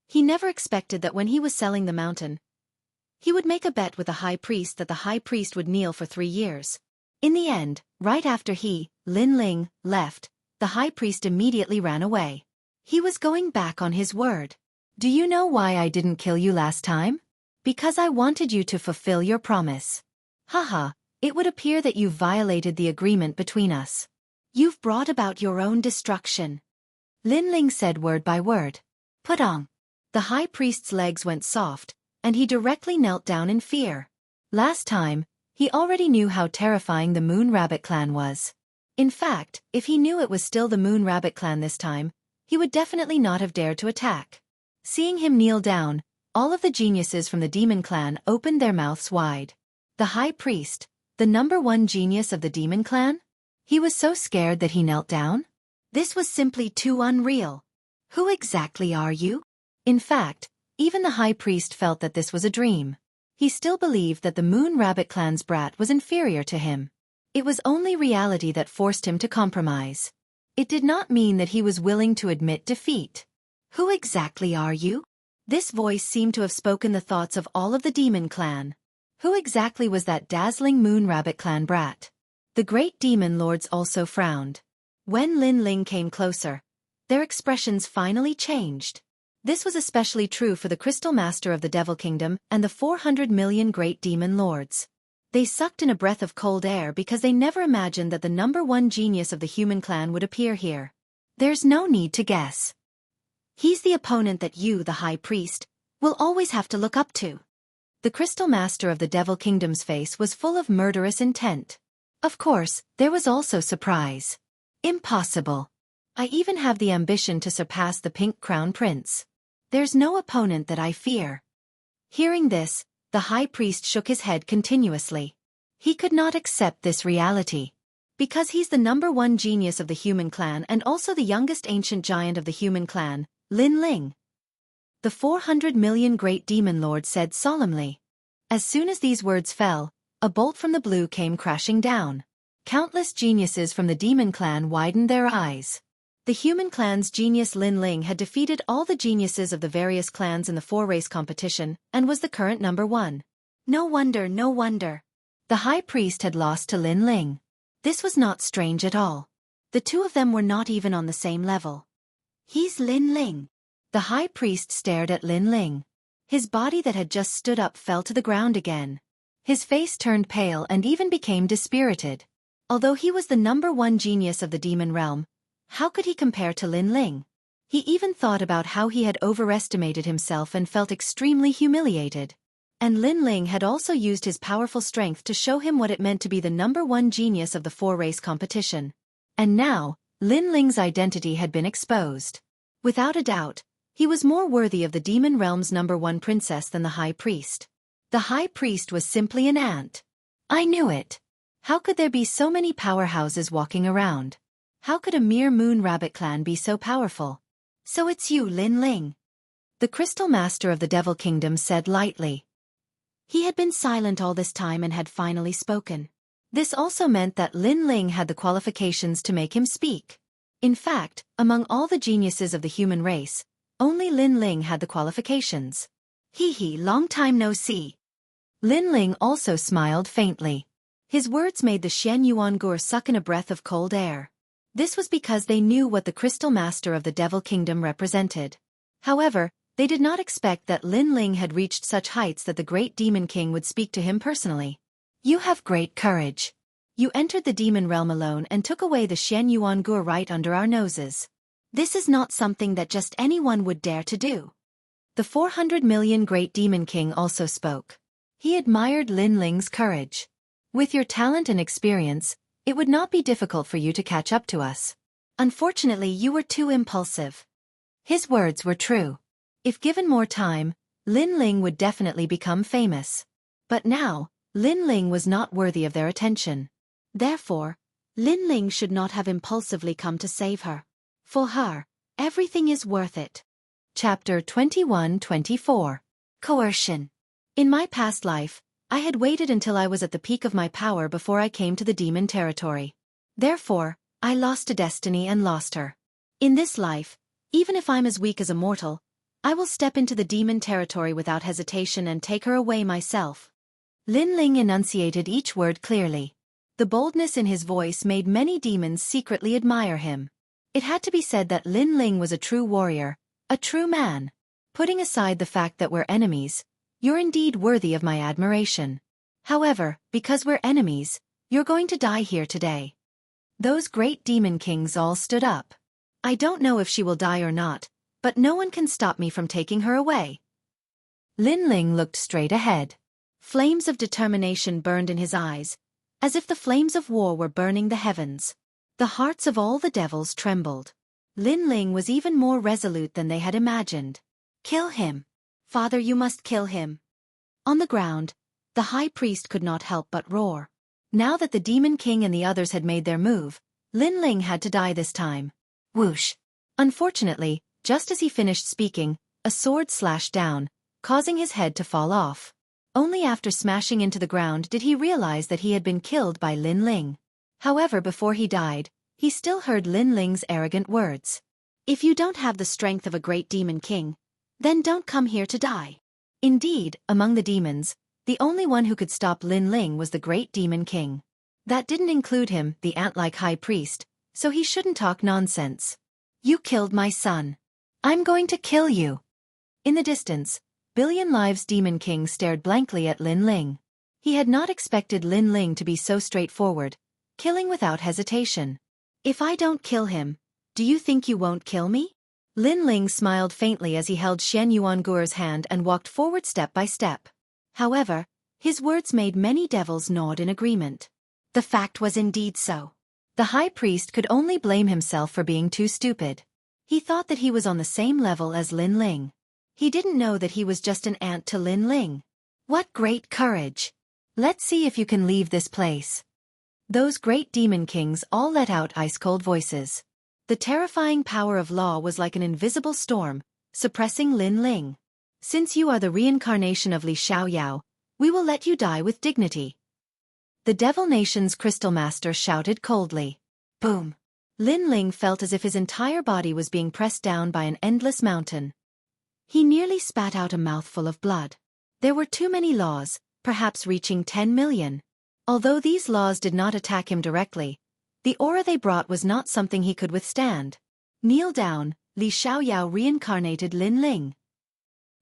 He never expected that when he was selling the mountain, he would make a bet with the High Priest that the High Priest would kneel for 3 years. In the end, right after Lin Ling, left, the High Priest immediately ran away. He was going back on his word. "Do you know why I didn't kill you last time? Because I wanted you to fulfill your promise. Haha, it would appear that you violated the agreement between us. You've brought about your own destruction." Lin Ling said word by word. "Putong." The High Priest's legs went soft, and he directly knelt down in fear. Last time, he already knew how terrifying the Moon Rabbit clan was. In fact, if he knew it was still the Moon Rabbit clan this time, he would definitely not have dared to attack. Seeing him kneel down, all of the geniuses from the Demon clan opened their mouths wide. The High Priest, the #1 genius of the Demon clan? He was so scared that he knelt down? This was simply too unreal. Who exactly are you? In fact, even the High Priest felt that this was a dream. He still believed that the Moon Rabbit clan's brat was inferior to him. It was only reality that forced him to compromise. It did not mean that he was willing to admit defeat. "Who exactly are you?" This voice seemed to have spoken the thoughts of all of the Demon clan. Who exactly was that dazzling Moon Rabbit clan brat? The great demon lords also frowned. When Lin Ling came closer, their expressions finally changed. This was especially true for the Crystal Master of the Devil Kingdom and the 400 million great demon lords. They sucked in a breath of cold air because they never imagined that the #1 genius of the human clan would appear here. There's no need to guess. He's the opponent that you, the High Priest, will always have to look up to. The Crystal Master of the Devil Kingdom's face was full of murderous intent. Of course, there was also surprise. Impossible. I even have the ambition to surpass the Pink Crown Prince. There's no opponent that I fear. Hearing this, the High Priest shook his head continuously. He could not accept this reality. Because he's the #1 genius of the human clan and also the youngest ancient giant of the human clan, Lin Ling. The 400 million Great Demon Lord said solemnly. As soon as these words fell, a bolt from the blue came crashing down. Countless geniuses from the demon clan widened their eyes. The human clan's genius Lin Ling had defeated all the geniuses of the various clans in the 4-race competition and was the current #1. No wonder, no wonder. The High Priest had lost to Lin Ling. This was not strange at all. The two of them were not even on the same level. He's Lin Ling. The High Priest stared at Lin Ling. His body that had just stood up fell to the ground again. His face turned pale and even became dispirited. Although he was the #1 genius of the demon realm, how could he compare to Lin Ling? He even thought about how he had overestimated himself and felt extremely humiliated. And Lin Ling had also used his powerful strength to show him what it meant to be the #1 genius of the 4-race competition. And now, Lin Ling's identity had been exposed. Without a doubt, he was more worthy of the demon realm's #1 princess than the High Priest. The High Priest was simply an ant. I knew it. How could there be so many powerhouses walking around? How could a mere moon rabbit clan be so powerful? So it's you, Lin Ling. The Crystal Master of the Devil Kingdom said lightly. He had been silent all this time and had finally spoken. This also meant that Lin Ling had the qualifications to make him speak. In fact, among all the geniuses of the human race, only Lin Ling had the qualifications. Hee, long time no see. Lin Ling also smiled faintly. His words made the Xianxia suck in a breath of cold air. This was because they knew what the Crystal Master of the Devil Kingdom represented. However, they did not expect that Lin Ling had reached such heights that the Great Demon King would speak to him personally. You have great courage. You entered the demon realm alone and took away the Xianxia right under our noses. This is not something that just anyone would dare to do. The 400 million Great Demon King also spoke. He admired Lin Ling's courage. With your talent and experience, it would not be difficult for you to catch up to us. Unfortunately, you were too impulsive. His words were true. If given more time, Lin Ling would definitely become famous. But now, Lin Ling was not worthy of their attention. Therefore, Lin Ling should not have impulsively come to save her. For her, everything is worth it. Chapter 21-24. Coercion. In my past life, I had waited until I was at the peak of my power before I came to the demon territory. Therefore, I lost a destiny and lost her. In this life, even if I'm as weak as a mortal, I will step into the demon territory without hesitation and take her away myself. Lin Ling enunciated each word clearly. The boldness in his voice made many demons secretly admire him. It had to be said that Lin Ling was a true warrior, a true man. Putting aside the fact that we're enemies, you're indeed worthy of my admiration. However, because we're enemies, you're going to die here today. Those great demon kings all stood up. I don't know if she will die or not, but no one can stop me from taking her away. Lin Ling looked straight ahead. Flames of determination burned in his eyes, as if the flames of war were burning the heavens. The hearts of all the devils trembled. Lin Ling was even more resolute than they had imagined. Kill him. Father, you must kill him. On the ground, the High Priest could not help but roar. Now that the Demon King and the others had made their move, Lin Ling had to die this time. Whoosh. Unfortunately, just as he finished speaking, a sword slashed down, causing his head to fall off. Only after smashing into the ground did he realize that he had been killed by Lin Ling. However, before he died, he still heard Lin Ling's arrogant words. If you don't have the strength of a great demon king, then don't come here to die. Indeed, among the demons, the only one who could stop Lin Ling was the great demon king. That didn't include him, the ant-like high priest, so he shouldn't talk nonsense. You killed my son. I'm going to kill you. In the distance, Billion Lives Demon King stared blankly at Lin Ling. He had not expected Lin Ling to be so straightforward, killing without hesitation. If I don't kill him, do you think you won't kill me? Lin Ling smiled faintly as he held Xian Yuanguo's hand and walked forward step by step. However, his words made many devils nod in agreement. The fact was indeed so. The high priest could only blame himself for being too stupid. He thought that he was on the same level as Lin Ling. He didn't know that he was just an ant to Lin Ling. What great courage! Let's see if you can leave this place. Those great demon kings all let out ice-cold voices. The terrifying power of law was like an invisible storm, suppressing Lin Ling. Since you are the reincarnation of Li Xiaoyao, we will let you die with dignity. The Devil Nation's Crystal Master shouted coldly. Boom! Lin Ling felt as if his entire body was being pressed down by an endless mountain. He nearly spat out a mouthful of blood. There were too many laws, perhaps reaching 10 million. Although these laws did not attack him directly, the aura they brought was not something he could withstand. Kneel down, Li Xiaoyao reincarnated Lin Ling.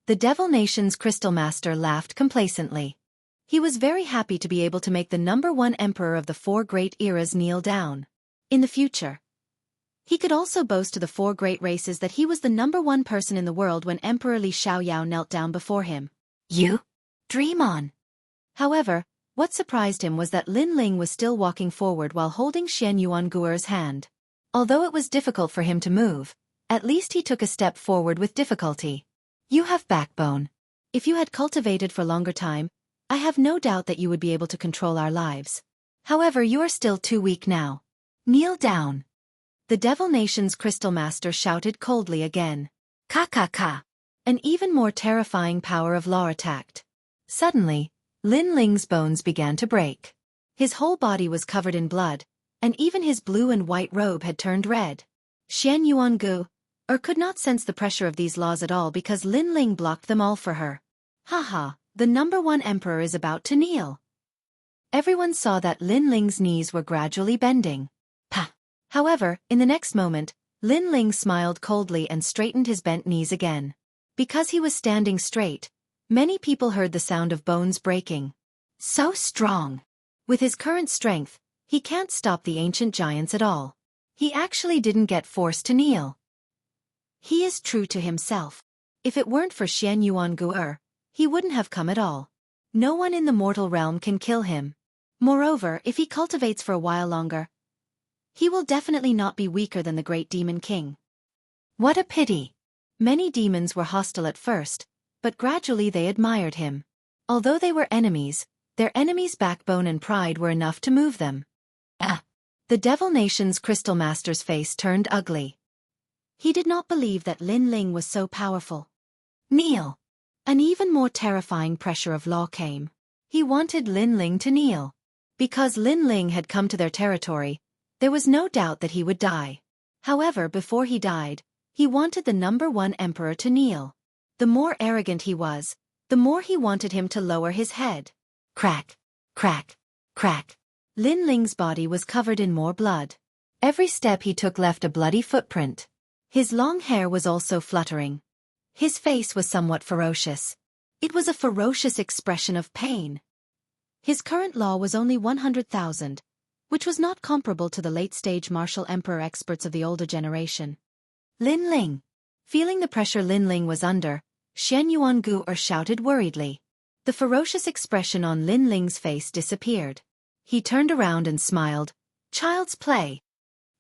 The Devil Nation's Crystal Master laughed complacently. He was very happy to be able to make the #1 emperor of the 4 great eras kneel down. In the future, he could also boast to the 4 great races that he was the #1 person in the world when Emperor Li Xiaoyao knelt down before him. You? Dream on. However, what surprised him was that Lin Ling was still walking forward while holding Xian Yuanguo's hand. Although it was difficult for him to move, at least he took a step forward with difficulty. You have backbone. If you had cultivated for longer time, I have no doubt that you would be able to control our lives. However, you are still too weak now. Kneel down. The Devil Nation's Crystal Master shouted coldly again. Ka ka ka. An even more terrifying power of law attacked. Suddenly, Lin Ling's bones began to break. His whole body was covered in blood, and even his blue and white robe had turned red. Xian Yuangu could not sense the pressure of these laws at all because Lin Ling blocked them all for her. Haha, the #1 emperor is about to kneel. Everyone saw that Lin Ling's knees were gradually bending. Pa! However, in the next moment, Lin Ling smiled coldly and straightened his bent knees again. Because he was standing straight, many people heard the sound of bones breaking. So strong! With his current strength, he can't stop the ancient giants at all. He actually didn't get forced to kneel. He is true to himself. If it weren't for Xian Yuangu, he wouldn't have come at all. No one in the mortal realm can kill him. Moreover, if he cultivates for a while longer, he will definitely not be weaker than the great demon king. What a pity! Many demons were hostile at first, but gradually they admired him. Although they were enemies, their enemies' backbone and pride were enough to move them. The Devil Nation's Crystal Master's face turned ugly. He did not believe that Lin Ling was so powerful. Kneel! An even more terrifying pressure of law came. He wanted Lin Ling to kneel. Because Lin Ling had come to their territory, there was no doubt that he would die. However, before he died, he wanted the #1 emperor to kneel. The more arrogant he was, the more he wanted him to lower his head. Crack, crack, crack. Lin Ling's body was covered in more blood. Every step he took left a bloody footprint. His long hair was also fluttering. His face was somewhat ferocious. It was a ferocious expression of pain. His current law was only 100,000, which was not comparable to the late-stage martial emperor experts of the older generation. Lin Ling. Feeling the pressure Lin Ling was under, Xian Yuangu shouted worriedly. The ferocious expression on Lin Ling's face disappeared. He turned around and smiled. Child's play.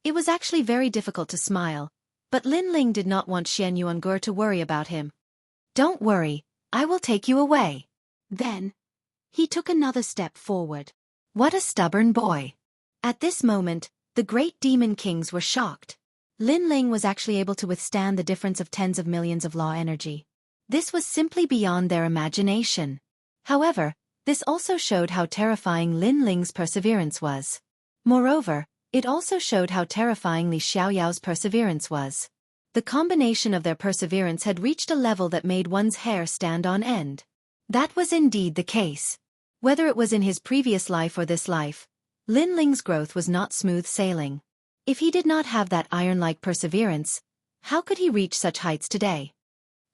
It was actually very difficult to smile, but Lin Ling did not want Xian Yuangu to worry about him. Don't worry, I will take you away. Then, he took another step forward. What a stubborn boy. At this moment, the great demon kings were shocked. Lin Ling was actually able to withstand the difference of tens of millions of law energy. This was simply beyond their imagination. However, this also showed how terrifying Lin Ling's perseverance was. Moreover, it also showed how terrifying Li Xiaoyao's perseverance was. The combination of their perseverance had reached a level that made one's hair stand on end. That was indeed the case. Whether it was in his previous life or this life, Lin Ling's growth was not smooth sailing. If he did not have that iron-like perseverance, how could he reach such heights today?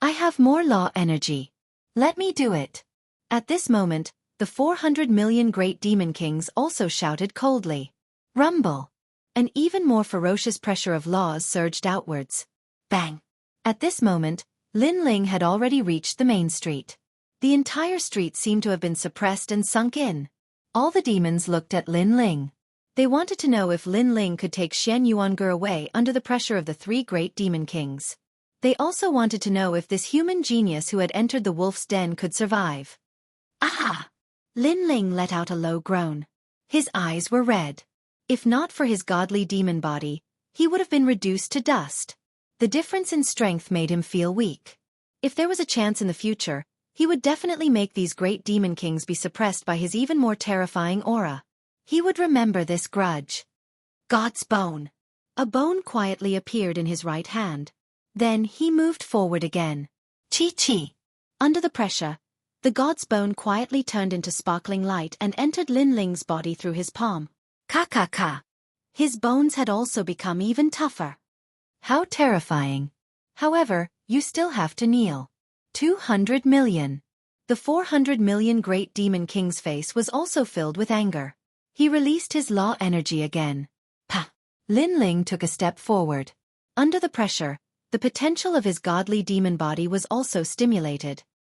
I have more law energy. Let me do it. At this moment, The 400 million great demon kings also shouted coldly. Rumble. An even more ferocious pressure of laws surged outwards. Bang. At this moment, Lin Ling had already reached the main street. The entire street seemed to have been suppressed and sunk in. All the demons looked at Lin Ling. They wanted to know if Lin Ling could take Xianxia away under the pressure of the 3 great demon kings. They also wanted to know if this human genius who had entered the wolf's den could survive. Ah! Lin Ling let out a low groan. His eyes were red. If not for his godly demon body, he would have been reduced to dust. The difference in strength made him feel weak. If there was a chance in the future, he would definitely make these great demon kings be suppressed by his even more terrifying aura. He would remember this grudge. God's bone. A bone quietly appeared in his right hand. Then he moved forward again. Chi-chi. Under the pressure, the god's bone quietly turned into sparkling light and entered Lin Ling's body through his palm. Ka-ka-ka. His bones had also become even tougher. How terrifying. However, you still have to kneel. 200 million. The 400 million great demon king's face was also filled with anger. He released his law energy again. Pa! Lin Ling took a step forward. Under the pressure, the potential of his godly demon body was also stimulated.